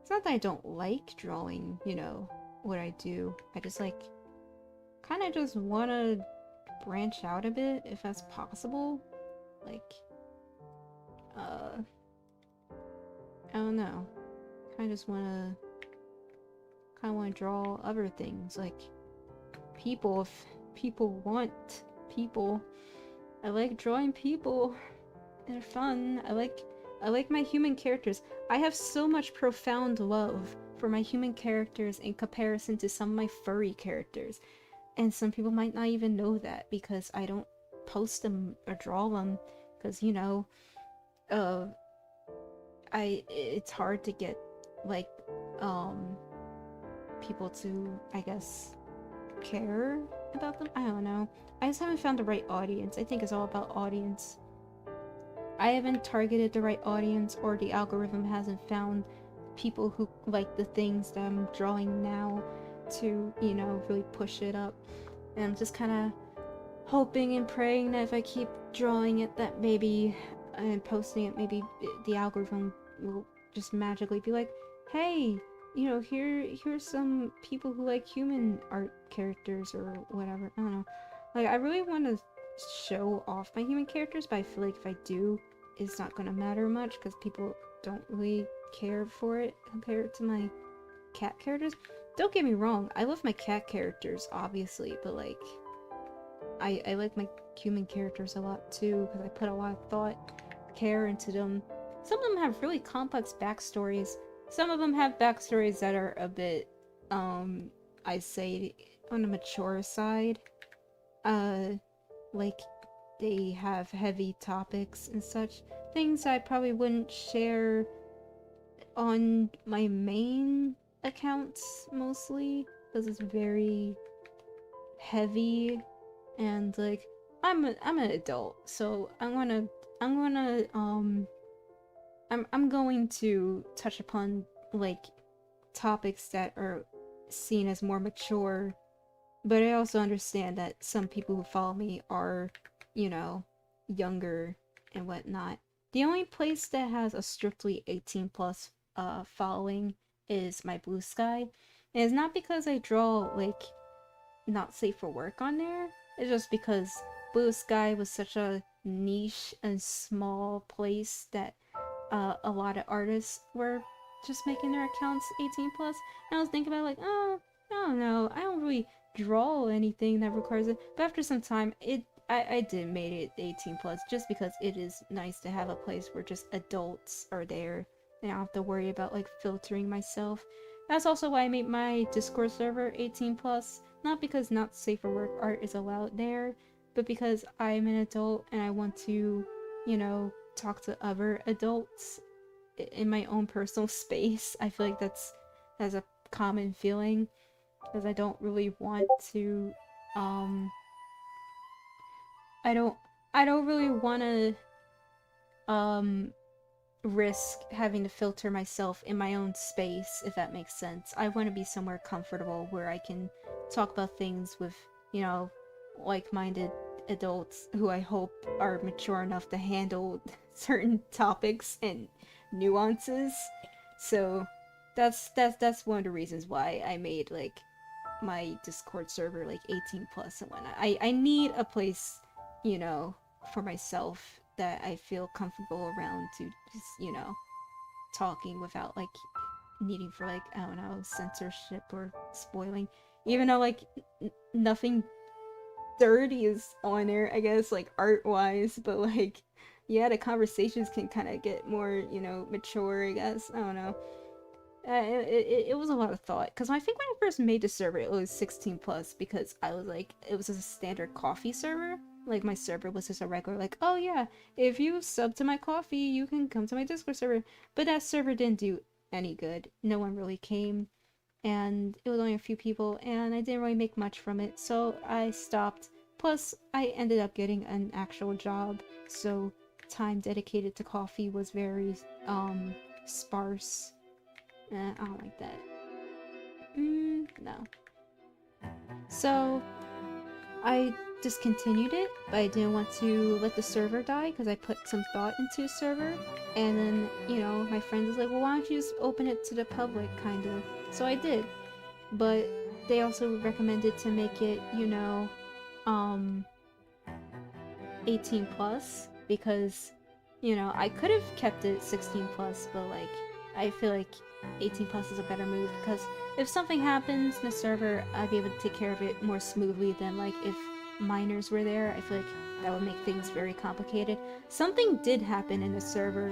It's not that I don't like drawing, you know, what I do. I just like, kind of just want to branch out a bit, if that's possible. Like, I don't know. I just want to draw other things, like people, if people want people. I like drawing people. They're fun. I like my human characters. I have so much profound love for my human characters in comparison to some of my furry characters. And some people might not even know that because I don't post them or draw them, because, you know, it's hard to get, like, people to, I guess, care about them. I don't know. I just haven't found the right audience. I think it's all about audience. I haven't targeted the right audience, or the algorithm hasn't found people who like the things that I'm drawing now to, you know, really push it up. And I'm just kind of hoping and praying that if I keep drawing it, that maybe, and posting it, maybe the algorithm will just magically be like, hey, you know, here's some people who like human art characters or whatever. I don't know. Like, I really want to show off my human characters, but I feel like if I do, it's not gonna matter much because people don't really care for it compared to my cat characters. Don't get me wrong, I love my cat characters, obviously, but like, I like my human characters a lot too, because I put a lot of thought, care into them. Some of them have really complex backstories. Some of them have backstories that are a bit, I say, on the mature side. Like, they have heavy topics and such. Things I probably wouldn't share on my main accounts, mostly, because it's very heavy, and, like, I'm an adult, so I'm going to touch upon, like, topics that are seen as more mature, but I also understand that some people who follow me are, you know, younger and whatnot. The only place that has a strictly 18 plus following is my Blue Sky. And it's not because I draw, like, not safe for work on there. It's just because Blue Sky was such a niche and small place that a lot of artists were just making their accounts 18 plus. And I was thinking about, like, oh, I don't know, I don't really draw anything that requires it. But after some time, I did made it 18 plus just because it is nice to have a place where just adults are there and I don't have to worry about, like, filtering myself. That's also why I made my Discord server 18 plus. Not because not safe for work art is allowed there, but because I'm an adult and I want to, you know, talk to other adults in my own personal space. I feel like that's a common feeling, because I don't really want to, I don't really want to, risk having to filter myself in my own space, if that makes sense. I want to be somewhere comfortable where I can talk about things with, you know, like-minded adults who I hope are mature enough to handle certain topics and nuances. So that's one of the reasons why I made, like, my Discord server, like, 18 plus and whatnot. I need a place, you know, for myself that I feel comfortable around to just, you know, talking without, like, needing for, like, I don't know, censorship or spoiling. Even though, like, nothing dirty is on there, I guess, like, art-wise, but, like, yeah, the conversations can kind of get more, you know, mature, I guess. I don't know. It was a lot of thought, because I think when I first made the server, it was 16 plus, because I was like, it was a standard coffee server. Like, my server was just a regular, like, oh yeah, if you sub to my coffee, you can come to my Discord server. But that server didn't do any good. No one really came, and it was only a few people, and I didn't really make much from it, so I stopped. Plus, I ended up getting an actual job, so time dedicated to coffee was very, sparse. I don't like that. No. So, I discontinued it, but I didn't want to let the server die because I put some thought into the server. And then, you know, my friend was like, well, why don't you just open it to the public, kind of. So I did. But they also recommended to make it, you know, 18 plus, because, you know, I could have kept it 16 plus, but, like, I feel like 18 plus is a better move, because if something happens in the server, I'd be able to take care of it more smoothly than, like, if minors were there. I feel like that would make things very complicated. Something did happen in the server,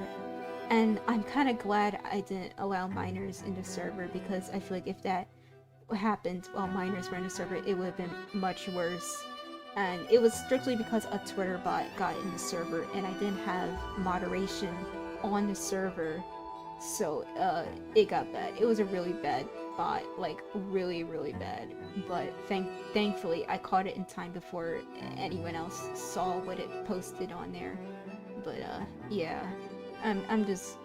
and I'm kind of glad I didn't allow minors in the server, because I feel like if that happened while minors were in the server, it would have been much worse. And it was strictly because a Twitter bot got in the server, and I didn't have moderation on the server. So, it got bad. It was a really bad bot, like, really, really bad. But thankfully, I caught it in time before anyone else saw what it posted on there. But, yeah. I'm just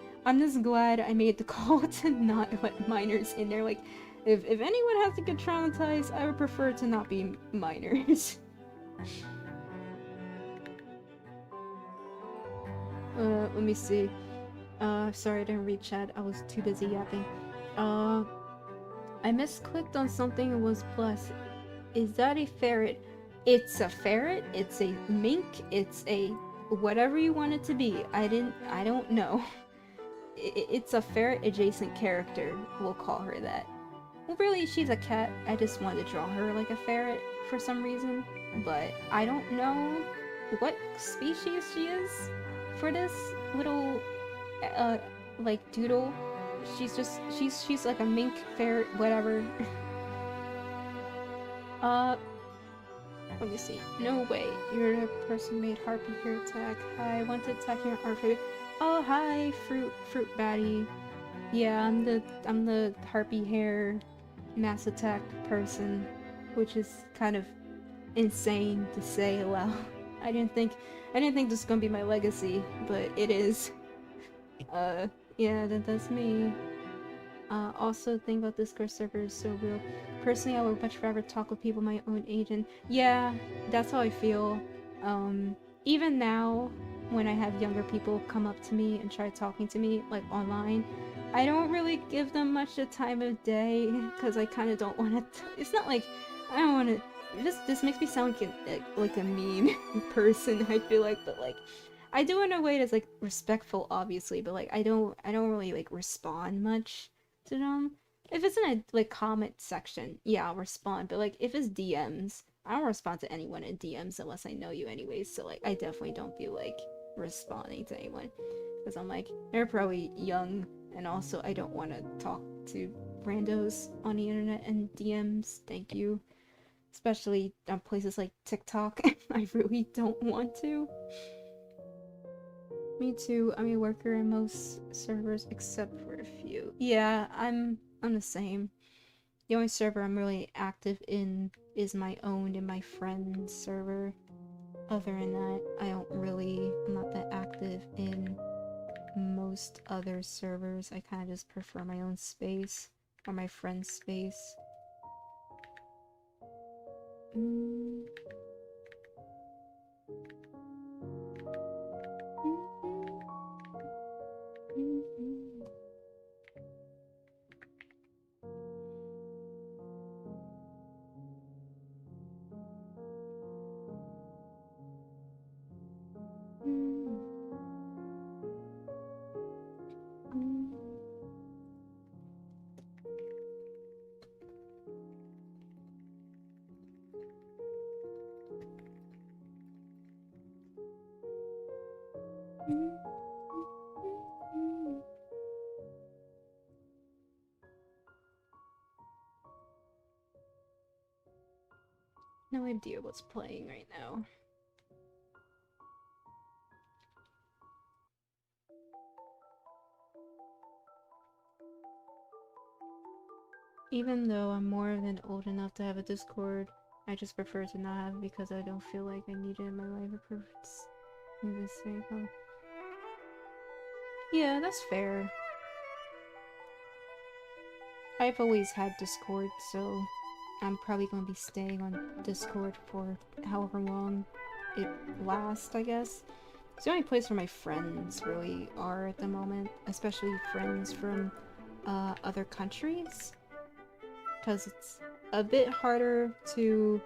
glad I made the call to not let minors in there. Like, if anyone has to get traumatized, I would prefer to not be minors. Let me see. Sorry I didn't read chat. I was too busy yapping. I misclicked on something and was blessed. Is that a ferret? It's a ferret, it's a mink, it's a whatever you want it to be. I don't know. It's a ferret adjacent character. We'll call her that. Well, really, she's a cat. I just wanted to draw her like a ferret for some reason, but I don't know what species she is for this little, uh, like doodle. She's like a mink ferret, whatever. Let me see. No way. You're the person who made Harpy here attack. Hi, I want to attack your artfight. Oh, hi, fruit baddie. Yeah, I'm the Harpy hair mass attack person, which is kind of insane to say aloud. I didn't think this was gonna be my legacy, but it is. Yeah, that's me. Also, the thing about Discord server is so real. Personally, I would much rather talk with people my own age, and yeah, that's how I feel. Even now, when I have younger people come up to me and try talking to me, like online, I don't really give them much the time of day, because I kind of don't want to. It's not like I don't want to. This makes me sound like a mean person. I feel like, but like. I do it in a way that's like respectful, obviously, but like I don't really like respond much to them. If it's in a like comment section, yeah, I'll respond. But like if it's DMs, I don't respond to anyone in DMs unless I know you anyways. So like I definitely don't feel like responding to anyone because I'm like they're probably young, and also I don't want to talk to randos on the internet and DMs. Thank you, especially on places like TikTok. I really don't want to. Me too. I'm a worker in most servers except for a few. Yeah, I'm the same. The only server I'm really active in is my own and my friend's server. Other than that, I'm not that active in most other servers. I kind of just prefer my own space or my friend's space. No idea what's playing right now. Even though I'm more than old enough to have a Discord, I just prefer to not have it because I don't feel like I need it in my life. Yeah, that's fair. I've always had Discord, so I'm probably going to be staying on Discord for however long it lasts, I guess. It's the only place where my friends really are at the moment, especially friends from other countries. Because it's a bit harder to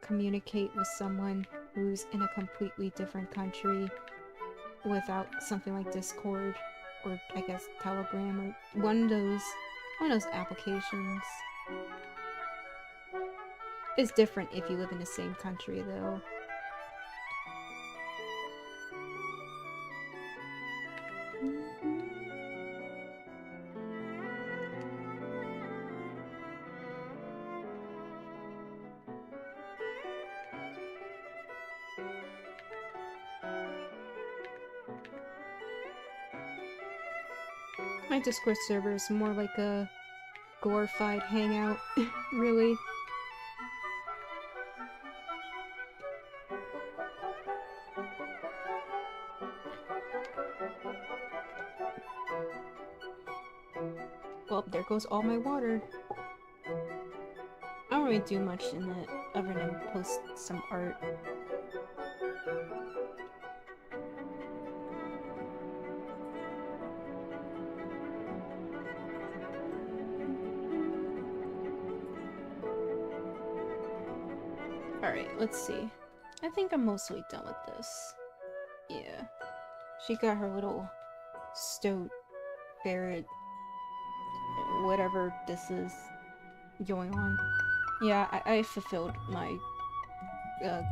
communicate with someone who's in a completely different country without something like Discord or I guess Telegram or one of those applications. It's different if you live in the same country though. My Discord server is more like a glorified hangout, really. Well, there goes all my water. I don't really do much in it other than post some art. Alright, let's see. I think I'm mostly done with this. Yeah. She got her little stoat ferret whatever this is going on. Yeah, I fulfilled my uh,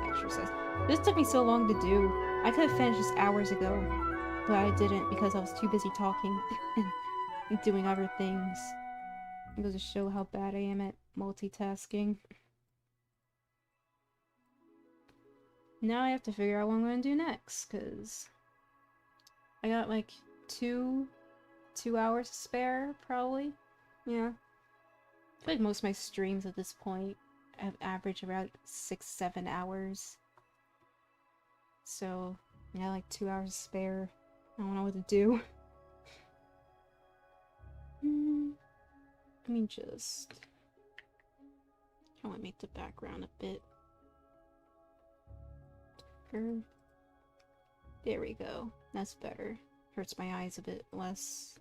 exercise. This took me so long to do. I could have finished this hours ago, but I didn't because I was too busy talking and doing other things. It goes to show how bad I am at multitasking. Now I have to figure out what I'm going to do next, because I got like two hours to spare, probably. Yeah. I feel like most of my streams at this point have averaged around 6-7 hours. So, yeah, like 2 hours to spare. I don't know what to do. Let me just... I want to make the background a bit darker. There we go. That's better. Hurts my eyes a bit less.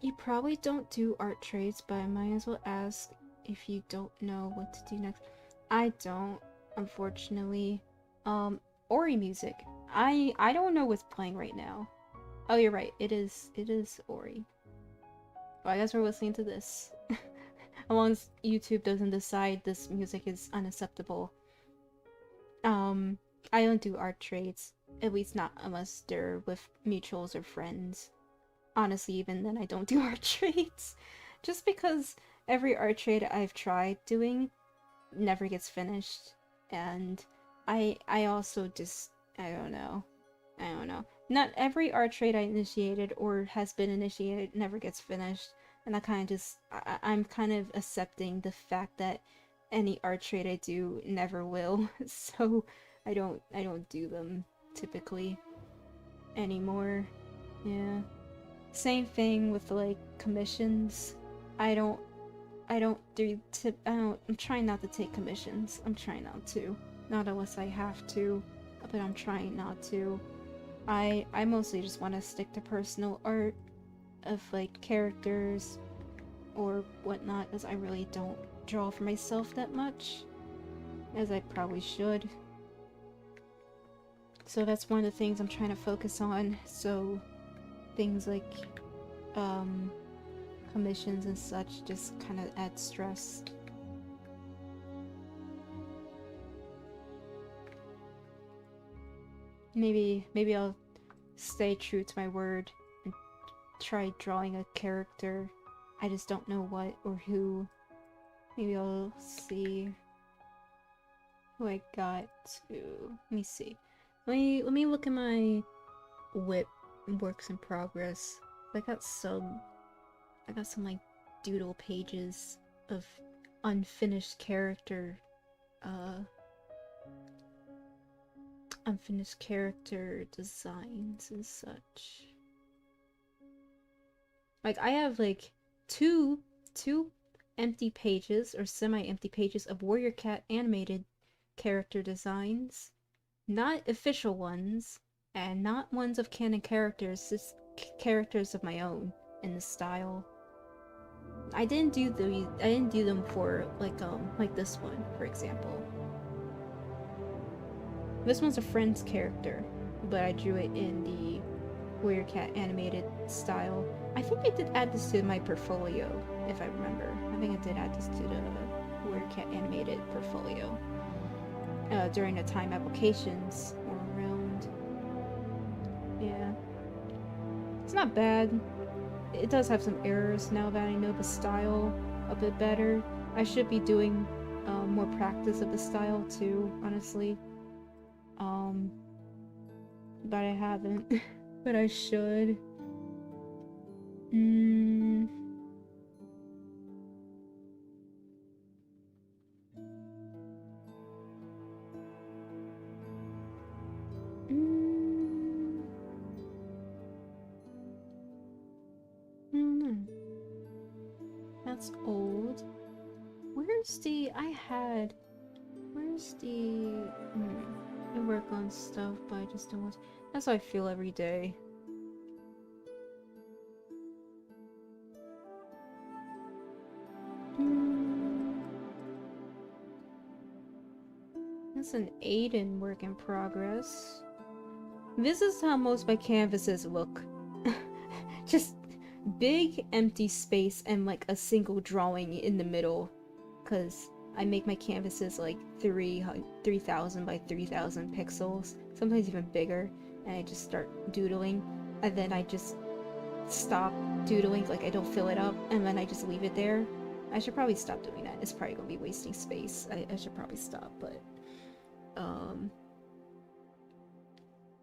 You probably don't do art trades, but I might as well ask if you don't know what to do next. I don't, unfortunately. Ori music. I don't know what's playing right now. Oh, you're right. It is Ori. Well, I guess we're listening to this. As long as YouTube doesn't decide this music is unacceptable. I don't do art trades. At least not unless they're with mutuals or friends. Honestly, even then I don't do art trades. Just because every art trade I've tried doing never gets finished. And I also just, I don't know. Not every art trade I initiated or has been initiated never gets finished. And I kind of just, I'm kind of accepting the fact that any art trade I do never will. So I don't do them typically anymore. Yeah. Same thing with like commissions. I'm trying not to take commissions. I'm trying not to. Not unless I have to, but I'm trying not to. I mostly just want to stick to personal art of like characters or whatnot, as I really don't draw for myself that much, as I probably should. So that's one of the things I'm trying to focus on. So things like commissions and such just kind of add stress. Maybe I'll stay true to my word and try drawing a character. I just don't know what or who. Maybe I'll see who I got to. Let me see. Let me look at my whip works in progress. I got some like doodle pages of unfinished character designs and such. Like I have like two empty pages or semi-empty pages of Warrior Cat animated character designs. Not official ones, and not ones of canon characters, just characters of my own in the style. I didn't do them for like this one, for example. This one's a friend's character, but I drew it in the Warrior Cat animated style. I think I did add this to my portfolio, if I remember. I think I did add this to the Warrior Cat animated portfolio. During the time applications were around. Yeah. It's not bad. It does have some errors now that I know the style a bit better. I should be doing more practice of the style too, honestly. But I haven't. But I should. That's old. Where's the... I work on stuff, but I just don't want to... That's how I feel every day. That's an Aiden work in progress. This is how most of my canvases look. just big empty space and like a single drawing in the middle, because I make my canvases like 3000 by 3000 pixels, sometimes even bigger, and I just start doodling, and then I just stop doodling, like I don't fill it up, and then I just leave it there. I should probably stop doing that. It's probably gonna be wasting space. I should probably stop, but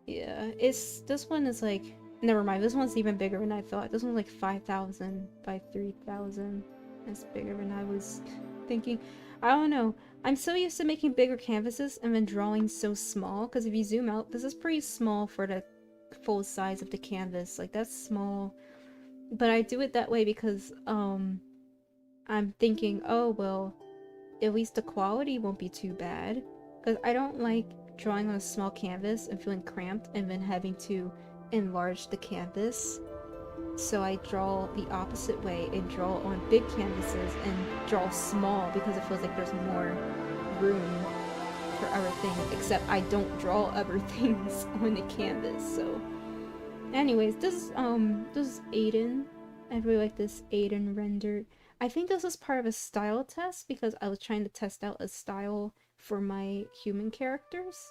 yeah, this one is like, never mind, this one's even bigger than I thought. This one's like 5000 by 3000. It's bigger than I was thinking. I don't know. I'm so used to making bigger canvases and then drawing so small, because if you zoom out, this is pretty small for the full size of the canvas. Like, that's small. But I do it that way because, I'm thinking, oh, well, at least the quality won't be too bad. Because I don't like drawing on a small canvas and feeling cramped and then having to enlarge the canvas. So I draw the opposite way and draw on big canvases and draw small because it feels like there's more room for other things, except I don't draw other things on the canvas. So anyways, this is Aiden. I really like this Aiden render. I think this was part of a style test because I was trying to test out a style for my human characters.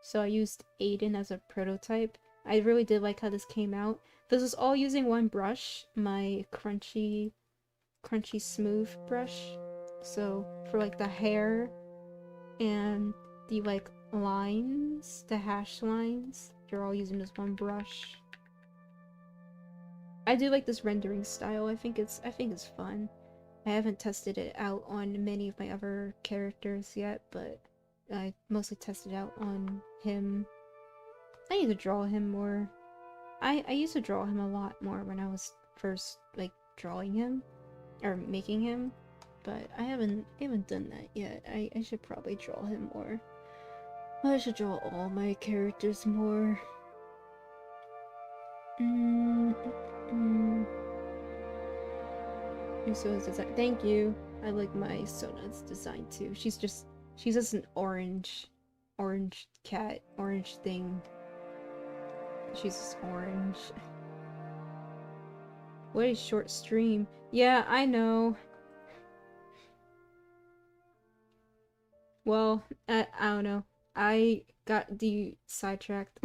So I used Aiden as a prototype. I really did like how this came out. This is all using one brush, my crunchy smooth brush. So for like the hair and the like lines, the hash lines, they're all using this one brush. I do like this rendering style. I think it's fun. I haven't tested it out on many of my other characters yet, but I mostly tested out on him. I need to draw him more. I used to draw him a lot more when I was first like drawing him or making him, but I haven't done that yet. I should probably draw him more. I should draw all my characters more. Sona's design. Thank you. I like my Sona's design too. She's just an orange cat, orange thing. She's just orange. What a short stream. Yeah, I know. Well, I don't know. I got sidetracked.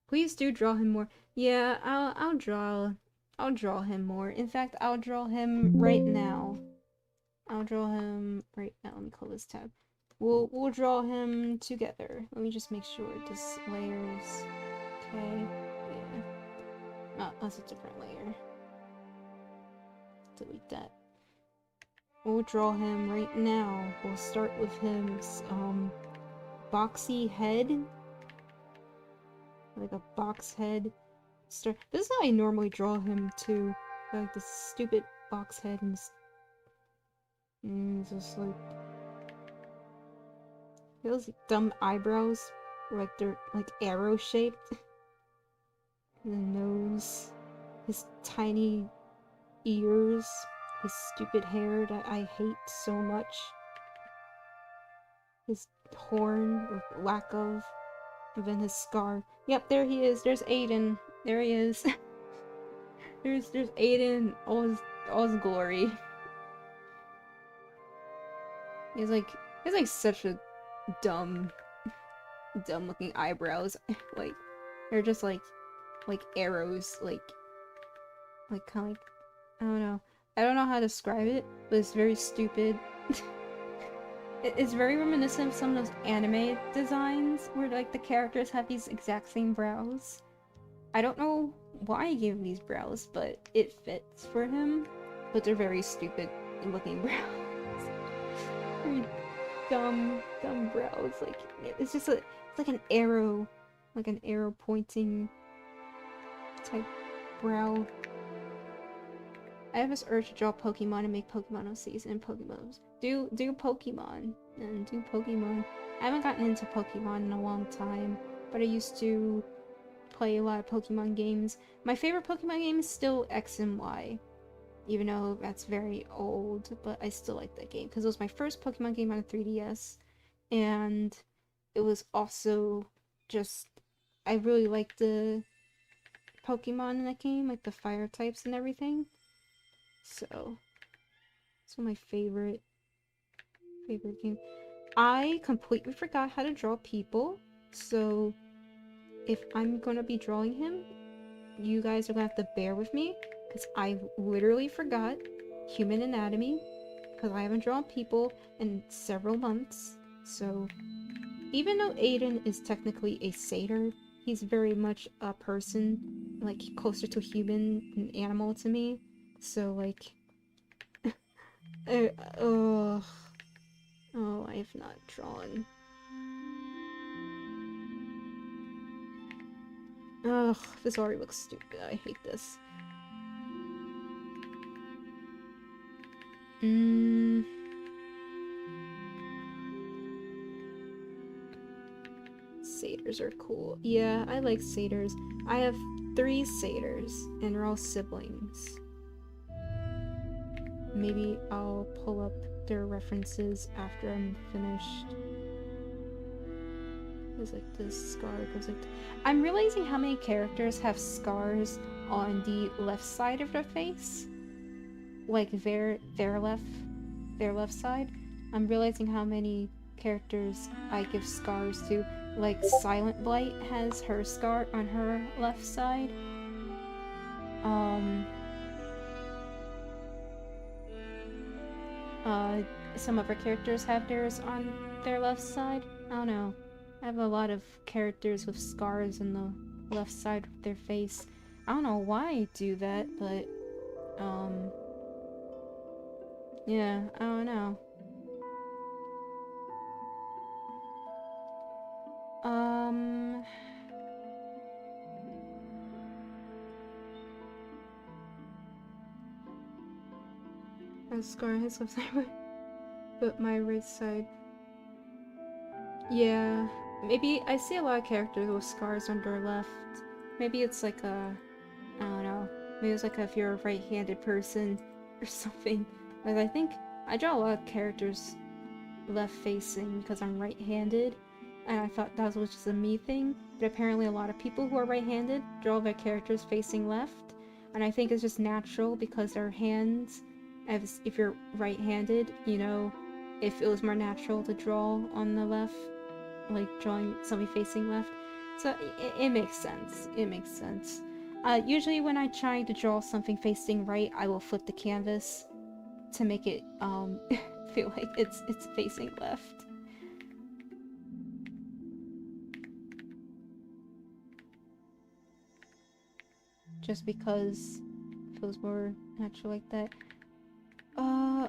Please do draw him more. Yeah, I'll draw him more. In fact, I'll draw him right now. Let me close this tab. We'll draw him together. Let me just make sure this layers. Okay. Yeah. Oh, that's a different layer. Delete that. We'll draw him right now. We'll start with his boxy head. Like a box head. This is how I normally draw him too. Like this stupid box head and just like those dumb eyebrows, like they're like arrow shaped. The nose, his tiny ears, his stupid hair that I hate so much. His horn, or lack of, and then his scar. Yep, there he is. There's Aiden. There he is. there's Aiden, all his glory. He's like such a dumb looking eyebrows. Like they're just like arrows, like kind of like, I don't know. I don't know how to describe it, but it's very stupid. It's very reminiscent of some of those anime designs where like the characters have these exact same brows. I don't know why he gave him these brows, but it fits for him. But they're very stupid looking brows. Very dumb brows. Like it's just it's like an arrow pointing type brow. I have this urge to draw Pokemon and make Pokemon OCs and Pokemon. Do Pokemon and do Pokemon. I haven't gotten into Pokemon in a long time, but I used to play a lot of Pokemon games. My favorite Pokemon game is still X and Y, even though that's very old, but I still like that game because it was my first Pokemon game on a 3DS, and it was also just, I really liked the Pokemon in that game, like the fire types and everything. So it's one of my favorite games. I completely forgot how to draw people, so if I'm gonna be drawing him, you guys are gonna have to bear with me, because I literally forgot human anatomy, because I haven't drawn people in several months. So even though Aiden is technically a satyr, he's very much a person, like closer to human than animal to me. So like, oh, I have not drawn. Ugh, this already looks stupid. I hate this. Satyrs are cool. Yeah, I like satyrs. I have 3 satyrs, and they're all siblings. Maybe I'll pull up their references after I'm finished. Goes like this, scar goes like... I'm realizing how many characters have scars on the left side of their face. Like their left side. I'm realizing how many characters I give scars to. Like Silent Blight has her scar on her left side. Some other characters have theirs on their left side. I don't know. I have a lot of characters with scars on the left side of their face. I don't know why I do that, but yeah, I don't know. A scar on his left side, but my right side. Yeah, maybe I see a lot of characters with scars on their left. Maybe it's like a, I don't know. Maybe it's like if you're a right-handed person or something. Like I think I draw a lot of characters left-facing because I'm right-handed, and I thought that was just a me thing. But apparently, a lot of people who are right-handed draw their characters facing left, and I think it's just natural because their hands. If you're right-handed, you know, if it was more natural to draw on the left, like drawing somebody facing left. So it makes sense. It makes sense. Usually when I try to draw something facing right, I will flip the canvas to make it feel like it's facing left. Just because it feels more natural like that.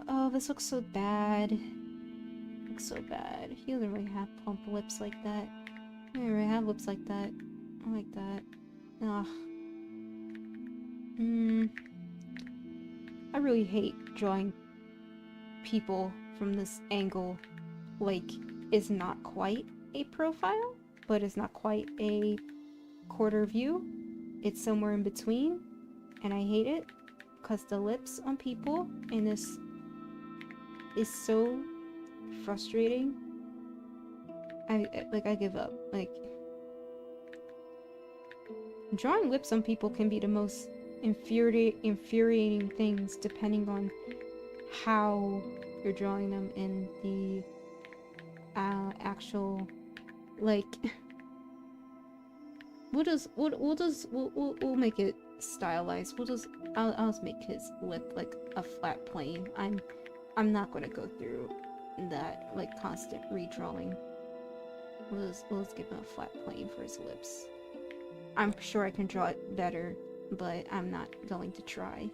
Oh, this looks so bad. Looks so bad. He doesn't really have plump lips like that. He doesn't really have lips like that. I like that. Ugh. I really hate drawing people from this angle. Like, it's not quite a profile, but it's not quite a quarter view. It's somewhere in between, and I hate it. Because the lips on people in this is so frustrating. I give up. Like, drawing lips on people can be the most infuriating things depending on how you're drawing them in the actual, like, we'll make it stylized. I'll just make his lip like a flat plane. I'm not gonna go through that like constant redrawing. We'll just give him a flat plane for his lips. I'm sure I can draw it better, but I'm not going to try.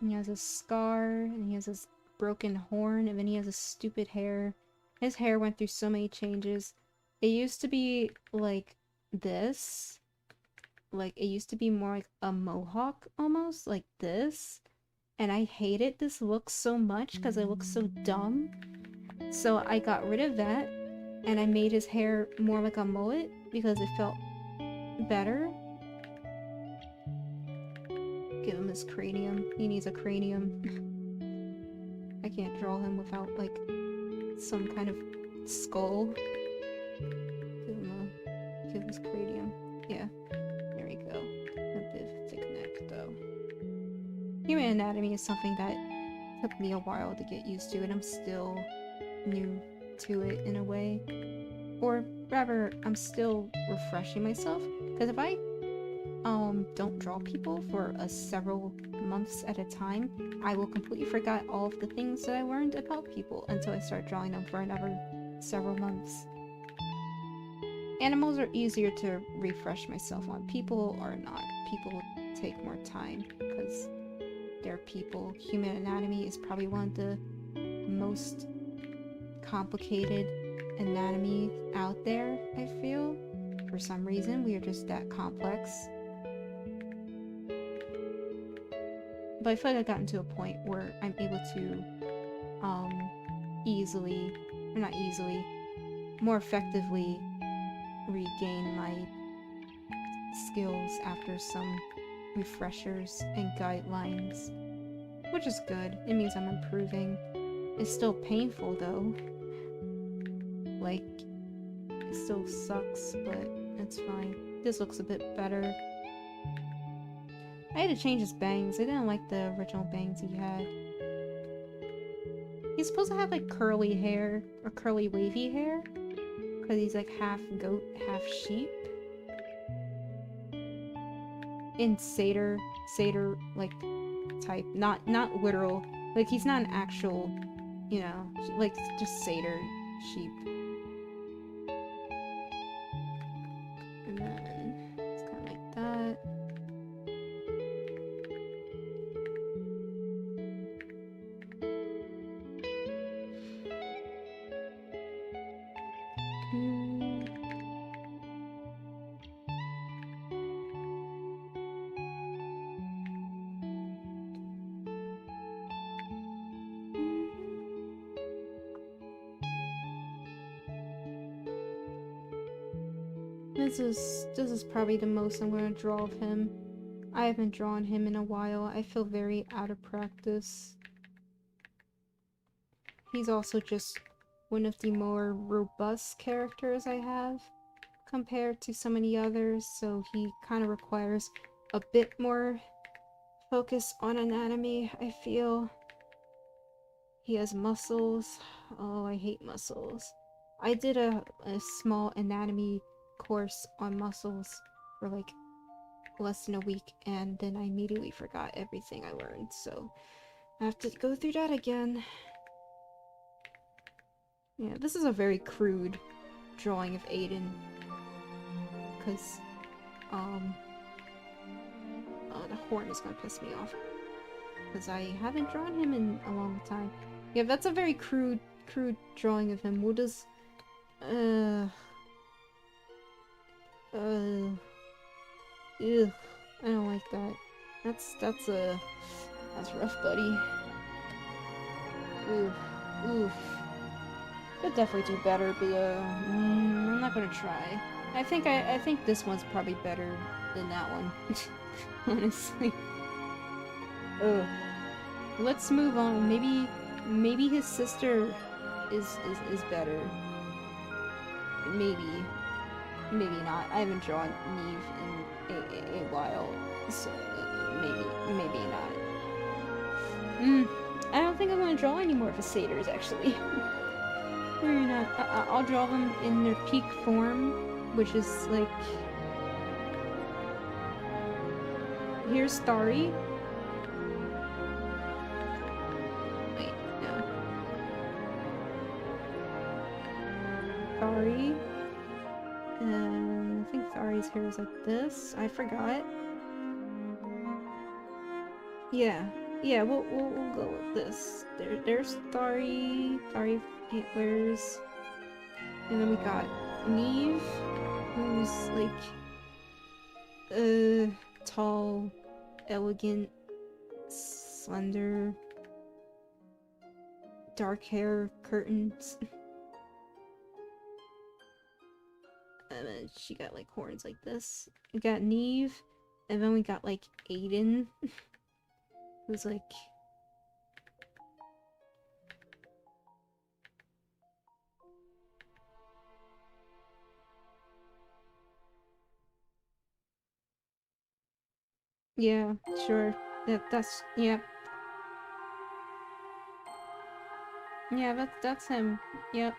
He has a scar, and he has this broken horn, and then he has a stupid hair. His hair went through so many changes. It used to be like this. Like, it used to be more like a mohawk, almost, like this. And I hated this look so much because it looks so dumb. So I got rid of that, and I made his hair more like a mullet because it felt better. Give him his cranium. He needs a cranium. I can't draw him without like some kind of skull. Give his cranium. Yeah, there we go. A bit of a thick neck though. Human anatomy is something that took me a while to get used to, and I'm still new to it in a way. Or rather, I'm still refreshing myself, because if I don't draw people for several months at a time, I will completely forget all of the things that I learned about people until I start drawing them for another several months. Animals are easier to refresh myself on. People are not. People take more time because they're people. Human anatomy is probably one of the most complicated anatomy out there, I feel. For some reason, we are just that complex. But I feel like I've gotten to a point where I'm able to more effectively regain my skills after some refreshers and guidelines, which is good. It means I'm improving. It's still painful though. Like, it still sucks, but it's fine. This looks a bit better. I had to change his bangs. I didn't like the original bangs he had. He's supposed to have like curly hair, or curly wavy hair, because he's like half goat, half sheep. In satyr like type, not literal. Like he's not an actual, you know, like just satyr sheep. And then it's kind of like that. This is probably the most I'm going to draw of him. I haven't drawn him in a while. I feel very out of practice. He's also just one of the more robust characters I have compared to so many others, so he kind of requires a bit more focus on anatomy, I feel. He has muscles. Oh, I hate muscles. I did a small anatomy course on muscles for like less than a week, and then I immediately forgot everything I learned, so I have to go through that again. Yeah, this is a very crude drawing of Aiden, because the horn is gonna piss me off, because I haven't drawn him in a long time. Yeah, that's a very crude drawing of him. What does ew, I don't like that. That's rough, buddy. Oof. Could definitely do better, but I'm not gonna try. I think this one's probably better than that one. Honestly. Ugh. Let's move on. Maybe his sister is better. Maybe not. I haven't drawn Neve in a while, so maybe not. I don't think I'm gonna draw any more of his satyrs, actually. Maybe not. I'll draw them in their peak form, which is like... Here's Starry. Wait, no. Starry. I think Thari's hair is like this. I forgot. Yeah, we'll go with this. There's Thari antlers, and then we got Neve, who's like tall, elegant, slender, dark hair, curtains. And then she got like horns like this. We got Neve, and then we got like Aiden, who's like Yeah, sure. That's yeah. Yeah, that's him. Yep.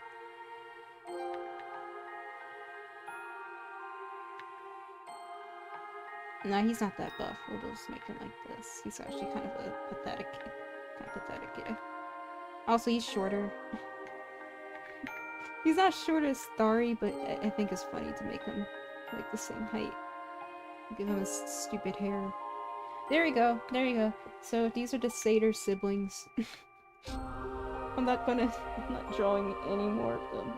No, he's not that buff. We'll just make him like this. He's actually kind of a pathetic, yeah. Also, he's shorter. He's not short as Starry, but I think it's funny to make him like the same height. Give him his stupid hair. There we go. There you go. So these are the Satyr siblings. I'm not drawing any more of them.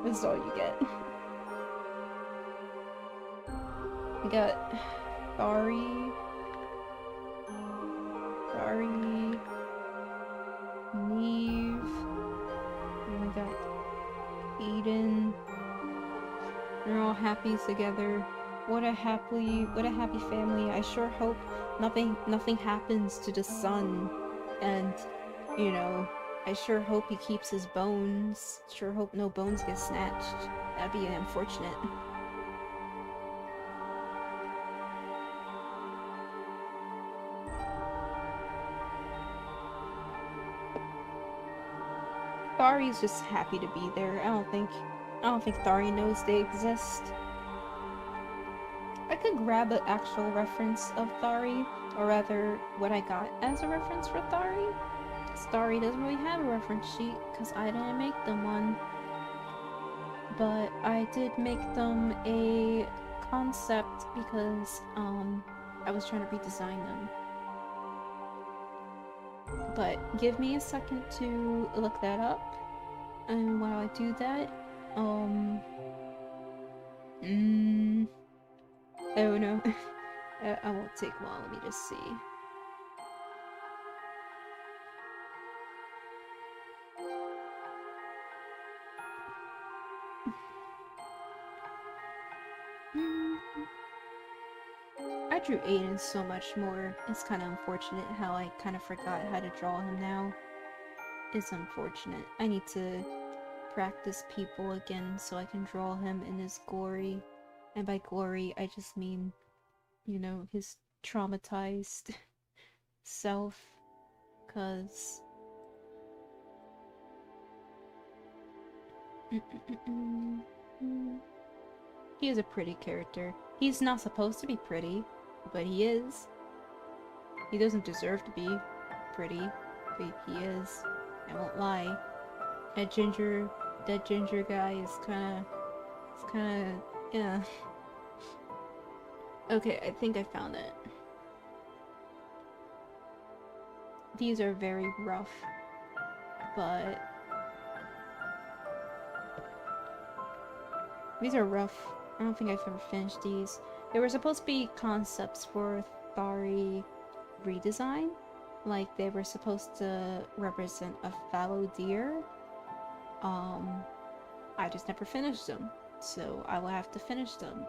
This is all you get. We got Thari, Neve, and we got Eden. They're all happy together. What a happy family. I sure hope nothing happens to the son, and you know, I sure hope he keeps his bones. Sure hope no bones get snatched. That'd be unfortunate. Thari's just happy to be there. I don't think Thari knows they exist. I could grab an actual reference of Thari, or rather, what I got as a reference for Thari. Thari doesn't really have a reference sheet, because I didn't make them one. But I did make them a concept because, I was trying to redesign them. But give me a second to look that up. And while I do that, oh no. I won't take long, let me just see. I drew Aiden so much more. It's kind of unfortunate how I kind of forgot how to draw him now. It's unfortunate. I need to practice people again so I can draw him in his glory. And by glory, I just mean, you know, his traumatized self. 'Cause... he is a pretty character. He's not supposed to be pretty, but he is. He doesn't deserve to be pretty, but he is. I won't lie. That ginger guy is kinda, yeah. Okay, I think I found it. These are very rough, but these are rough. I don't think I've ever finished these. They were supposed to be concepts for Thari redesign. Like, they were supposed to represent a fallow deer. I just never finished them. So I will have to finish them.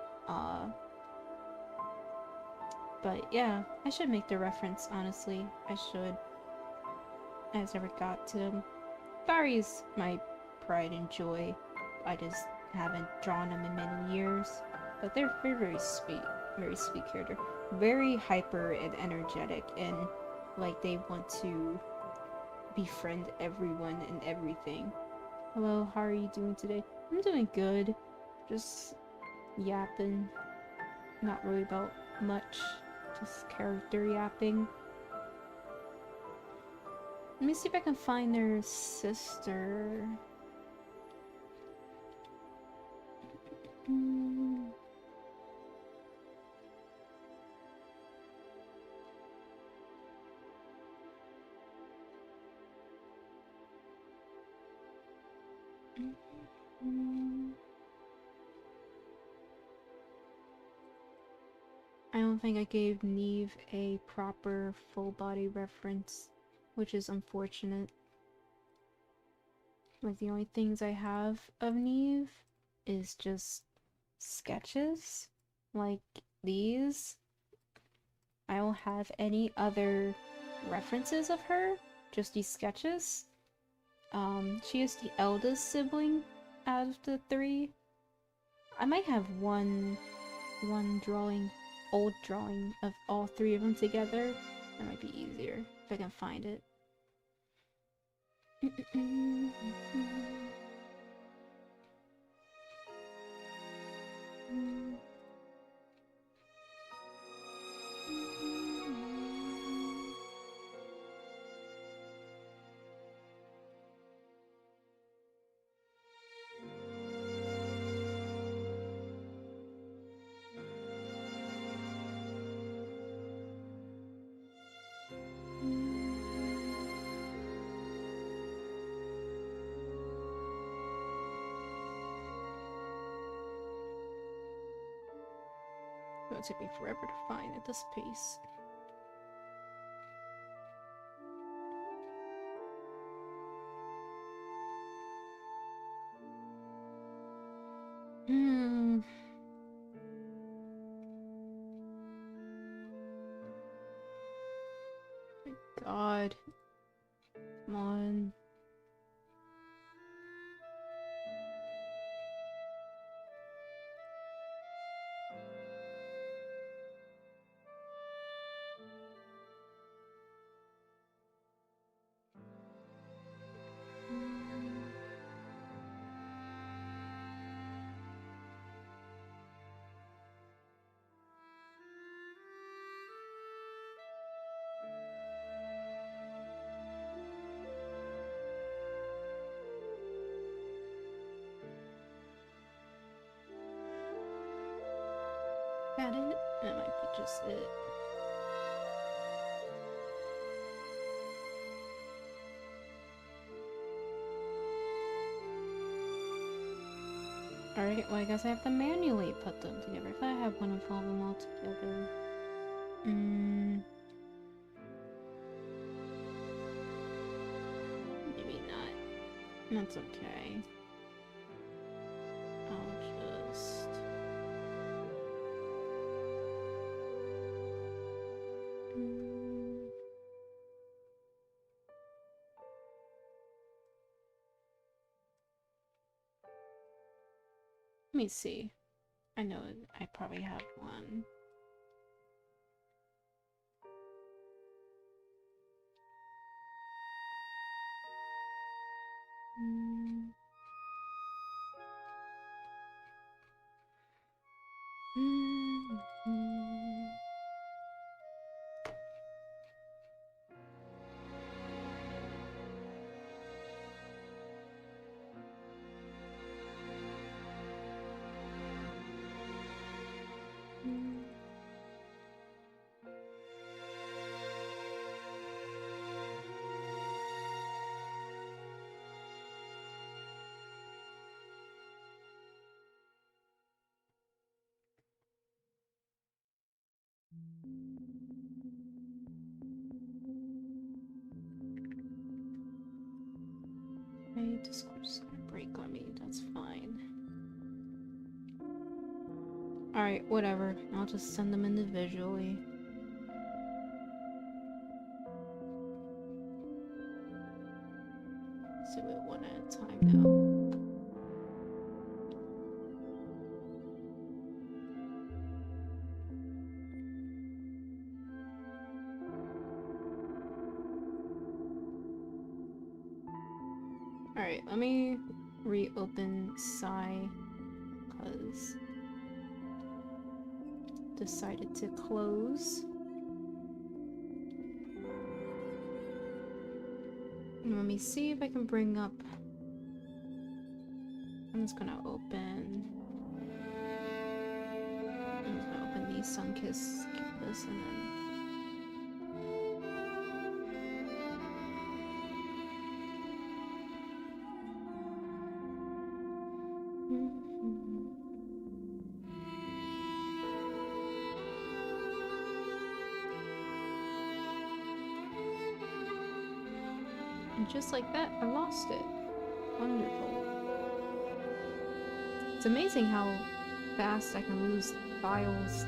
But yeah, I should make the reference, honestly. I should. I just never got to them. Thari is my pride and joy. I just haven't drawn them in many years. But they're very sweet. Very sweet character. Very hyper and energetic, and like they want to befriend everyone and everything. Hello, how are you doing today? I'm doing good. Just yapping. Not really about much. Just character yapping. Let me see if I can find their sister. I don't think I gave Neve a proper full body reference, which is unfortunate. Like, the only things I have of Neve is just sketches, like these. I don't have any other references of her, just these sketches. She is the eldest sibling out of the three. I might have one drawing old drawing of all three of them together. That might be easier if I can find it. It'll take me forever to find at this pace. My God. Come on. That it? That might be just it. Alright, well I guess I have to manually put them together. If I have one of all them all together. Maybe not. That's okay. I'll just... Let me see. I know I probably have one. Okay, Discord's gonna break on me, that's fine. Alright, whatever. I'll just send them individually. Let's do it one at a time now. Alright, let me reopen Psy, because decided to close. And let me see if I can bring up... I'm just gonna open these Sunkiss, keep this, and then... And just like that, I lost it. Wonderful. It's amazing how fast I can lose files.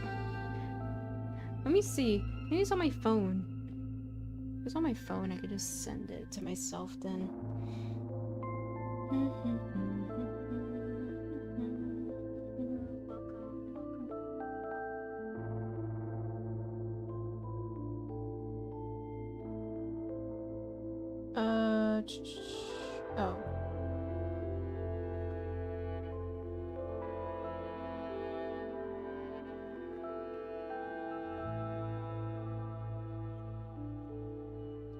Let me see. Maybe it's on my phone. If it's on my phone, I could just send it to myself then. Oh.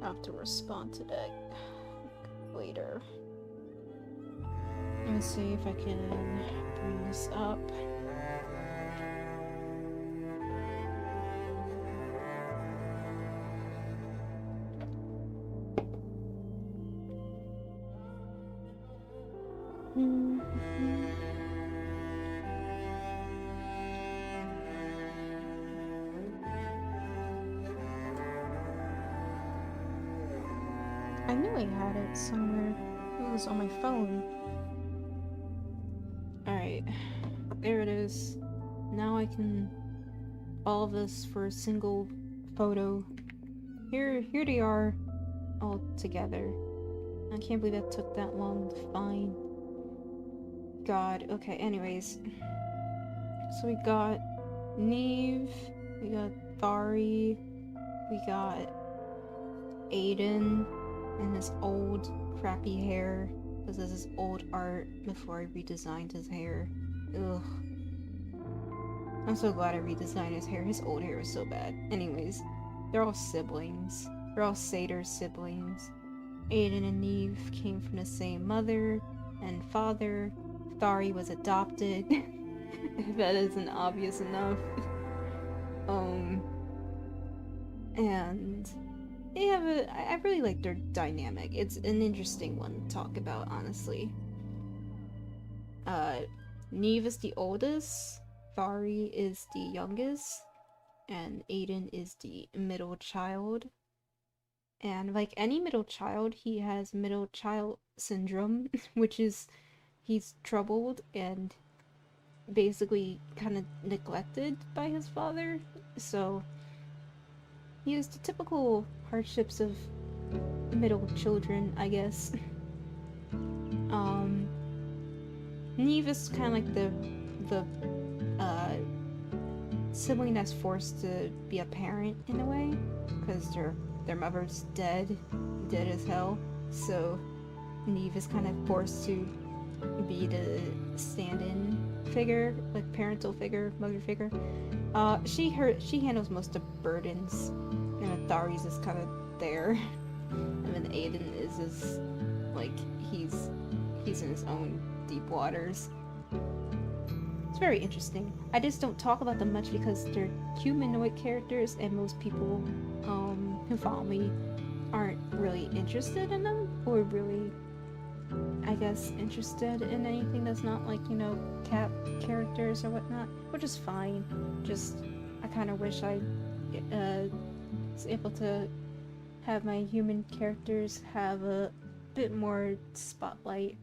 I have to respond to that later. Let me see if I can bring this up. I knew I had it somewhere. It was on my phone. Alright. There it is. Now I can... all of this for a single photo. Here they are all together. I can't believe that took that long to find. God, okay, anyways. So we got Neve, we got Thari, we got Aiden and his old crappy hair. Because this is old art before I redesigned his hair. Ugh. I'm so glad I redesigned his hair. His old hair is so bad. Anyways, they're all siblings. They're all Satyr siblings. Aiden and Neve came from the same mother and father. Thari was adopted. If that isn't obvious enough. And they have I really like their dynamic. It's an interesting one to talk about, honestly. Neve is the oldest, Thari is the youngest, and Aiden is the middle child. And like any middle child, he has middle child syndrome, which is he's troubled and basically kind of neglected by his father. So he has the typical hardships of middle children, I guess. Neve is kind of like the sibling that's forced to be a parent in a way, because their mother's dead as hell. So Neve is kind of forced to be the stand-in figure, like parental figure, mother figure. She handles most of the burdens, and Thari's is kind of there, and then Aiden is like he's in his own deep waters. It's very interesting. I just don't talk about them much because they're humanoid characters, and most people who follow me aren't really interested in them, or really, I guess, interested in anything that's not like, you know, cat characters or whatnot, which is fine. Just, I kind of wish I was able to have my human characters have a bit more spotlight,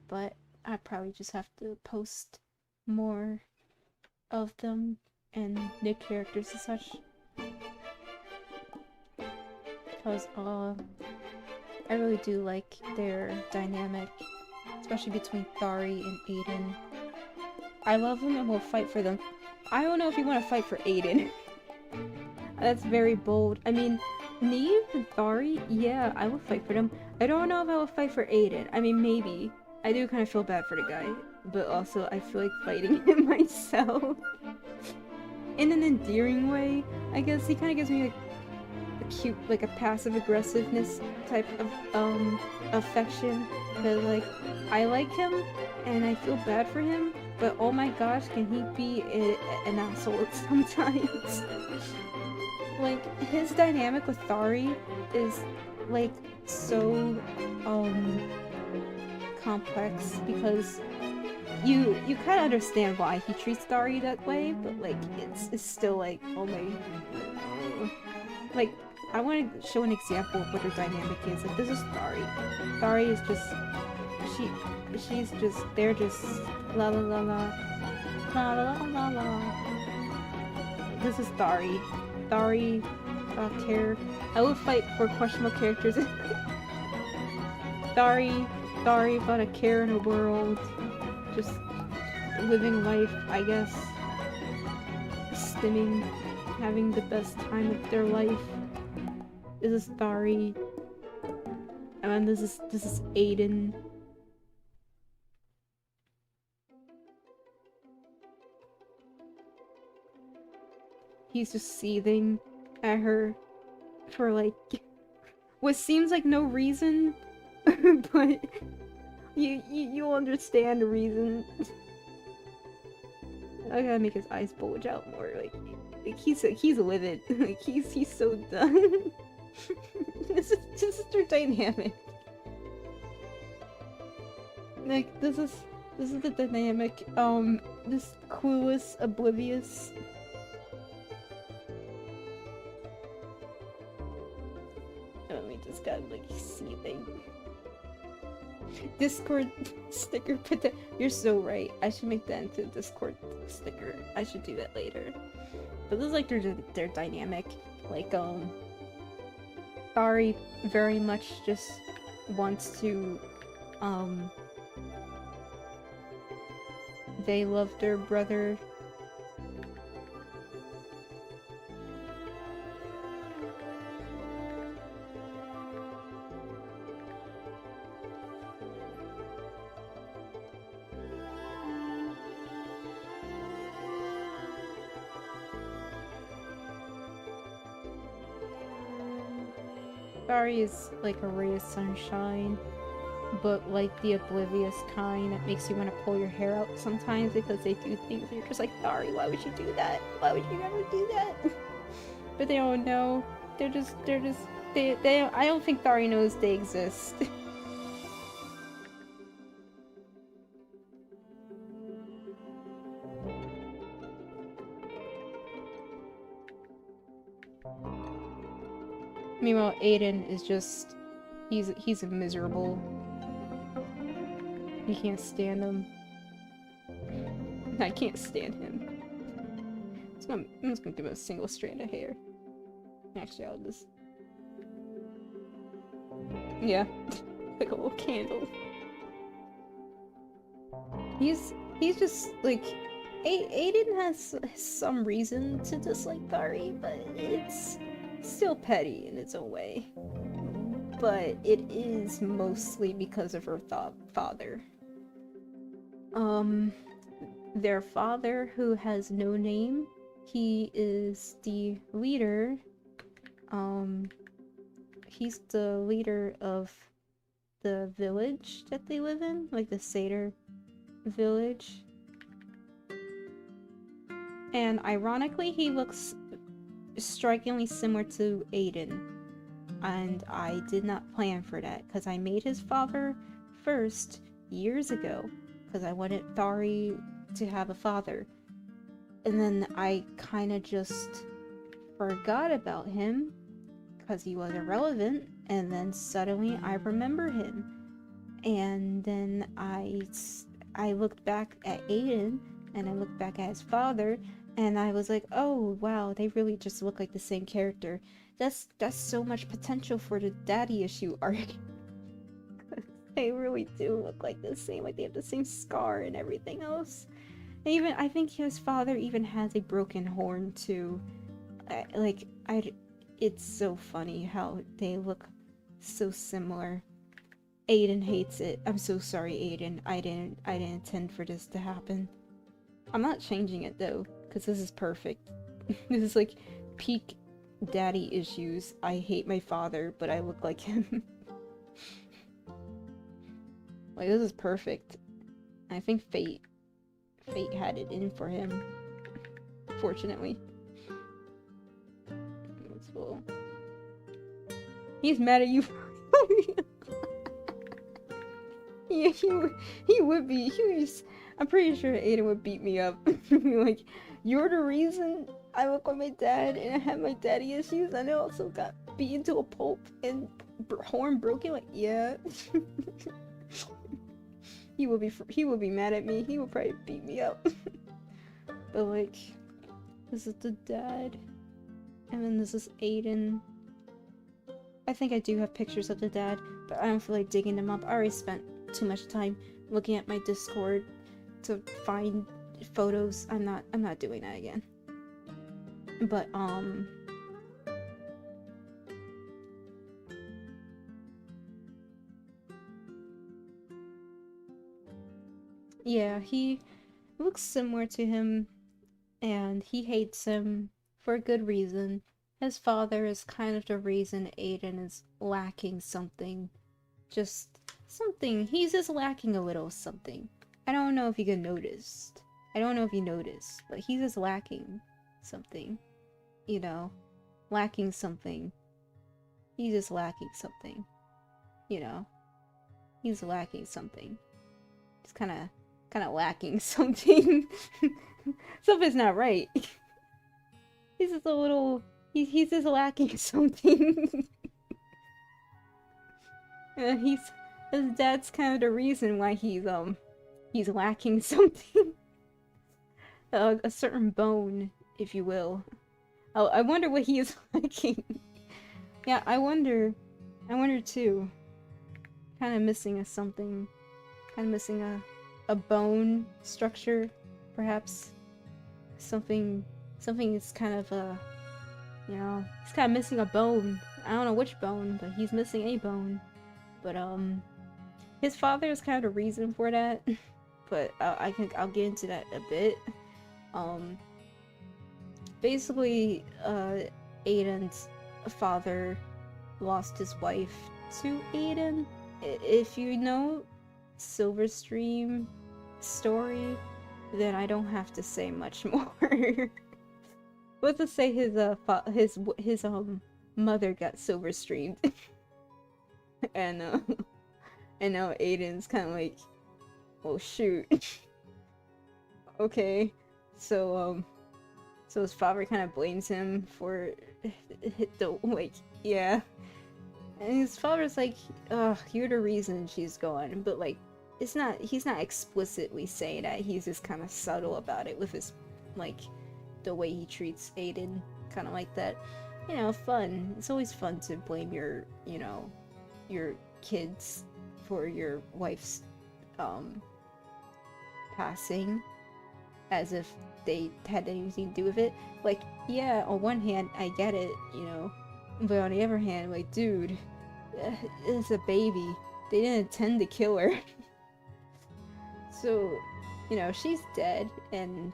but I probably just have to post more of them and new characters and such. Because, I really do like their dynamic, especially between Thari and Aiden. I love them and will fight for them. I don't know if you want to fight for Aiden. That's very bold. I mean, Neve and Thari, yeah, I will fight for them. I don't know if I will fight for Aiden. I mean, maybe. I do kind of feel bad for the guy, but also I feel like fighting him myself. In an endearing way, I guess. He kind of gives me like a cute, like a passive aggressiveness type of affection, because like I like him and I feel bad for him, but oh my gosh, can he be an asshole sometimes. Like his dynamic with Thari is like so complex, because you kind of understand why he treats Thari that way, but like it's still like, oh my, like I want to show an example of what her dynamic is. Like, this is Thari. Thari is just, she's just, they're just la la la la, la la la la. This is Thari. Thari, care. I will fight for questionable characters. Thari, without a care in the world. Just living life, I guess. Stimming, having the best time of their life. This is Thari. And then this is Aiden. He's just seething at her for like what seems like no reason, but you'll understand the reason. I gotta make his eyes bulge out more. Like he's livid. Like he's so done. This is their dynamic. Like this is the dynamic. This clueless, oblivious. Oh, we just got like seething. Discord sticker, put that. You're so right. I should make that into a Discord sticker. I should do that later. But this is like their dynamic. Like Ari very much just wants to they love their brother. Ari is like a ray of sunshine, but like the oblivious kind that makes you want to pull your hair out sometimes because they do things and you're just like, Ari, why would you do that? Why would you never do that? But they don't know. They're just they I don't think Thari knows they exist. Meanwhile, Aiden is just he's miserable. You can't stand him. I can't stand him. I'm just gonna give him a single strand of hair. Actually, I'll just... Yeah. Like a little candle. He's just, like... Aiden has some reason to dislike Thari, but it's still petty in its own way. But it is mostly because of her father. Their father, who has no name, he is the leader. He's the leader of the village that they live in, like the Seder village. And ironically, he looks strikingly similar to Aiden. And I did not plan for that, because I made his father first years ago, because I wanted Thari to have a father. And then I kind of just forgot about him, because he was irrelevant, and then suddenly I remember him. And then I looked back at Aiden, and I looked back at his father, and I was like, oh wow, they really just look like the same character. That's so much potential for the daddy issue arc. They really do look like the same, like they have the same scar and everything else. And even, I think his father even has a broken horn too. It's so funny how they look so similar. Aiden hates it. I'm so sorry, Aiden. I didn't intend for this to happen. I'm not changing it though, because this is perfect. This is like peak daddy issues. I hate my father, but I look like him. Like, this is perfect. I think fate had it in for him. Fortunately. He's mad at you. Yeah, he would be. I'm pretty sure Aiden would beat me up. Like, you're the reason I look like my dad and I have my daddy issues, and I also got beaten to a pulp and horn broken. Like, yeah. He will be mad at me. He will probably beat me up. But like, this is the dad, and then this is Aiden. I think I do have pictures of the dad, but I don't feel like digging them up. I already spent too much time looking at my Discord to find photos. I'm not doing that again. But Yeah, he looks similar to him, and he hates him for a good reason. His father is kind of the reason Aiden is lacking something. Just something. He's just lacking a little something. I don't know if you noticed. I don't know if you noticed, but he's just lacking something. You know, lacking something. He's just lacking something. You know, he's lacking something. He's kind of lacking something. Something's not right. He's just a little. He's just lacking something. He's his dad's kind of the reason why he's lacking something. A certain bone, if you will. I wonder what he is lacking. Yeah, I wonder too. Kind of missing a something. Kind of missing a bone structure, perhaps. Something is kind of you know, he's kind of missing a bone. I don't know which bone, but he's missing a bone. But his father is kind of the reason for that. But I'll get into that a bit. Basically, Aiden's father lost his wife to Aiden. If you know Silverstream story, then I don't have to say much more. Let's just say his mother got Silverstreamed, and now Aiden's kind of like, well, shoot. Okay, so his father kind of blames him for the, like, yeah. And his father's like, ugh, you're the reason she's gone. But, like, he's not explicitly saying that. He's just kind of subtle about it with his, like, the way he treats Aiden. Kind of like that. You know, fun. It's always fun to blame your, you know, your kids for your wife's, passing. As if they had anything to do with it. Like, yeah, on one hand, I get it, you know. But on the other hand, like, dude, it's a baby. They didn't intend to kill her. So, you know, she's dead, and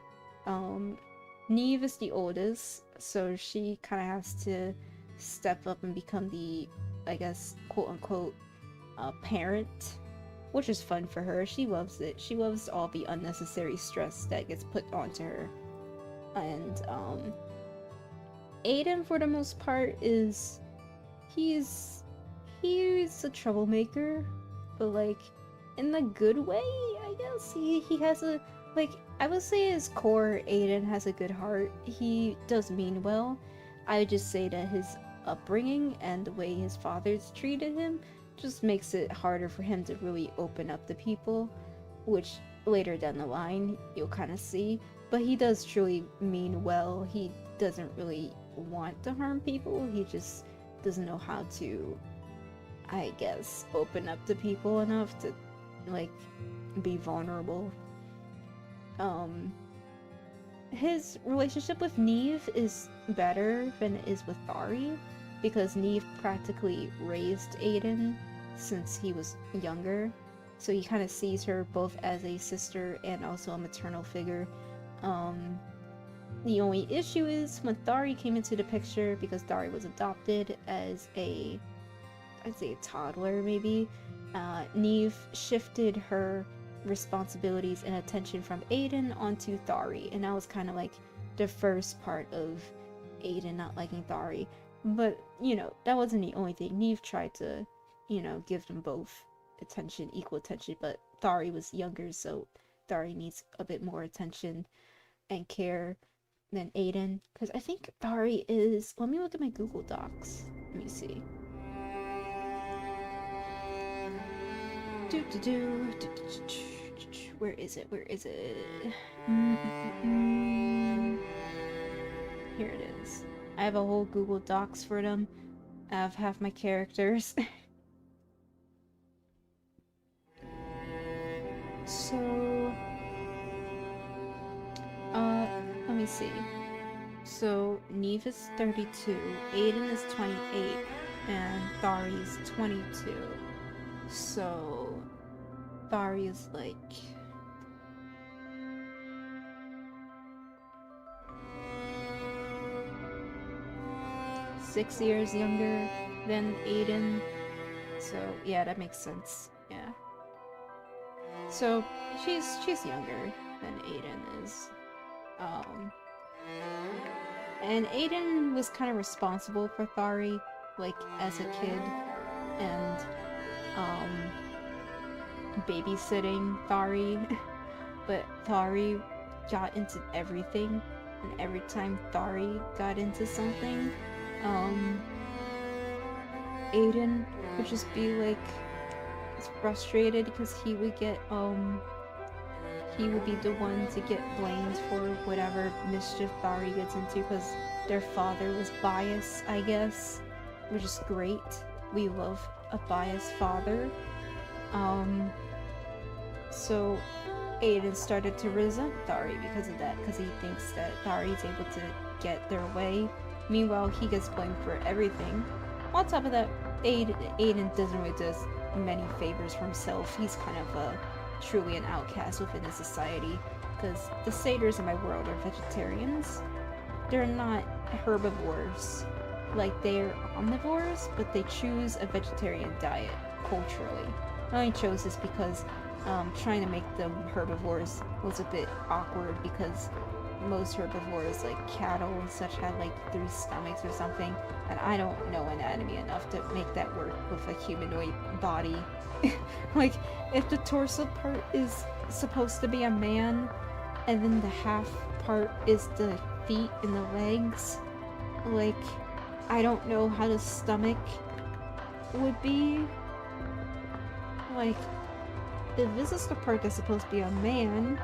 Neve is the oldest, so she kind of has to step up and become the, I guess, quote-unquote, parent, which is fun for her. She loves it. She loves all the unnecessary stress that gets put onto her. And, Aiden, for the most part, he's a troublemaker, but, like, in a good way, I guess. He has a, like, I would say his core, Aiden has a good heart. He does mean well. I would just say that his upbringing and the way his father's treated him just makes it harder for him to really open up to people, which later down the line you'll kind of see. But he does truly mean well. He doesn't really want to harm people. He just doesn't know how to, I guess, open up to people enough to, like, be vulnerable. His relationship with Neve is better than it is with Thari, because Neve practically raised Aiden since he was younger, so he kind of sees her both as a sister and also a maternal figure. The only issue is when Thari came into the picture, because Thari was adopted as I'd say a toddler maybe, Neve shifted her responsibilities and attention from Aiden onto Thari, and that was kind of like the first part of Aiden not liking Thari. But, you know, that wasn't the only thing. Neve tried to, you know, give them both attention, equal attention, but Thari was younger, so Thari needs a bit more attention and care than Aiden. Because I think Thari is... Let me look at my Google Docs. Let me see. Where is it? Where is it? Here it is. I have a whole Google Docs for them. I have half my characters. So, let me see. So, Neve is 32, Aiden is 28, and Thari is 22. So, Thari is like 6 years younger than Aiden. So yeah, that makes sense. Yeah. So she's younger than Aiden is. And Aiden was kind of responsible for Thari, like as a kid, and babysitting Thari. But Thari got into everything, and every time Thari got into something, Aiden would just be like frustrated because he would be the one to get blamed for whatever mischief Thari gets into because their father was biased, I guess, which is great. We love a biased father. So Aiden started to resent Thari because of that, because he thinks that Thari is able to get their way. Meanwhile, he gets blamed for everything. On top of that, Aiden doesn't really do many favors for himself. He's kind of truly an outcast within the society, because the satyrs in my world are vegetarians. They're not herbivores. Like, they're omnivores, but they choose a vegetarian diet culturally. I only chose this because trying to make them herbivores was a bit awkward, because most herbivores, like cattle and such, have like 3 stomachs or something, and I don't know anatomy enough to make that work with a humanoid body. Like, if the torso part is supposed to be a man, and then the half part is the feet and the legs, like, I don't know how the stomach would be. Like, if this is the part that's supposed to be a man,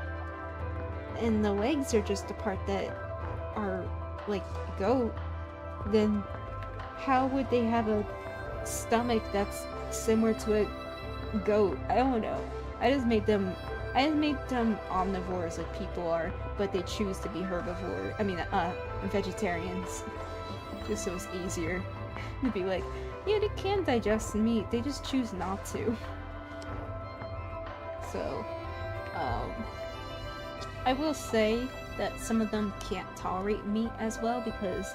and the legs are just the part that are, like, goat, then how would they have a stomach that's similar to a goat? I don't know. I just made them omnivores like people are, but they choose to be vegetarians. Just so it's easier to be like, yeah, they can digest meat, they just choose not to. So, I will say that some of them can't tolerate meat as well, because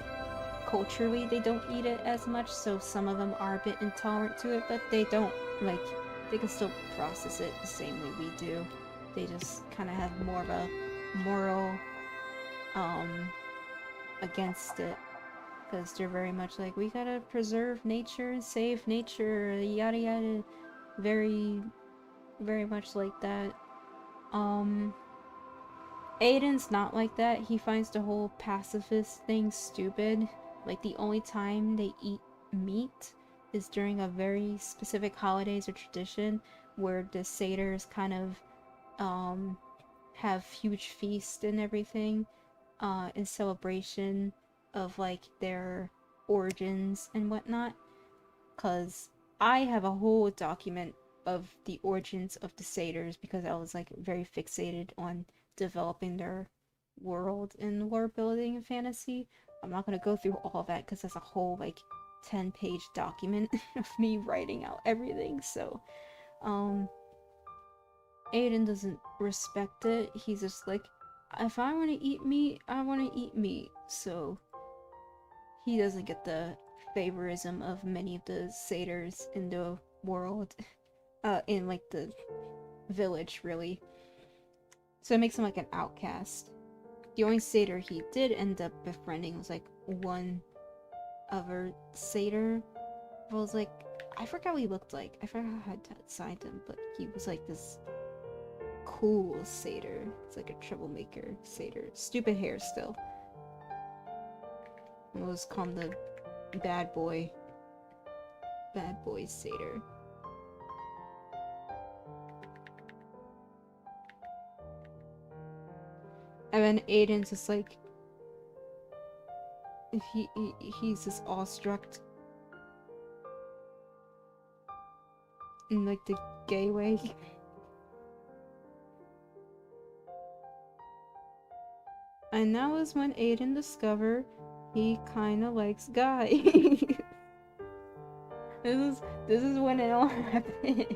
culturally they don't eat it as much, so some of them are a bit intolerant to it, but they don't, like, they can still process it the same way we do. They just kind of have more of a moral, against it, because they're very much like, we gotta preserve nature and save nature, yada yada, very, very much like that. Aiden's not like that. He finds the whole pacifist thing stupid. Like, the only time they eat meat is during a very specific holidays or tradition where the satyrs kind of have huge feast and everything in celebration of like their origins and whatnot. Cause I have a whole document of the origins of the satyrs, because I was like very fixated on developing their world and world building and fantasy. I'm not gonna go through all that because that's a whole like 10-page document of me writing out everything. So Aiden doesn't respect it. He's just like, if I want to eat meat, I want to eat meat. So he doesn't get the favorism of many of the satyrs in the world, in like the village, really. So it makes him like an outcast. The only satyr he did end up befriending was like one other satyr. I was like, I forgot what he looked like. I forgot how to signed him, but he was like this cool satyr. It's like a troublemaker satyr. Stupid hair still. It was called the bad boy satyr. And then Aiden's just like, he's just awestruck in like the gay way. And that was when Aiden discovered he kinda likes guys. This is when it all happened.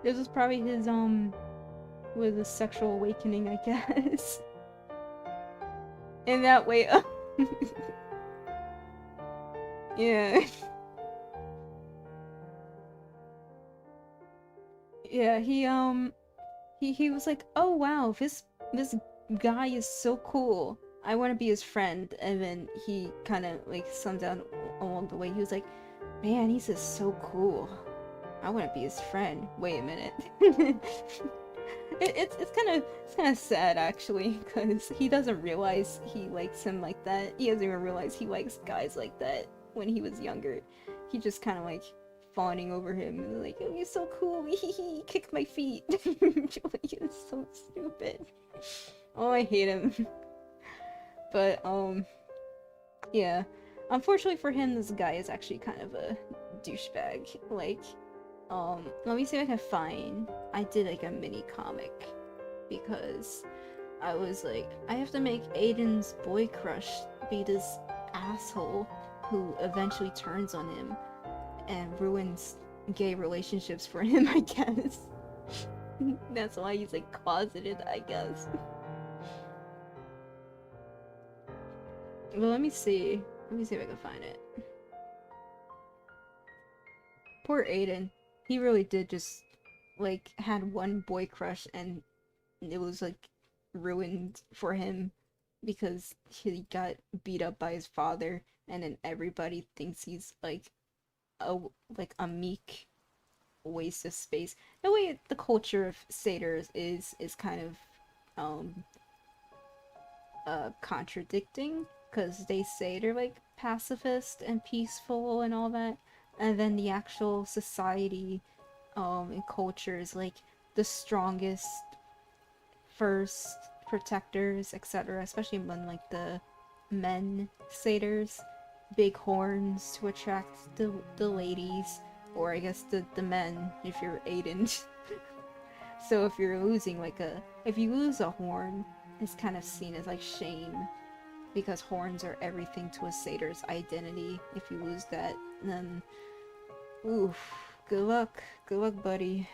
This was probably his with a sexual awakening, I guess. In that way. Yeah. Yeah, he was like, "Oh wow, this guy is so cool. I want to be his friend." And then he kind of like summed down along the way. He was like, "Man, he's just so cool. I want to be his friend." Wait a minute. It's kind of sad actually, because he doesn't realize he likes him like that. He doesn't even realize he likes guys like that when he was younger. He just kind of like fawning over him and like, "Oh, you're so cool. He kicked my feet." Like, it's so stupid. Oh, I hate him. But yeah. Unfortunately for him, this guy is actually kind of a douchebag. Like, let me see if I can find. I did like a mini comic because I was like, I have to make Aiden's boy crush be this asshole who eventually turns on him and ruins gay relationships for him, I guess. That's why he's like closeted, I guess. Well, let me see. Let me see if I can find it. Poor Aiden. He really did just, like, had one boy crush and it was, like, ruined for him because he got beat up by his father and then everybody thinks he's, like, a meek waste of space. The way the culture of satyrs is kind of, contradicting because they say they're like pacifist and peaceful and all that, and then the actual society and culture is like the strongest first protectors, etc., especially among like the men satyrs, big horns to attract the ladies, or I guess the men if you're Aiden. So if you're losing like if you lose a horn, it's kind of seen as like shame because horns are everything to a satyr's identity. If you lose that, then oof, good luck, buddy.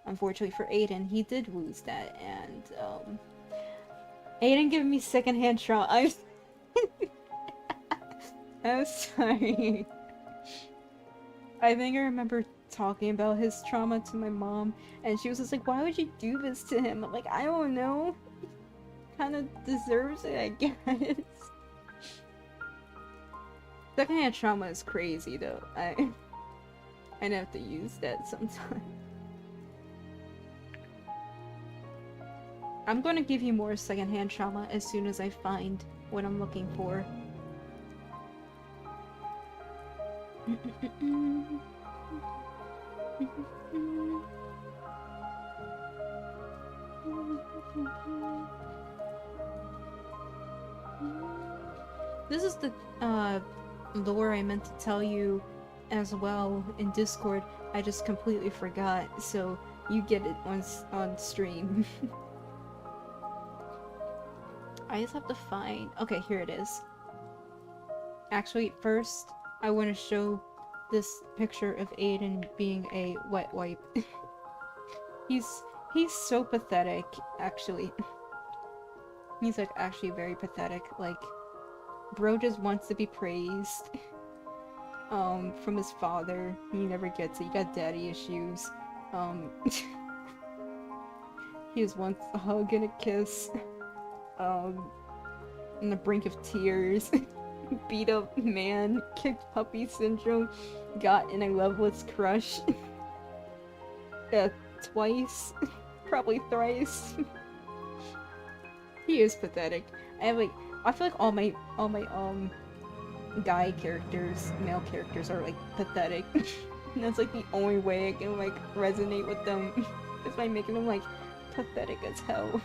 Unfortunately for Aiden, he did lose that, and Aiden giving me secondhand trauma. I'm sorry. I think I remember talking about his trauma to my mom, and she was just like, "Why would you do this to him?" I'm like, "I don't know. Kind of deserves it, I guess." Secondhand trauma is crazy, though. I'd have to use that sometime. I'm gonna give you more secondhand trauma as soon as I find what I'm looking for. This is the lore I meant to tell you as well in Discord. I just completely forgot, so you get it on stream. I just have to find. Okay, here it is. Actually, first I want to show this picture of Aiden being a wet wipe. he's so pathetic, actually. He's like actually very pathetic. Like, bro just wants to be praised from his father. He never gets it. He got daddy issues. He just wants a hug and a kiss. On the brink of tears. Beat up man, kicked puppy syndrome, got in a loveless crush. Twice, probably thrice. He is pathetic. I feel like all my guy characters, male characters are like pathetic. And that's like the only way I can like resonate with them is by making them like pathetic as hell.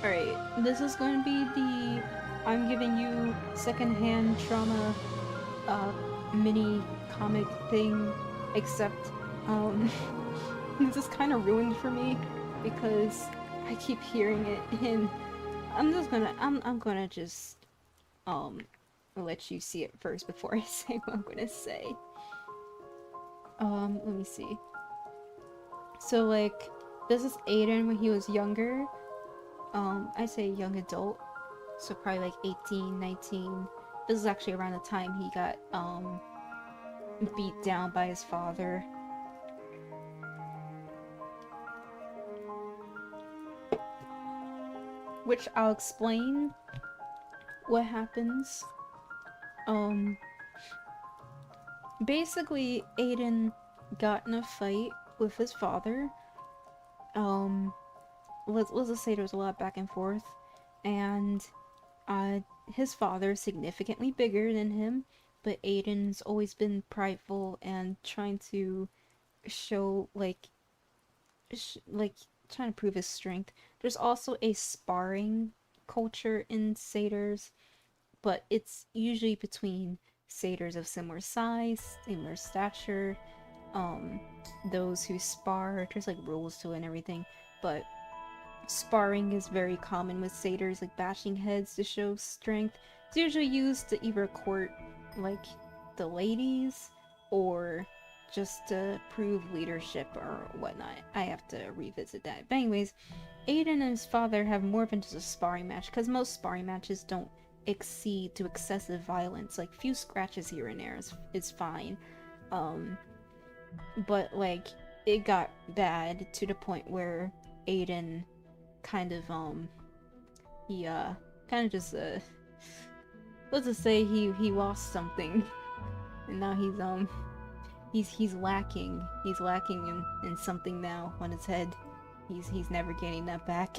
Alright, this is going to be the I'm giving you secondhand trauma mini comic thing, except this is kind of ruined for me because I keep hearing it and I'm gonna just let you see it first before I say what I'm gonna say. Let me see. So like This is Aiden when he was younger. I say young adult, so probably like 18, 19. This is actually around the time he got beat down by his father. Which I'll explain what happens. Basically Aiden got in a fight with his father. Let's just say there was a lot of back and forth, and his father is significantly bigger than him, but Aiden's always been prideful and trying to show like trying to prove his strength. There's also a sparring culture in satyrs, but it's usually between satyrs of similar size, similar stature. Those who spar, there's like rules to it and everything, but sparring is very common with satyrs, like bashing heads to show strength. It's usually used to either court like the ladies or just to prove leadership or whatnot. I have to revisit that. But anyways, Aiden and his father have more than just a sparring match, because most sparring matches don't exceed to excessive violence. Like few scratches here and there is fine. But like it got bad to the point where Aiden kind of just let's just say he lost something, and now he's lacking in something now on his head. He's never getting that back.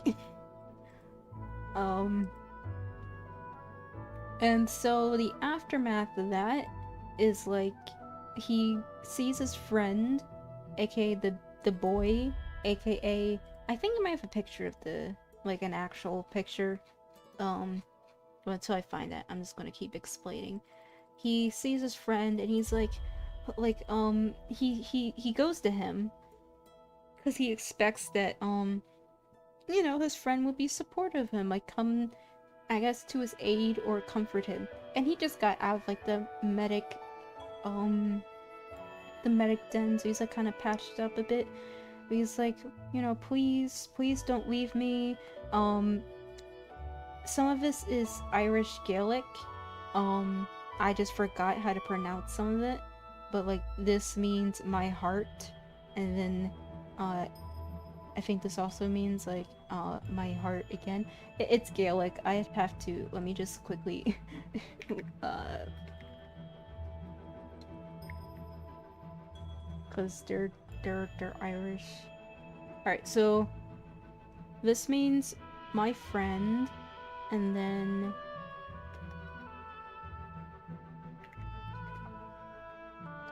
And so the aftermath of that is like he sees his friend, aka the boy, aka I think I might have a picture of like an actual picture. But until I find that, I'm just gonna keep explaining. He sees his friend and he's like he goes to him because he expects that his friend would be supportive of him, like come, I guess, to his aid or comfort him. And he just got out of like the medic den, so he's like kind of patched up a bit. But he's like, please don't leave me. Some of this is Irish Gaelic. I just forgot how to pronounce some of it. But like this means my heart, and then I think this also means like my heart again. It's Gaelic. I have to, let me just quickly because they're Irish. Alright, so this means my friend, and then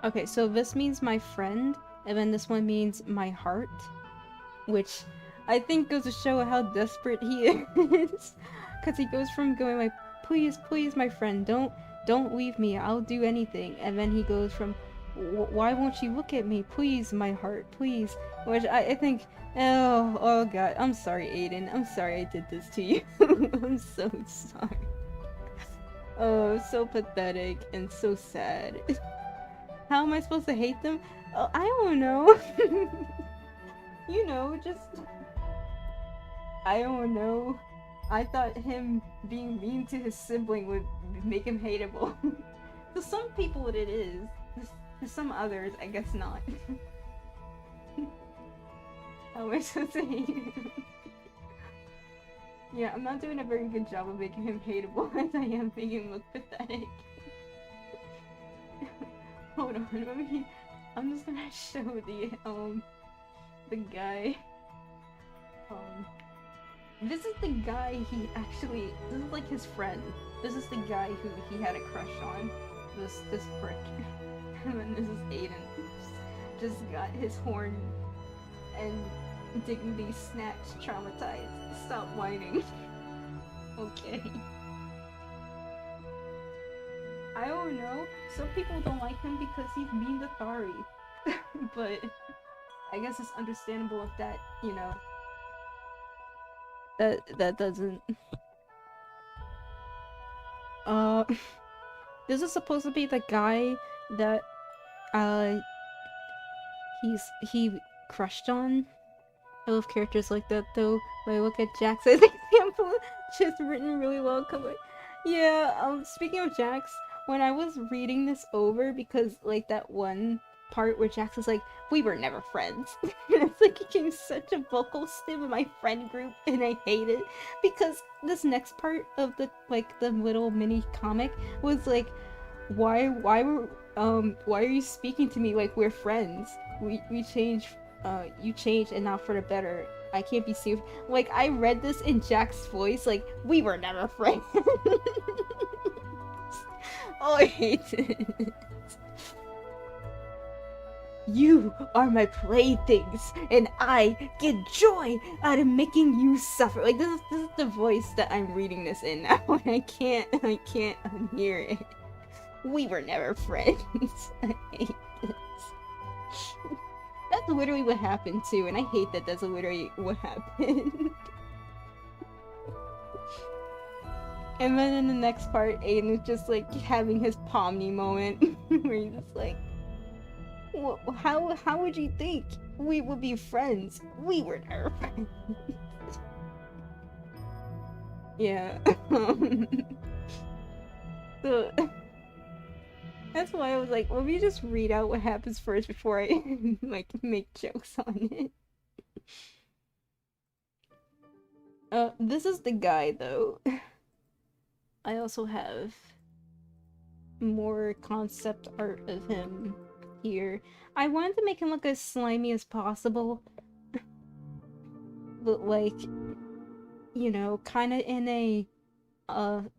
okay, so this means my friend, and then this one means my heart, which I think goes to show how desperate he is. Because he goes from going like, please, my friend, don't leave me, I'll do anything. And then he goes from, why won't you look at me? Please, my heart, please. Which I think, oh god, I'm sorry, Aiden. I'm sorry I did this to you. I'm so sorry. Oh, so pathetic and so sad. How am I supposed to hate them? Oh, I don't know. Just... I don't know. I thought him being mean to his sibling would make him hateable. To some people it is. To some others, I guess not. How am I supposed to hate him? Yeah, I'm not doing a very good job of making him hateable as I am making him look pathetic. Hold on, I'm just gonna show the guy. This is the guy this is like his friend. This is the guy who he had a crush on. This prick. And then this is Aiden. Just got his horn and dignity snatched, traumatized. Stop whining. Okay. I don't know. Some people don't like him because he's mean to Thari. But I guess it's understandable if that, that doesn't... This is supposed to be the guy that, he crushed on. I love characters like that though. When I look at Jax as an example, just written really well. Yeah, speaking of Jax, when I was reading this over, because like that one part where Jax was like, we were never friends. And it's like it became such a vocal stim in my friend group, and I hate it. Because this next part of the little mini comic was like, why are you speaking to me like we're friends? We changed, you changed and not for the better. I can't be serious. Like, I read this in Jack's voice, like, we were never friends. Oh, I hate it. You are my playthings, and I get joy out of making you suffer. Like, this is the voice that I'm reading this in now, and I can't unhear it. We were never friends. I hate this. That's literally what happened too, and I hate that that's literally what happened. And then in the next part, Aiden is just like having his Pomni moment, where he's just like, how would you think we would be friends? We were never friends. Yeah. So that's why I was like, let me just read out what happens first before I like make jokes on it. This is the guy though. I also have more concept art of him here. I wanted to make him look as slimy as possible, but like, you know, kind of in a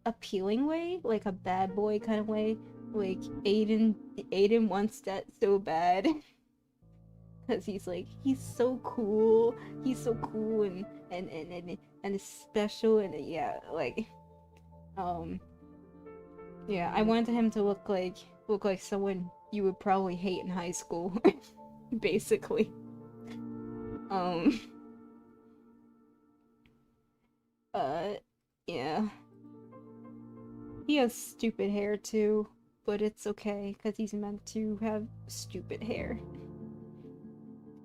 appealing way, like a bad boy kind of way. Like Aiden wants that so bad. Cause he's so cool. He's so cool and special, and yeah, like yeah, I wanted him to look like someone you would probably hate in high school. Basically. Yeah. He has stupid hair too, but it's okay, because he's meant to have stupid hair.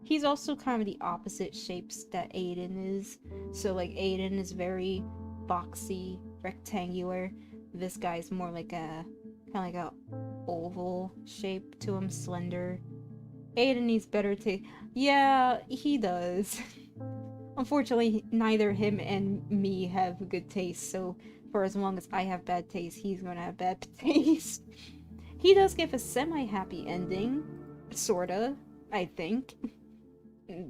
He's also kind of the opposite shapes that Aiden is. So like Aiden is very boxy, rectangular. This guy's more like a kind of like a oval shape to him, slender. Aiden needs better taste. Yeah, he does. Unfortunately, neither him and me have good taste, so for as long as I have bad taste, he's gonna have bad taste. He does give a semi-happy ending, sorta, I think.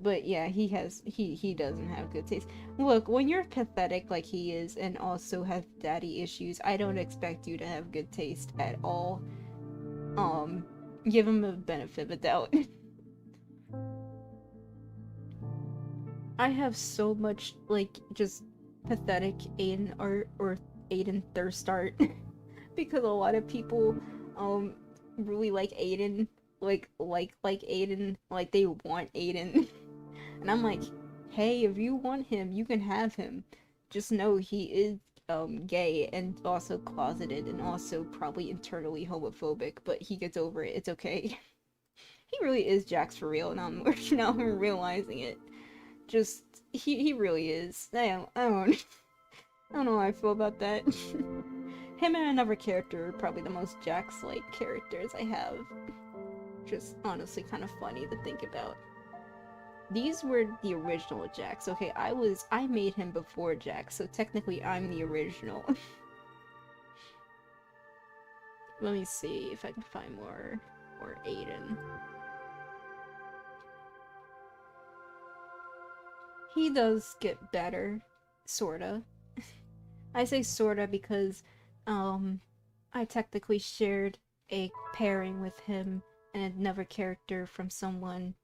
But yeah, he doesn't have good taste. Look, when you're pathetic like he is and also have daddy issues, I don't expect you to have good taste at all. Give him a benefit of the doubt. I have so much, like, just pathetic Aiden art or Aiden thirst art. Because a lot of people, really like Aiden. Like Aiden. Like, they want Aiden. And I'm like, hey, if you want him, you can have him. Just know he is, gay and also closeted and also probably internally homophobic. But he gets over it. It's okay. He really is Jax for real, now I'm realizing it. Just, he really is. I don't know how I feel about that. Him and another character are probably the most Jax-like characters I have. Just honestly kind of funny to think about. These were the original Jax. Okay, I made him before Jax, so technically I'm the original. Let me see if I can find more Aiden. He does get better, sorta. I say sorta because, I technically shared a pairing with him and another character from someone,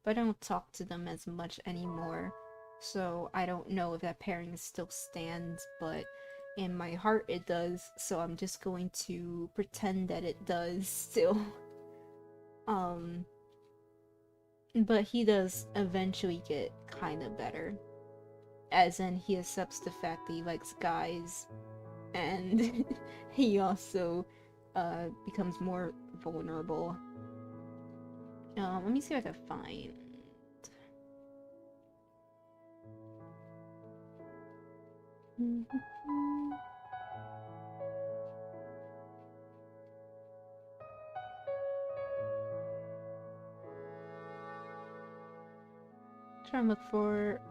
but I don't talk to them as much anymore. So I don't know if that pairing still stands, but in my heart it does, so I'm just going to pretend that it does still. But he does eventually get kinda better. As in, he accepts the fact that he likes guys, and he also becomes more vulnerable. Let me see if I can find... Trying to look for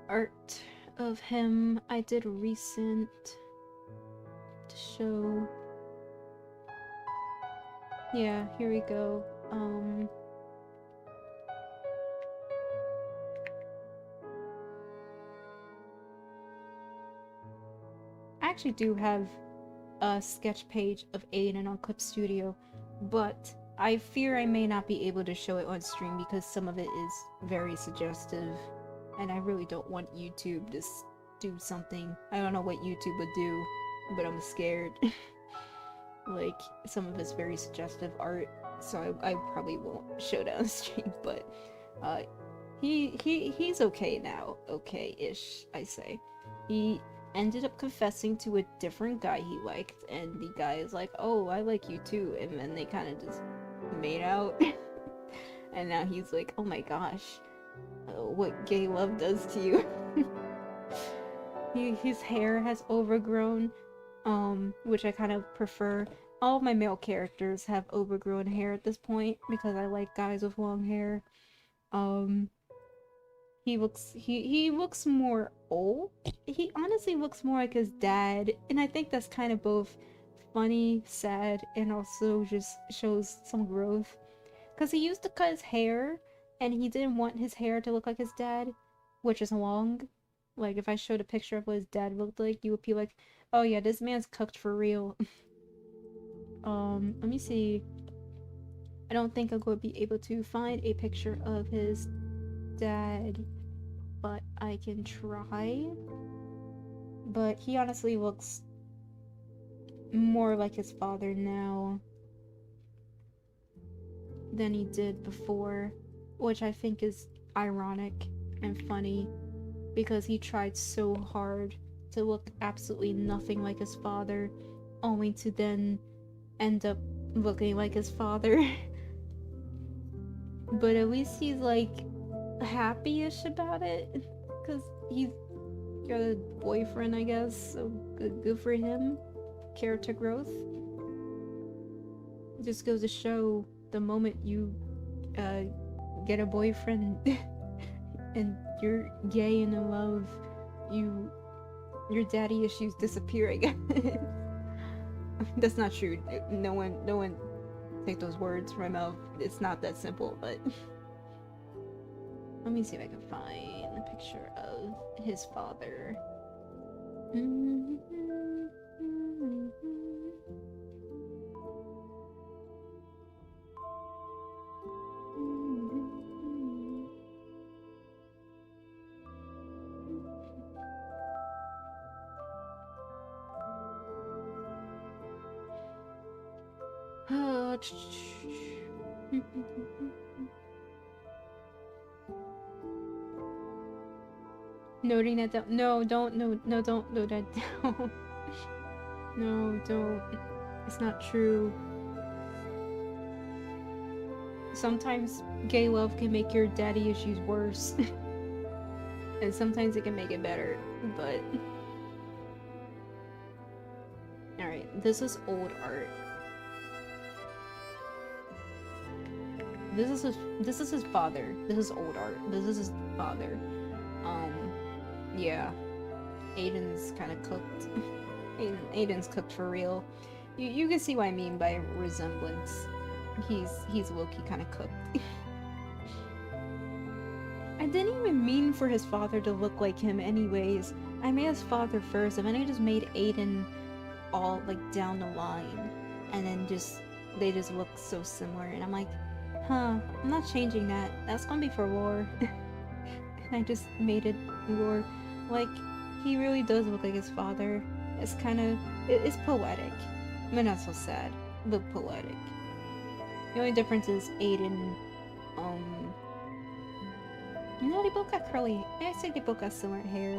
art of him. I did recent to show. Yeah, here we go. I actually do have a sketch page of Aiden on Clip Studio, but I fear I may not be able to show it on stream because some of it is very suggestive, and I really don't want YouTube to do something. I don't know what YouTube would do, but I'm scared. Like, some of it's very suggestive art, so I probably won't show it on stream, but he's okay now. Okay-ish, I say. He ended up confessing to a different guy he liked, and the guy is like, oh, I like you too, and then they kind of just made out. And now he's like, oh my gosh, what gay love does to you. His hair has overgrown, which I kind of prefer. All of my male characters have overgrown hair at this point because I like guys with long hair. He looks more old. He honestly looks more like his dad, and I think that's kind of both funny, sad, and also just shows some growth. Because he used to cut his hair, and he didn't want his hair to look like his dad, which is long. Like, if I showed a picture of what his dad looked like, you would be like, oh yeah, this man's cooked for real. Let me see. I don't think I'm going to be able to find a picture of his dad, but I can try. But he honestly looks more like his father now than he did before, which I think is ironic and funny because he tried so hard to look absolutely nothing like his father, only to then end up looking like his father. But at least he's like happy-ish about it, because he's got a boyfriend, I guess, so good for him. Character growth. It just goes to show the moment you get a boyfriend and you're gay and in love, your daddy issues disappear, I guess. That's not true. No one take those words from my mouth. It's not that simple, but let me see if I can find a picture of his father. Noting that down. No, don't note that down. No, don't. It's not true. Sometimes gay love can make your daddy issues worse. And sometimes it can make it better, but... Alright, this is old art. This is his father. This is old art. This is his father. Yeah. Aiden's kind of cooked. Aiden's cooked for real. You can see what I mean by resemblance. He's low-key kind of cooked. I didn't even mean for his father to look like him anyways. I made his father first, and then I just made Aiden all, like, down the line. And then they just look so similar, and I'm like, huh, I'm not changing that. That's gonna be for lore. And I just made it lore. Like, he really does look like his father. It's kind of... It's poetic. I mean, not so sad, but poetic. The only difference is Aiden, no, they both got curly... I say they both got similar hair.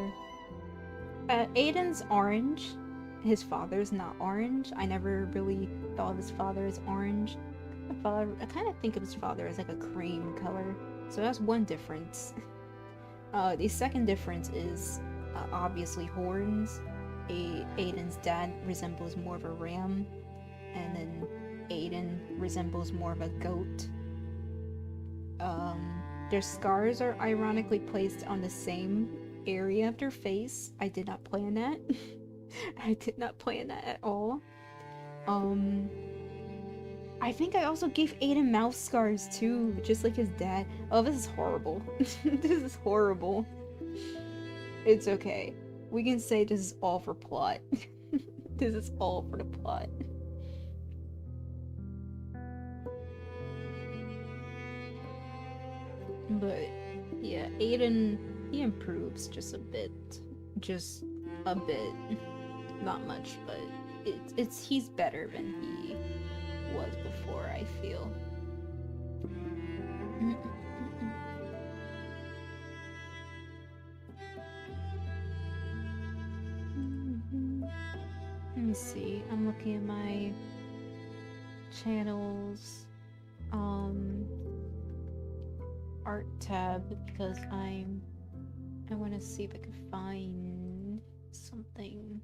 Aiden's orange. His father's not orange. I never really thought of his father as orange. I kind of think of his father as like a cream color. So that's one difference. The second difference is obviously horns. Aiden's dad resembles more of a ram, and then Aiden resembles more of a goat. Their scars are ironically placed on the same area of their face. I did not plan that. I did not plan that at all. I think I also gave Aiden mouth scars too, just like his dad. Oh, this is horrible. This is horrible. It's okay. We can say this is all for plot. This is all for the plot. But yeah, Aiden, he improves just a bit. Just a bit. Not much, but he's better than he was before, I feel. Let me see. I'm looking at my channels art tab because I want to see if I can find something.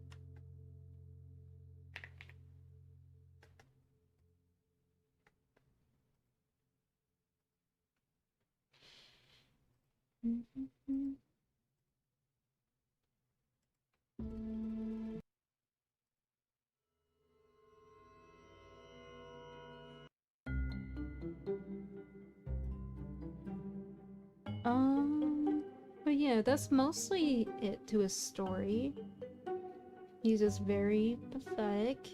But yeah, that's mostly it to his story. He's just very pathetic.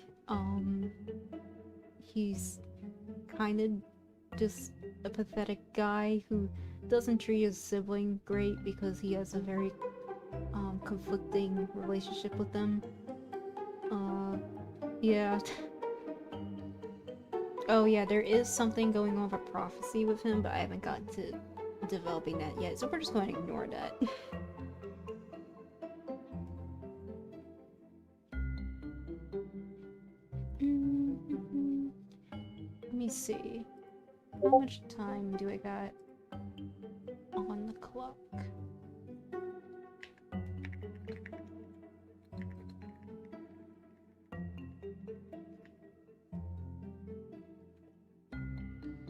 He's kind of just a pathetic guy who doesn't treat his sibling great because he has a very conflicting relationship with them. Yeah. Oh yeah, there is something going on with a prophecy with him, but I haven't gotten to developing that yet, so we're just going to ignore that. Let me see. How much time do I got on the clock?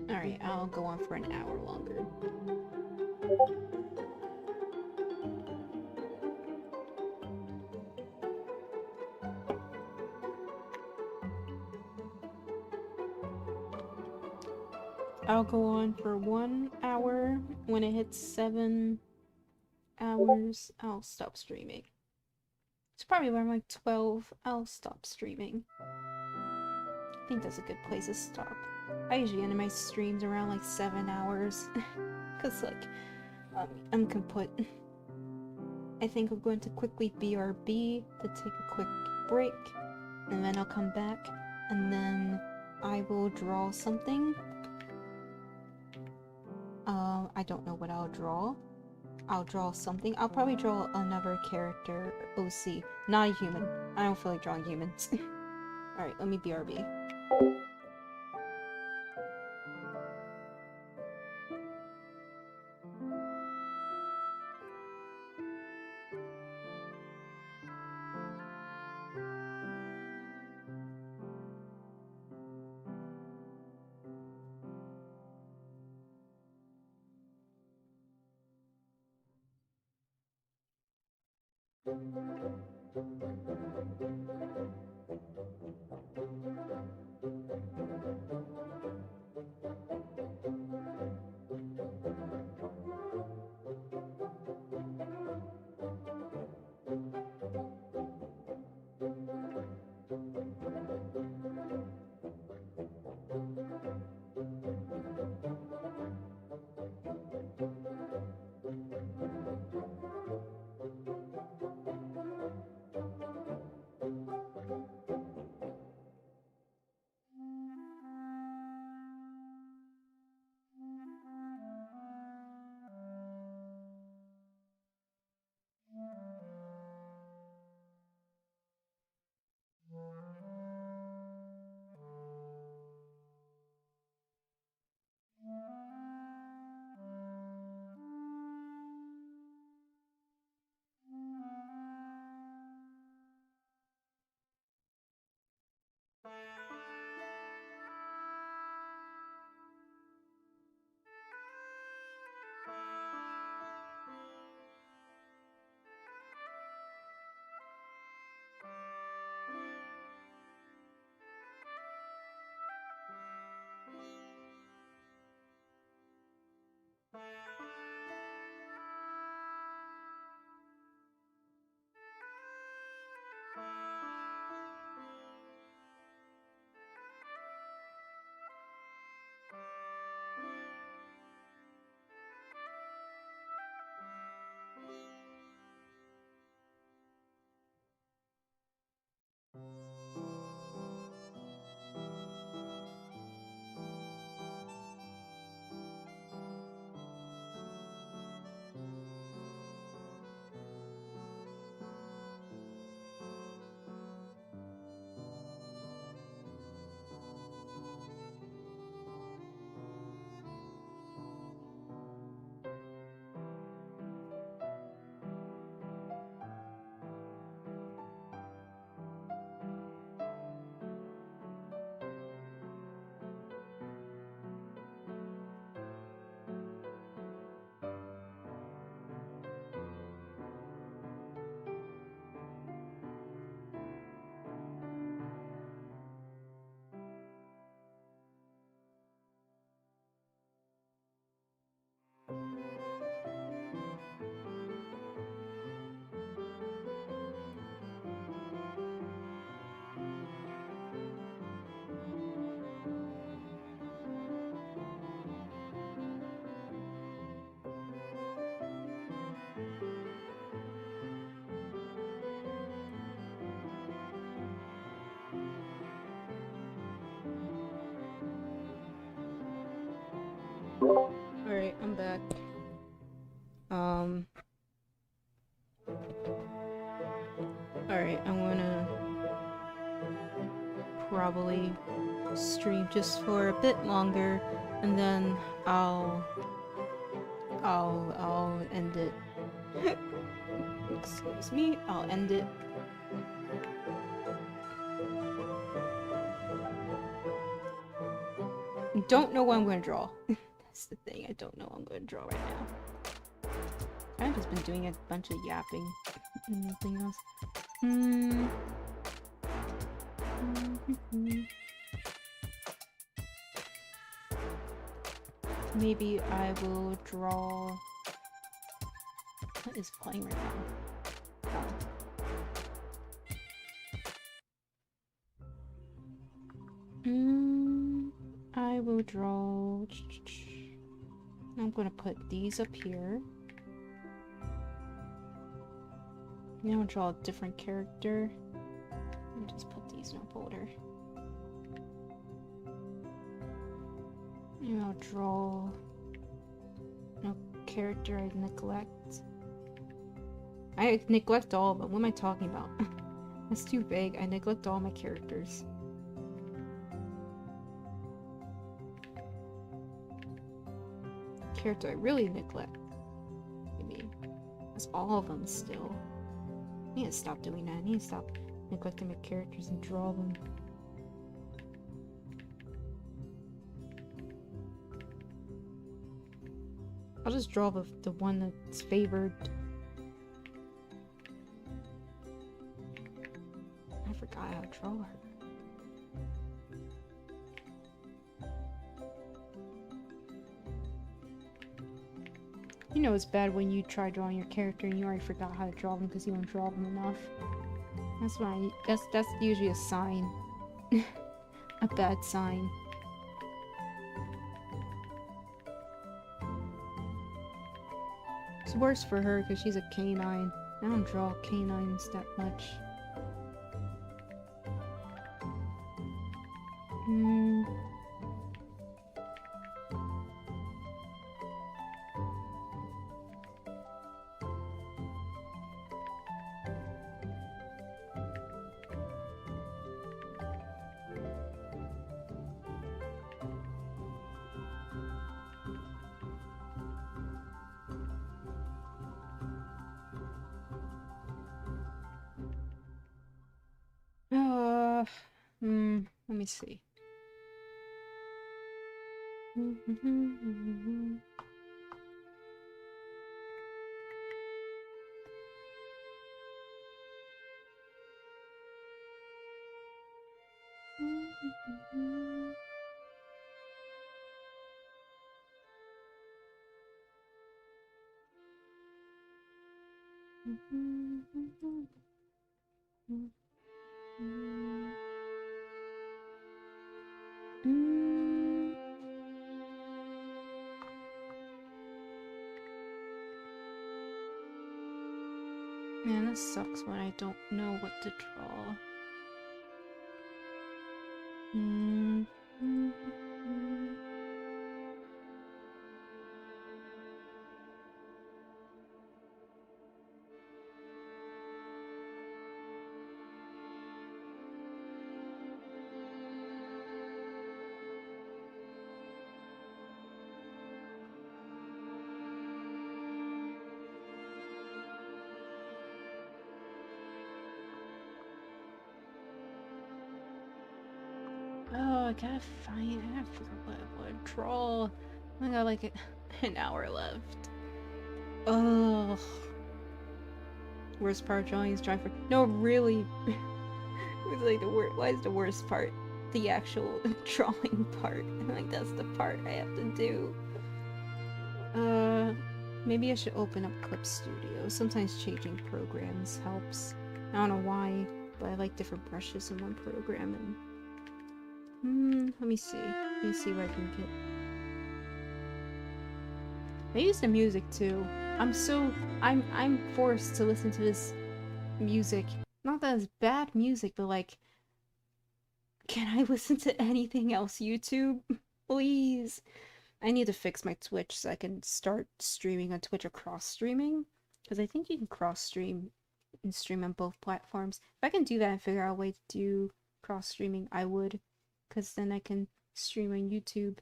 Alright, I'll go on for an hour longer. I'll go on for 1 hour. When it hits 7 hours, I'll stop streaming. It's probably around like 12, I'll stop streaming. I think that's a good place to stop. I usually end my streams around like 7 hours. Cause like, I'm kaput. I think I'm going to quickly BRB to take a quick break. And then I'll come back. And then I will draw something. I don't know what I'll draw. I'll draw something. I'll probably draw another character, OC. Not a human. I don't feel like drawing humans. Alright, let me BRB. Alright, I'm back. Alright, I'm gonna probably stream just for a bit longer, and then I'll end it. Excuse me, I'll end it. Don't know what I'm gonna draw. That's the thing, I don't know what I'm gonna draw right now. I've just been doing a bunch of yapping and nothing else. Maybe I will draw... What is playing right now? I will draw... I'm gonna put these up here. I'm gonna draw a different character. And just put these in a folder. And I'll draw no character I neglect. I neglect all of them. What am I talking about? That's too vague. I neglect all my characters. Character I really neglect. Maybe. That's all of them still. I need to stop doing that. I need to stop neglecting my characters and draw them. I'll just draw the one that's favored. I forgot how to draw her. You know it's bad when you try drawing your character and you already forgot how to draw them because you don't draw them enough. That's why that's usually a sign. A bad sign. It's worse for her because she's a canine. I don't draw canines that much. Let me see. Man, this sucks when I don't know what to draw. Oh, I gotta figure out what I want to draw. I got like an hour left. Ugh. Worst part of drawing is drawing for. No, really. It's like the worst. Why is the worst part the actual drawing part? Like that's the part I have to do. Maybe I should open up Clip Studio. Sometimes changing programs helps. I don't know why, but I like different brushes in one program and. Let me see. Let me see what I can get. I use the music too. I'm forced to listen to this music. Not that it's bad music, but like, can I listen to anything else? YouTube? Please. I need to fix my Twitch so I can start streaming on Twitch or cross-streaming. Because I think you can cross-stream and stream on both platforms. If I can do that and figure out a way to do cross-streaming, I would. Because then I can stream on YouTube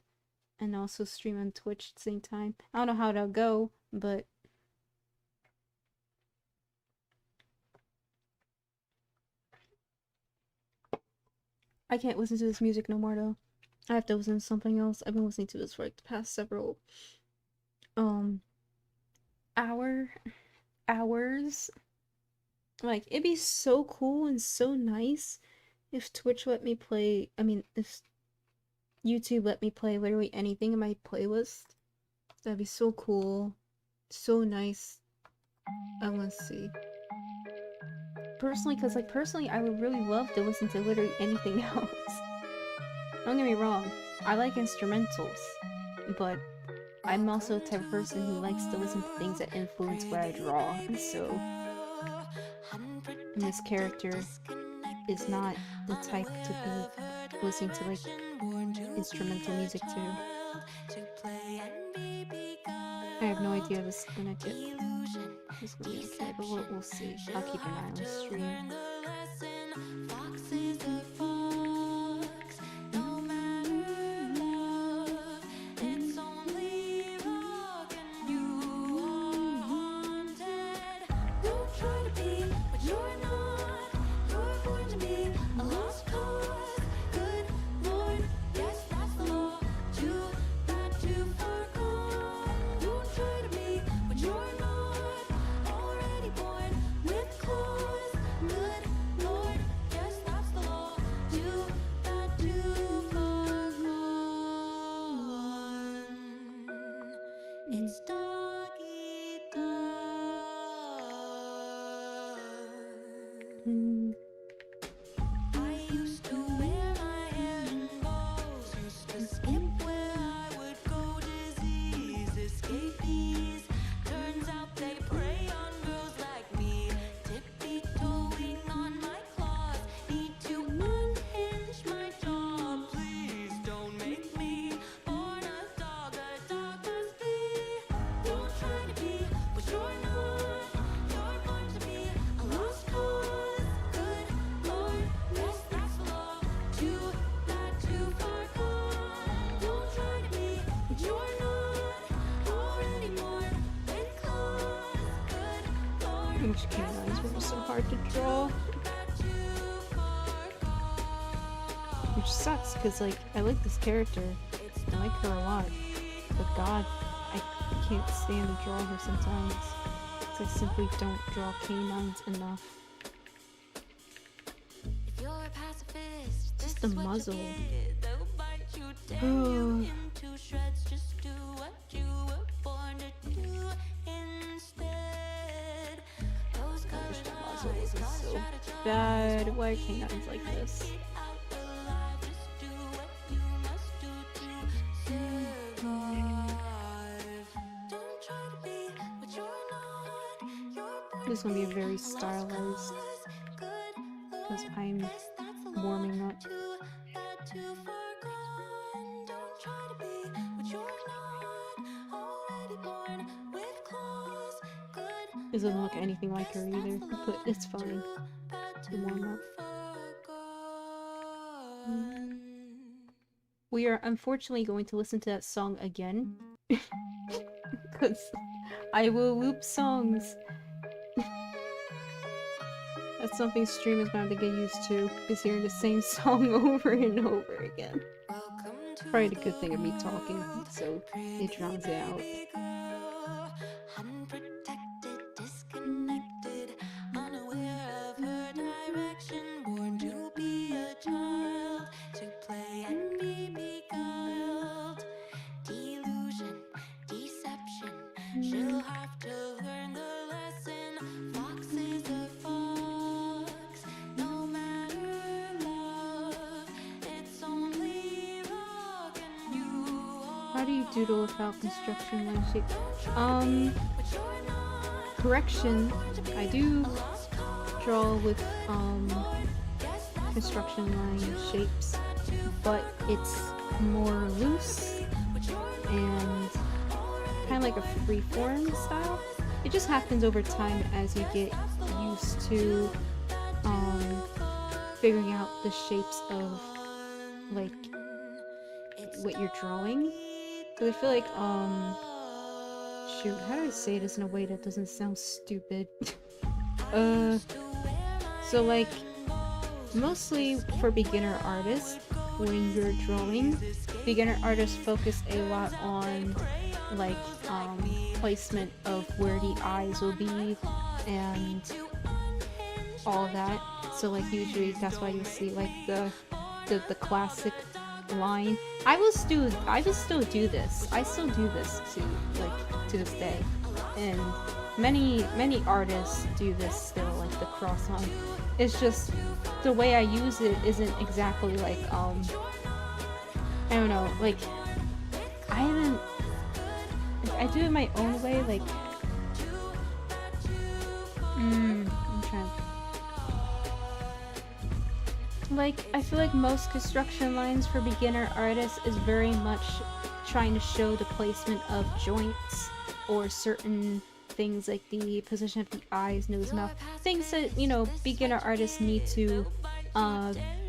and also stream on Twitch at the same time. I don't know how that'll go, but I can't listen to this music no more though. I have to listen to something else. I've been listening to this for like the past several hours. Like, it'd be so cool and so nice if Twitch let me play, if YouTube let me play literally anything in my playlist. That'd be so cool. So nice. I want to see. Personally, personally, I would really love to listen to literally anything else. Don't get me wrong, I like instrumentals, but I'm also the type of person who likes to listen to things that influence what I draw, and so this character is not the type to be listening to like instrumental music too. I have no idea this is gonna get. This is gonna be okay, but we'll see. I'll keep an eye on the stream. Which canines were so hard to draw. Which sucks, because like, I like this character. I like her a lot. But god, I can't stand to draw her sometimes. Because I simply don't draw canines enough. Just the muzzle. Oh. This is so bad. Why are canines like this? This is gonna be a very stylized, because I'm warming up. This doesn't look anything like her either, but it's fine to warm up. We are unfortunately going to listen to that song again, because I will loop songs. That's something streamers gonna have to get used to, is hearing the same song over and over again. Probably the good thing of me talking, so it drowns it out. How do you doodle without construction line shape? Correction, I do draw with, construction line shapes, but it's more loose and kind of like a freeform style. It just happens over time as you get used to, figuring out the shapes of, like, what you're drawing. But I feel like, shoot, how do I say this in a way that doesn't sound stupid? So like, mostly for beginner artists, when you're drawing, beginner artists focus a lot on, like, placement of where the eyes will be, and all that. So like, usually that's why you see, like, the classic line. I will still do this. I still do this to this day, and many artists do this still, like the cross line. It's just the way I use it isn't exactly like I don't know, like I do it my own way, like I'm trying. Like, I feel like most construction lines for beginner artists is very much trying to show the placement of joints or certain things like the position of the eyes, nose, mouth, things that, you know, beginner artists need to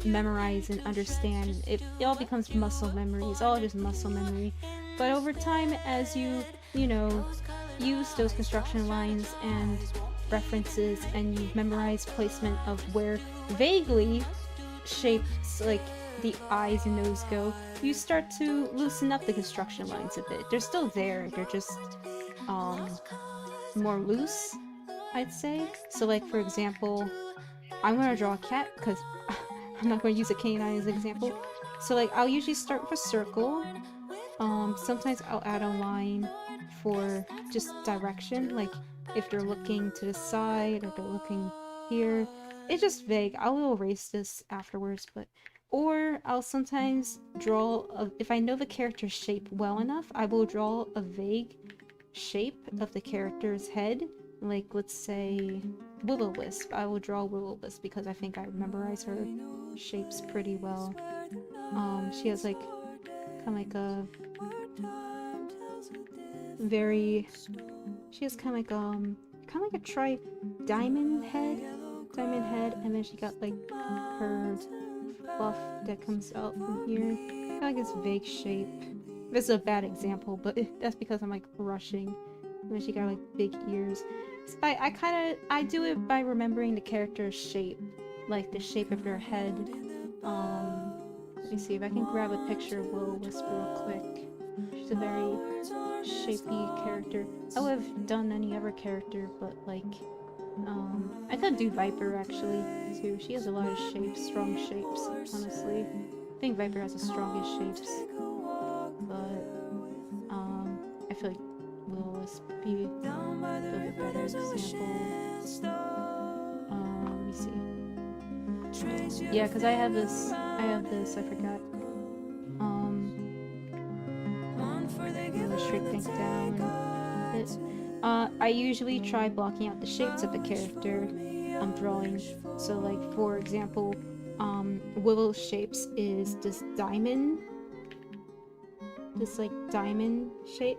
memorize and understand. It all becomes muscle memory. It's all just muscle memory. But over time, as you know, use those construction lines and references, and you memorize placement of where vaguely shapes like the eyes and nose go, you start to loosen up the construction lines a bit. They're still there, they're just more loose, I'd say. So like, for example, I'm gonna draw a cat because I'm not going to use a canine as an example. So like, I'll usually start with a circle. Sometimes I'll add a line for just direction, like if they're looking to the side or they're looking here. It's just vague. I will erase this afterwards, or I'll sometimes draw if I know the character's shape well enough, I will draw a vague shape of the character's head. Like, let's say Will-O-Wisp. I will draw Will-O-Wisp because I think I memorize her shapes pretty well. She has like kind of like a very, she has kind of like a diamond head, and then she got like curved fluff that comes out from here. Kind of like this vague shape. This is a bad example, but that's because I'm like rushing. And then she got like big ears. So I do it by remembering the character's shape, like the shape of their head. Let me see if I can grab a picture of Will-O-Wisp real quick. She's a very shapy character. I would have done any other character, but like, I could do Viper actually too. She has a lot of shapes, strong shapes. Honestly, I think Viper has the strongest shapes. But I feel like Will-O-Wisp be a bit better example. Let me see. Yeah, because I have this. I forgot. I'm gonna shrink things down. I usually try blocking out the shapes of the character I'm drawing. So like, for example, Willow's shapes is this diamond. This like diamond shape.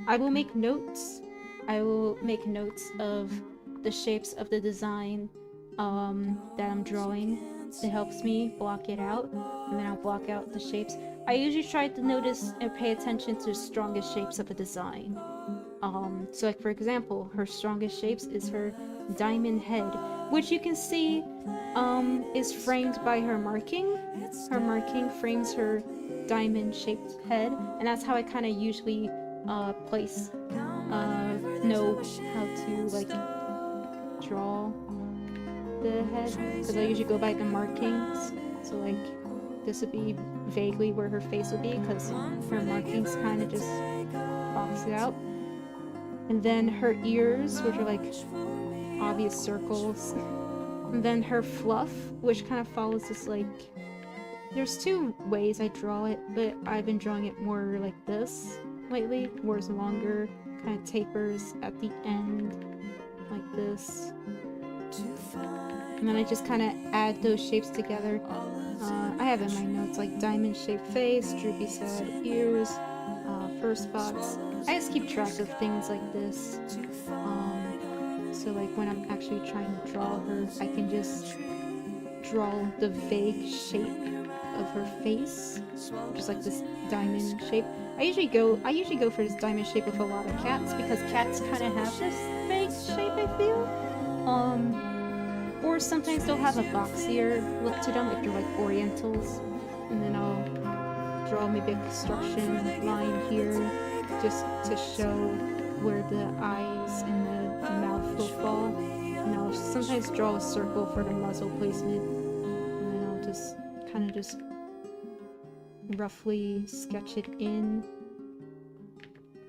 I will make notes. I will make notes of the shapes of the design that I'm drawing. It helps me block it out, and then I'll block out the shapes. I usually try to notice and pay attention to the strongest shapes of a design. So like for example, her strongest shapes is her diamond head, which you can see is framed by her marking. Her marking frames her diamond-shaped head, and that's how I kind of usually know how to like draw the head, because I usually go by the markings. So like this would be vaguely where her face would be, because her markings kind of just box it out. And then her ears, which are like obvious circles. And then her fluff, which kind of follows this like... There's two ways I draw it, but I've been drawing it more like this lately, where it's longer, kind of tapers at the end, like this. And then I just kind of add those shapes together. I have in my notes like diamond-shaped face, droopy sad ears, fur spots. I just keep track of things like this. So like when I'm actually trying to draw her, I can just draw the vague shape of her face, just like this diamond shape. I usually go for this diamond shape with a lot of cats, because cats kind of have this vague shape, I feel. Or sometimes they'll have a boxier look to them if they're like orientals. And then I'll draw maybe a construction line here just to show where the eyes and the mouth will fall. And I'll sometimes draw a circle for the muzzle placement. And then I'll just kind of just roughly sketch it in.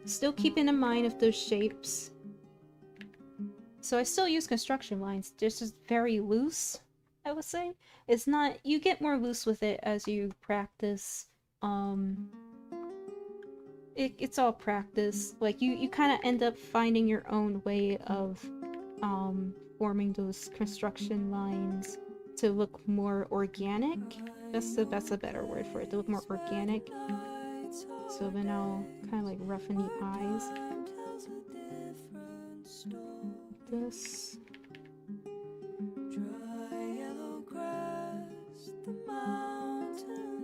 Still keeping in mind of those shapes. So I still use construction lines, just very loose, I would say. It's not, you get more loose with it as you practice. It's all practice. Like you kind of end up finding your own way of forming those construction lines to look more organic. That's a better word for it, to look more organic. So then I'll kind of like roughen the eyes. This.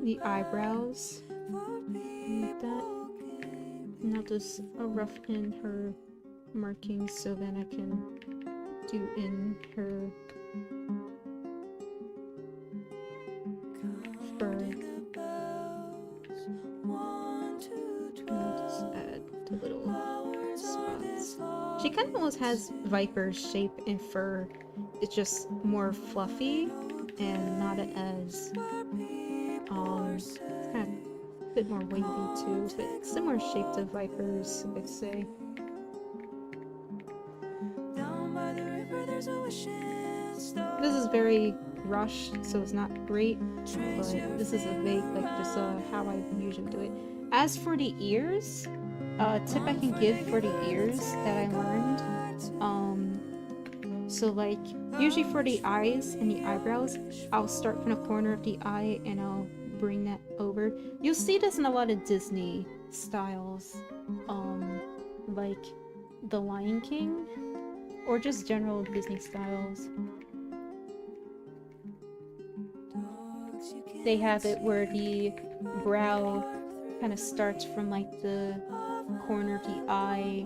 The eyebrows. Like that. And I'll just rough in her markings so then I can do in her fur. And I'll just add the little spots. She kind of almost has Viper's shape and fur. It's just more fluffy and not as it's kind of a bit more wavy too, but similar shape to Viper's, I'd say. This is very rushed, so it's not great, but this is a vague, like just how I usually do it. As for the ears, a tip I can give for the ears that I learned, so like usually for the eyes and the eyebrows, I'll start from the corner of the eye and I'll bring that over. You'll see this in a lot of Disney styles, like The Lion King, or just general Disney styles. They have it where the brow kind of starts from like the corner of the eye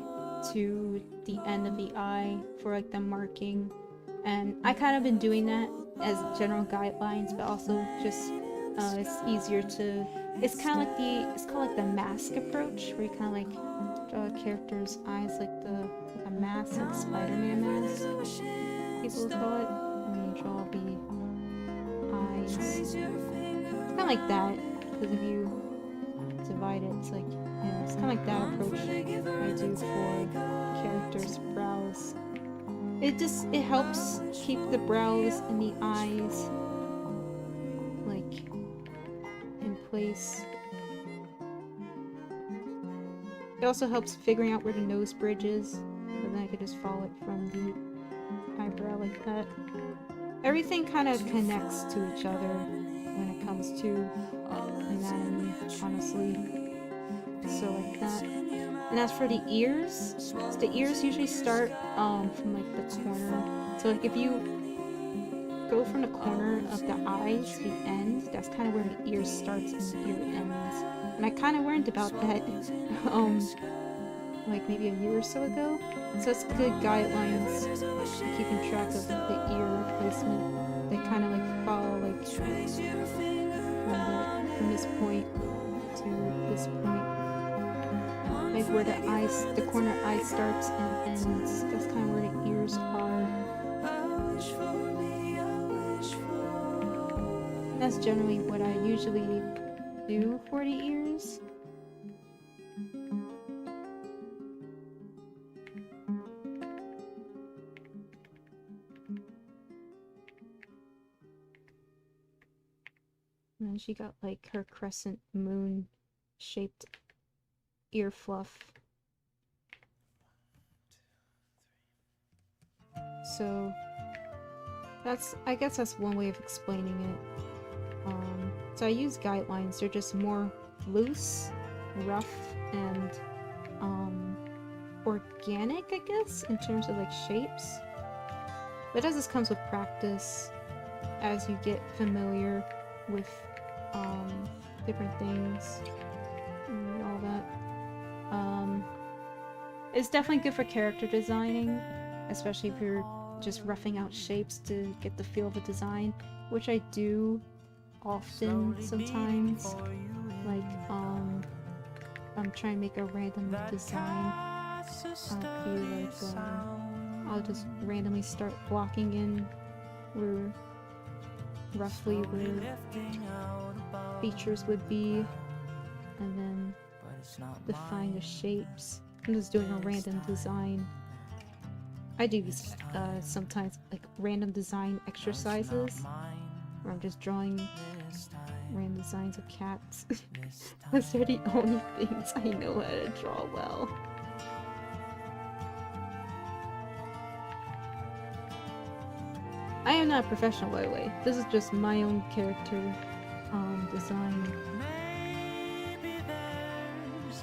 to the end of the eye for like the marking, and I kind of been doing that as general guidelines, but also just it's easier to, it's kind of like it's called like the mask approach, where you kind of like draw a character's eyes like a mask, like Spider-Man mask, people would call it, and then you draw the eyes, kind of like that, because if you divide it, it's like, yeah, it's kind of like that approach I do for characters' brows. It helps keep the brows and the eyes like in place. It also helps figuring out where the nose bridge is, but then I could just follow it from the eyebrow like that. Everything kind of connects to each other when it comes to anatomy, honestly. So like that. And as for the ears, so the ears usually start from like the corner. So like if you go from the corner of the eye to the end, that's kind of where the ear starts and the ear ends. And I kind of learned about that like maybe a year or so ago. So it's good guidelines for keeping track of the ear placement. They kind of like follow like from this point to this point. Like where the corner eye starts and ends. That's kind of where the ears are. That's generally what I usually do for the ears. And then she got like her crescent moon shaped ear fluff. So I guess that's one way of explaining it. So I use guidelines. They're just more loose, rough, and organic, I guess, in terms of like shapes. But as this comes with practice, as you get familiar with different things and all that. It's definitely good for character designing, especially if you're just roughing out shapes to get the feel of a design, which I do often sometimes. Like, I'm trying to make a random design. I'll just randomly start blocking in where roughly where features would be, and then define the shapes. I'm just doing a random design. I do these sometimes like random design exercises where I'm just drawing random designs of cats. Those are the only things I know how to draw well. I am not a professional, by the way. This is just my own character design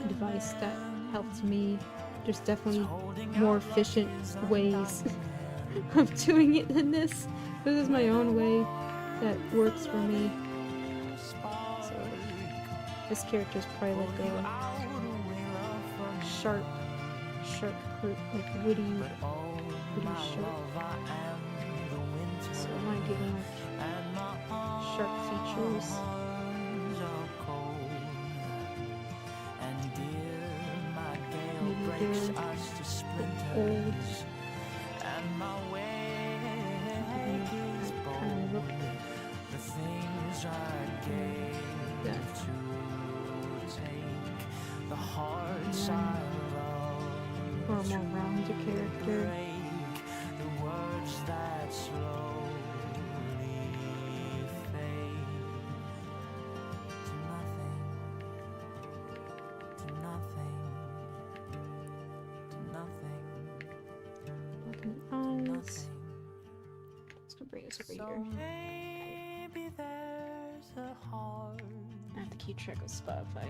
device that helps me. There's definitely more efficient ways of doing it than this. This is my own way that works for me. So this character is probably like a sharp, like woody sharp. So I want to give him like sharp features. Maybe they're old. Kind of look or a more rounded character. Eyes. Let's go bring this over here. I have to keep track of Spotify.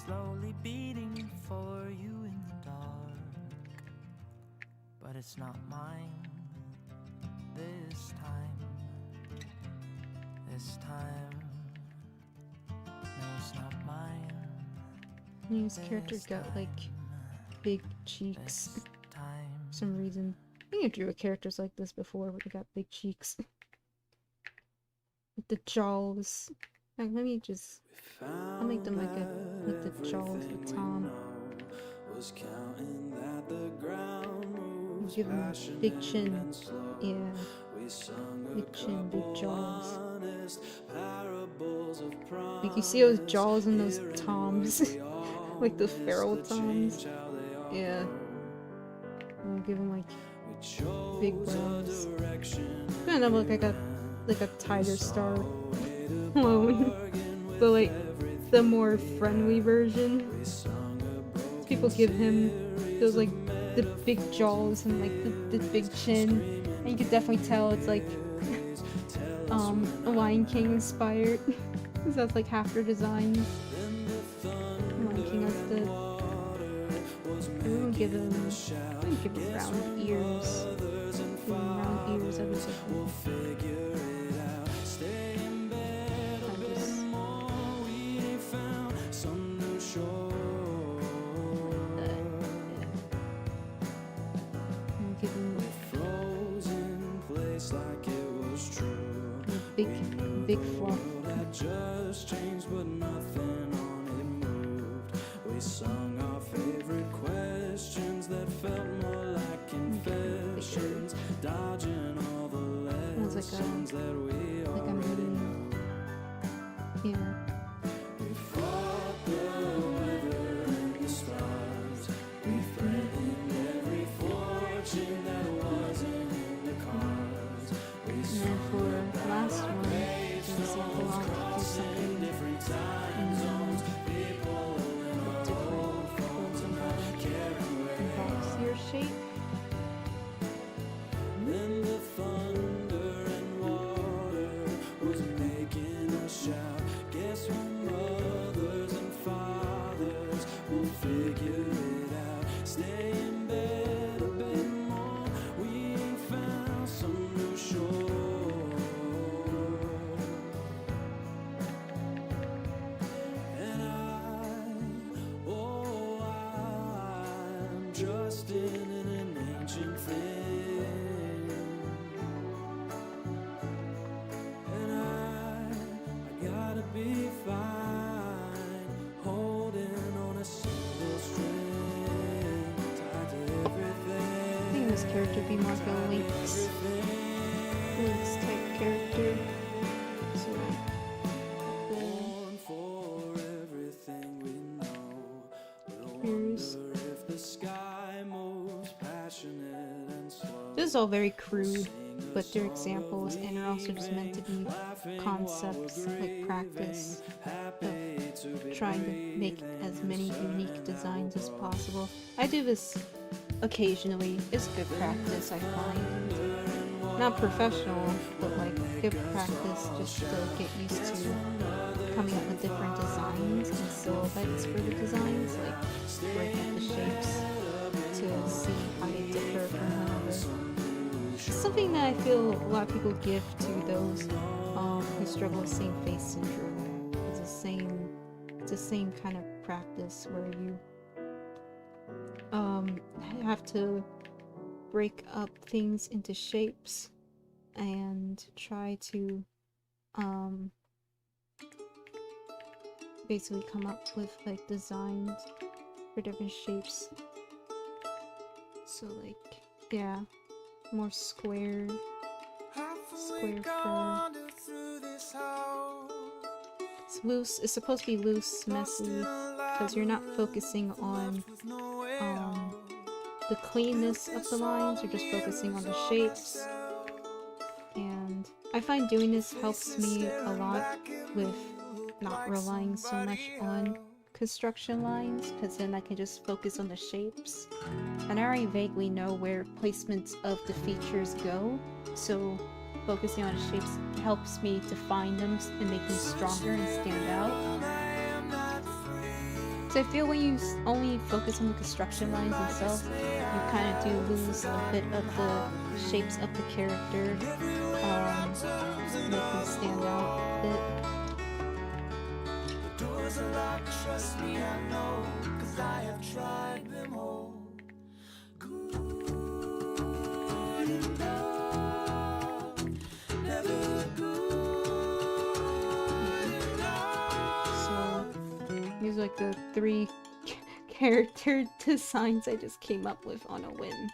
Slowly beating for you in the dark, but it's not mine this time. This time, no, it's not mine. This character's got like big cheeks for some reason. I think I drew characters like this before, but they got big cheeks. With the jaws. Like, let me just... I'll make them like the jaws with Tom. Give him big chin. Yeah. Big chin, big jaws. Like, you see those jaws in those Toms? Like the feral Toms? Yeah. I'll give him like big brows. Kind of look like a tiger star clone. But like the more friendly version. People give him those like the big jaws and like the big chin, and you could definitely tell it's like Lion King inspired. Because that's like half their designs. Lion King has the. We will give him round ears. Give him round ears every second. Give him big fluff. Just changed, but nothing on it moved. We sung our favorite questions that felt more like confessions, dodging all the lessons that we already knew. Yeah. We fought the weather and the stars. We threatened every fortune that wasn't in the cards. And then for the last one, there's like a lot to do something different time zones, people box your shape. then the thunder and water was making us shout. Guess when mothers and fathers will figure it out. Stay in bed a bit more. We ain't found some new shore. Trusting in an ancient thing, and I gotta be fine, holding on a single string, tied to everything. I think this character would be more of a Link's type character. So Born for everything we know. here's. If the sky moves passionate and slow. This is all very crude, but they're examples and are also just meant to be concepts, like practice of trying to make as many unique designs as possible. I do this occasionally. It's good practice, I find. Not professional, but like good practice just to get used to coming up with different designs and silhouettes for the designs, like break up the shapes to see how they differ from one another. It's something that I feel a lot of people give to those who struggle with same face syndrome. It's the same kind of practice where you have to break up things into shapes and try to basically come up with like designs for different shapes. So like, yeah, more square fur. It's loose. It's supposed to be loose, messy, because you're not focusing on the cleanness of the lines. You're just focusing on the shapes. And I find doing this helps me a lot with not relying so much on construction lines, because then I can just focus on the shapes. And I already vaguely know where placements of the features go, so focusing on the shapes helps me define them and make them stronger and stand out. So I feel when you only focus on the construction lines themselves, you kind of do lose a bit of the shapes of the character, make them stand out a bit. Doors are locked, trust me, I know, 'cause I have tried them all. Good enough, never good enough. So these are like the 3 character designs I just came up with on a whim.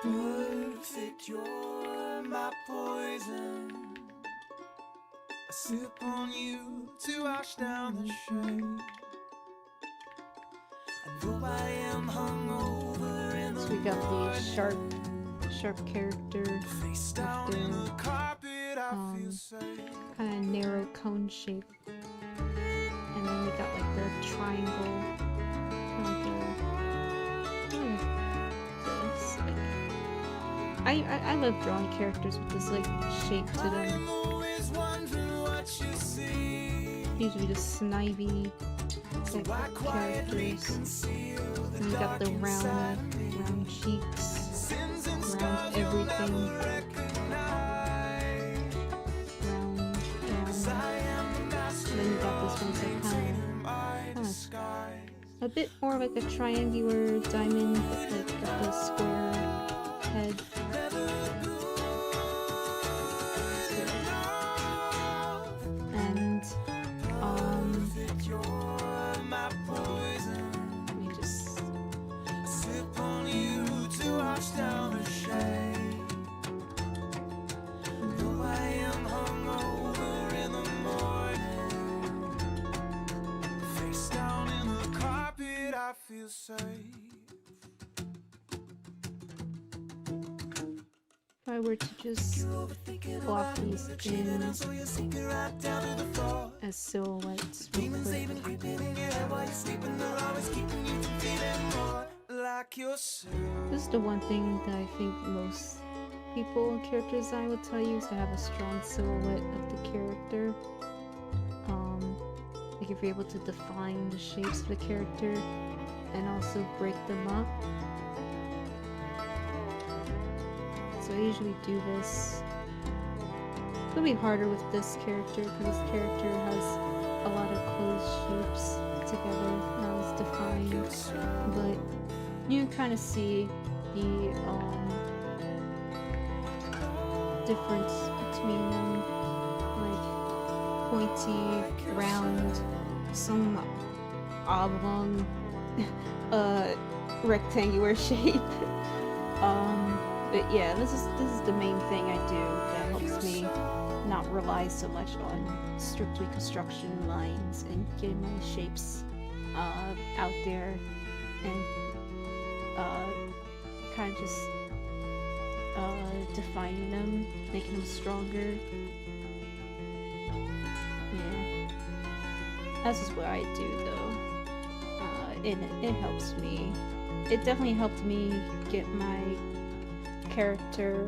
Perfect, you're my poison. I sip on you to wash down the shame. And though I am hungover in the So we got the sharp character with their narrow cone shape. And then we got like the triangle, like this. I love drawing characters with this like shape to them. Usually just snivy type of characters. And you got the round cheeks, round everything. Round. And then you got this one that's kind of a bit more like a triangular diamond, but like got the square head. And let me just I feel safe. if I were to just block these in as silhouettes real quick. This is the one thing that I think most people in character design will tell you is to have a strong silhouette of the character. Like if you're able to define the shapes of the character and also break them up. So I usually do this. It'll be harder with this character because this character has a lot of closed shapes together, not as defined. But you can kind of see the difference between them, like pointy, round, some oblong, rectangular shape. But yeah, this is the main thing I do that helps me not rely so much on strictly construction lines and getting my shapes out there and kind of just defining them, making them stronger. Yeah, that's just what I do though, and it helps me. It definitely helped me get my character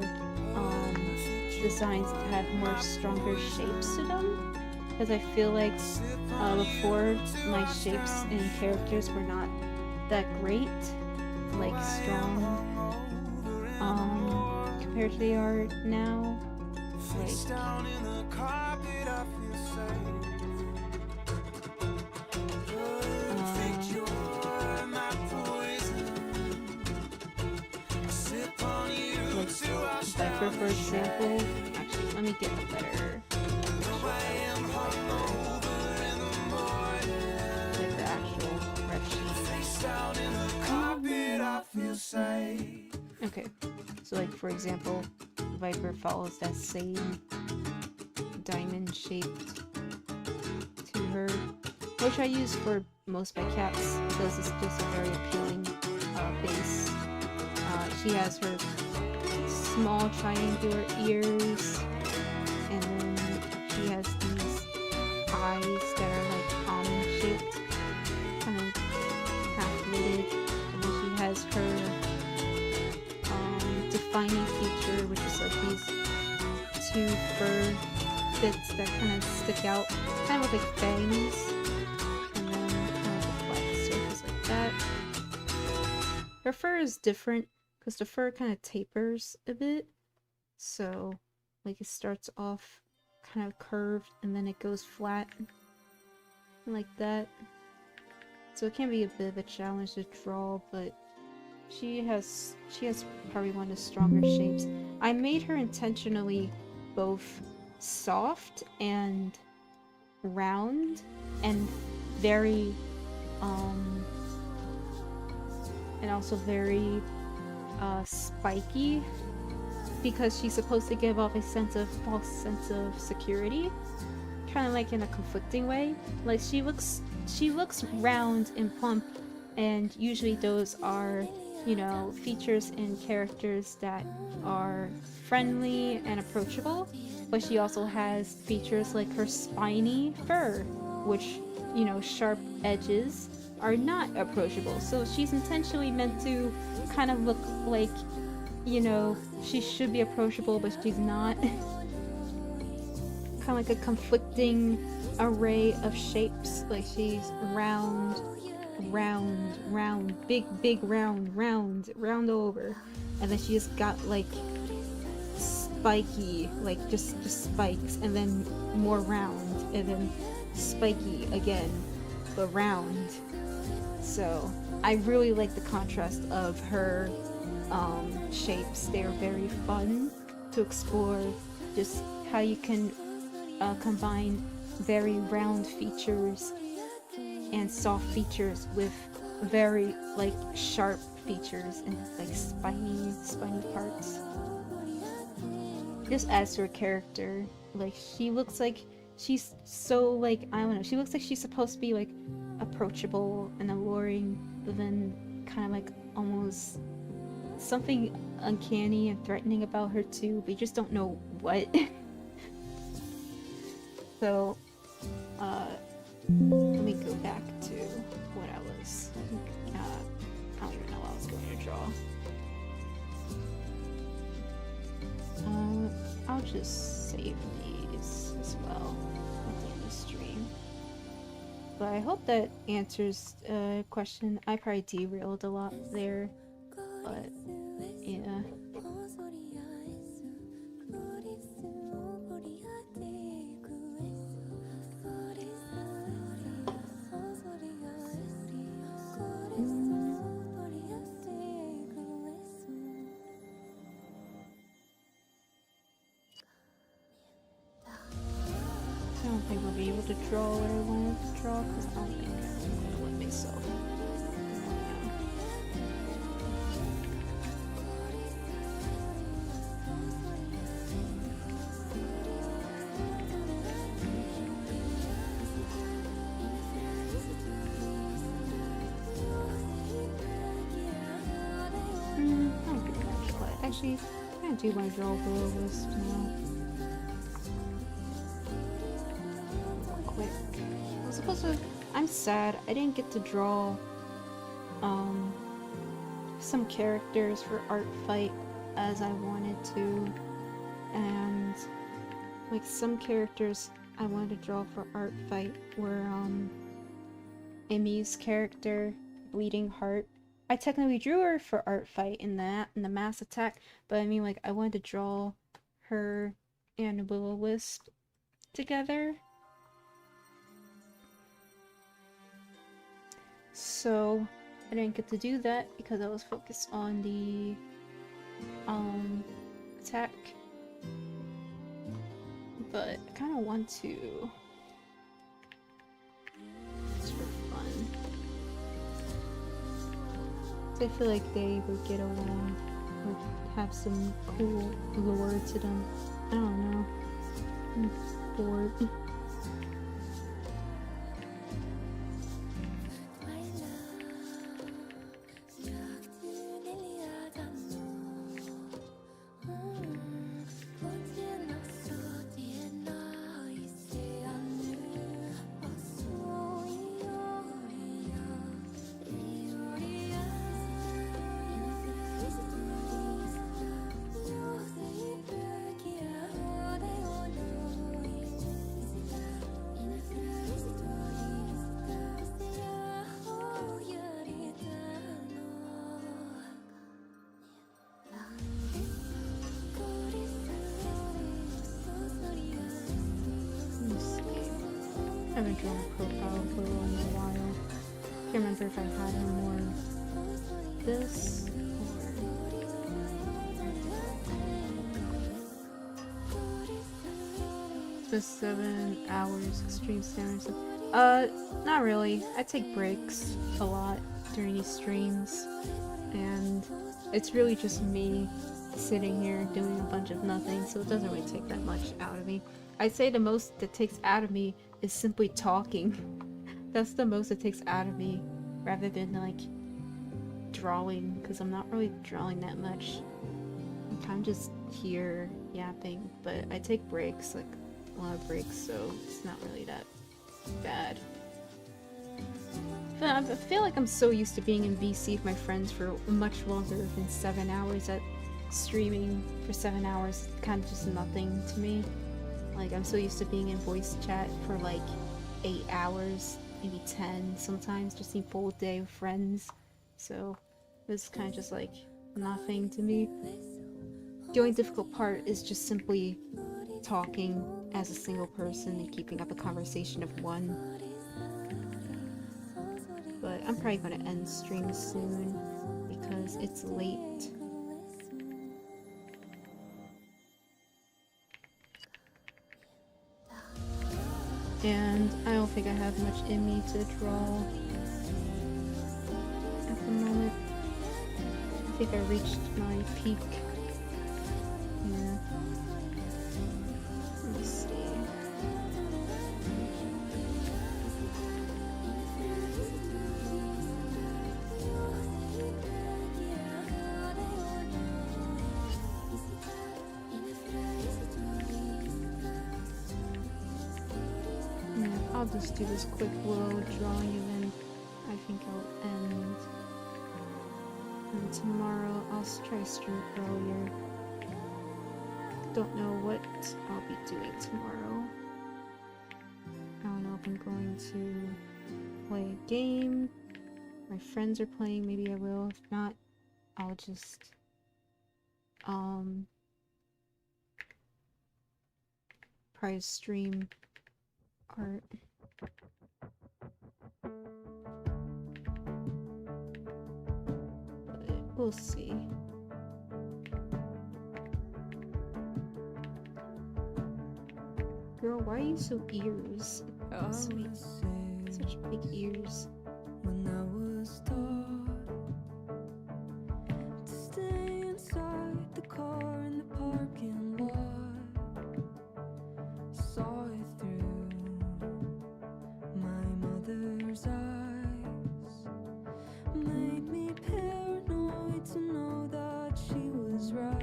designs to have more stronger shapes to them, because I feel like before my shapes and characters were not that great, like strong compared to they are now. Like Viper, for example. Actually, let me get a better like the actual ref sheet. Okay, so like for example, Viper follows that same diamond shaped to her, which I use for most of my cats because it's just a very appealing base. She has her small triangular ears, and then she has these eyes that are like almond shaped, kind of half lidded, and then she has her defining feature, which is like these two fur bits that kind of stick out, kind of look like fangs, and then kind of a flat surface like that. Her fur is different because the fur kind of tapers a bit, so like it starts off kind of curved and then it goes flat like that. So it can be a bit of a challenge to draw, but she has probably one of the stronger shapes. I made her intentionally both soft and round and very and also very spiky, because she's supposed to give off a false sense of security, kind of like in a conflicting way. Like she looks round and plump, and usually those are, you know, features in characters that are friendly and approachable. but she also has features like her spiny fur, which, you know, sharp edges are not approachable. So she's intentionally meant to kind of look like, you know, she should be approachable, but she's not. Kind of like a conflicting array of shapes. Like she's round, round, round, big, big, round, round, round over. And then she just got like spiky, like just spikes, and then more round, and then spiky again, but round. So I really like the contrast of her shapes. They are very fun to explore, just how you can combine very round features and soft features with very like sharp features and like spiny parts. Just adds to her character. Like she looks like she's so like, I don't know, she looks like she's supposed to be like approachable and alluring, but then kind of like almost something uncanny and threatening about her too, but you just don't know what. So let me go back to what I was I don't even know what I was going to draw. I'll just save these as well at the end of the stream. But I hope that answers a question. I probably derailed a lot there, but yeah. I don't think I'll be able to draw what I wanted to draw because I don't think I'm going to let myself. I don't think I draw it. Actually, I do want to draw a below list now. I'm sad I didn't get to draw some characters for Artfight as I wanted to, and like some characters I wanted to draw for Artfight were Emmy's character, Bleeding Heart. I technically drew her for Artfight in the Mass Attack, but I mean, like, I wanted to draw her and Will-O-Wisp together. So I didn't get to do that because I was focused on the attack, but I kind of want to, just for fun. So I feel like they would get along, would have some cool lore to them. I don't know. I'm bored. I haven't drawn a profile photo in a while. Can't remember if I had any more of this or just 7 hours extreme standards. Not really. I take breaks a lot during these streams, and it's really just me sitting here doing a bunch of nothing, so it doesn't really take that much out of me. I'd say the most that takes out of me is simply talking. That's the most it takes out of me, rather than like drawing, because I'm not really drawing that much. I'm just here yapping, but I take breaks, like a lot of breaks, so it's not really that bad. But I feel like I'm so used to being in VC with my friends for much longer than 7 hours. That streaming for 7 hours kind of just nothing to me. Like, I'm so used to being in voice chat for like 8 hours, maybe 10 sometimes, just a full day with friends. So this is kind of just like nothing to me. The only difficult part is just simply talking as a single person and keeping up a conversation of one. But I'm probably gonna end stream soon because it's late. And I don't think I have much in me to draw at the moment. I think I reached my peak. Yeah. Let me see. Yeah, I'll just do this quick little drawing and then I think I'll end. And tomorrow I'll try to stream earlier. Don't know what I'll be doing tomorrow. I don't know if I'm going to play a game. My friends are playing, maybe I will. If not, I'll just probably stream art. But we'll see. Girl, why are you so ears? Sweet. Such big ears. When I was taught to stay inside the car in the parking lot, saw it through my mother's eyes, made me paranoid to know that she was right.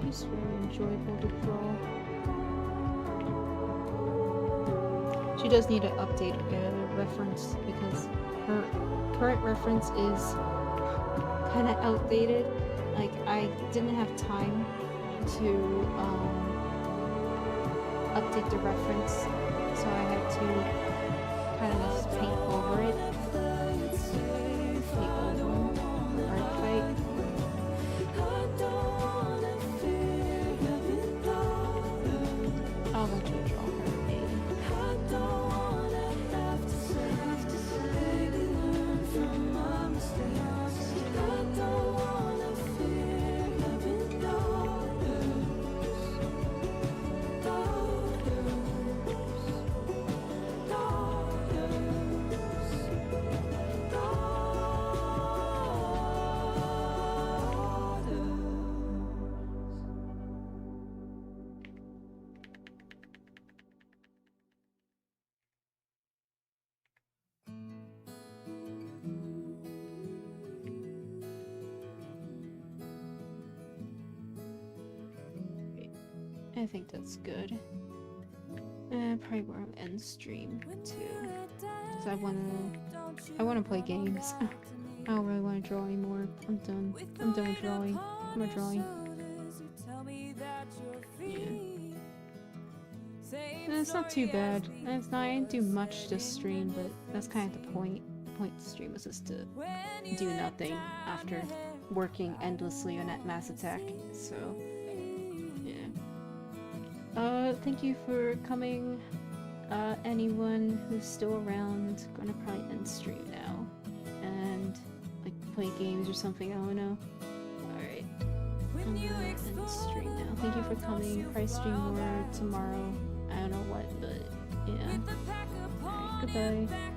She's very enjoyable to draw. She does need to update a reference because her current reference is kind of outdated. Like, I didn't have time to update the reference, so I had to kind of just paint over it. Paint over artfight. I'll eventually draw her a I think that's good. Probably where I'll end stream too. Cause I wanna play games. I don't really wanna draw anymore. I'm done. I'm done with drawing. I'm not drawing. Yeah. And it's not too bad. And it's not, I didn't do much this stream, but that's kind of the point. The point of the stream was just to do nothing after working endlessly on that Mass Attack. So, yeah. Thank you for coming. Anyone who's still around, gonna probably end stream now. And, like, play games or something, I don't know. Alright. I'm gonna end stream now. Thank you for coming. Probably stream more tomorrow. I don't know what, but yeah. Alright, goodbye.